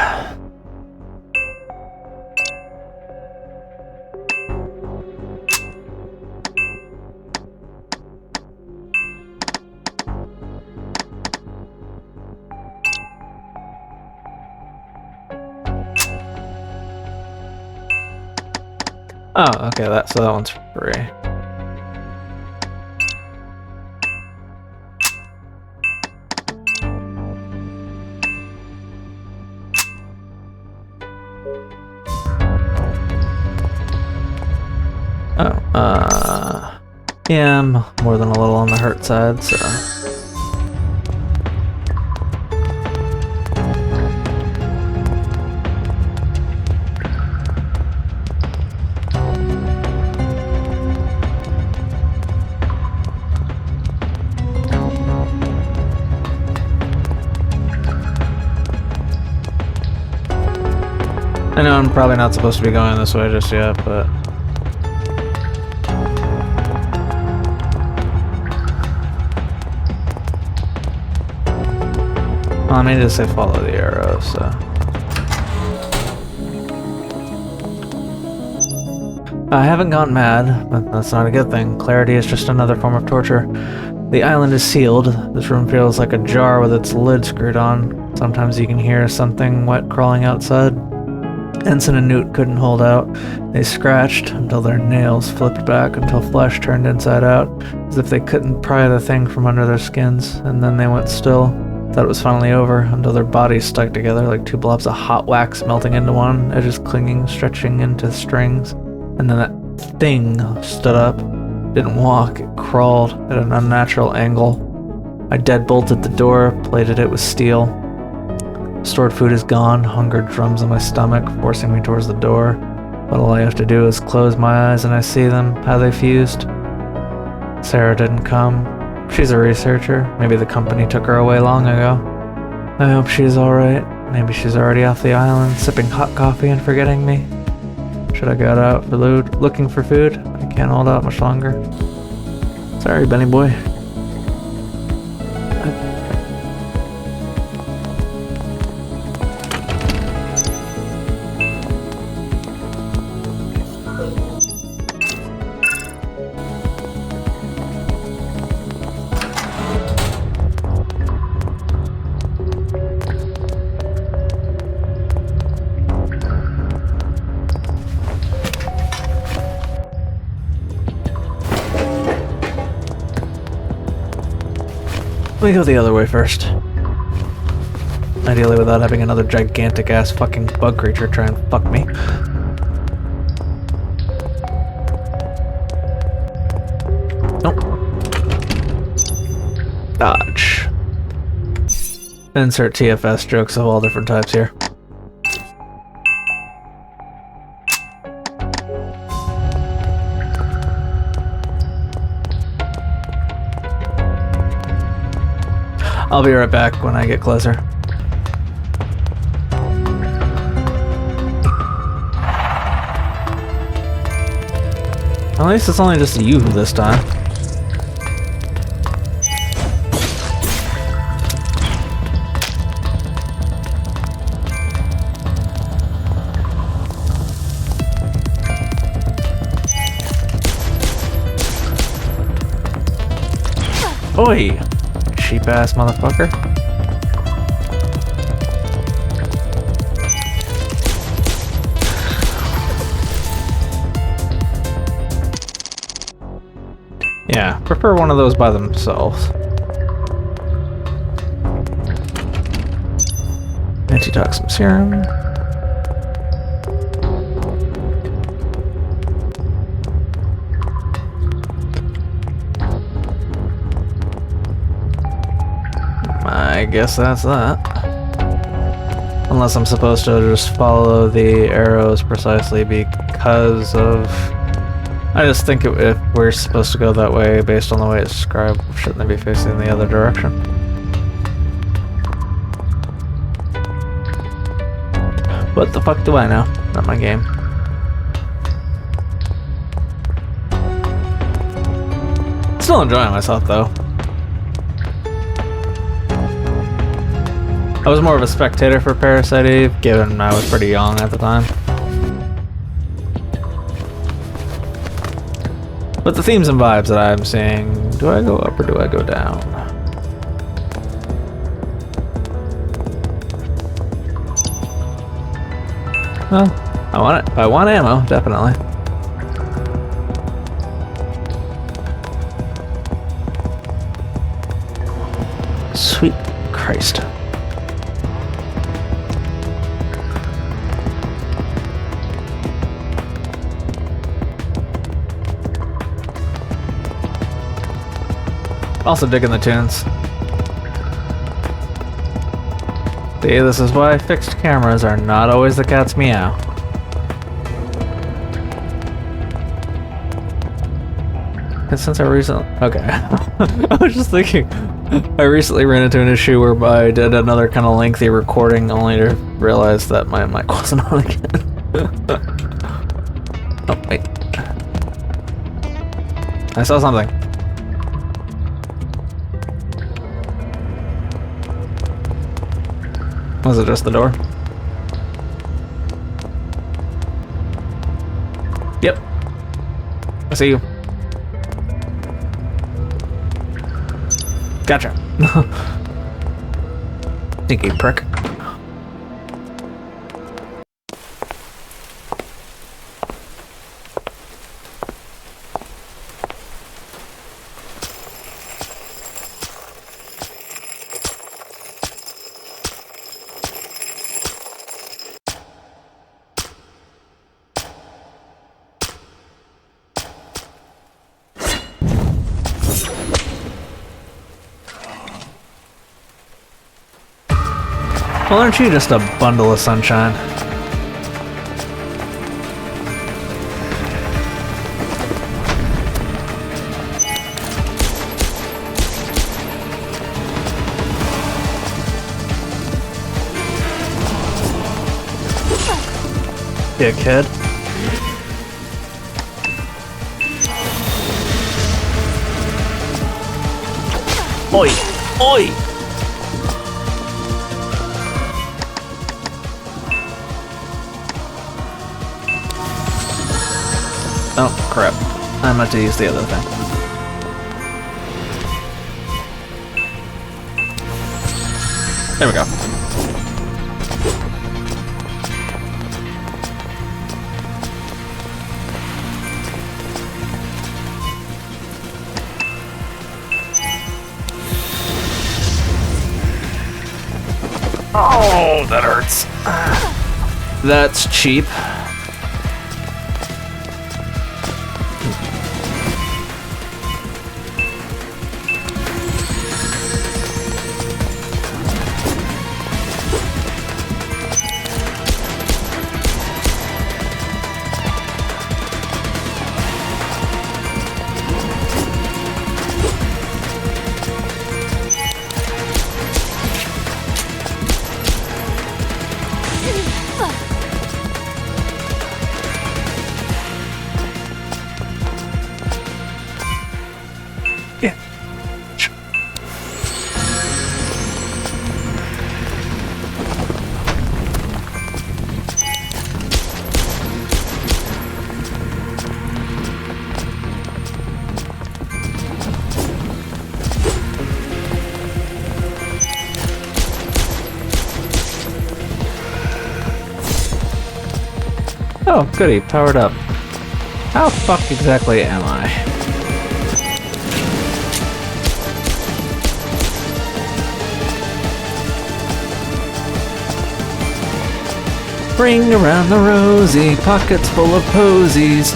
S1: Oh, okay, that one's free. Yeah, I'm more than a little on the hurt side, so... I know I'm probably not supposed to be going this way just yet, but... I need to say follow the arrow, so... I haven't gone mad, but that's not a good thing. Clarity is just another form of torture. The island is sealed. This room feels like a jar with its lid screwed on. Sometimes you can hear something wet crawling outside. Ensign and Newt couldn't hold out. They scratched until their nails flipped back, until flesh turned inside out, as if they couldn't pry the thing from under their skins, and then they went still. Thought it was finally over, until their bodies stuck together like two blobs of hot wax melting into one, edges clinging, stretching into strings. And then that thing stood up. Didn't walk, it crawled at an unnatural angle. I deadbolted the door, plated it with steel. Stored food is gone, hunger drums in my stomach, forcing me towards the door. But all I have to do is close my eyes and I see them, how they fused. Sarah didn't come. She's a researcher. Maybe the company took her away long ago. I hope she's alright. Maybe she's already off the island, sipping hot coffee and forgetting me. Should I go out for looking for food? I can't hold out much longer. Sorry, Benny boy. Let me go the other way first. Ideally without having another gigantic ass fucking bug creature try and fuck me. Nope. Dodge. Insert TFS jokes of all different types here. I'll be right back when I get closer. At least it's only just you this time. Oi! Cheap ass motherfucker. Yeah, prefer one of those by themselves. Antitoxin serum. I guess that's that. Unless I'm supposed to just follow the arrows precisely because of... I just think if we're supposed to go that way based on the way it's described, shouldn't they be facing the other direction? What the fuck do I know? Not my game. Still enjoying myself though. I was more of a spectator for Parasite, given I was pretty young at the time. But the themes and vibes that I'm seeing, do I go up or do I go down? Well, I want it. I want ammo, definitely. Sweet Christ. Also digging the tunes. See, this is why fixed cameras are not always the cat's meow. And since I recently... Okay. I was just thinking, I recently ran into an issue whereby I did another kind of lengthy recording only to realize that my mic wasn't on again. Oh, wait. I saw something. Was it just the door? Yep. I see you. Gotcha. Sneaky prick. Well, aren't you just a bundle of sunshine? Dickhead. Oi! Oi! Oh, crap. I meant to use the other thing. There we go. Oh, that hurts. That's cheap. Oh, goody, powered up. How fuck exactly am I? Bring around the rosy, pockets full of posies.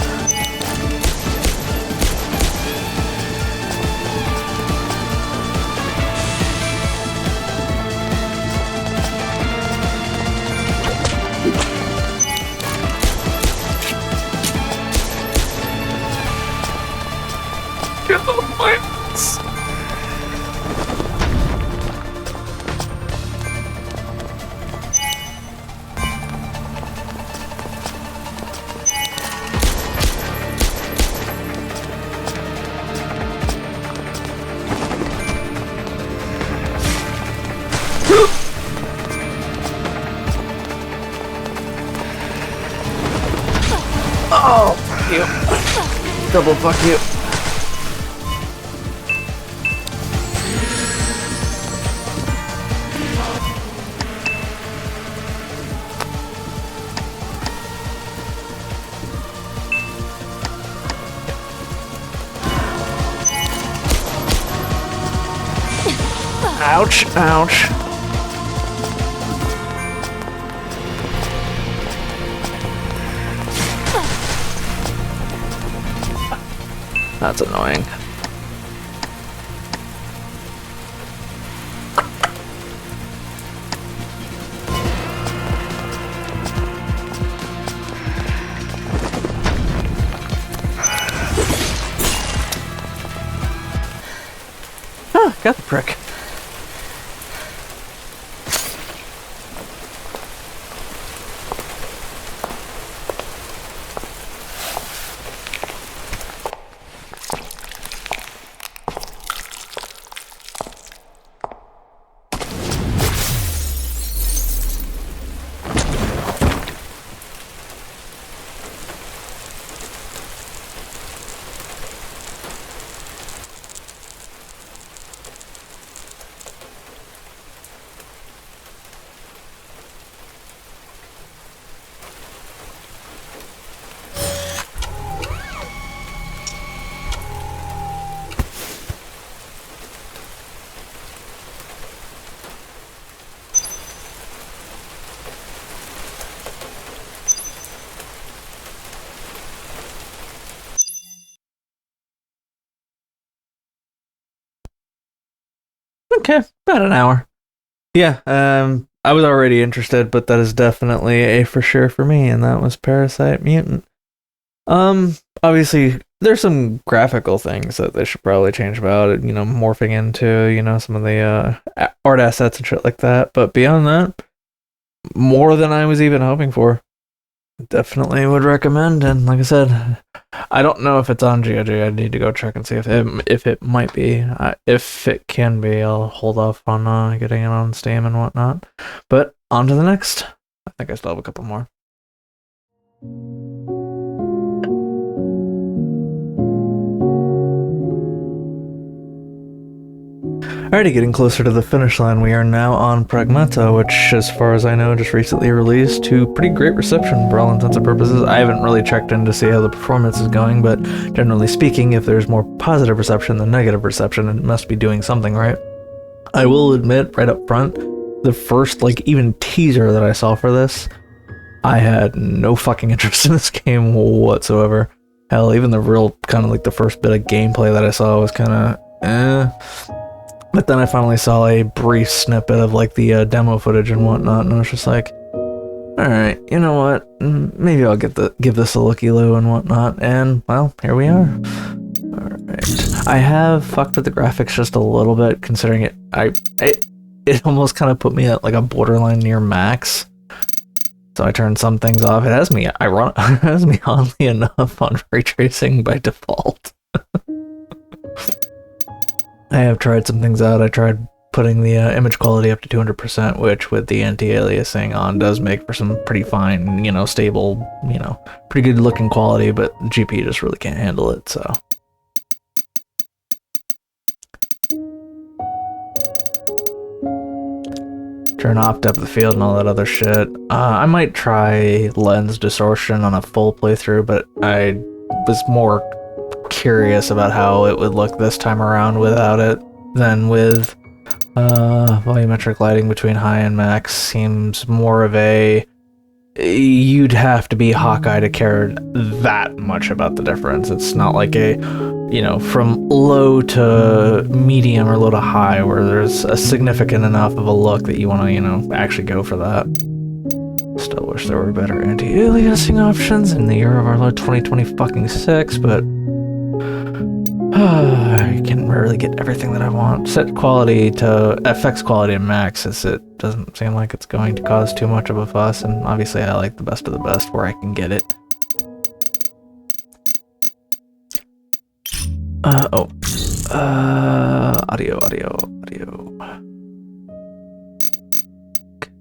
S1: Oh, fuck you. Double fuck you. Ouch, ouch. That's annoying. Huh, got the prick. Okay, about an hour. Yeah, I was already interested, but that is definitely a for sure for me, and that was Parasite Mutant. Obviously, there's some graphical things that they should probably change about it, morphing into, some of the art assets and shit like that. But beyond that, more than I was even hoping for. Definitely would recommend, and like I said, I don't know if it's on GOG. I need to go check and see if it might be. If it can be, I'll hold off on getting it on Steam and whatnot. But on to the next. I think I still have a couple more. Alrighty, getting closer to the finish line. We are now on PRAGMATA, which, as far as I know, just recently released to pretty great reception for all intents and purposes. I haven't really checked in to see how the performance is going, but generally speaking, if there's more positive reception than negative reception, it must be doing something right. I will admit, right up front, the first, even teaser that I saw for this, I had no fucking interest in this game whatsoever. Hell, even the real, kind of the first bit of gameplay that I saw was kind of, But then I finally saw a brief snippet of the demo footage and whatnot, and I was just like, alright, you know what, maybe I'll give this a looky-loo and whatnot, and, well, here we are. Alright. I have fucked with the graphics just a little bit, considering it almost kind of put me at a borderline near max. So I turned some things off. It has me oddly enough on ray tracing by default. I have tried some things out. I tried putting the image quality up to 200%, which with the anti-aliasing on does make for some pretty fine, stable, pretty good looking quality, but the GPU just really can't handle it, so. turn off depth of field and all that other shit. I might try lens distortion on a full playthrough, but I was more curious about how it would look this time around without it than with volumetric lighting between high and max. Seems more of a... You'd have to be Hawkeye to care that much about the difference. It's not like a, you know, from low to medium or low to high where there's a significant enough of a look that you want to, you know, actually go for that. Still wish there were better anti-aliasing options in the year of our Lord 2026, but I can rarely get everything that I want. Set quality to FX quality to max, as it doesn't seem like it's going to cause too much of a fuss, and obviously I like the best of the best where I can get it. Audio.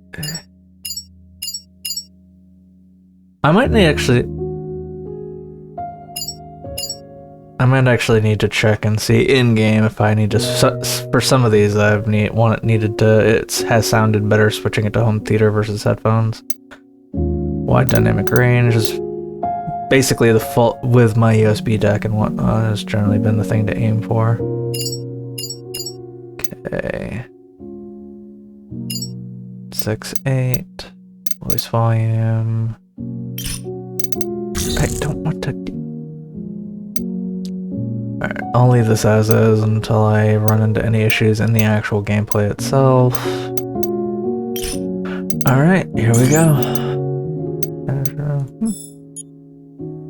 S1: Okay. I might actually need to check and see in game if I need to. For some of these, I've needed to. It has sounded better switching it to home theater versus headphones. Wide dynamic range is basically the fault with my USB deck and whatnot. Has generally been the thing to aim for. Okay. 6.8 voice volume. I don't want to. Alright, I'll leave this as is until I run into any issues in the actual gameplay itself. Alright, here we go.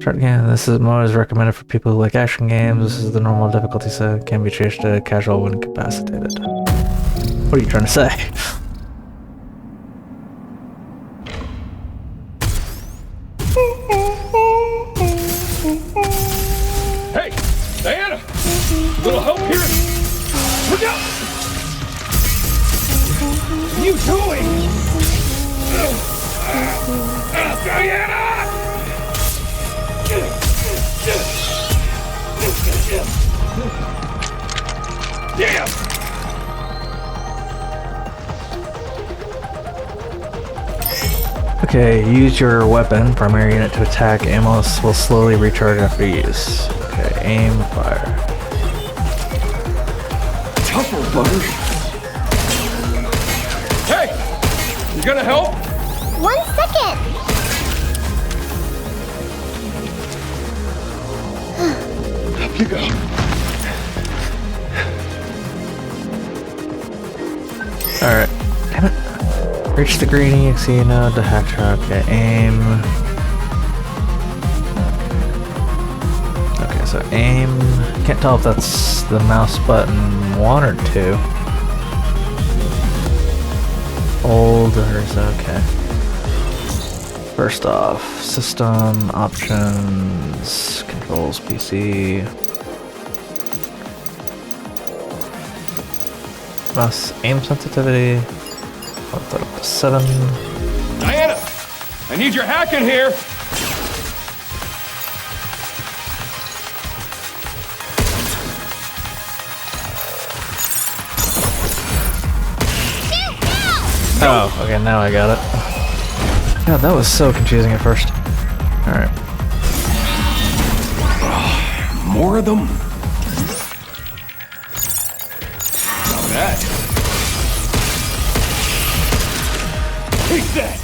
S1: This mode is recommended for people who like action games. This is the normal difficulty set. Can be changed to casual when incapacitated. What are you trying to say?
S2: Hey, Diana! Little help here! Look out! What are you doing? Diana! Damn!
S1: Okay, use your weapon, primary unit, to attack. EPOS will slowly recharge after use. Okay, aim, fire.
S2: Tougher, butter. Hey! You gonna help?
S20: 1 second!
S2: Up you go.
S1: Alright. Damn it. Reach the green EXE node to hack track. Okay, aim. Okay, so aim. Can't tell if that's the mouse button 1 or 2. Hold or is that okay? First off, system options, controls, PC. Mouse aim sensitivity. I'll put up to 7.
S2: Diana! I need your hack in here!
S1: Oh, okay, now I got it. God, that was so confusing at first. Alright.
S2: More of them? Not bad. Take that!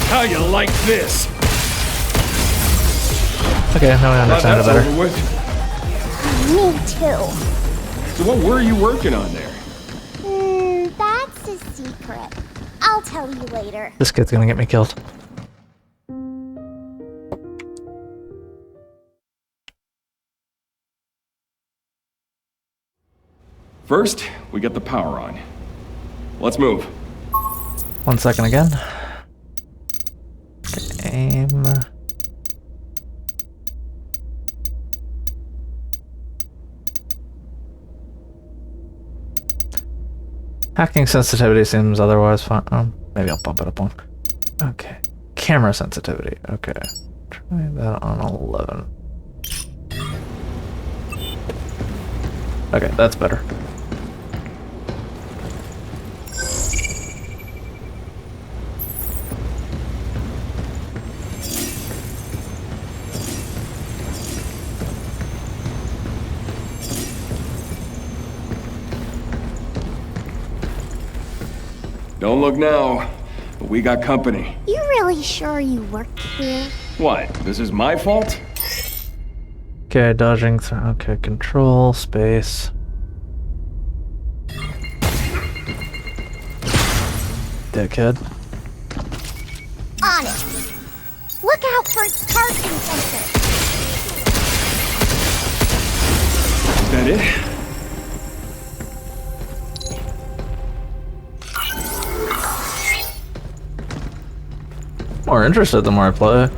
S2: How you like this?
S1: Okay, now I understand it better.
S2: Over with.
S20: Me too.
S2: So what were you working on there?
S20: That's a secret. I'll tell you later.
S1: This kid's gonna get me killed.
S2: First, we get the power on. Let's move.
S1: 1 second again. Okay, aim. Hacking sensitivity seems otherwise fine. Oh, maybe I'll bump it up one. Okay. Camera sensitivity. Okay. Try that on 11. Okay, that's better.
S2: Don't look now, but we got company.
S4: You really sure you work here?
S2: What? This is my fault?
S1: Okay, dodging through. Okay, control, space. Dickhead.
S4: On it. Look out for its parking sensor.
S2: Is that it?
S1: More interested the more I play.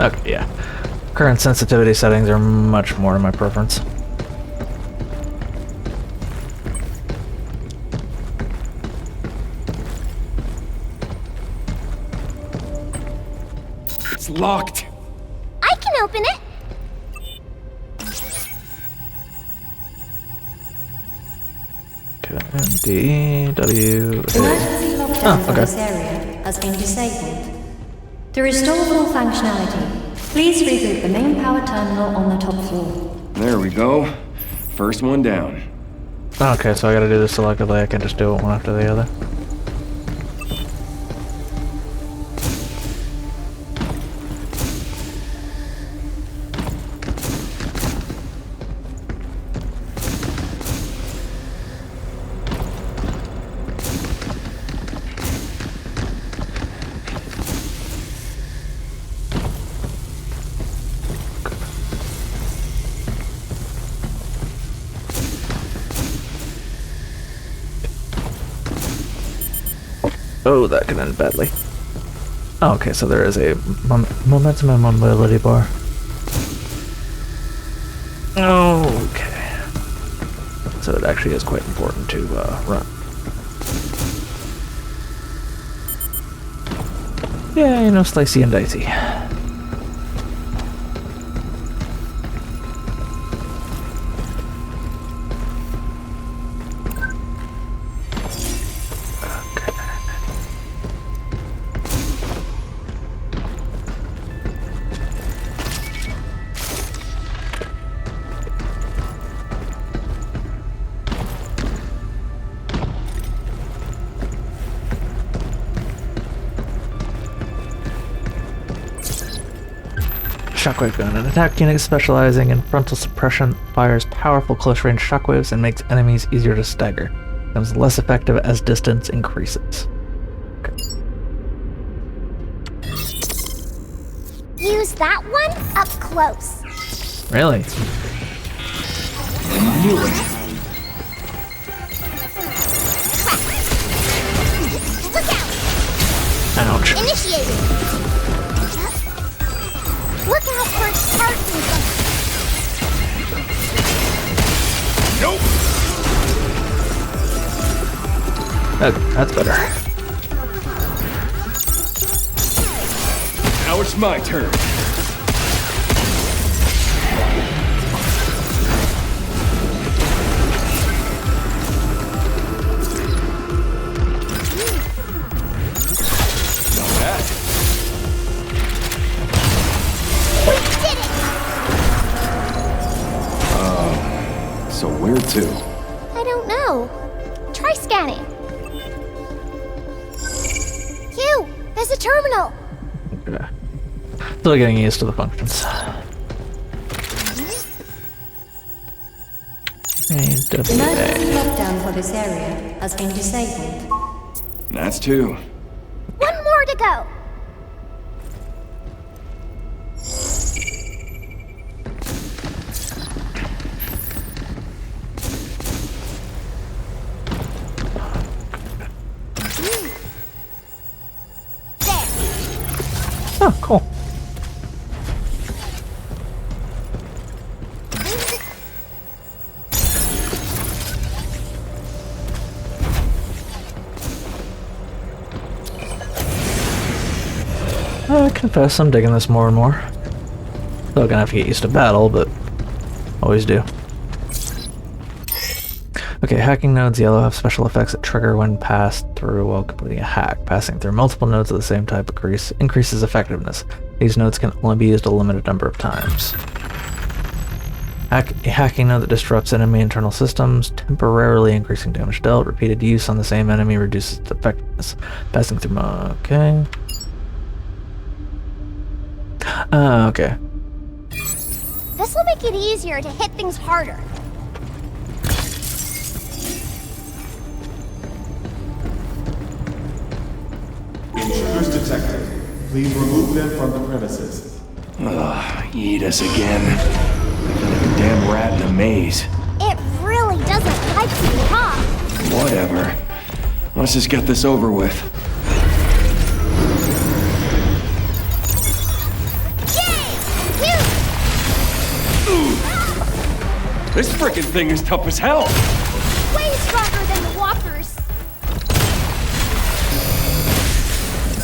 S1: Okay, yeah. Current sensitivity settings are much more to my preference.
S2: It's locked.
S4: I can open it.
S1: Okay, D, W, A.
S15: Emergency lockdown for this area has been disabled. To restore full functionality, please reboot the main power terminal on the top floor.
S2: There we go. First one down.
S1: Okay, so I gotta do this selectively. I can just do it one after the other. Oh, that could end badly. Oh, okay, so there is a momentum and mobility bar. Okay. So it actually is quite important to run. Yeah, you know, slicey and dicey. Shockwave gun. An attack unit specializing in frontal suppression fires powerful close-range shockwaves and makes enemies easier to stagger. Becomes less effective as distance increases. Okay.
S4: Use that one up close.
S1: Really?
S4: Look out!
S1: Ouch.
S4: Initiated. Look out for its parking sensor.
S2: Nope.
S1: Okay, that's better.
S2: Now it's my turn. Not bad. So where to?
S4: I don't know. Try scanning. Q, there's a terminal.
S1: Okay. Still getting used to the functions.
S15: Emergency lockdown for this area has been disabled.
S2: That's two.
S4: One more to go.
S1: Oh, cool. I confess I'm digging this more and more. Still gonna have to get used to battle, but always do. Okay, hacking nodes yellow have special effects that trigger when passed through while completing a hack. Passing through multiple nodes of the same type increases effectiveness. These nodes can only be used a limited number of times. A hacking node that disrupts enemy internal systems, temporarily increasing damage dealt. Repeated use on the same enemy reduces its effectiveness. Passing through okay. Okay.
S4: This will make it easier to hit things harder.
S2: Intruders detected. Please remove them from the premises.
S21: Ugh, eat us again. I feel like a damn rat in a maze.
S4: It really doesn't like you, huh?
S21: Whatever. Let's just get this over with. This frickin' thing is tough as hell.
S4: Way stronger than the walkers.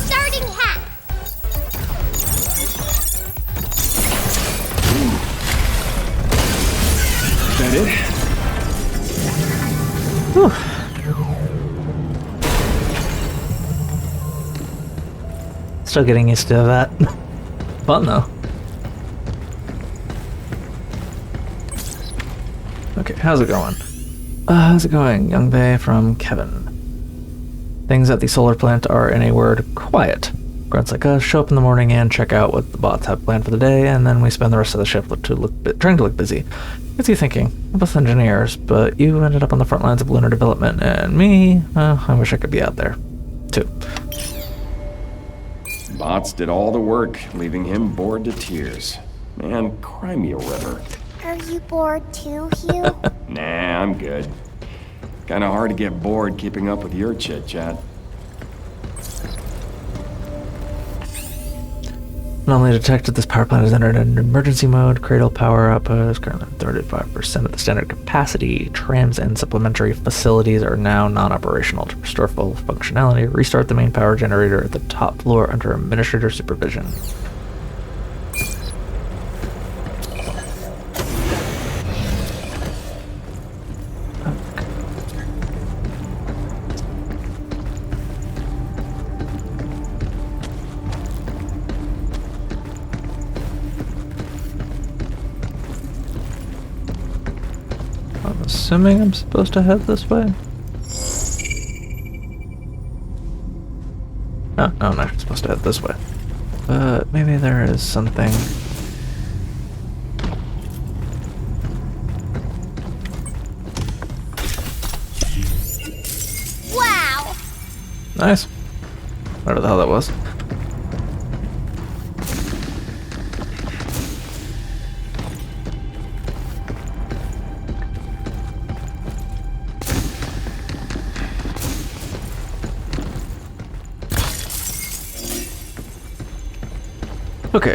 S4: Starting hack.
S21: Is that it?
S1: Whew. Still getting used to that. Fun though. Okay, how's it going? How's it going, Young Bae from Kevin? Things at the solar plant are, in a word, quiet. Grunts like us show up in the morning and check out what the bots have planned for the day, and then we spend the rest of the shift trying to look busy. What's you thinking? We're both engineers, but you ended up on the front lines of lunar development, and me, I wish I could be out there, too.
S2: Bots did all the work, leaving him bored to tears. Man, cry me a river.
S4: Are you bored too, Hugh?
S2: Nah, I'm good. Kinda hard to get bored keeping up with your chit-chat.
S1: Anomaly detected. This power plant has entered an emergency mode. Cradle power output is currently 35% of the standard capacity. Trams and supplementary facilities are now non-operational. To restore full functionality, restart the main power generator at the top floor under administrator supervision. Assuming I'm supposed to head this way? No, I'm not supposed to head this way. But maybe there is something.
S4: Wow!
S1: Nice. Whatever the hell that was. Okay.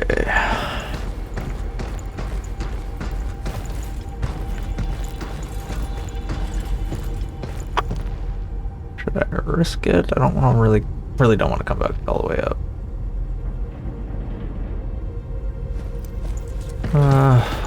S1: Should I risk it? I don't want to really don't want to come back all the way up. Oh.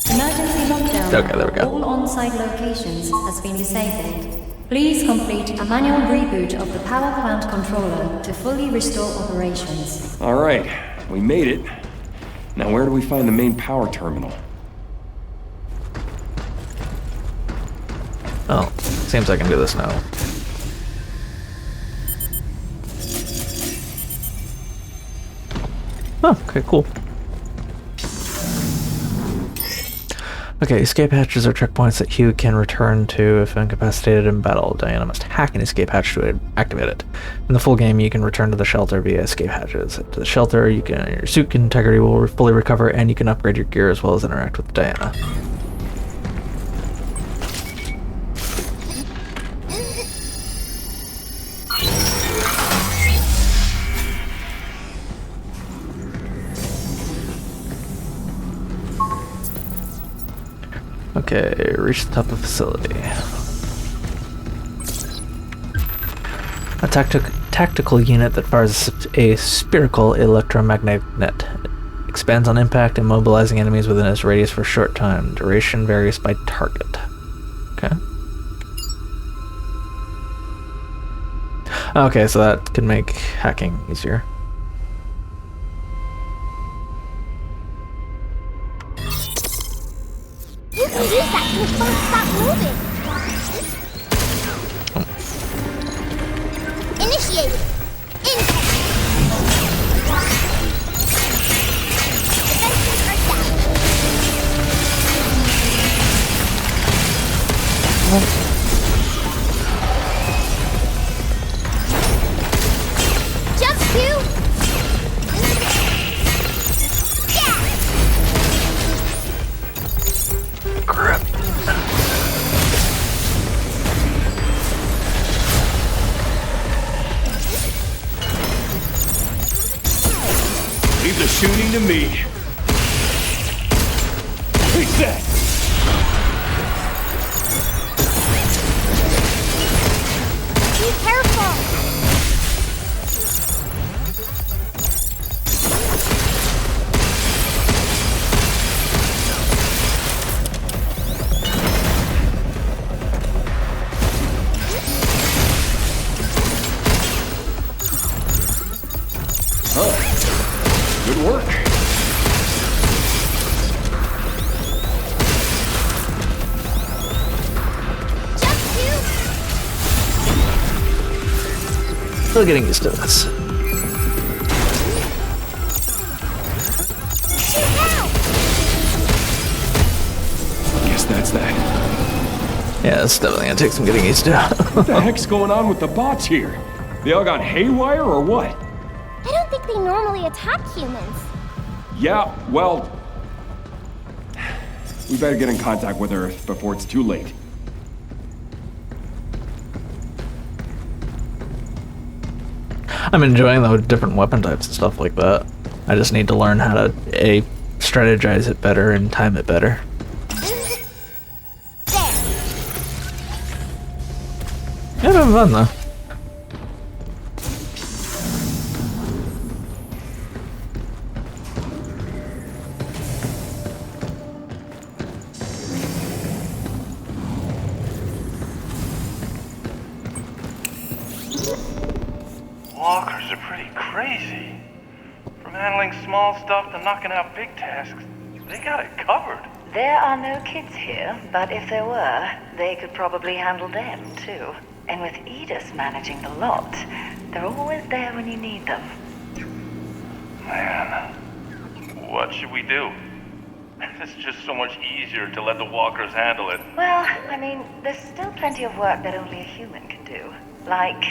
S6: Emergency lockdown.
S1: Okay, there we go.
S6: All on-site locations has been disabled. Please complete a manual reboot of the power plant controller to fully restore operations.
S2: Alright, we made it. Now where do we find the main power terminal?
S1: Oh, seems I can do this now. Oh, okay, cool. Okay, escape hatches are checkpoints that Hugh can return to if incapacitated in battle. Diana must hack an escape hatch to activate it. In the full game, you can return to the shelter via escape hatches. To the shelter, your suit integrity will fully recover, and you can upgrade your gear as well as interact with Diana. Okay, reach the top of the facility. A tactical unit that fires a spherical electromagnetic net. Expands on impact, immobilizing enemies within its radius for a short time. Duration varies by target. Okay. Okay, so that can make hacking easier.
S4: You can use that to both stop moving. Initiated. Intake. Defenses are down. Jump to. Yeah.
S1: Crap.
S21: Leave the shooting to me. Take that!
S4: Be careful.
S2: Good work.
S1: Still getting used to this.
S2: Guess that's that.
S1: Yeah, it's definitely gonna take some getting used to.
S2: What the heck's going on with the bots here? They all got haywire or what?
S4: I don't think they normally attack humans.
S2: Yeah, well... we better get in contact with her before it's too late.
S1: I'm enjoying the different weapon types and stuff like that. I just need to learn how to strategize it better and time it better. Yeah, having fun though.
S9: Walkers are pretty crazy. From handling small stuff to knocking out big tasks, they got it covered.
S10: There are no kids here, but if there were, they could probably handle them too. And with Edis managing the lot, they're always there when you need them.
S9: Man, what should we do? It's just so much easier to let the walkers handle it.
S10: Well, I mean, there's still plenty of work that only a human can do. Like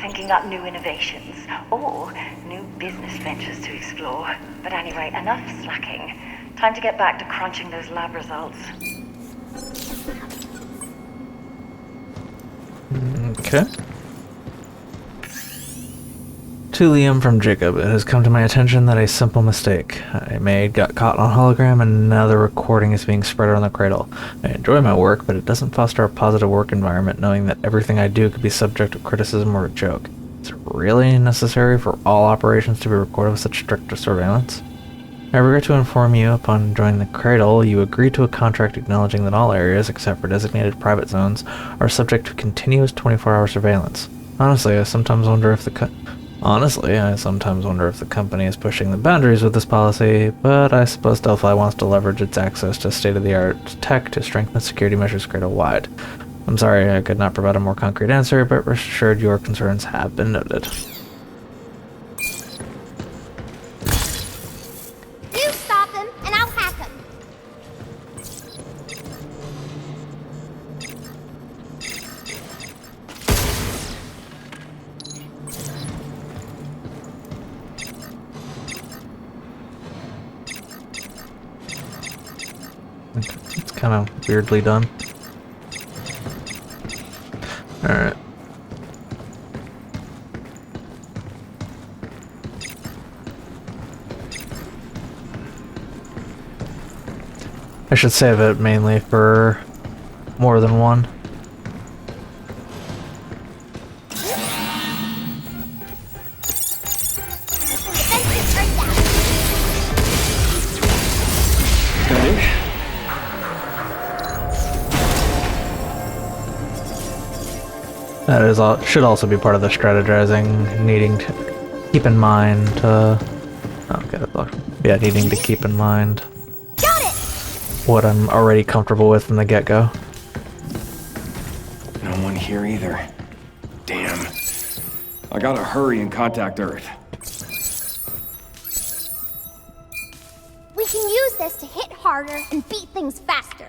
S10: thinking up new innovations, or new business ventures to explore. But anyway, enough slacking. Time to get back to crunching those lab results.
S1: Okay. To Liam from Jacob, it has come to my attention that a simple mistake I made got caught on hologram and now the recording is being spread around the cradle. I enjoy my work, but it doesn't foster a positive work environment knowing that everything I do could be subject to criticism or a joke. Is it really necessary for all operations to be recorded with such strict surveillance? I regret to inform you, upon joining the Cradle, you agreed to a contract acknowledging that all areas, except for designated private zones, are subject to continuous 24-hour surveillance. Honestly, I sometimes wonder if the company is pushing the boundaries with this policy, but I suppose Delphi wants to leverage its access to state-of-the-art tech to strengthen security measures Cradle-wide. I'm sorry I could not provide a more concrete answer, but rest assured your concerns have been noted.
S4: You stop him, and I'll hack him.
S1: It's kind of weirdly done. Alright. I should save it mainly for more than one. That is all, should also be part of the strategizing, needing to keep in mind, okay, that's all. Yeah, needing to keep in mind what I'm already comfortable with from the get-go.
S2: No one here either. Damn. I gotta hurry and contact Earth.
S4: We can use this to hit harder and beat things faster.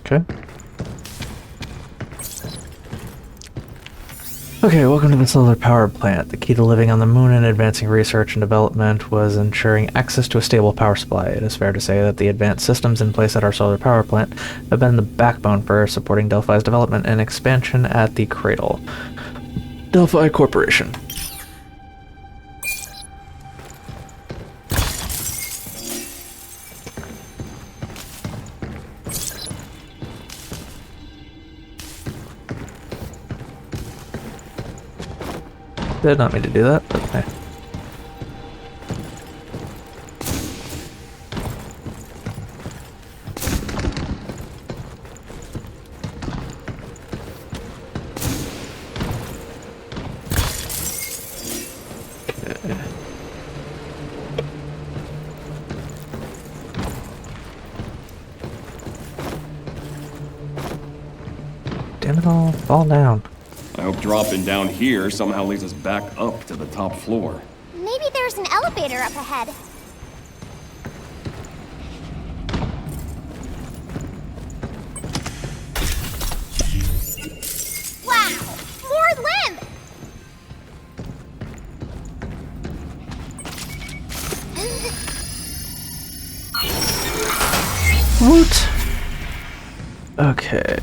S1: Okay. Okay, welcome to the solar power plant. The key to living on the moon and advancing research and development was ensuring access to a stable power supply. It is fair to say that the advanced systems in place at our solar power plant have been the backbone for supporting Delphi's development and expansion at the Cradle. Delphi Corporation. Did not mean to do that, but hey. Damn it all, fall down.
S2: I hope dropping down here somehow leads us back up to the top floor.
S4: Maybe there's an elevator up ahead. Wow! More limb!
S1: What? Okay.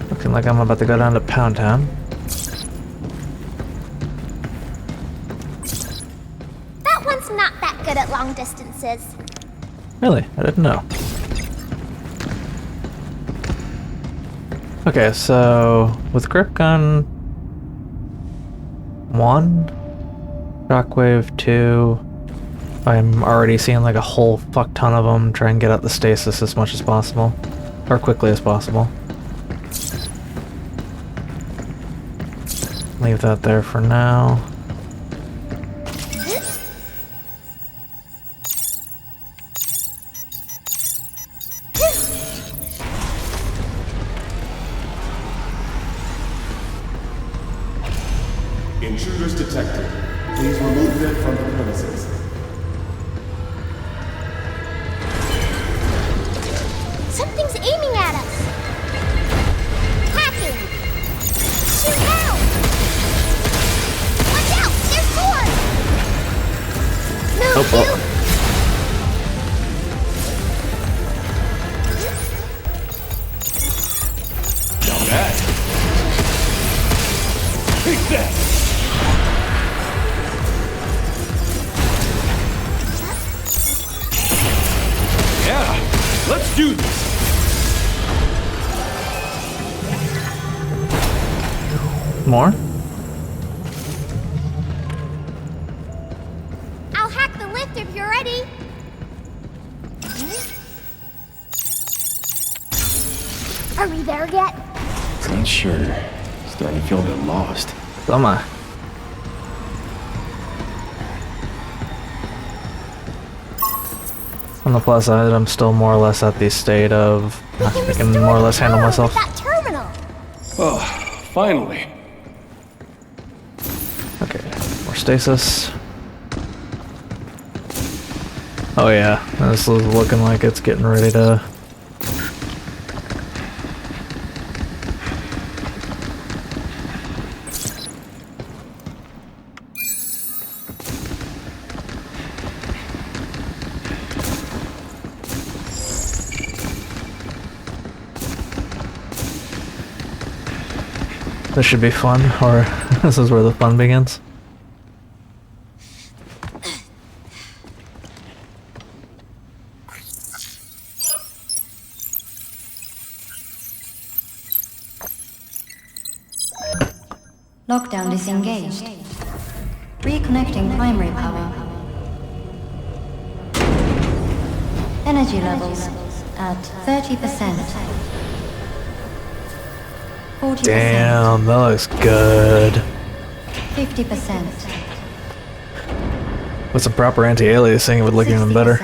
S1: Looking like I'm about to go down to Pound Town.
S4: That one's not that good at long distances.
S1: Really? I didn't know. Okay, so with Grip Gun 1, Shockwave 2, I'm already seeing like a whole fuck ton of them. Try and get out the stasis as much as possible, or quickly as possible. Leave that there for now.
S8: Intruders detected. Please remove them from the premises.
S4: Something's aiming at us. Hacking. Shoot out. Watch out! There's more. No,
S1: oh.
S2: Now that. Take that. Yeah, let's do this.
S1: More?
S4: I'll hack the lift if you're ready. Are we there yet?
S2: Not sure. Starting to feel a bit lost.
S1: Am I? On the plus side, I'm still more or less at the state of I can more or less handle myself.
S4: That terminal.
S2: Oh, finally.
S1: Okay, more stasis. Oh yeah, this is looking like it's getting ready to... This should be fun, or this is where the fun begins.
S6: Lockdown disengaged. Reconnecting primary power. Energy levels at 30%. 40%.
S1: Damn, that looks good.
S6: 50%.
S1: With some proper anti-aliasing, it would look even better.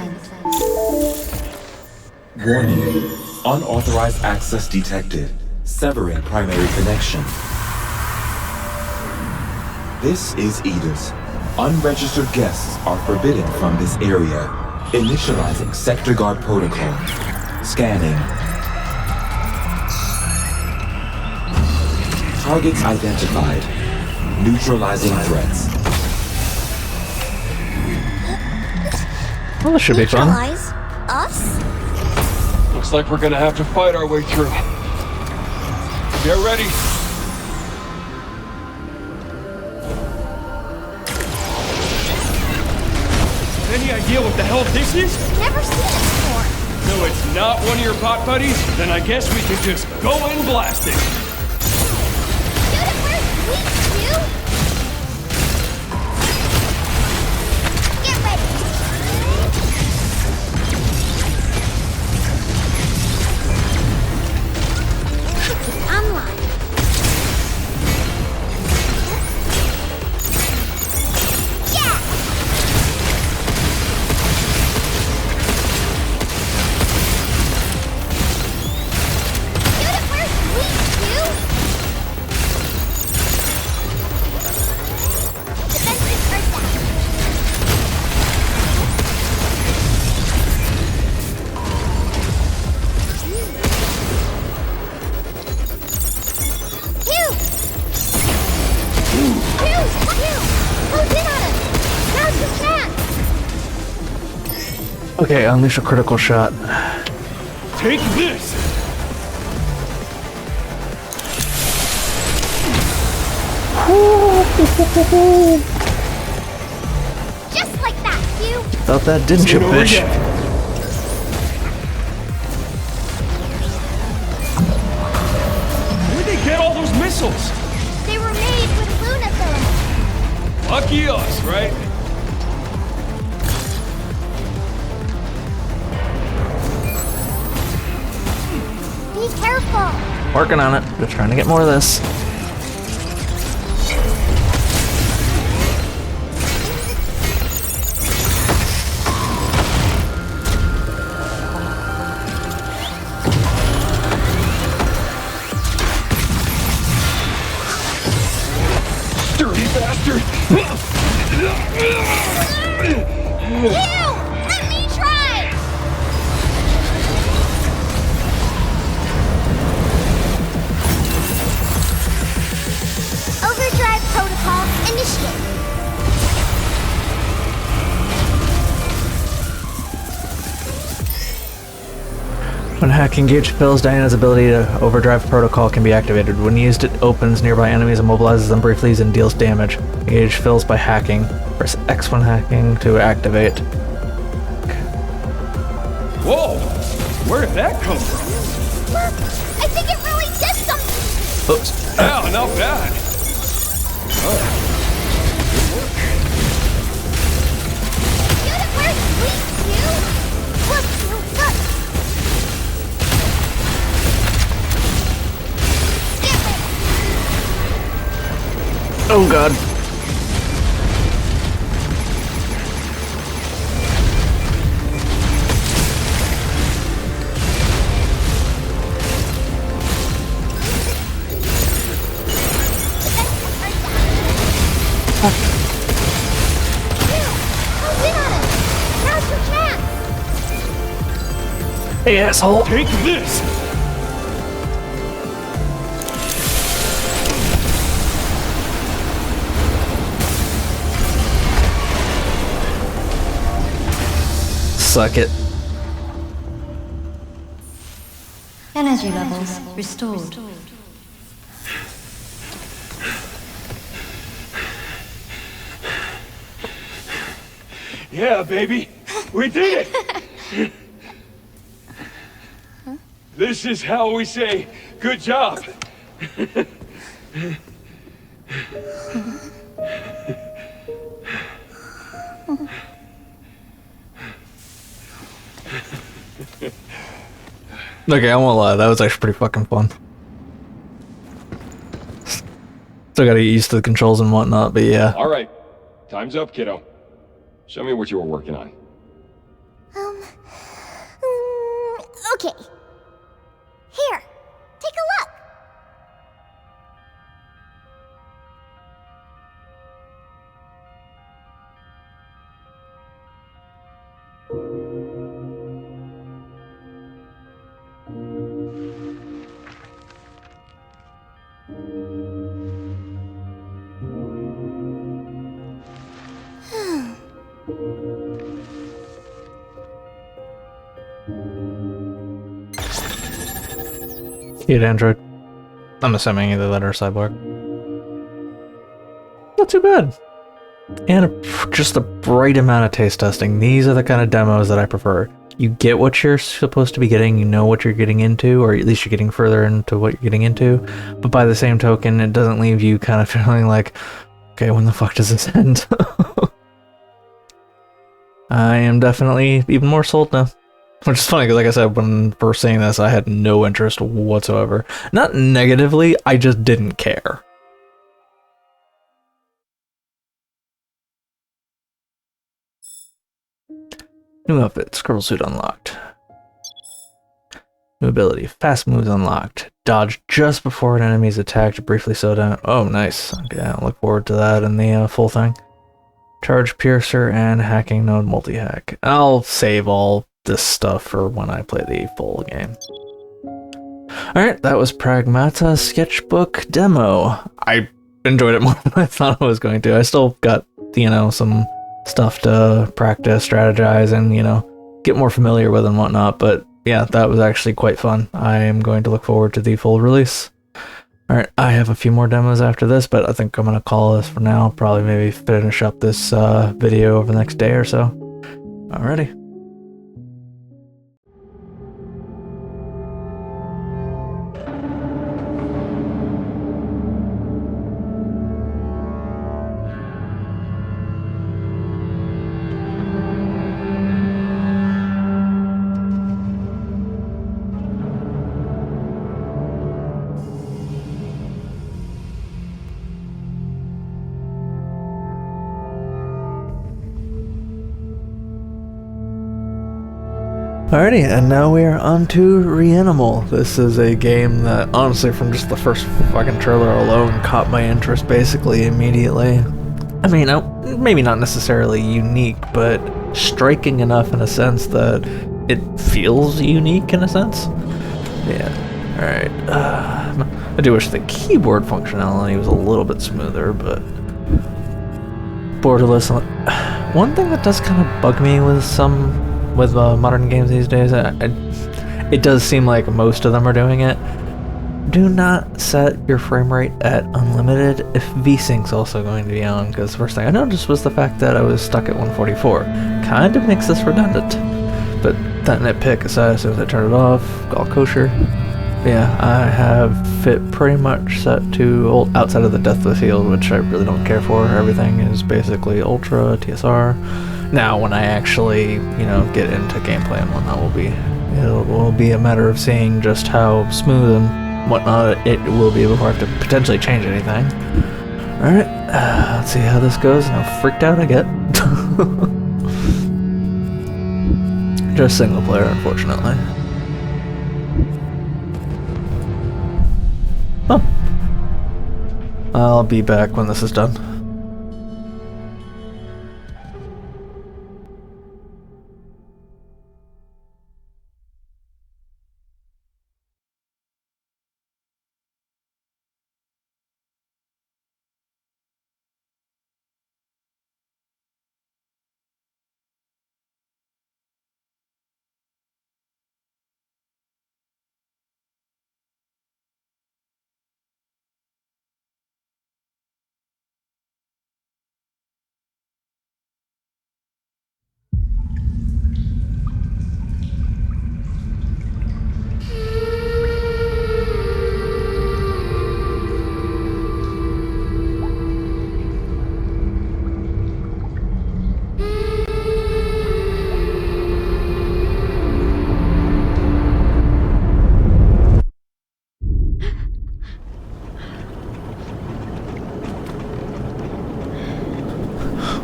S11: Warning. Unauthorized access detected. Severing primary connection. This is Edith. Unregistered guests are forbidden from this area. Initializing sector guard protocol. Scanning. Targets identified. Neutralizing threats.
S1: Well, this should be fun.
S4: Neutralize us?
S13: Looks like we're gonna have to fight our way through. Get ready. Any idea what the hell this is?
S4: Never seen it before.
S13: No, it's not one of your pot buddies? Then I guess we can just go and blast it.
S4: Shoot it where it's weak, you! Get ready. Online. Yeah! Shoot it where it's weak, you! Defenses are down. Hugh! Hugh! Close in on him! Now's your chance!
S1: Okay, unleash a critical shot.
S13: Take this!
S4: Just like that, Hugh!
S1: Felt that, didn't you, bitch?
S13: Where'd they get all those missiles?
S4: They were made with Luna filament.
S13: Lucky us, right?
S4: Be careful!
S1: Working on it. Just trying to get more of this.
S13: Dirty bastard!
S4: Hugh! Let me try! Overdrive protocol initiated.
S1: When hack engaged fails, Diana's ability to overdrive protocol can be activated. When used, it opens nearby enemies, immobilizes them briefly, and deals damage. Engage fails by hacking. Press X when hacking to activate.
S13: Whoa! Where did that come from?
S4: Look! I think it really did something!
S1: Oops.
S13: Ow, not bad.
S4: Shoot it where it's weak, Hugh! Look, look! Get ready!
S1: Oh god. Hey, asshole!
S13: Take this!
S1: Suck it.
S6: Energy levels restored.
S13: Yeah, baby. We did it! This is how we say, good job.
S1: Okay, I won't lie, that was actually pretty fucking fun. Still gotta get used to the controls and whatnot, but yeah.
S2: All right, time's up, kiddo. Show me what you were working on.
S4: Okay. Here, take a look.
S1: Cute android. I'm assuming either that or cyborg. Not too bad. And just the right amount of taste testing. These are the kind of demos that I prefer. You get what you're supposed to be getting, you know what you're getting into, or at least you're getting further into what you're getting into, but by the same token, it doesn't leave you kind of feeling like, okay, when the fuck does this end? I am definitely even more sold now. Which is funny, because like I said, when first seeing this, I had no interest whatsoever. Not negatively, I just didn't care. New outfit, scroll suit unlocked. New ability, fast moves unlocked. Dodge just before an enemy is attacked to briefly slow down. Oh, nice. Okay, I'll look forward to that in the full thing. Charge piercer and hacking node multi-hack. I'll save all this stuff for when I play the full game. Alright, that was PRAGMATA Sketchbook demo. I enjoyed it more than I thought I was going to. I still got, you know, some stuff to practice, strategize, and, you know, get more familiar with and whatnot, but yeah, that was actually quite fun. I am going to look forward to the full release. Alright, I have a few more demos after this, but I think I'm going to call this for now. Probably maybe finish up this video over the next day or so. Alrighty. Alrighty, and now we are on to REANIMAL. This is a game that, honestly, from just the first fucking trailer alone, caught my interest basically immediately. I mean, maybe not necessarily unique, but striking enough in a sense that it feels unique in a sense. Yeah, alright. I do wish the keyboard functionality was a little bit smoother, but borderless. One thing that does kind of bug me with modern games these days, it does seem like most of them are doing it. Do not set your frame rate at unlimited if VSync's also going to be on, because the first thing I noticed was the fact that I was stuck at 144. Kind of makes this redundant, but that nitpick aside, as soon as I turn it off, all kosher. Yeah, I have it pretty much set to outside of the depth of the field, which I really don't care for. Everything is basically ultra TSR. Now, when I actually, you know, get into gameplay and whatnot, it will be a matter of seeing just how smooth and whatnot it will be before I have to potentially change anything. Alright, let's see how this goes and how freaked out I get. Just single player, unfortunately. Oh. I'll be back when this is done.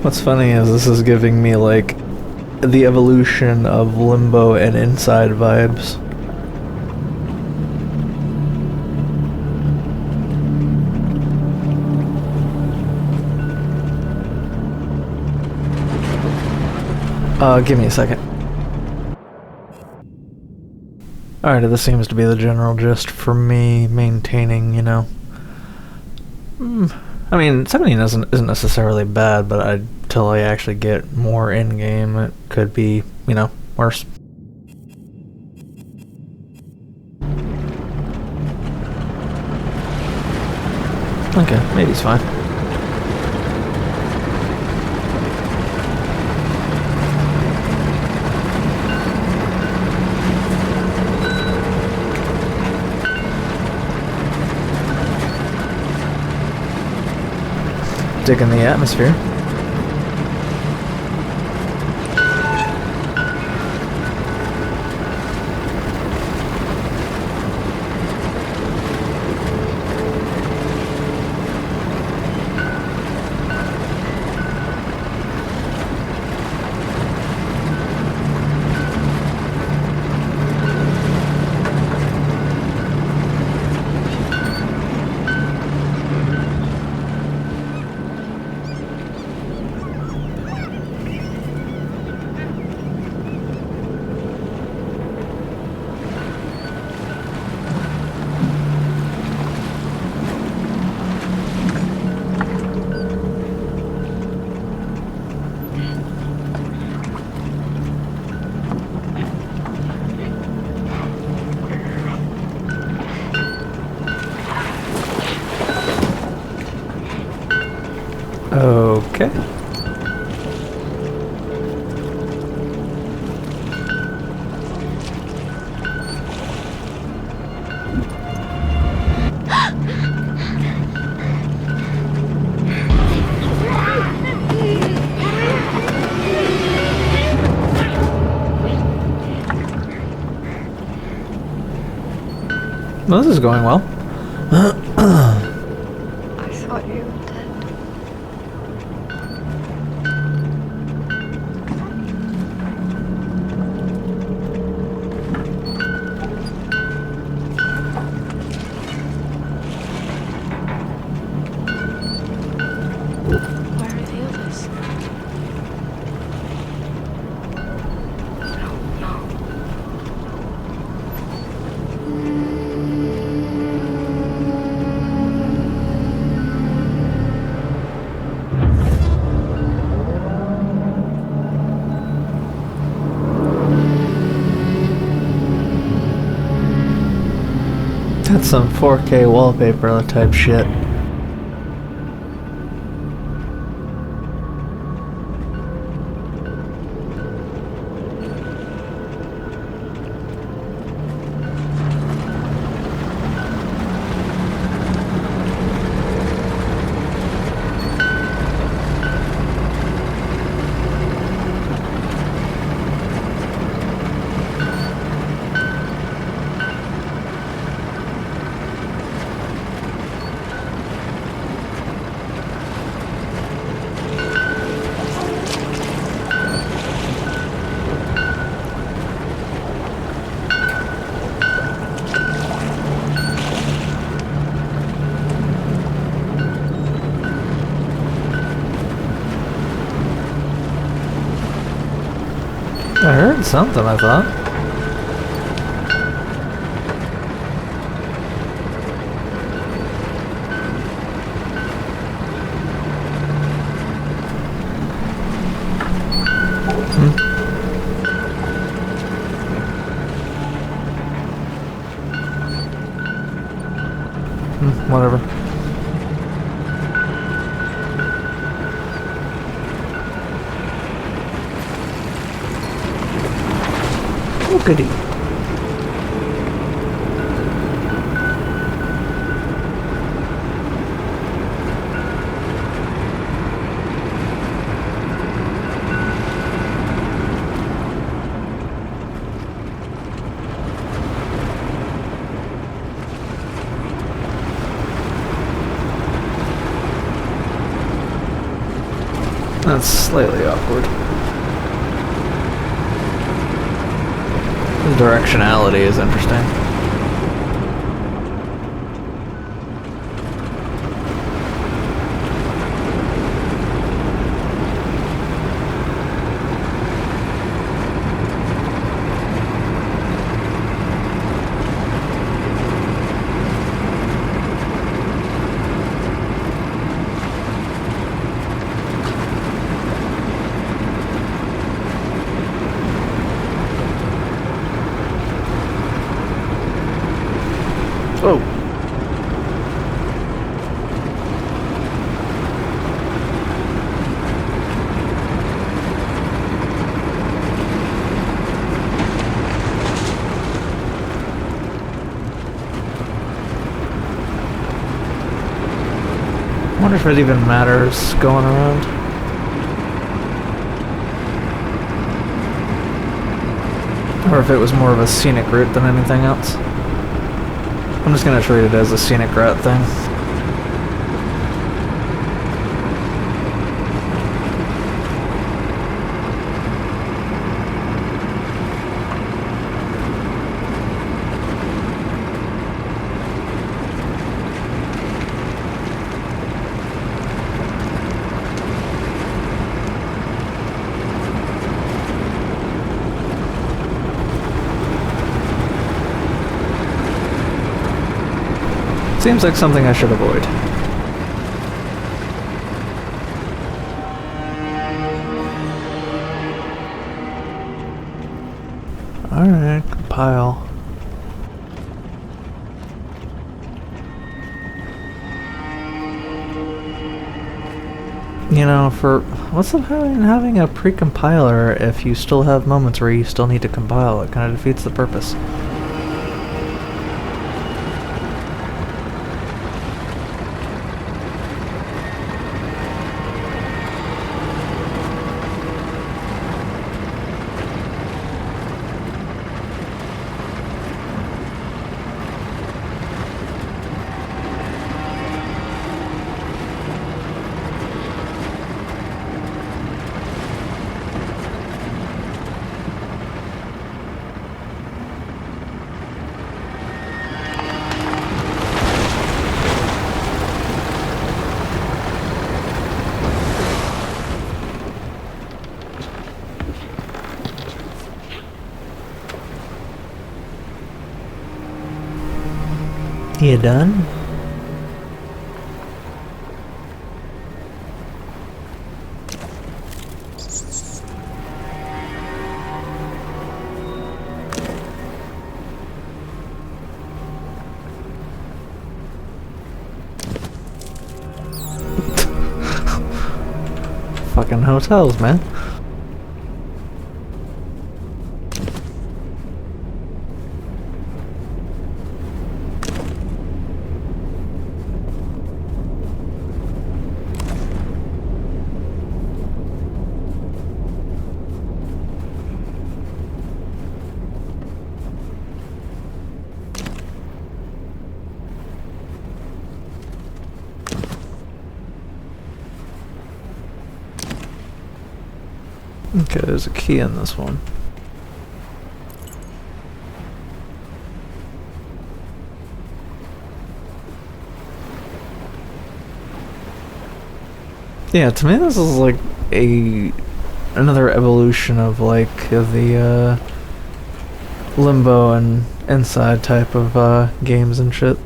S1: What's funny is this is giving me like the evolution of Limbo and Inside vibes. Give me a second. Alright, this seems to be the general gist for me maintaining, you know. I mean, 17 isn't necessarily bad, but until I actually get more in-game, it could be, you know, worse. Okay, maybe it's fine. Digging the atmosphere. Okay. Well, this is going well.
S14: I thought you were dead. Where are the others? I don't know.
S1: That's some 4K wallpaper type shit. I heard something, I thought. Whatever. Oh, goody. That's slightly awkward. The directionality is interesting. Oh. I wonder if it even matters going around. Or if it was more of a scenic route than anything else. I'm just gonna treat it as a scenic route thing. Seems like something I should avoid. Alright, compile. You know, for what's the point in having a pre-compiler if you still have moments where you still need to compile? It kind of defeats the purpose. You done? Fucking hotels, man. Okay, there's a key in this one. Yeah, to me this is like another evolution of like the Limbo and Inside type of games and shit.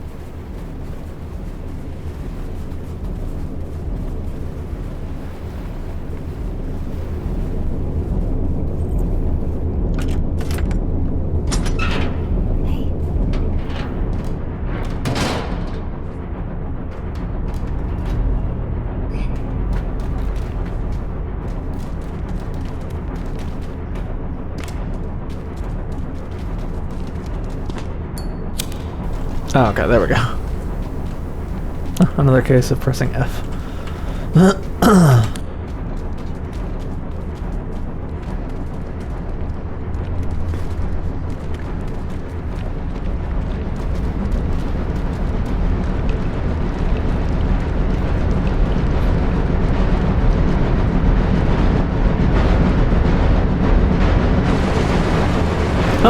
S1: Oh, okay, there we go. Another case of pressing F.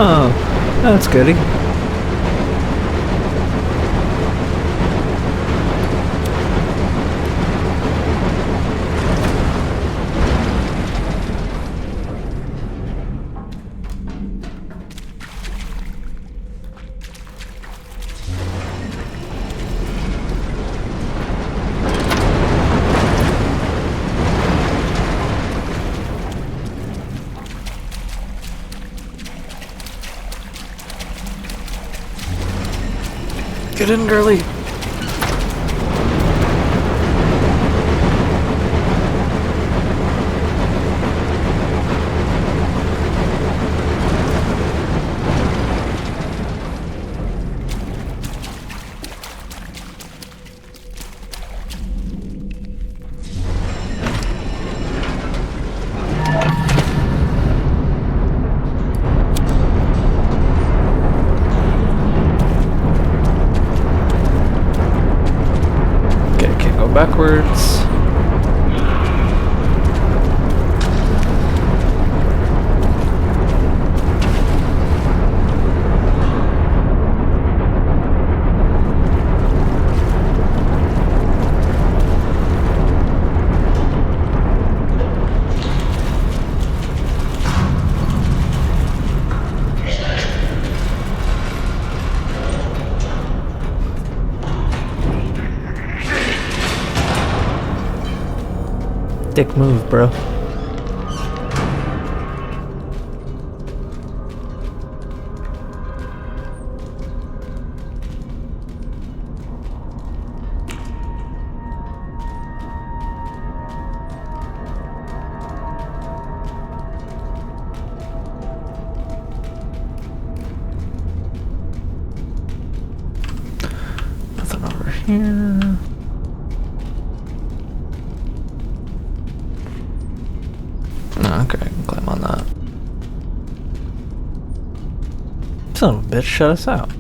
S1: Oh, that's goody. Get in, girly. Backwards. Dick move, bro. Nothing over here. Okay, I can climb on that. Son of a bitch, shut us out.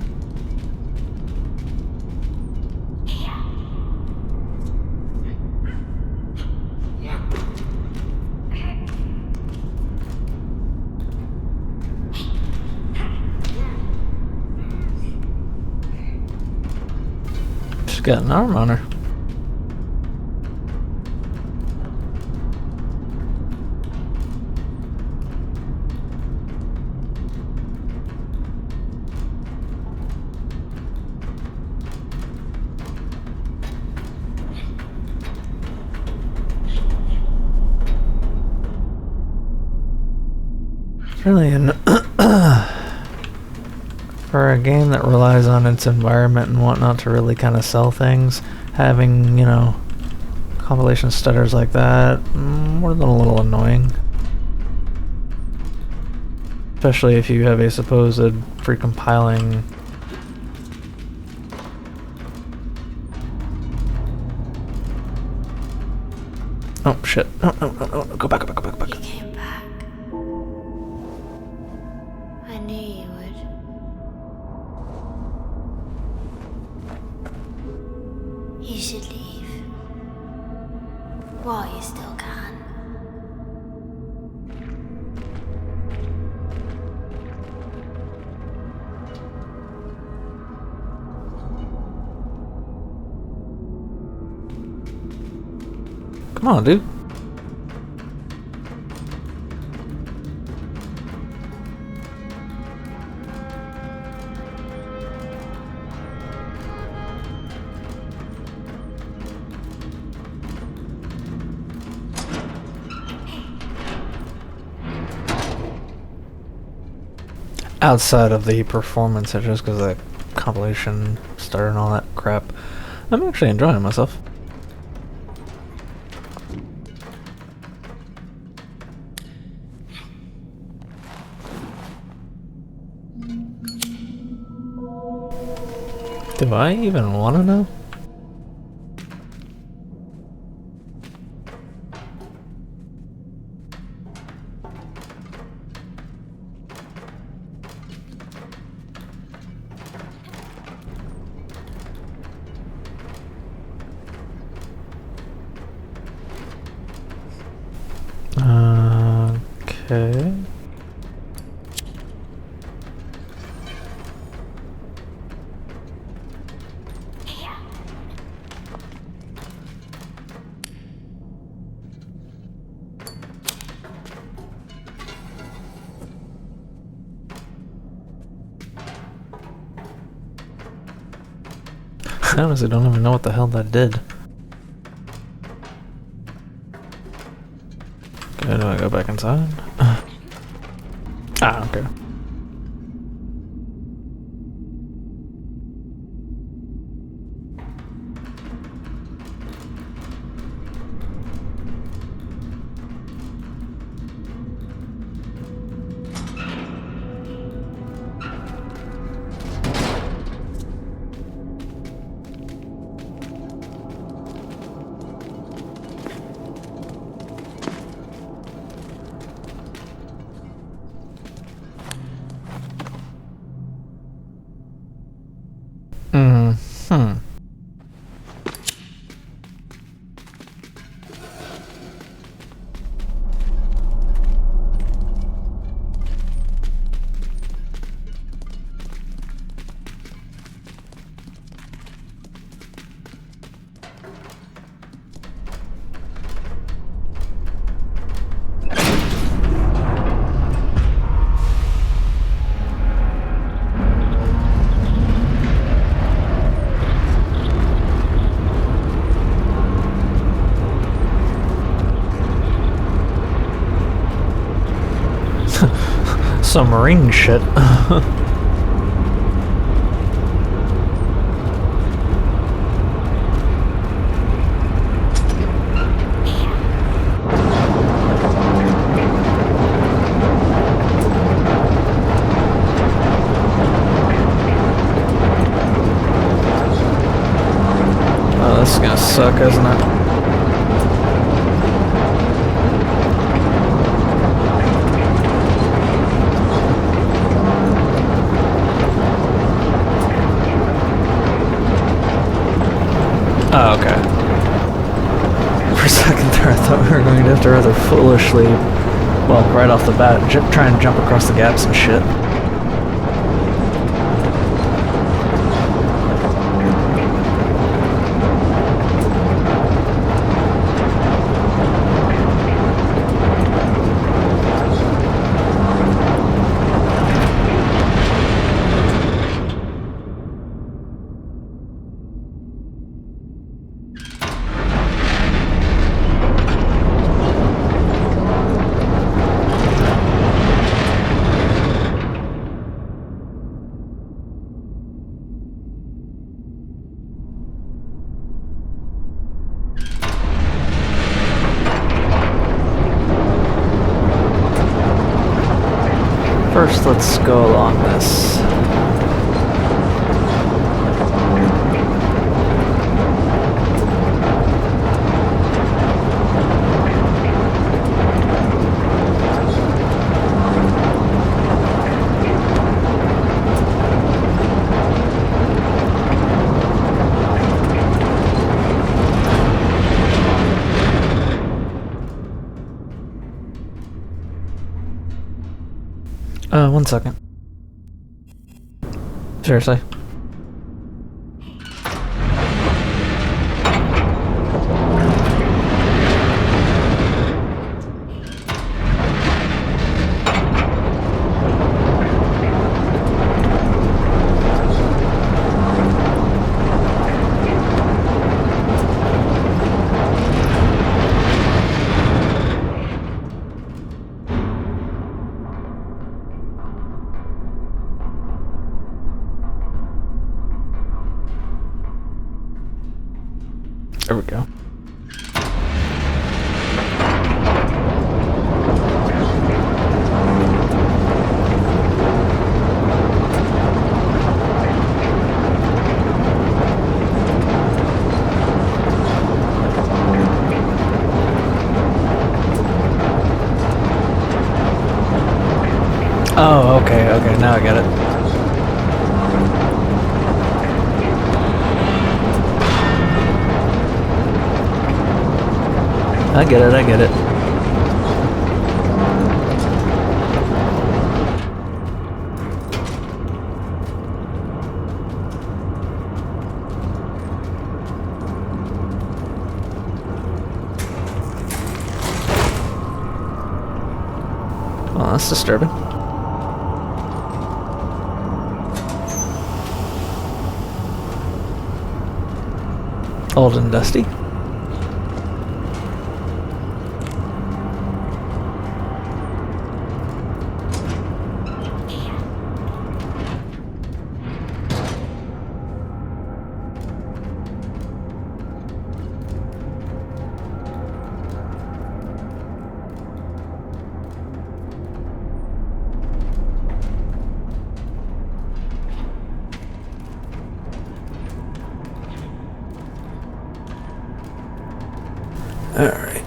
S1: She's got an arm on her. Really, for a game that relies on its environment and whatnot to really kind of sell things, having, you know, compilation stutters like that, more than a little annoying. Especially if you have a supposed pre-compiling. Oh shit! No! Go back! Go back!
S4: You came back. I knew you would. You should leave. While you still can.
S1: Come on, dude. Outside of the performance, it's just because of that compilation stutter and all that crap, I'm actually enjoying myself. Do I even want to know? Okay. I honestly don't even know what the hell that did. Okay, do I go back inside? Ah, okay. Submarine shit. Oh, this is gonna suck, isn't it? Oh, okay. For a second there, I thought we were going to have to rather foolishly, well, right off the bat, try and jump across the gaps and shit. First, let's go along this. One second. Seriously? There we go. Oh, okay, now I get it. I get it. Well, that's disturbing. Old and dusty. Alright.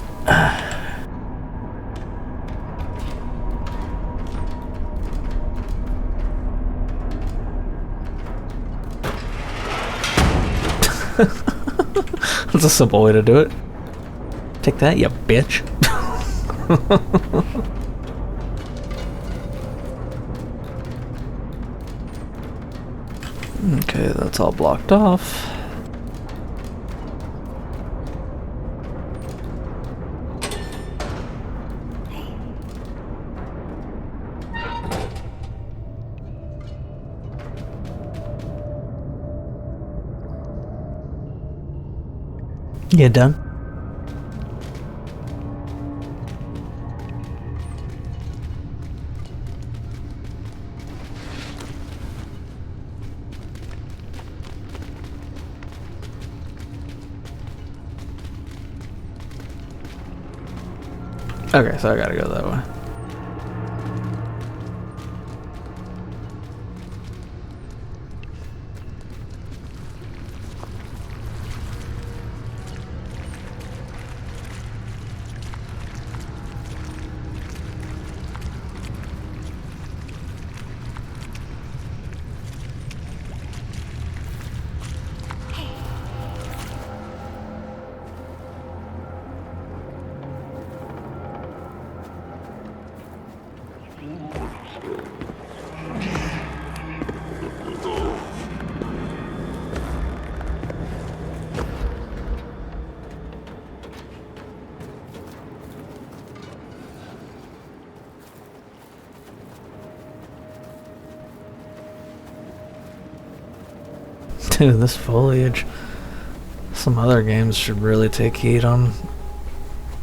S1: That's a simple way to do it. Take that, you bitch. Okay, that's all blocked off. You done? Okay, so I gotta go that way. Dude, this foliage. Some other games should really take heed on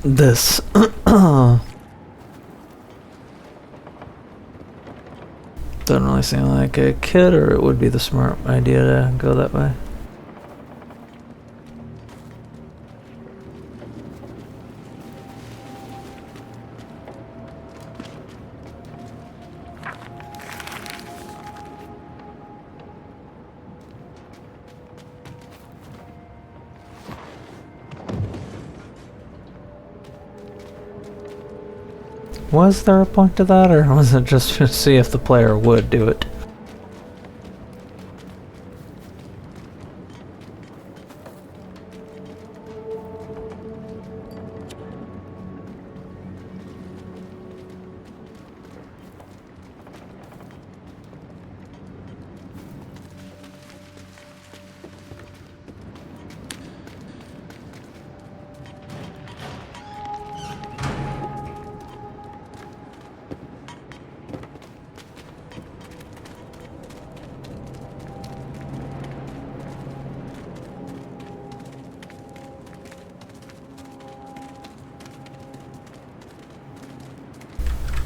S1: this. Doesn't really seem like a kid, or it would be the smart idea to go that way. Was there a point to that, or was it just to see if the player would do it?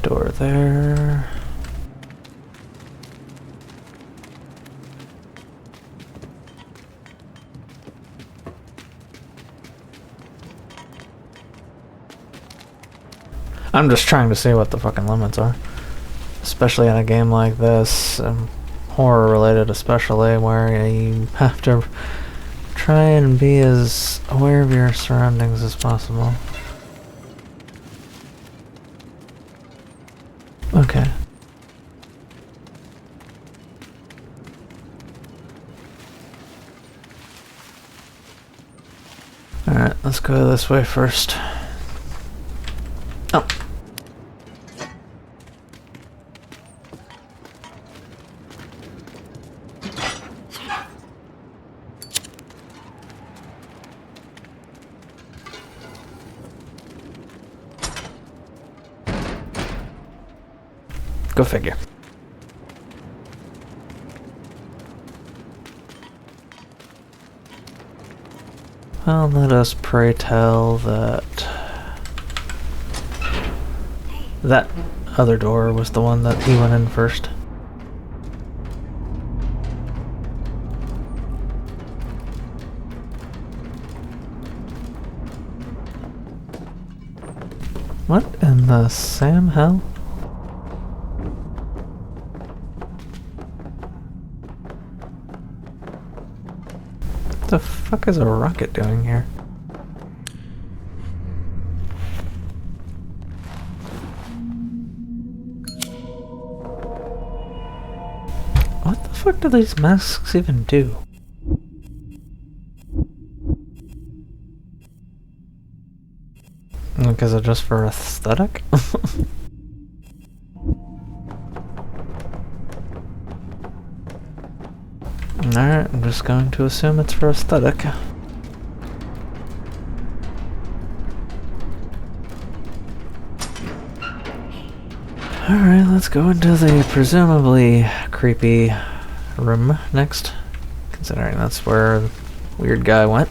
S1: Door there. I'm just trying to see what the fucking limits are. Especially in a game like this, horror related especially, where you have to try and be as aware of your surroundings as possible. Okay. Alright, let's go this way first. Oh. Go figure. Well, let us pray tell that that other door was the one that he went in first. What in the Sam hell? What the fuck is a rocket doing here? What the fuck do these masks even do? Like, is it just for aesthetic? Alright, I'm just going to assume it's for aesthetic. Alright, let's go into the presumably creepy room next, considering that's where the weird guy went.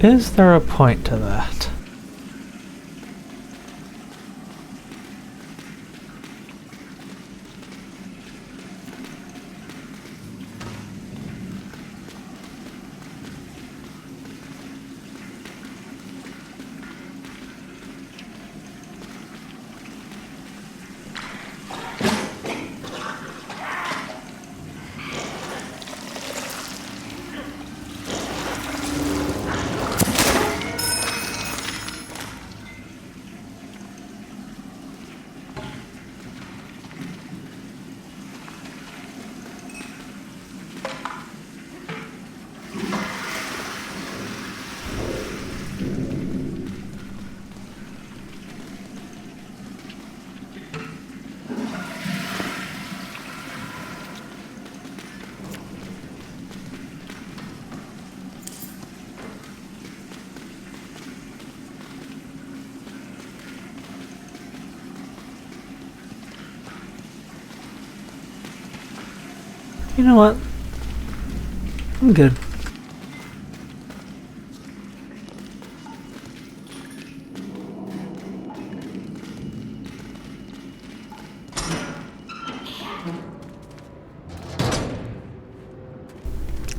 S1: Is there a point to that? You know what? I'm good.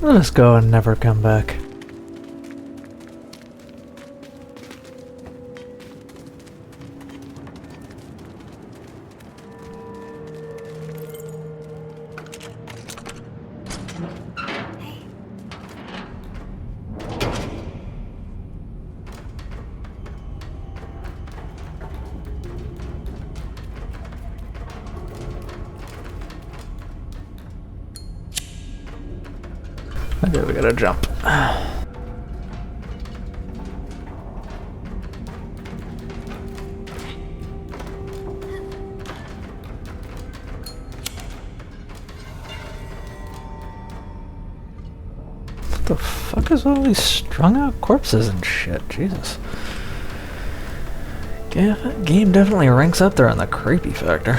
S1: Let us go and never come back. Okay, we gotta jump. What the fuck is all these strung out corpses and shit? Jesus. Game definitely ranks up there on the creepy factor.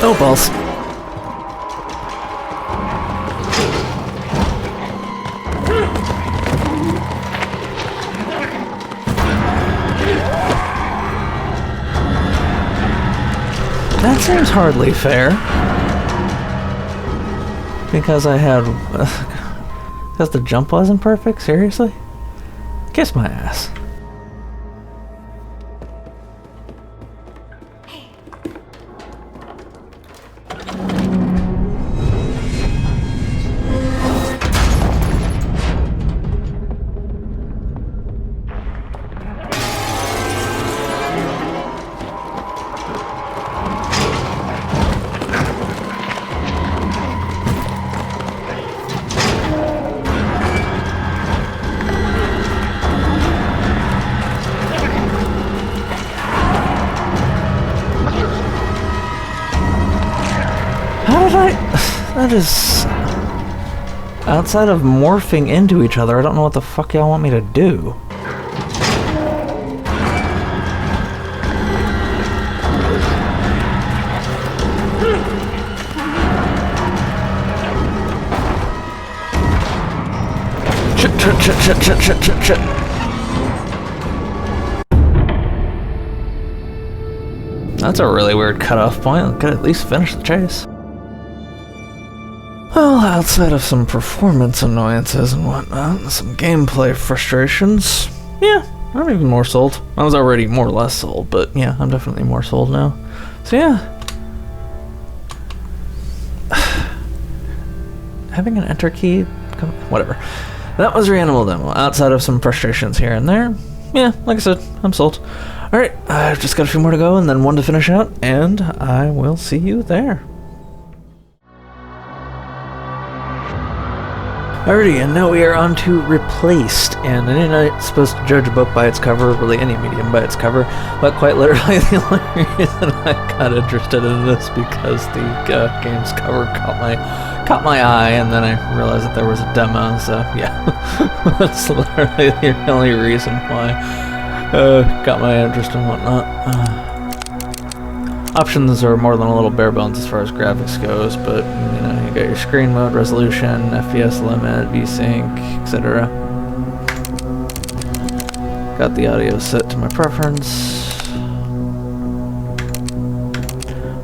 S1: Oh, balls. That seems hardly fair. Because I had... because the jump wasn't perfect? Seriously? Kiss my ass. That is... outside of morphing into each other, I don't know what the fuck y'all want me to do. Shit. That's a really weird cutoff point. I could at least finish the chase. Well, outside of some performance annoyances and whatnot, and some gameplay frustrations, yeah, I'm even more sold. I was already more or less sold, but yeah, I'm definitely more sold now. So yeah. Having an enter key, whatever. That was REANIMAL demo. Outside of some frustrations here and there, yeah, like I said, I'm sold. Alright, I've just got a few more to go and then one to finish out, and I will see you there. Alrighty, and now we are on to Replaced, and I'm not supposed to judge a book by its cover, really any medium by its cover, but quite literally the only reason I got interested in this because the game's cover caught my eye, and then I realized that there was a demo, so yeah, that's literally the only reason why got my interest and whatnot. Options are more than a little bare bones as far as graphics goes, but you know, you got your screen mode, resolution, FPS limit, VSync, etc. Got the audio set to my preference.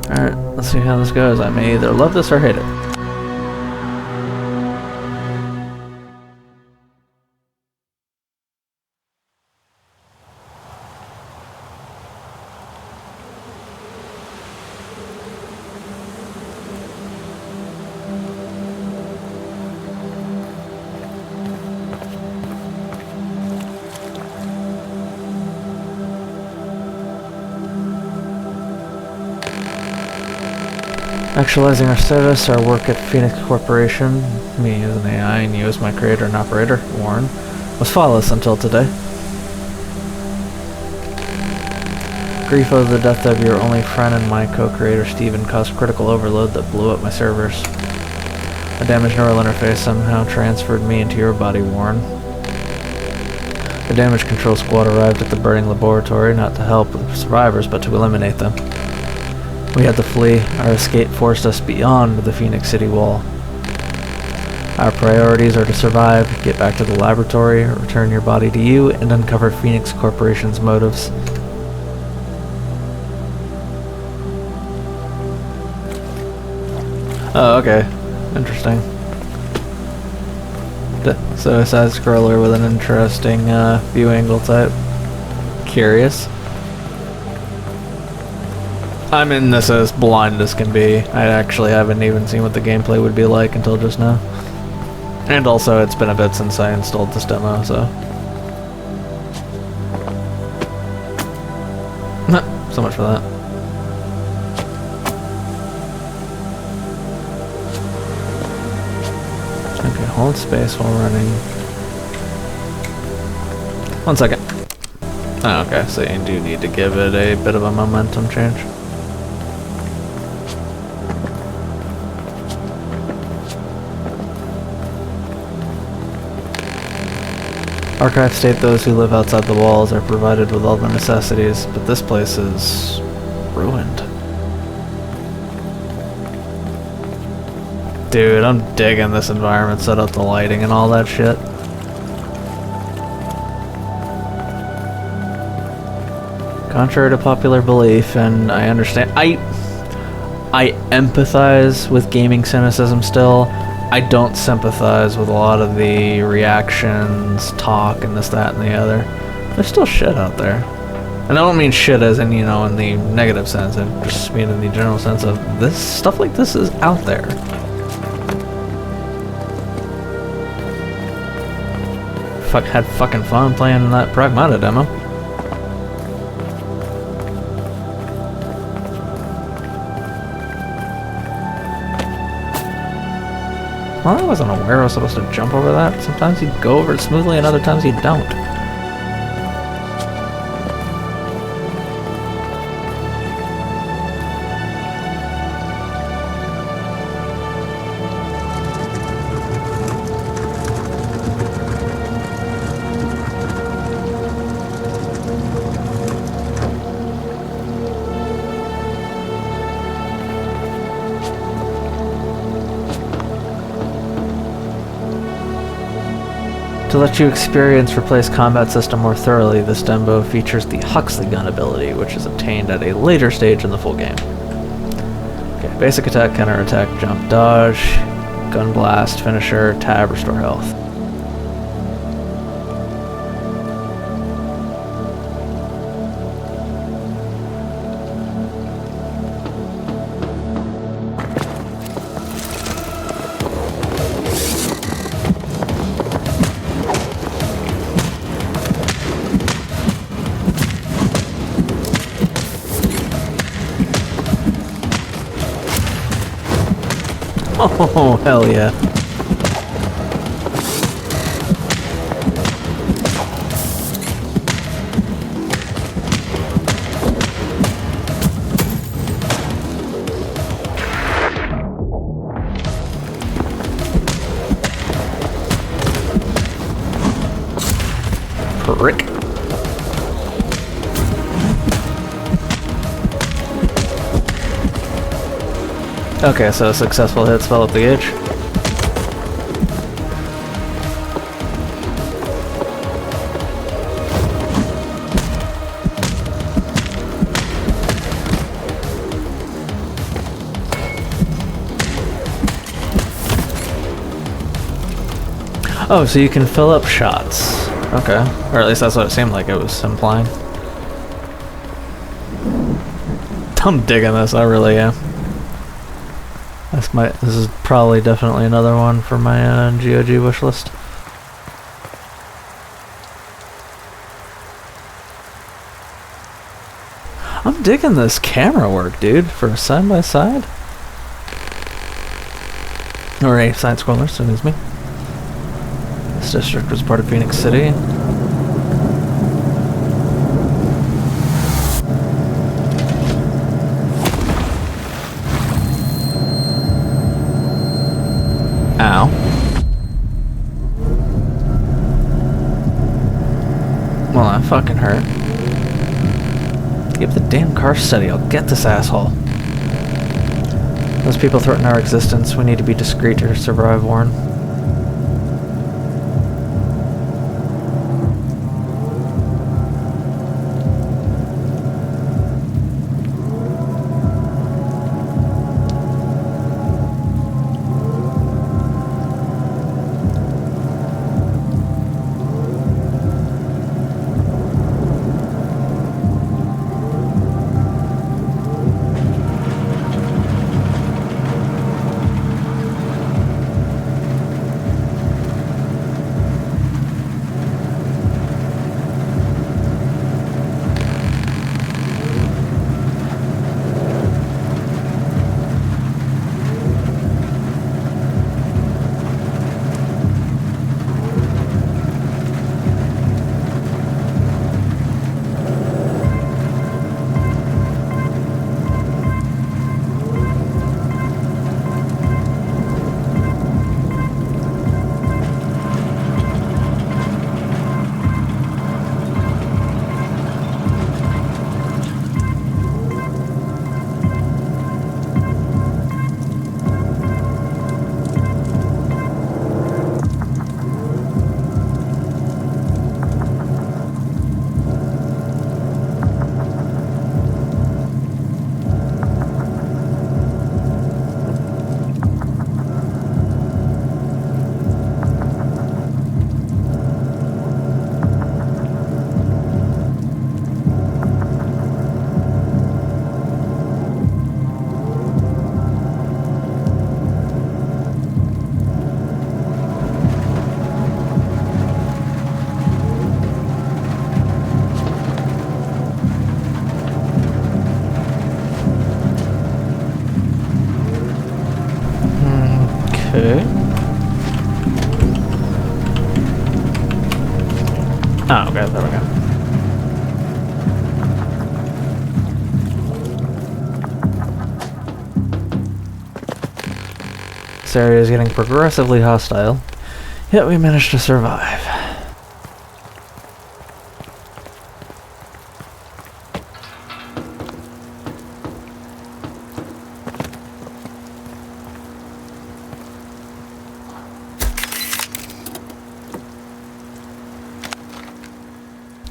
S1: Alright, let's see how this goes. I may either love this or hate it. Actualizing our status, our work at Phoenix Corporation, me as an AI and you as my creator and operator, Warren, was flawless until today. Grief over the death of your only friend and my co-creator Steven caused critical overload that blew up my servers. A damaged neural interface somehow transferred me into your body, Warren. The damage control squad arrived at the burning laboratory not to help the survivors but to eliminate them. We had to flee. Our escape forced us beyond the Phoenix City wall. Our priorities are to survive, get back to the laboratory, return your body to you, and uncover Phoenix Corporation's motives. Oh, okay. Interesting. So a side-scroller with an interesting view angle type. Curious. I'm in this as blind as can be. I actually haven't even seen what the gameplay would be like until just now. And also, it's been a bit since I installed this demo, so... so much for that. Okay, hold space while running. 1 second. Oh, okay, so you do need to give it a bit of a momentum change. Archives state those who live outside the walls are provided with all the necessities, but this place is ruined. Dude, I'm digging this environment, set up the lighting and all that shit. Contrary to popular belief, and I understand, I empathize with gaming cynicism still. I don't sympathize with a lot of the reactions, talk, and this, that, and the other. There's still shit out there. And I don't mean shit as in, you know, in the negative sense. I just mean in the general sense of this stuff like this is out there. Had fucking fun playing that PRAGMATA demo. Well, I wasn't aware I was supposed to jump over that. Sometimes you go over it smoothly and other times you don't. To let you experience Replace combat system more thoroughly, this demo features the Huxley gun ability, which is obtained at a later stage in the full game. Okay, basic attack, counter attack, jump, dodge, gun blast, finisher, tab, restore health. Oh, hell yeah. Prick. Okay, so successful hits fill up the gauge. Oh, so you can fill up shots. Okay. Or at least that's what it seemed like it was implying. I'm digging this, I really am. This is probably definitely another one for my GOG wishlist. I'm digging this camera work, dude, for a side-by-side. Or a side-scroller, excuse me. This district was part of Phoenix City. Ow. Well, that fucking hurt. Keep the damn car steady, I'll get this asshole. Those people threaten our existence, we need to be discreet or survive, Warren. Okay. Oh, okay, there we go. This area is getting progressively hostile, yet we managed to survive.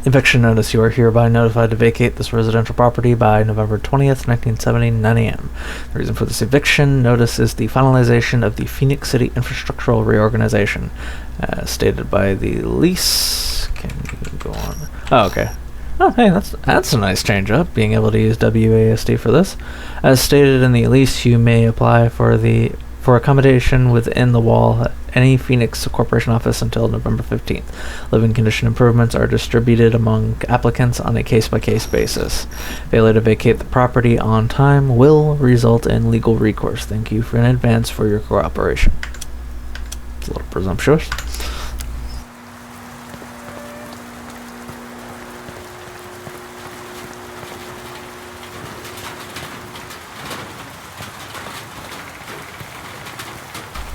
S1: Eviction notice. You are hereby notified to vacate this residential property by November 20th, 1970, 9 a.m. The reason for this eviction notice is the finalization of the Phoenix City infrastructural reorganization. Stated by the lease. Can you go on? Oh, okay. Oh, hey, that's a nice change up, being able to use WASD for this. As stated in the lease, you may apply for accommodation within the wall at any Phoenix Corporation office until November 15th. Living condition improvements are distributed among applicants on a case-by-case basis. Failure to vacate the property on time will result in legal recourse. Thank you in advance for your cooperation. It's a little presumptuous.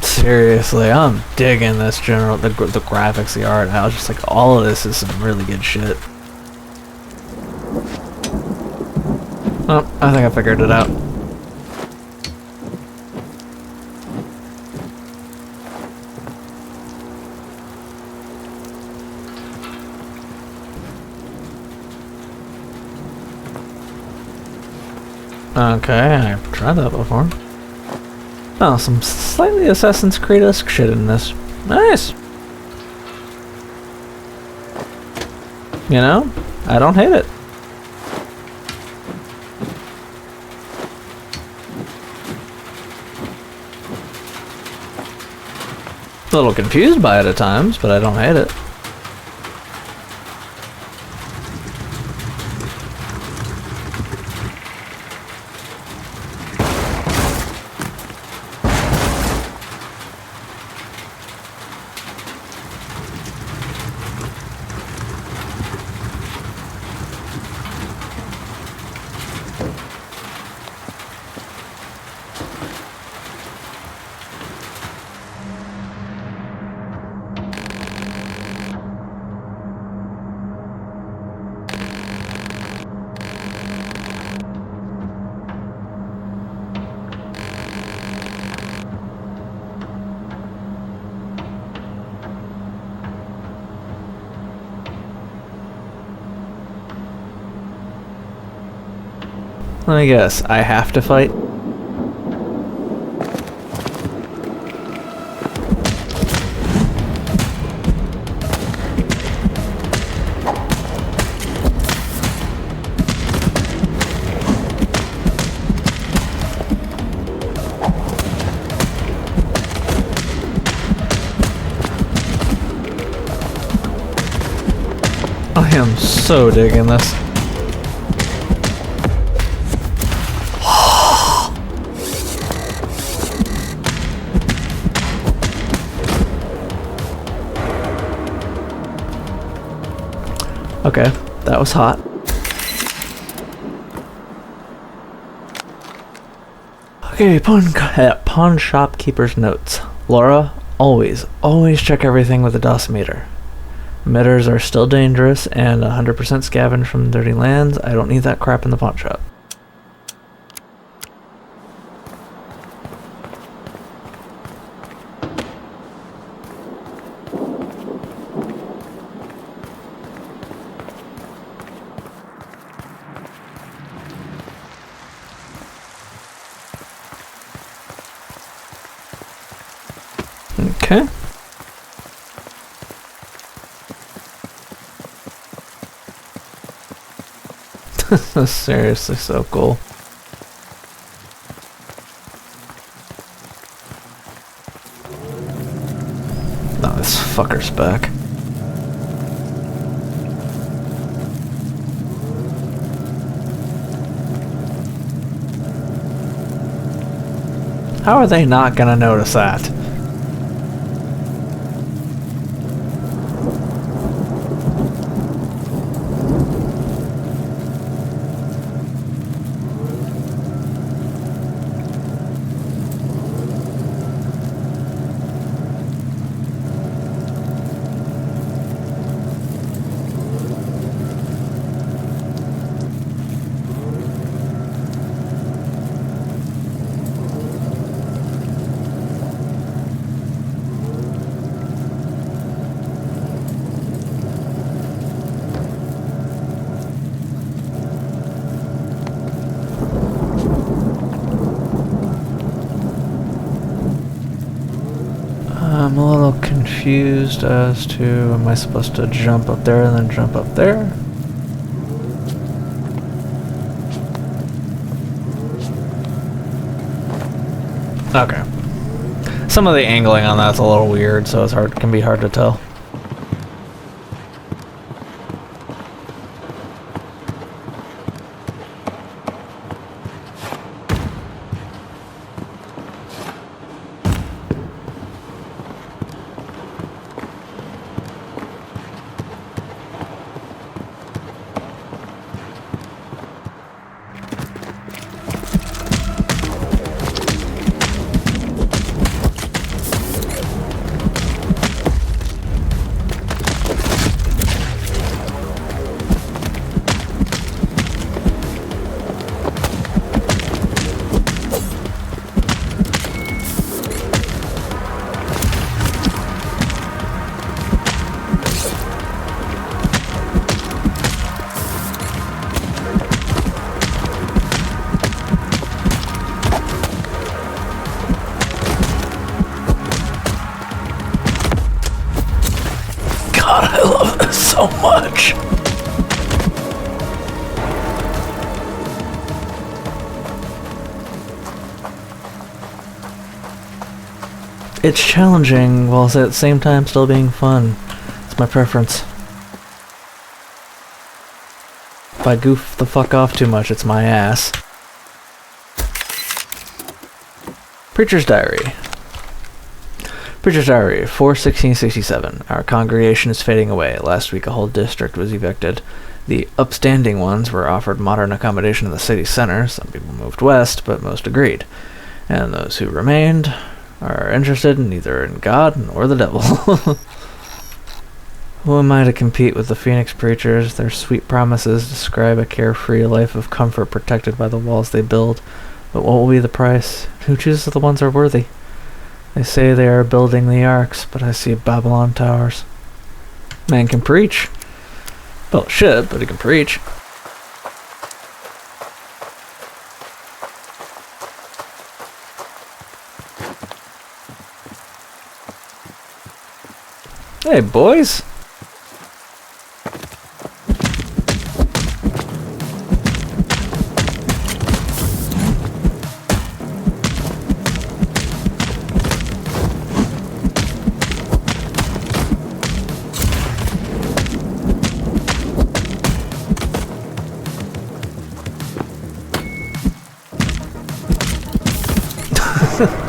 S1: Seriously, I'm digging this the graphics, the art. I was just like, all of this is some really good shit. Oh, I think I figured it out. Okay, I've tried that before. Oh, some slightly Assassin's Creed-esque shit in this. Nice! You know, I don't hate it. A little confused by it at times, but I don't hate it. Let me guess, I have to fight? I am so digging this. Okay, that was hot. Okay, pawn shopkeeper's notes. Laura, always check everything with a dosimeter. Emitters are still dangerous and 100% scavenge from dirty lands. I don't need that crap in the pawn shop. Okay. This is seriously so cool. Oh, this fucker's back. How are they not gonna notice that? a little confused as to, am I supposed to jump up there and then jump up there? Okay. Some of the angling on that's a little weird, so it's can be hard to tell. God, I love this so much. It's challenging while at the same time still being fun. It's my preference. If I goof the fuck off too much, it's my ass. Preacher's Diary. Preacher's Diary, 4/16/67. Our congregation is fading away. Last week a whole district was evicted. The upstanding ones were offered modern accommodation in the city center. Some people moved west, but most agreed. And those who remained are interested neither in God nor the devil. Who am I to compete with the Phoenix preachers? Their sweet promises describe a carefree life of comfort protected by the walls they build. But what will be the price? Who chooses the ones who are worthy? They say they are building the arks, but I see Babylon towers. Man can preach. Built shit, but he can preach. Hey, boys.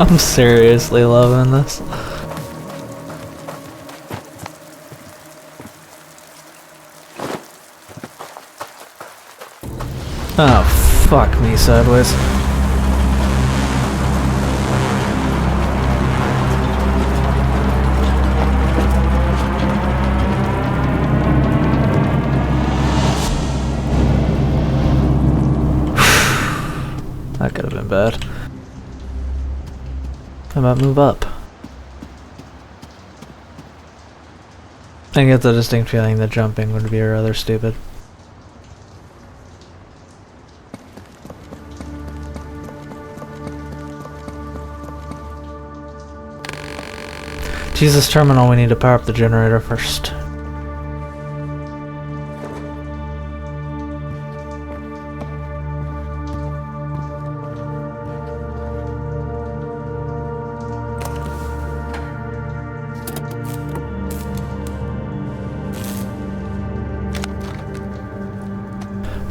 S1: I'm seriously loving this. Oh, fuck me sideways. That could have been bad. How about move up? I get the distinct feeling that jumping would be rather stupid. To use this terminal, we need to power up the generator first.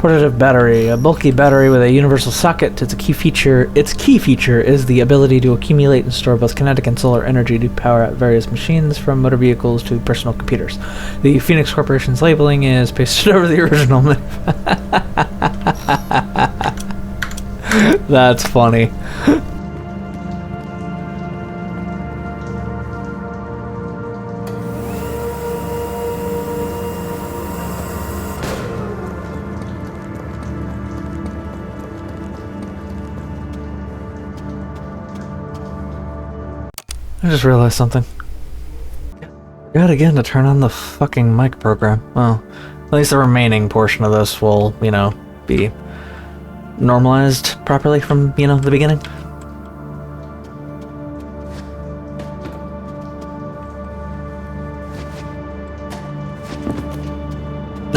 S1: Portative battery, a bulky battery with a universal socket. Its key feature is the ability to accumulate and store both kinetic and solar energy to power out various machines, from motor vehicles to personal computers. The Phoenix Corporation's labeling is pasted over the original. That's funny. I just realized something. Forgot again to turn on the fucking mic program. Well, at least the remaining portion of this will, you know, be normalized properly from, you know, the beginning.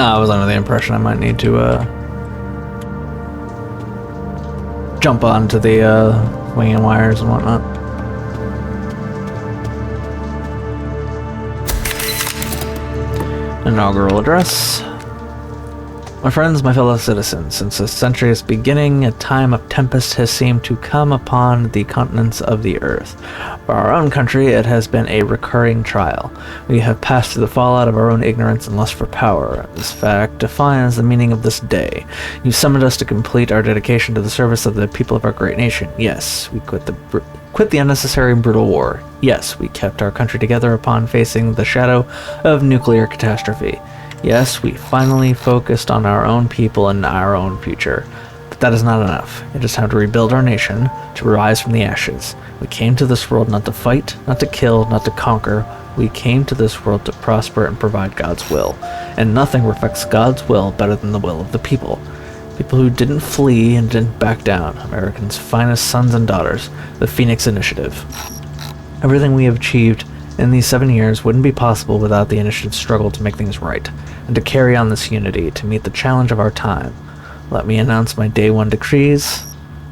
S1: I was under the impression I might need to jump onto the swinging wires and whatnot. Inaugural address. My friends, my fellow citizens, since the century's beginning, a time of tempest has seemed to come upon the continents of the earth. For our own country, it has been a recurring trial. We have passed through the fallout of our own ignorance and lust for power. This fact defines the meaning of this day. You summoned us to complete our dedication to the service of the people of our great nation. Yes, we quit the unnecessary and brutal war. Yes, we kept our country together upon facing the shadow of nuclear catastrophe. Yes, we finally focused on our own people and our own future. But that is not enough. It is time to rebuild our nation, to rise from the ashes. We came to this world not to fight, not to kill, not to conquer. We came to this world to prosper and provide God's will. And nothing reflects God's will better than the will of the people. People who didn't flee and didn't back down. Americans' finest sons and daughters. The Phoenix Initiative. Everything we have achieved in these 7 years wouldn't be possible without the initiative's struggle to make things right, and to carry on this unity to meet the challenge of our time. Let me announce my Day 1 decrees.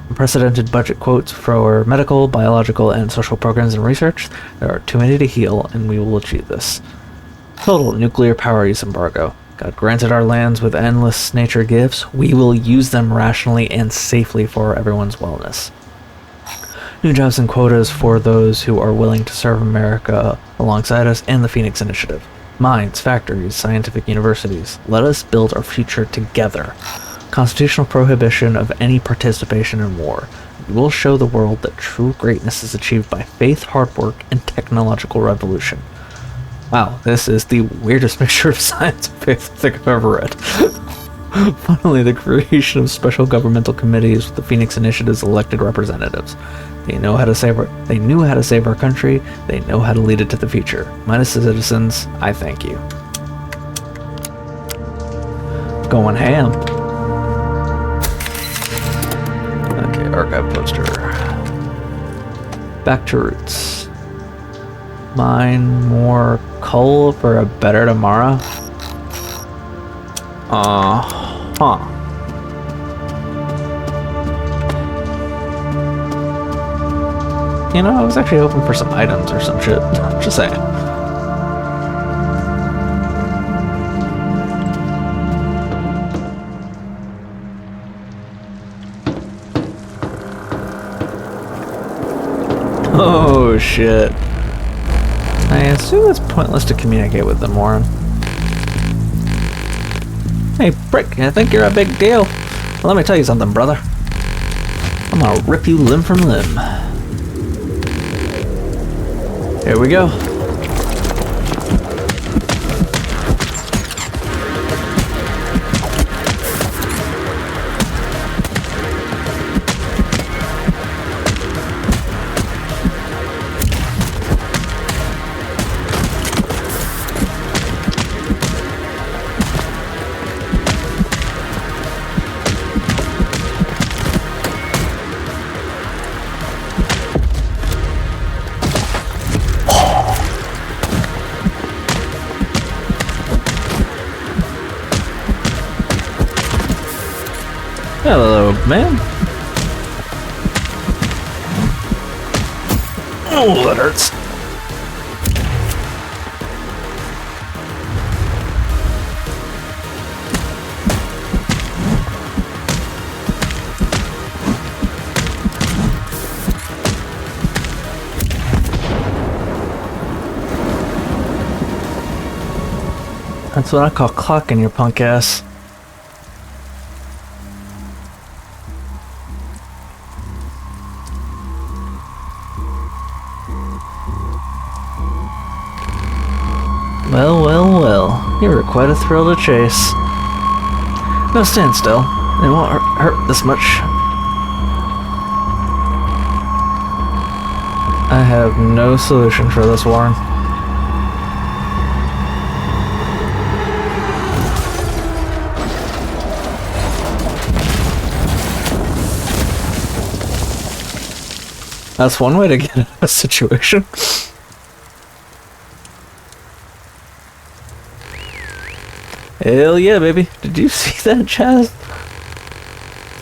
S1: Unprecedented budget quotes for medical, biological, and social programs and research. There are too many to heal, and we will achieve this. Total nuclear power use embargo. God granted our lands with endless nature gifts. We will use them rationally and safely for everyone's wellness. New jobs and quotas for those who are willing to serve America alongside us and the Phoenix Initiative. Mines, factories, scientific universities. Let us build our future together. Constitutional prohibition of any participation in war. We will show the world that true greatness is achieved by faith, hard work, and technological revolution. Wow, this is the weirdest mixture of science and faith I think I've ever read. Finally, the creation of special governmental committees with the Phoenix Initiative's elected representatives. They knew how to save our country. They know how to lead it to the future. My citizens, I thank you. Going ham. Okay, archive poster. Back to roots. Mine more coal for a better tomorrow. Huh. You know, I was actually hoping for some items or some shit. Just saying. Oh shit. I assume it's pointless to communicate with them, Warren. Hey, prick, I think you're a big deal. Well, let me tell you something, brother. I'm gonna rip you limb from limb. Here we go. Hello, man. Oh, that hurts. That's what I call clocking your punk ass. Well, well, well. You were quite a thrill to chase. No, stand still. It won't hurt this much. I have no solution for this, Warren. That's one way to get out of a situation. Hell yeah, baby. Did you see that, Chaz?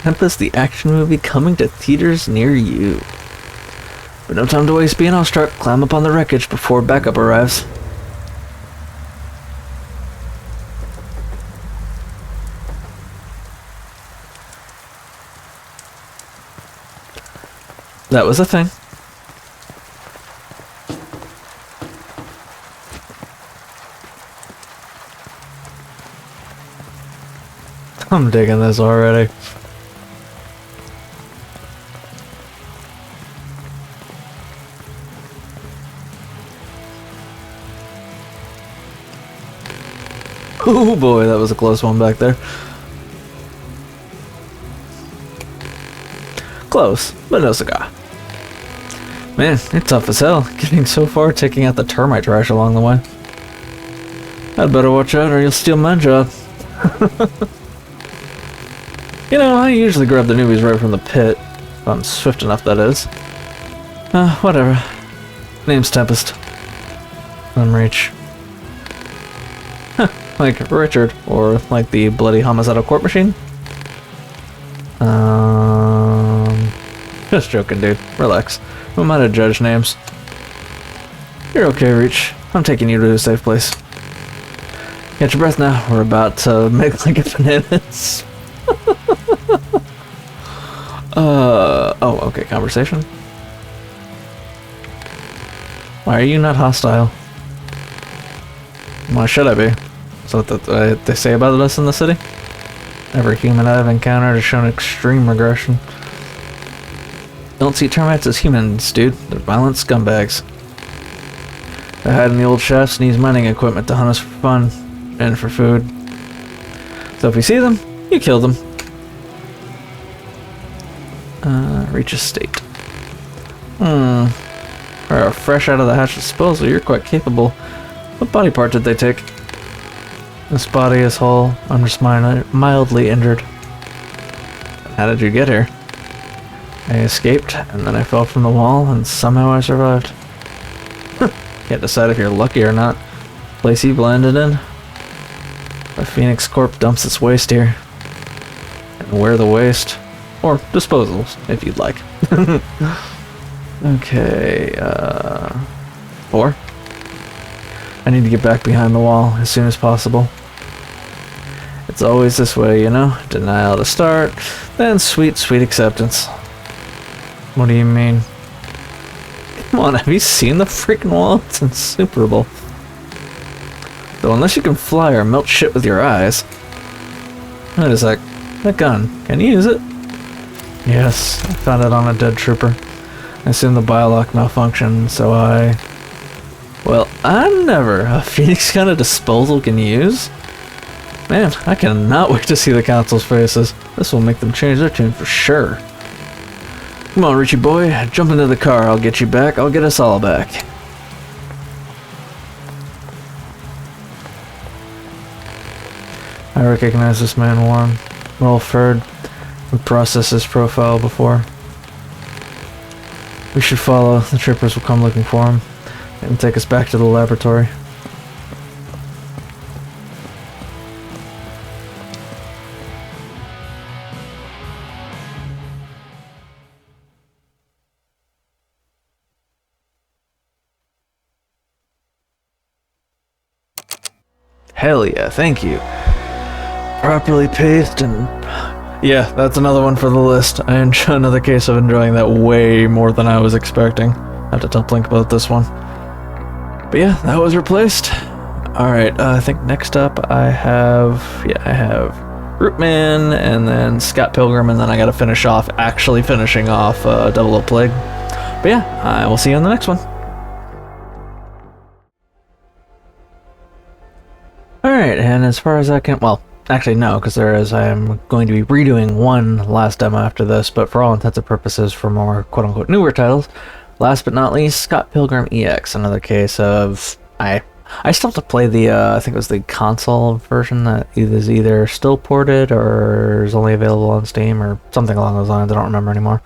S1: Tempest, the action movie, coming to theaters near you. But no time to waste being awestruck. Climb up on the wreckage before backup arrives. That was a thing. I'm digging this already. Oh boy, that was a close one back there. Close, but no cigar. Man, you're tough as hell, getting so far, taking out the termite trash along the way. I'd better watch out or you'll steal my job. You know, I usually grab the newbies right from the pit. If I'm swift enough, that is. Whatever. Name's Tempest. Unreach. Like Richard, or like the bloody homicidal court machine. Just joking, dude. Relax. Who am I to judge names? You're okay, Reach. I'm taking you to a safe place. Get your breath now. We're about to make like a bananas. Oh, okay, conversation. Why are you not hostile? Why should I be? Is that what they say about us in the city? Every human I've encountered has shown extreme regression. Don't see termites as humans, dude. They're violent scumbags. They hide in the old shafts and use mining equipment to hunt us for fun and for food. So if you see them, you kill them. Reach estate. For a fresh out of the hatch disposal, you're quite capable. What body part did they take? This body is whole. I'm just mildly injured. How did you get here? I escaped, and then I fell from the wall, and somehow I survived. Can't decide if you're lucky or not. Place you blended in. The Phoenix Corp dumps its waste here. And where the waste? Or disposals, if you'd like. Okay, 4. I need to get back behind the wall as soon as possible. It's always this way, you know? Denial to start, then sweet, sweet acceptance. What do you mean? Come on, have you seen the freaking wall? It's insuperable. Though unless you can fly or melt shit with your eyes. Wait a sec. That gun, can you use it? Yes, I found it on a dead trooper. I assume the biolock malfunctioned, so well, I'm never a Phoenix gun at disposal can use. Man, I cannot wait to see the council's faces. This will make them change their tune for sure. Come on, Richie boy, jump into the car. I'll get you back. I'll get us all back. I recognize this man, Warren. Well furred. We've processed his profile before. We should follow. The troopers will come looking for him and take us back to the laboratory. Hell yeah, thank you. Properly paced and... yeah, that's another one for the list. I enjoy another case of enjoying that way more than I was expecting. I have to tell Blink about this one. But yeah, that was replaced. Alright, I think next up I have Rootman and then Scott Pilgrim, and then I gotta finish off, finishing off Double O Plague. But yeah, I will see you on the next one. Alright, and as far as I can, well, actually no, because I am going to be redoing one last demo after this, but for all intents and purposes for more quote-unquote newer titles, last but not least, Scott Pilgrim EX, another case of, I still have to play the, I think it was the console version that is either still ported or is only available on Steam or something along those lines, I don't remember anymore.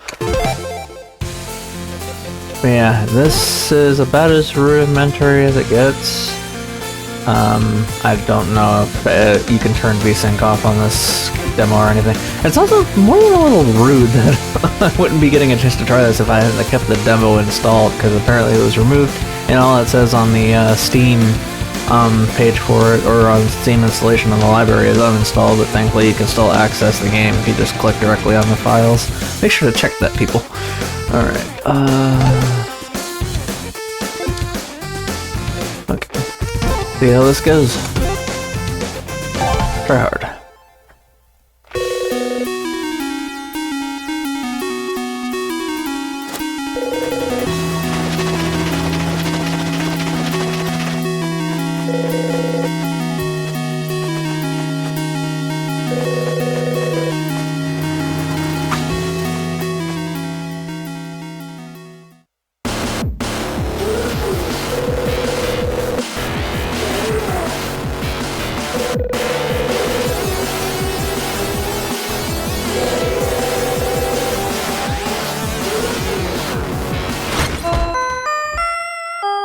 S1: But yeah, this is about as rudimentary as it gets. I don't know if you can turn VSync off on this demo or anything. It's also more than a little rude that I wouldn't be getting a chance to try this if I hadn't kept the demo installed, because apparently it was removed, and all it says on the Steam page for it, or on Steam installation on the library, is uninstalled, but thankfully you can still access the game if you just click directly on the files. Make sure to check that, people. Alright, okay. See how this goes. Try hard.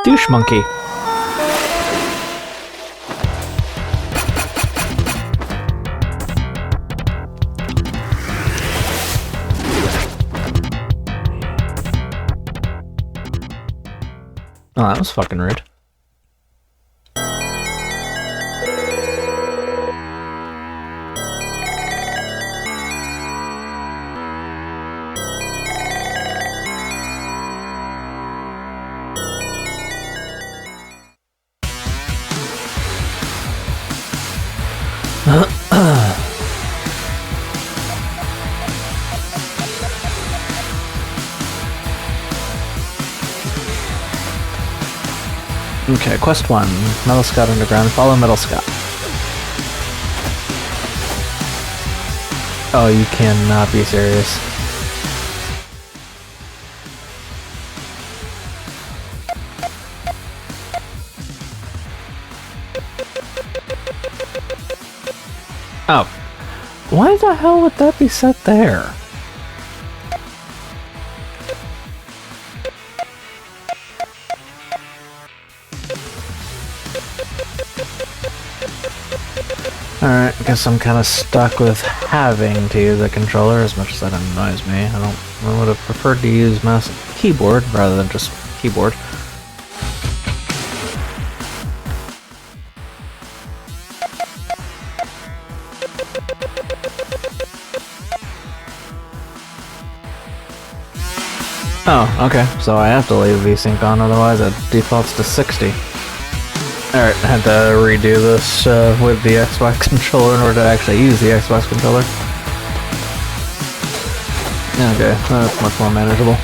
S1: Douche monkey. Oh, that was fucking rude. Okay, quest 1. Metal Scott Underground. Follow Metal Scott. Oh, you cannot be serious. Oh. Why the hell would that be set there? Alright, I guess I'm kind of stuck with having to use a controller, as much as that annoys me. I would have preferred to use mouse and keyboard rather than just keyboard. Oh, okay, so I have to leave VSync on, otherwise it defaults to 60. Alright, I had to redo this with the Xbox controller in order to actually use the Xbox controller. Okay, that's much more manageable.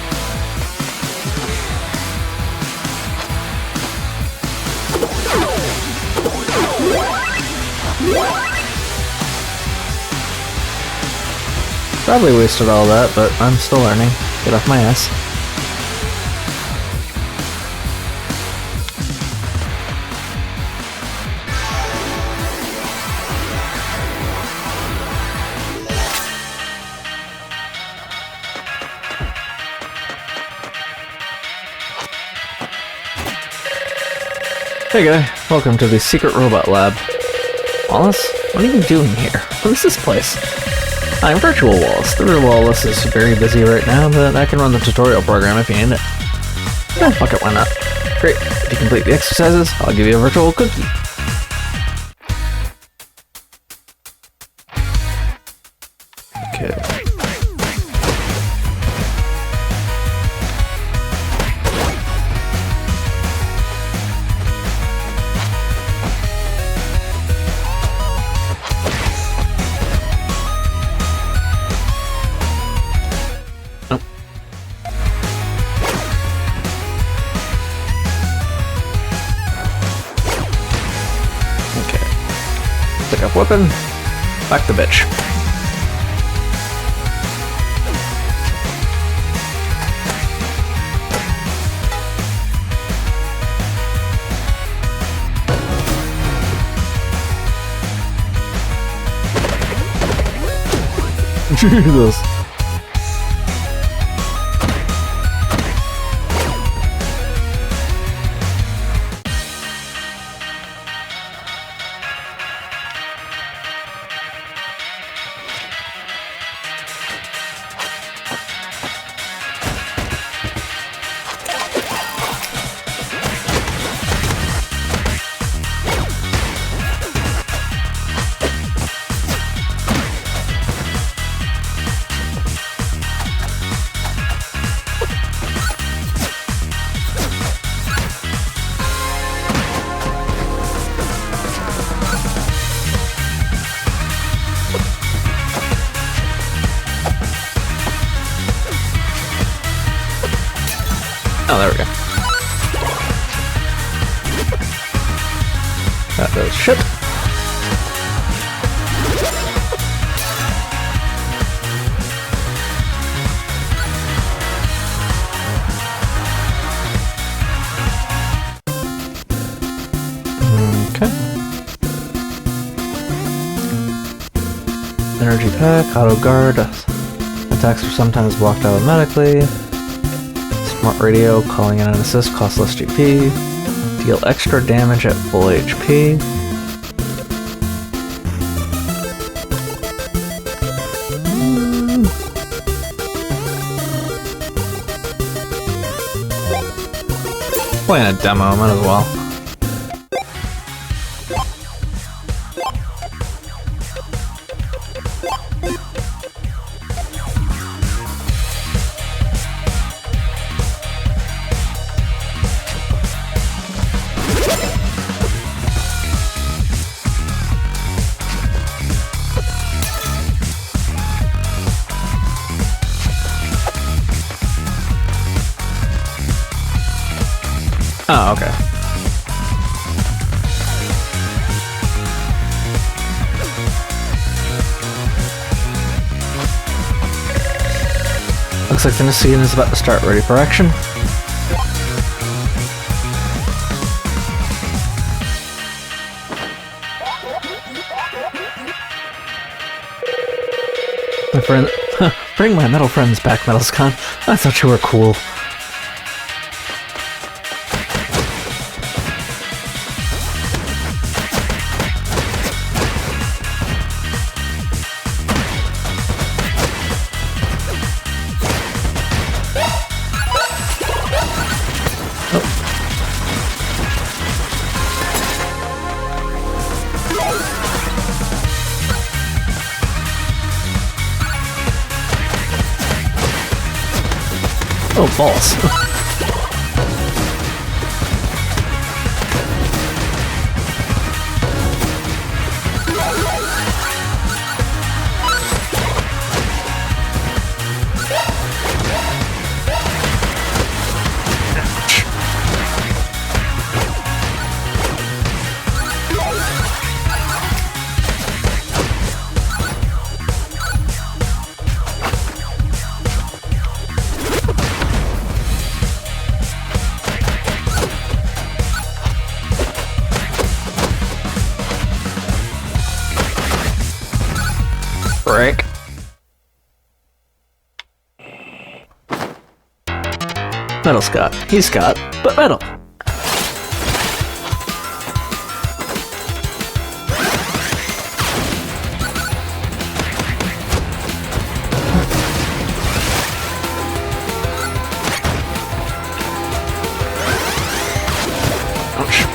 S1: Probably wasted all that, but I'm still learning. Get off my ass. Hey guy, welcome to the Secret Robot Lab. Wallace, what are you doing here? What is this place? I'm Virtual Wallace. The real Wallace is very busy right now, but I can run the tutorial program if you need it. Oh, fuck it, why not? Great, if you complete the exercises, I'll give you a virtual cookie. Okay. Pick up weapon, back the bitch. Jesus. Oh, there we go. That does shit. Okay. Energy pack, auto guard. Attacks are sometimes blocked automatically. Smart radio, calling in an assist, costs less GP. Deal extra damage at full HP. Playing a demo, might as well. Oh, okay. Looks like the scene is about to start. Ready for action? My friend, bring my metal friends back, Metalscon. I thought you were cool. Oh, balls. Frick. Metal Scott. He's Scott, but metal. Ouch.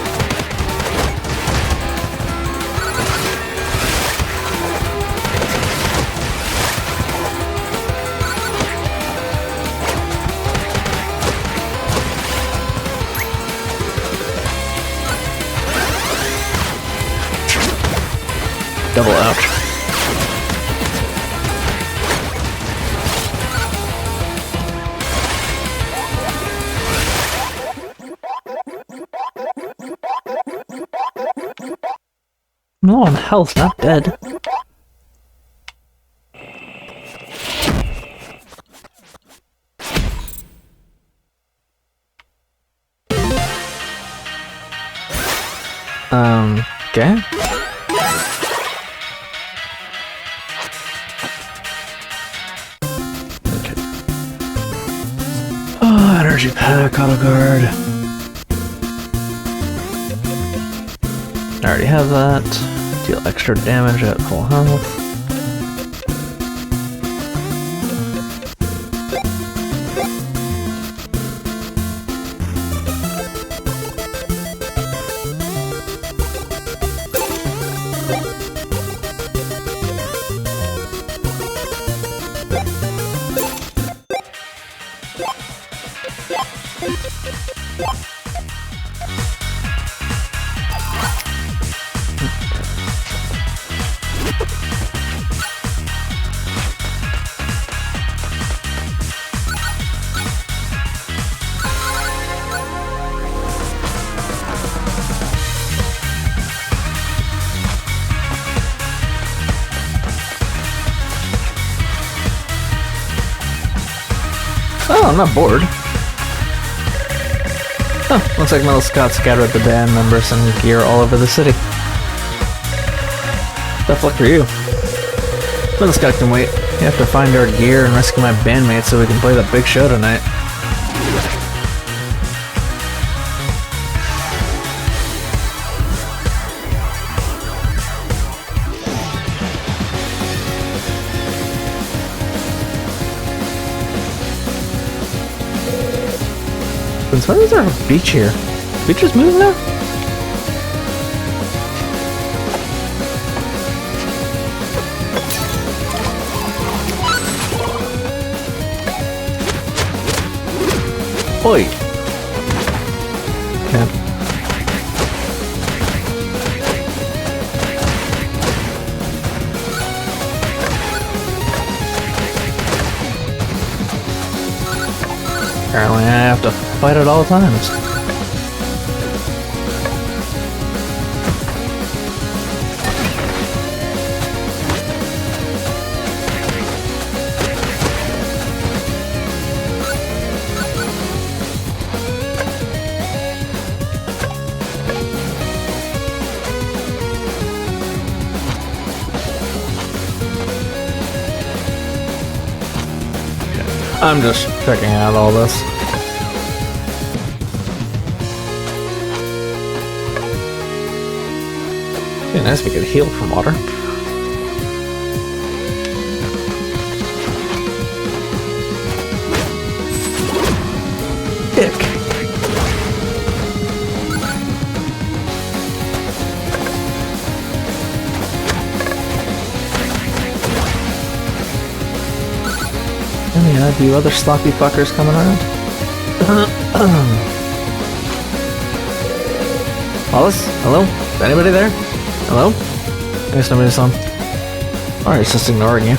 S1: Double ouch. No, I'm health, not dead. Okay. Oh, energy pack, auto guard. I already have that. Deal extra damage at full health. not bored. Oh, looks like Metal Scott scattered the band members and gear all over the city. Tough luck for you. Metal Scott can wait. You have to find our gear and rescue my bandmates so we can play that big show tonight. Since when is there a beach here? Did we just move now? Oi! Okay. Apparently I have to fight at all times. I'm just checking out all this. Be nice if we could heal from water. Dick. Yeah, do other sloppy fuckers coming around? Wallace? Hello? Is anybody there? Hello? I guess nobody's on. Alright, it's just ignoring you.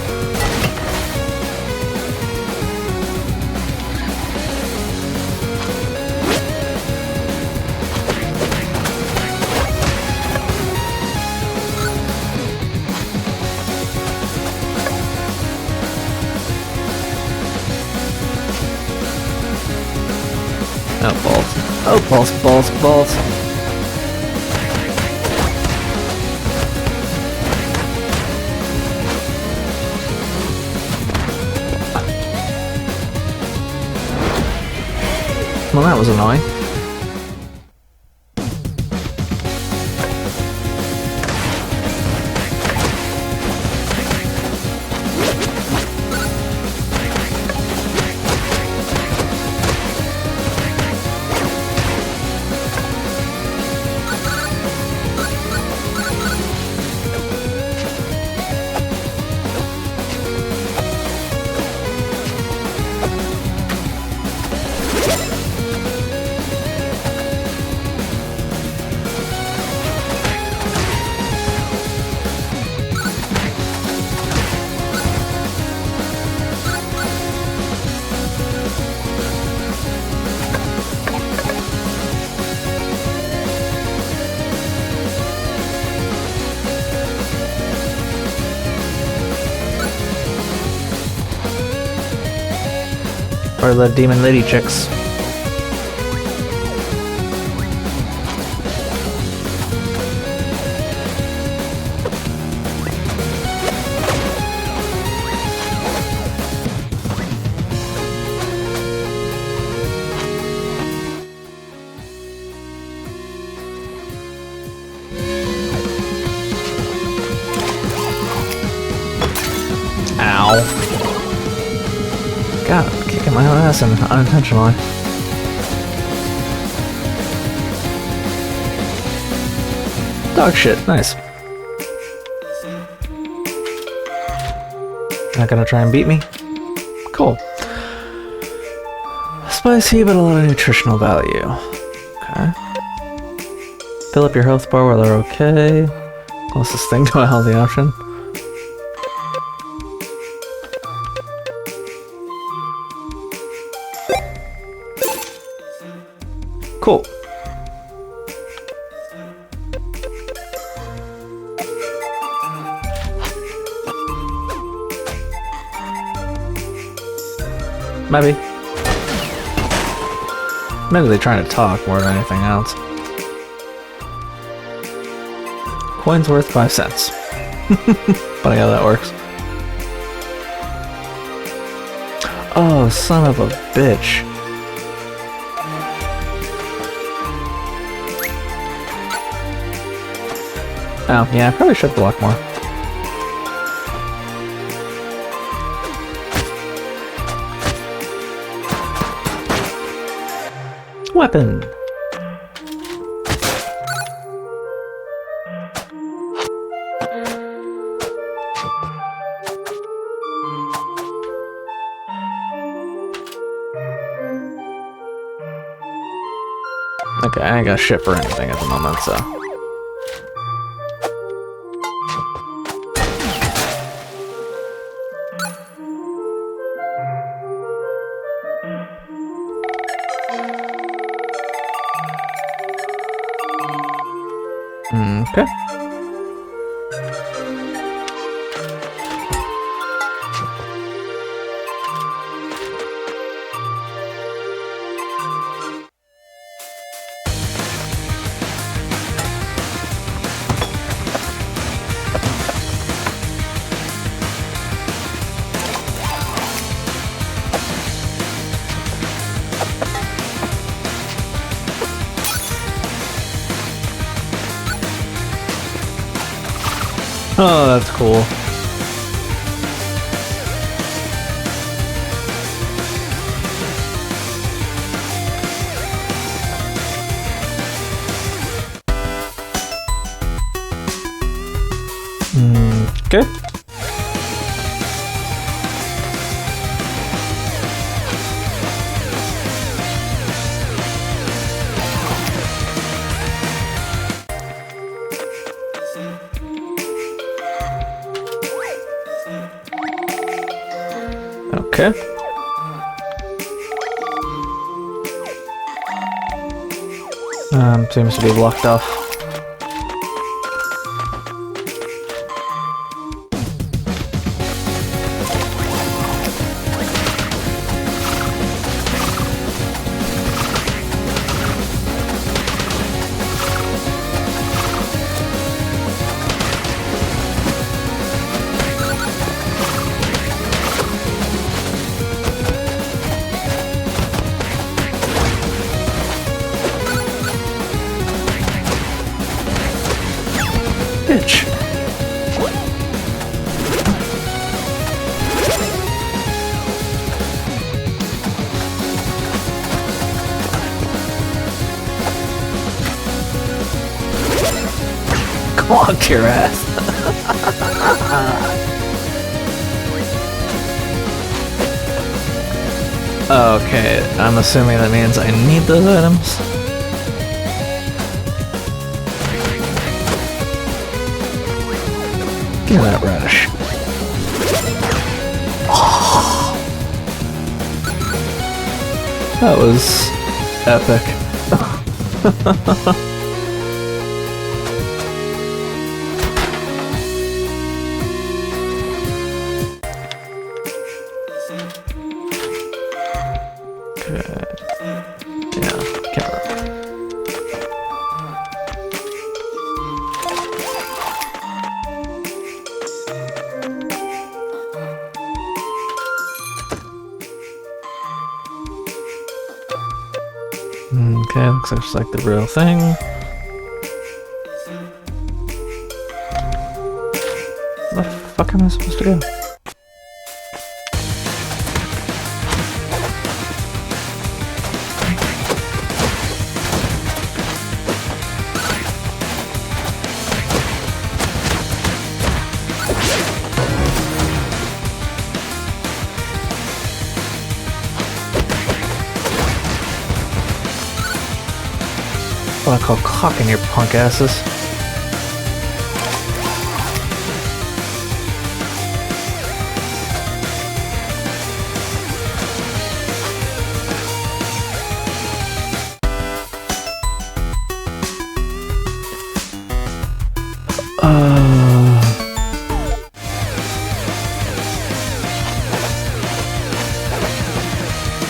S1: Oh, balls. Oh, balls, balls, balls. Well, that was annoying. Or the demon lady chicks. Ow. God, I'm kicking my own ass and unintentionally. Dog shit, nice. Not gonna try and beat me? Cool. Spicy, but a lot of nutritional value. Okay. Fill up your health bar while they're okay. Closest thing to a healthy option. Cool. Maybe. Maybe they're trying to talk more than anything else. Coin's worth 5 cents. Funny how that works. Oh, son of a bitch. Oh, yeah, I probably should block more. Weapon. Okay, I ain't got shit for anything at the moment, so. Okay. Oh, that's cool. Okay. Okay. Seems to be blocked off. Bitch. Clogged your ass. Okay, I'm assuming that means I need those items. Give me that radish. That was epic. Okay, looks like the real thing. Where the fuck am I supposed to go? What I call cocking your punk asses.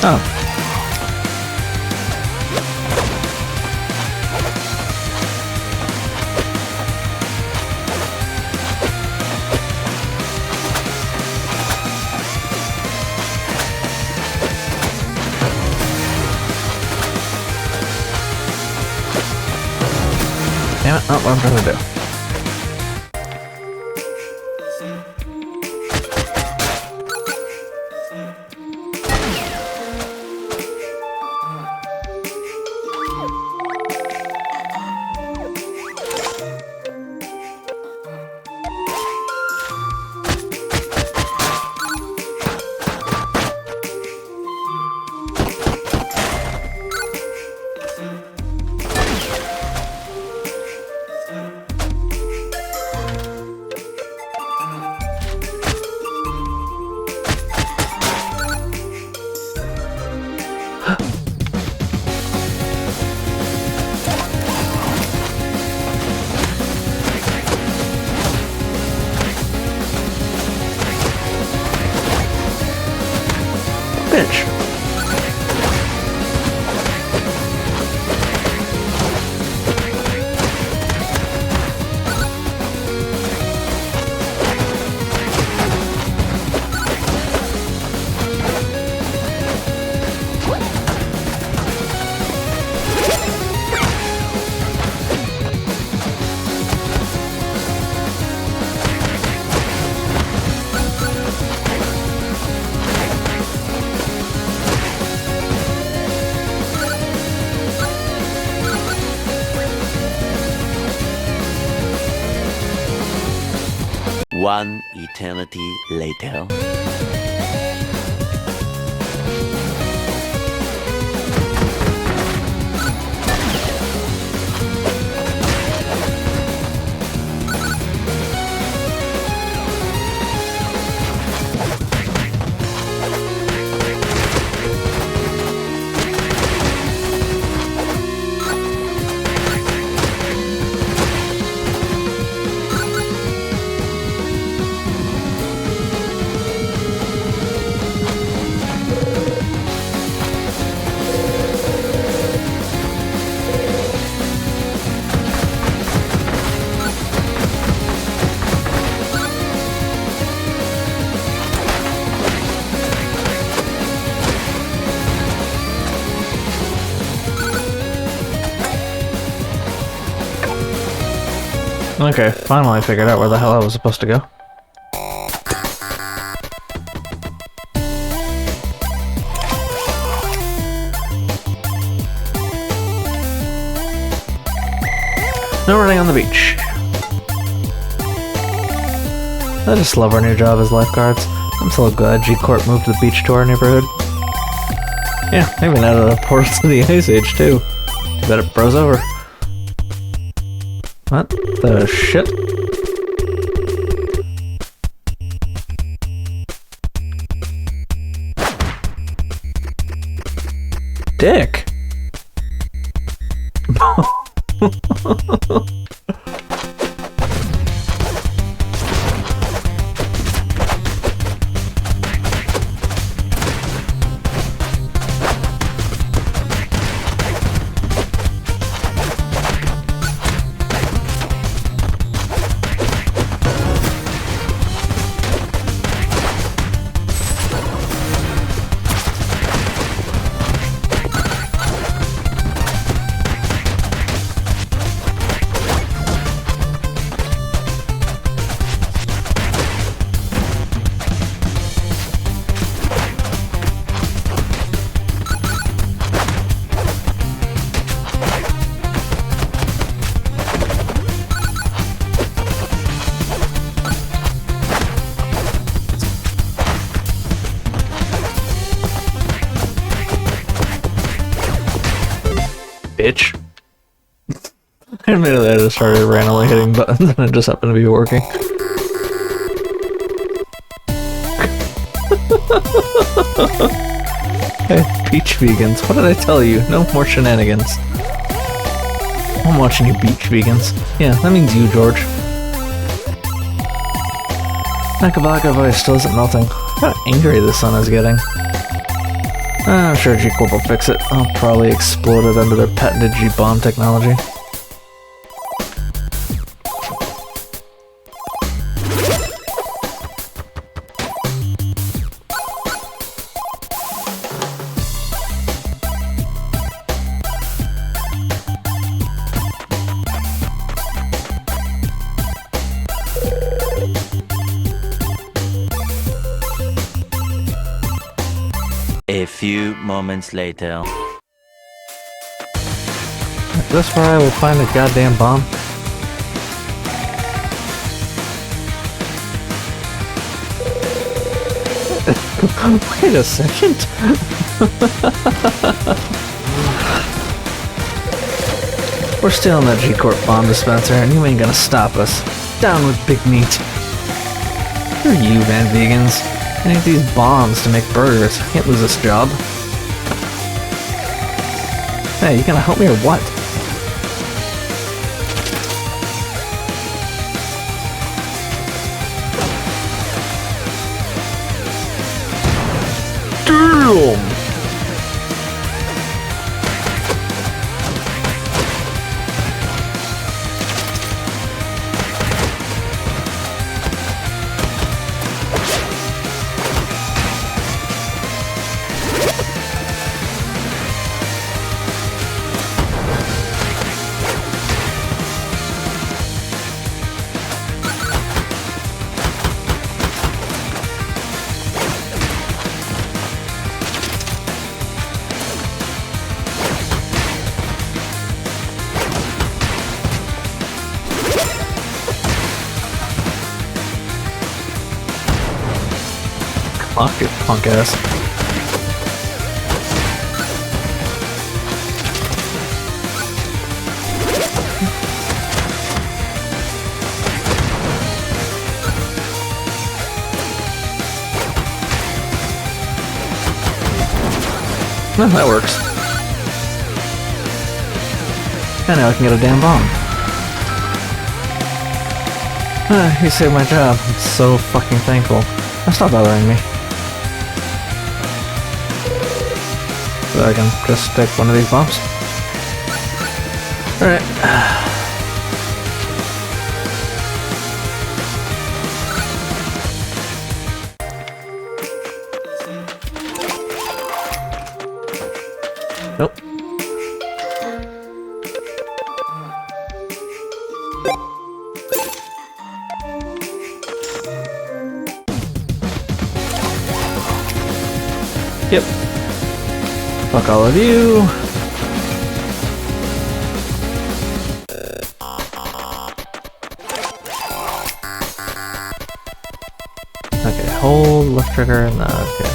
S1: Oh. Damn it, not what I'm trying to do. Bitch.
S16: One eternity later.
S1: Okay, finally I figured out where the hell I was supposed to go. No running on the beach. I just love our new job as lifeguards. I'm so glad G-Corp moved the beach to our neighborhood. Yeah, even added a portal to the Ice Age too. Too bad it froze over. What the shit? Dick! Bitch. Admittedly, I just started randomly hitting buttons and it just happened to be working. Hey, beach vegans, what did I tell you? No more shenanigans. I'm watching you beach vegans. Yeah, that means you, George. Nakabaka voice still isn't melting. How angry the sun is getting. I'm sure G-Corp will fix it. I'll probably explode it under their patented G-bomb technology.
S16: A few moments later.
S1: Is this where I will find a goddamn bomb? Wait a second. We're still in that G-Corp bomb dispenser, and you ain't gonna stop us. Down with big meat. Who are you, Van Vegans? I need these bombs to make burgers. Can't lose this job. Hey, you gonna help me or what? Damn! Fuck it, punk ass. No, that works. And now I can get a damn bomb. You saved my job. I'm so fucking thankful. Now stop bothering me. So I can just take one of these bombs. Alright. Nope. Yep. Fuck all of you. Okay, hold left trigger and okay.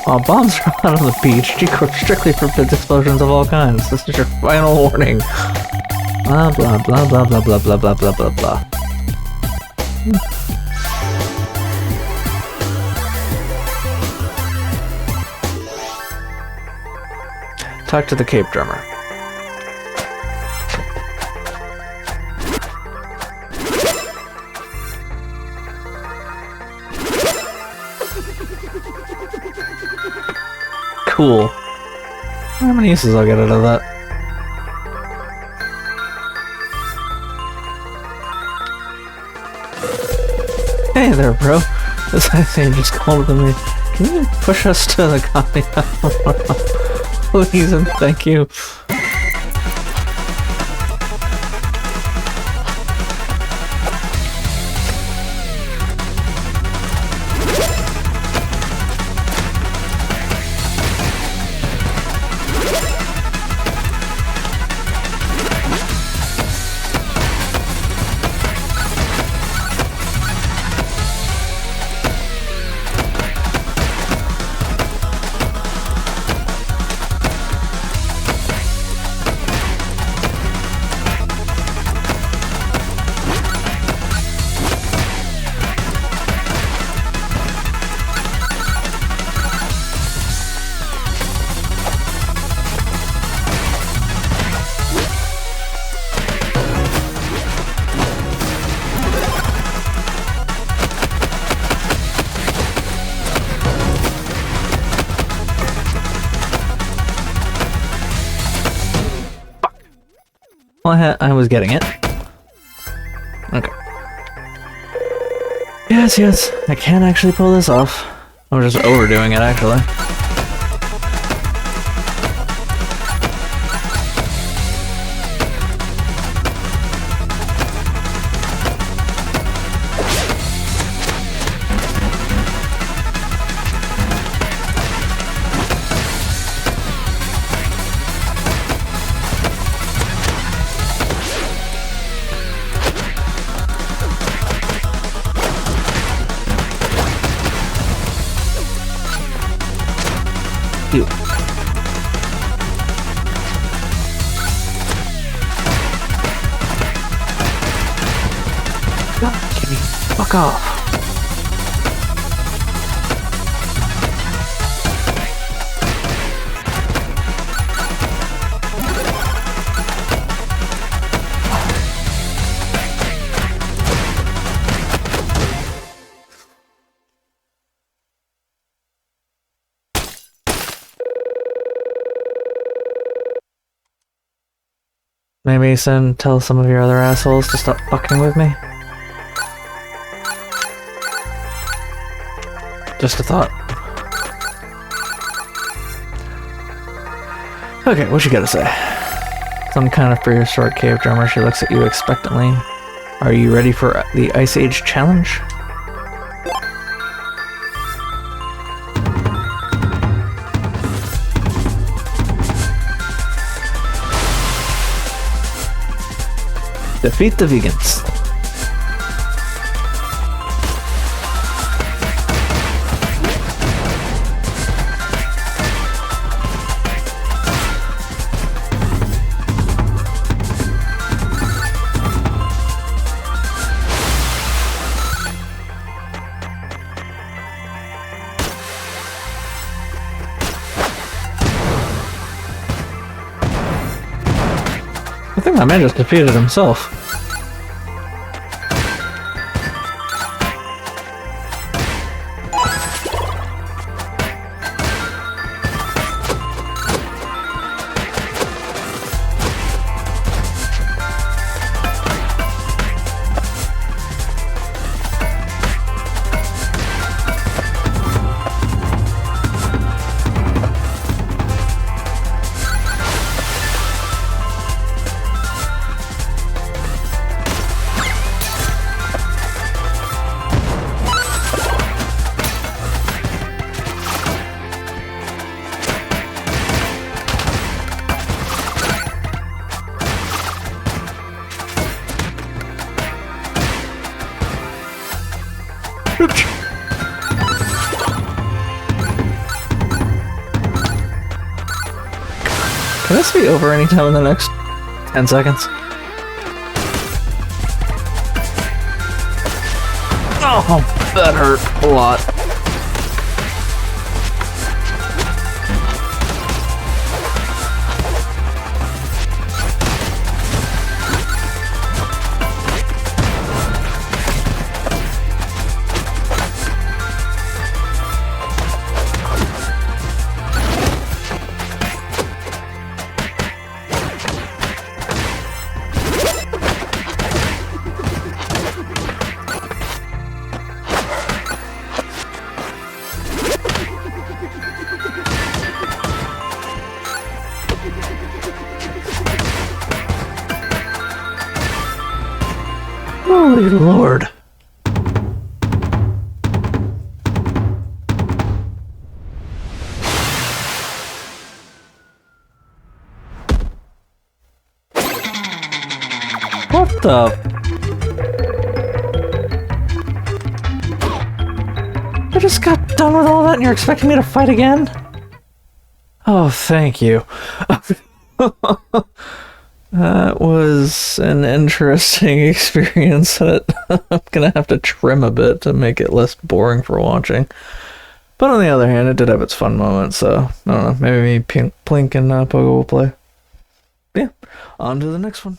S1: Oh, bombs are out on the beach. G-Corp strictly forbids explosions of all kinds. This is your final warning. Blah blah blah blah blah blah blah blah blah blah blah. Talk to the Cape Drummer. Cool. How many uses I'll get out of that? Hey there, bro. This thing just called to me. Can you push us to the coffee house? Please and thank you. Well, I was getting it. Okay. Yes, I can actually pull this off. I'm just overdoing it, actually. You. Kitty, fuck off. Maybe tell some of your other assholes to stop fucking with me? Just a thought. Okay, what you gotta say? Some kind of prehistoric cave drummer. She looks at you expectantly. Are you ready for the Ice Age challenge? Defeat the vegans. I think my man just defeated himself. Can this be over anytime in the next 10 seconds? Oh, that hurt a lot. Holy Lord. What the? I just got done with all that and you're expecting me to fight again? Oh, thank you. That was an interesting experience that I'm gonna have to trim a bit to make it less boring for watching. But on the other hand, it did have its fun moments, so I don't know, maybe me, Plink, and Pogo will play. Yeah, on to the next one.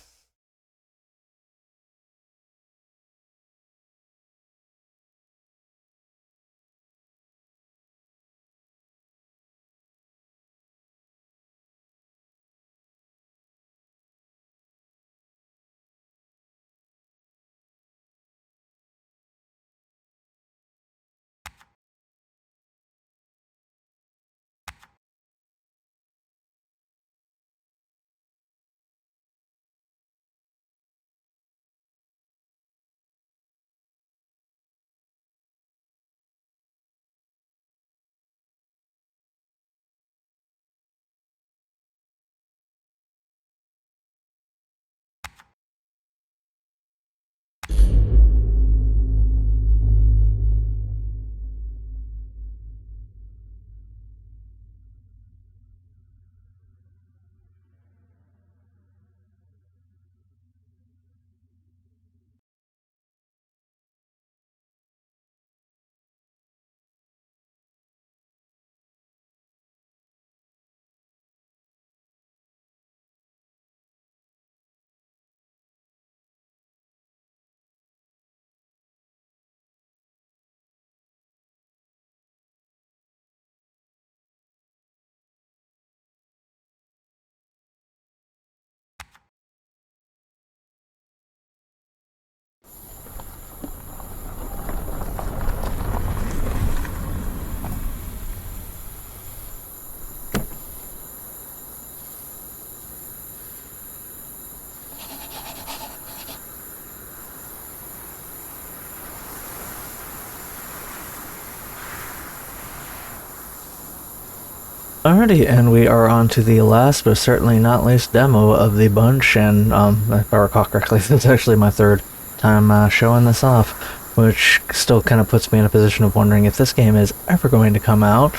S1: Alrighty, and we are on to the last, but certainly not least demo of the bunch, and if I recall correctly, this is actually my third time showing this off, which still kind of puts me in a position of wondering if this game is ever going to come out,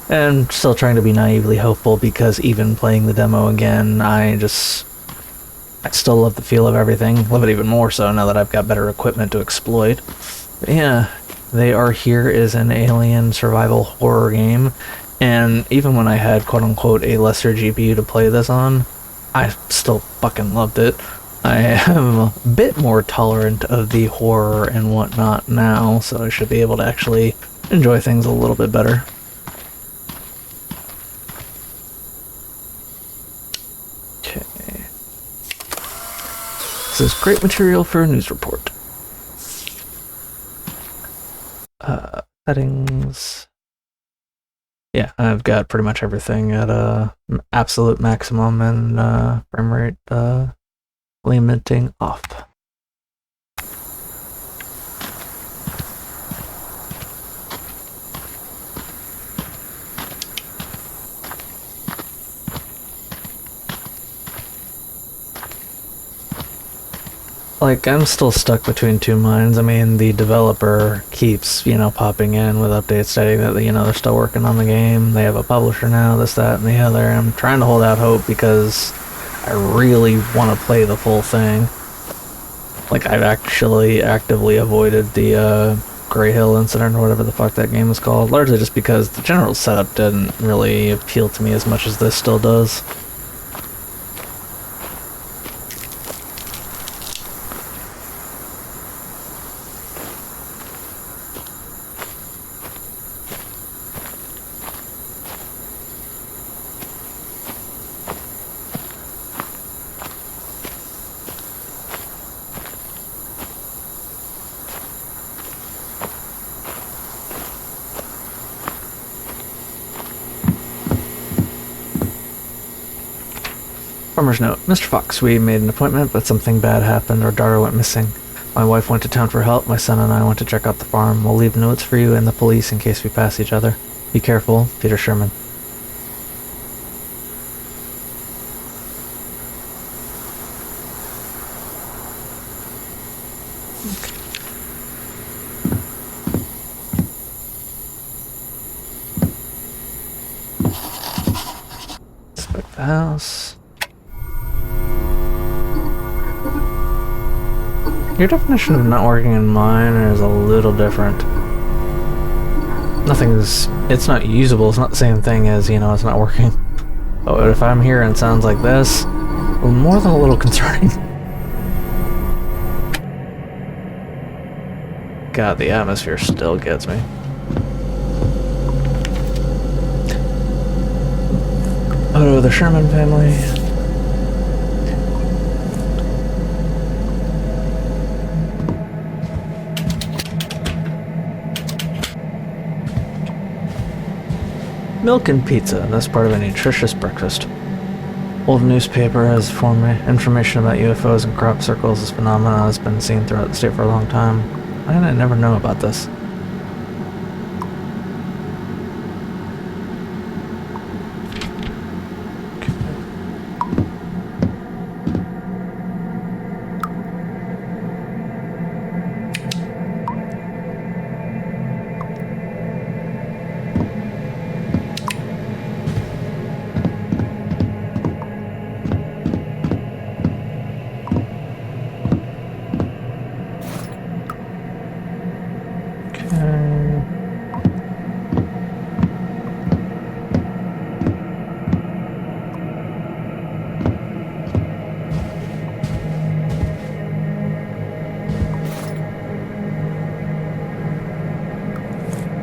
S1: and still trying to be naively hopeful, because even playing the demo again, I still love the feel of everything, love it even more so now that I've got better equipment to exploit. But yeah, They Are Here is an alien survival horror game, and even when I had quote-unquote a lesser GPU to play this on, I still fucking loved it. I am a bit more tolerant of the horror and whatnot now, so I should be able to actually enjoy things a little bit better. Okay. This is great material for a news report. Settings. Yeah, I've got pretty much everything at absolute maximum and frame rate limiting off. Like, I'm still stuck between two minds. I mean, the developer keeps, popping in with updates stating that, they're still working on the game. They have a publisher now, this, that, and the other. I'm trying to hold out hope because I really want to play the full thing. Like, I've actually actively avoided the Grey Hill incident or whatever the fuck that game is called, largely just because the general setup didn't really appeal to me as much as this still does. Farmer's note. Mr. Fox, we made an appointment, but something bad happened. Our daughter went missing. My wife went to town for help. My son and I went to check out the farm. We'll leave notes for you and the police in case we pass each other. Be careful. Peter Sherman. Inspect the house. Your definition of not working in mine is a little different. It's not usable, it's not the same thing as, it's not working. But if I'm here and it sounds like this, well, more than a little concerning. God, the atmosphere still gets me. Photo of the Sherman family. Milk and pizza, that's part of a nutritious breakfast. Old newspaper has information about UFOs and crop circles. This phenomenon has been seen throughout the state for a long time. Why did I never know about this?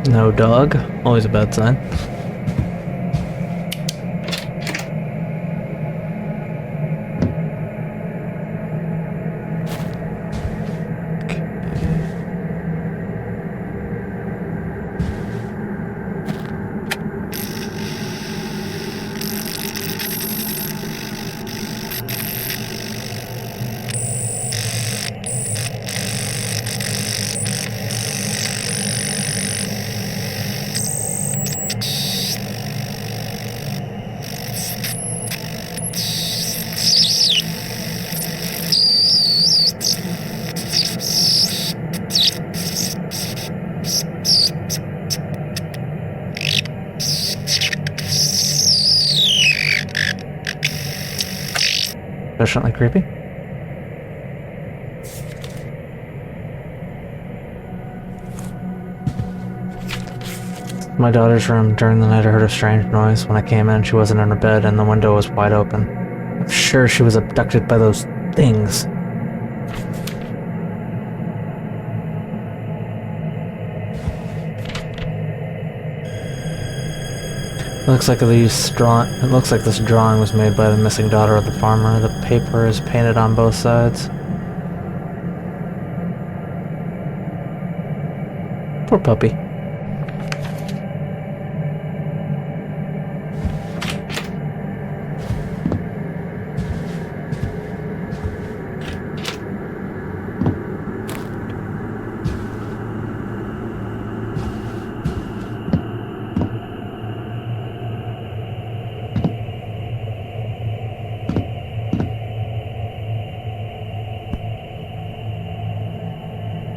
S1: No dog, always a bad sign. Sufficiently creepy. My daughter's room. During the night I heard a strange noise. When I came in, she wasn't in her bed and the window was wide open. I'm sure she was abducted by those things. It looks like this drawing was made by the missing daughter of the farmer. The paper is painted on both sides. Poor puppy.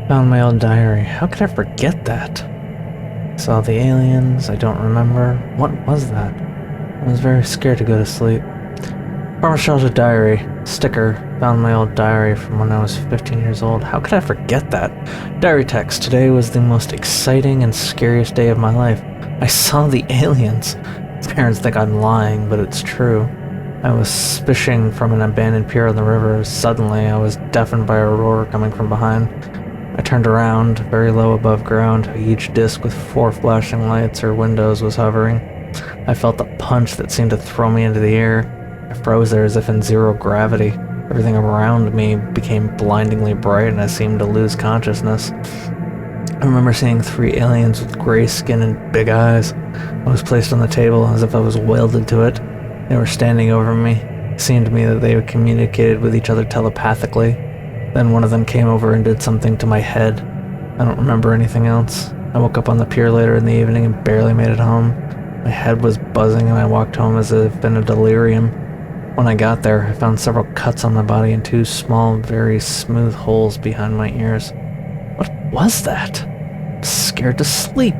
S1: Found my old diary. How could I forget that? Saw the aliens. I don't remember. What was that? I was very scared to go to sleep. Farmer Shelter diary. Sticker. Found my old diary from when I was 15 years old. How could I forget that? Diary text. Today was the most exciting and scariest day of my life. I saw the aliens. Parents think I'm lying, but it's true. I was fishing from an abandoned pier on the river. Suddenly, I was deafened by a roar coming from behind. I turned around. Very low above ground, a huge disc with 4 flashing lights or windows was hovering. I felt a punch that seemed to throw me into the air. I froze there as if in zero gravity. Everything around me became blindingly bright and I seemed to lose consciousness. I remember seeing 3 aliens with gray skin and big eyes. I was placed on the table as if I was welded to it. They were standing over me. It seemed to me that they communicated with each other telepathically. Then one of them came over and did something to my head. I don't remember anything else. I woke up on the pier later in the evening and barely made it home. My head was buzzing and I walked home as if in a delirium. When I got there, I found several cuts on my body and 2 small, very smooth holes behind my ears. What was that? I'm scared to sleep.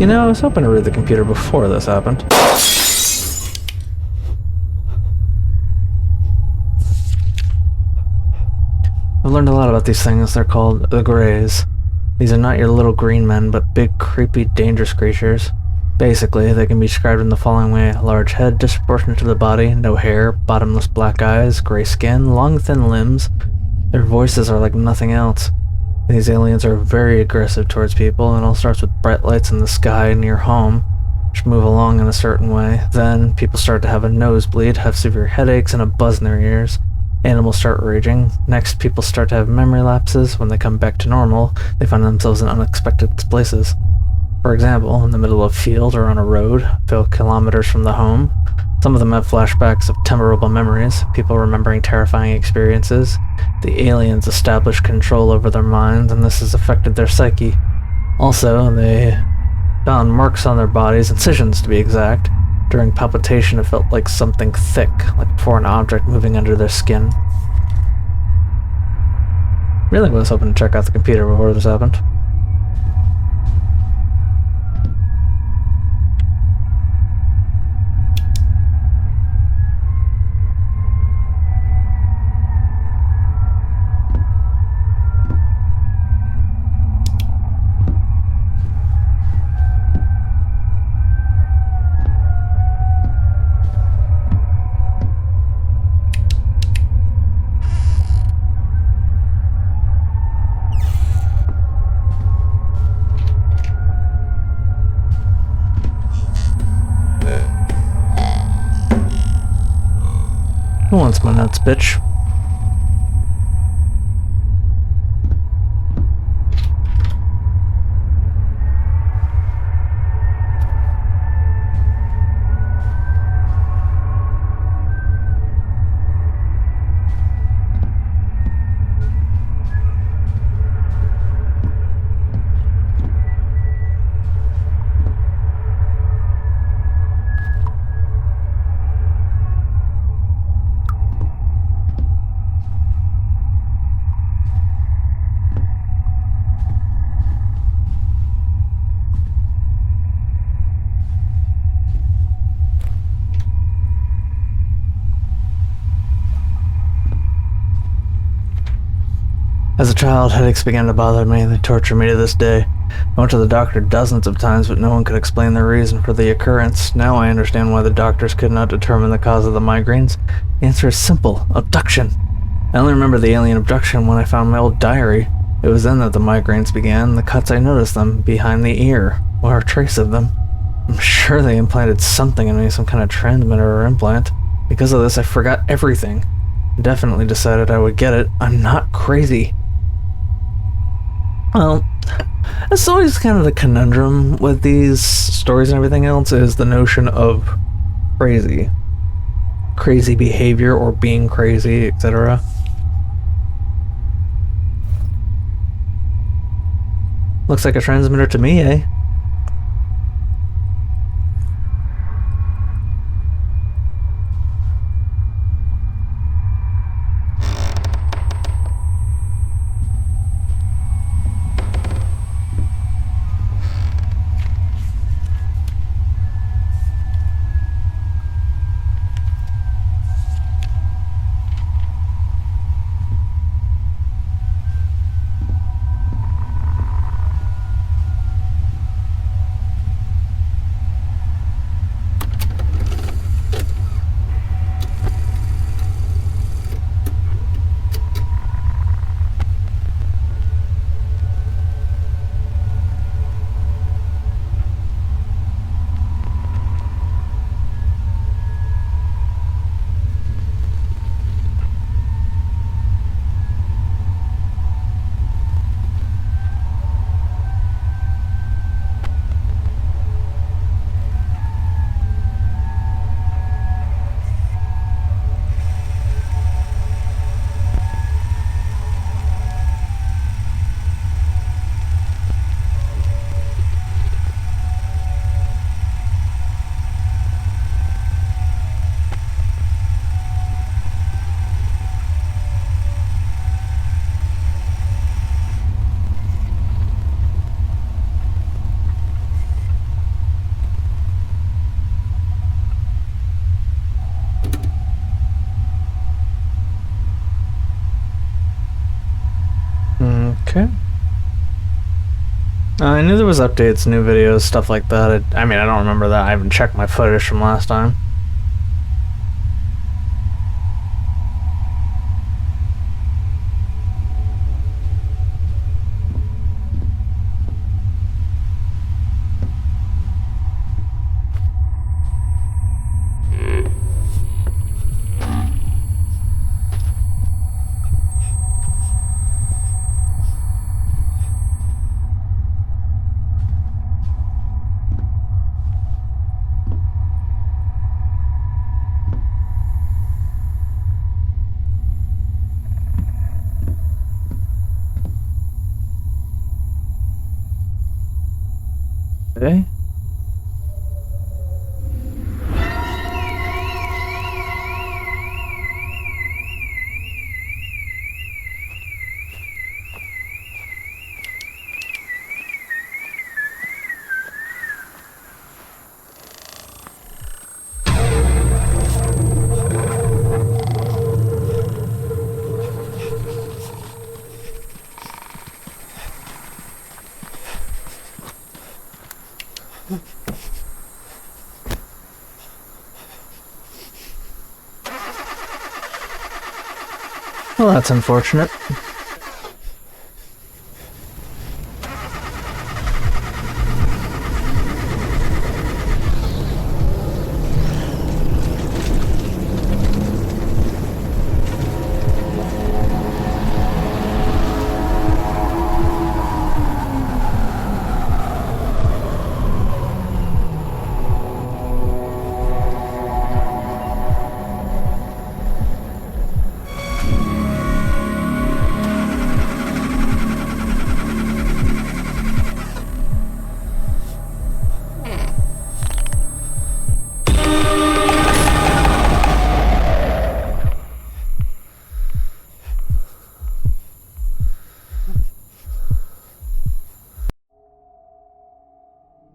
S1: You know, I was hoping to read the computer before this happened. I've learned a lot about these things. They're called the Greys. These are not your little green men, but big, creepy, dangerous creatures. Basically, they can be described in the following way. A large head disproportionate to the body, no hair, bottomless black eyes, gray skin, long, thin limbs. Their voices are like nothing else. These aliens are very aggressive towards people. It all starts with bright lights in the sky near home, which move along in a certain way. Then, people start to have a nosebleed, have severe headaches, and a buzz in their ears. Animals start raging. Next, people start to have memory lapses. When they come back to normal, they find themselves in unexpected places. For example, in the middle of a field or on a road, a few kilometers from the home. Some of them have flashbacks of memorable memories, people remembering terrifying experiences. The aliens establish control over their minds, and this has affected their psyche. Also, they found marks on their bodies, incisions to be exact. During palpitation, it felt like something thick, like a foreign object moving under their skin. Really was hoping to check out the computer before this happened. Who wants my nuts, bitch? As a child, headaches began to bother me. They torture me to this day. I went to the doctor dozens of times, but no one could explain the reason for the occurrence. Now I understand why the doctors could not determine the cause of the migraines. The answer is simple: abduction. I only remember the alien abduction when I found my old diary. It was then that the migraines began. The cuts, I noticed them behind the ear, or a trace of them. I'm sure they implanted something in me, some kind of transmitter or implant. Because of this, I forgot everything. I definitely decided I would get it. I'm not crazy. Well, that's always kind of the conundrum with these stories and everything else, is the notion of crazy. Crazy behavior or being crazy, etc. Looks like a transmitter to me, eh? Okay. I knew there was updates, new videos, stuff like that. I mean, I don't remember that. I haven't checked my footage from last time. Okay. Well, that's unfortunate.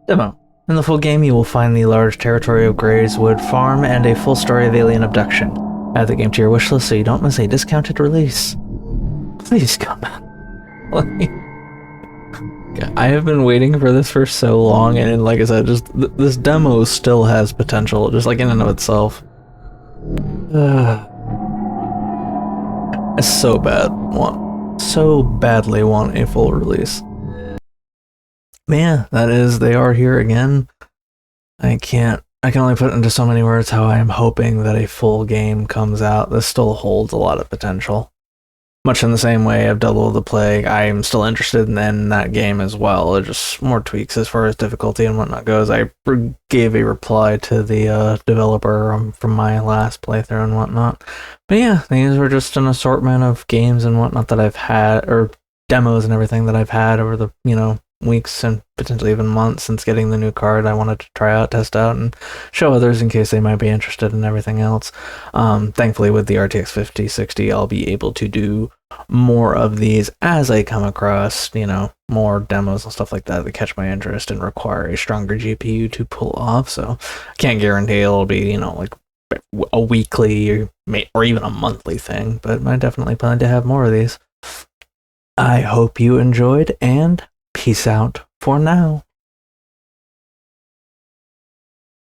S1: Demo. In the full game, you will find the large territory of Grayswood Farm and a full story of alien abduction. Add the game to your wishlist so you don't miss a discounted release. Please come back. Like, I have been waiting for this for so long, and like I said, just this demo still has potential, just like in and of itself. I so badly want a full release. But yeah, they are here again. I can only put into so many words how I am hoping that a full game comes out. This still holds a lot of potential. Much in the same way of Double the Plague, I am still interested in that game as well. Just more tweaks as far as difficulty and whatnot goes. I gave a reply to the developer from my last playthrough and whatnot. But yeah, these were just an assortment of games and whatnot that I've had, or demos and everything that I've had over the, weeks and potentially even months since getting the new card. I wanted to try out, test out, and show others in case they might be interested in everything else. Thankfully, with the RTX 5060, I'll be able to do more of these as I come across, more demos and stuff like that catch my interest and require a stronger GPU to pull off. So I can't guarantee it'll be, like a weekly or even a monthly thing, but I definitely plan to have more of these. I hope you enjoyed, and peace out for now.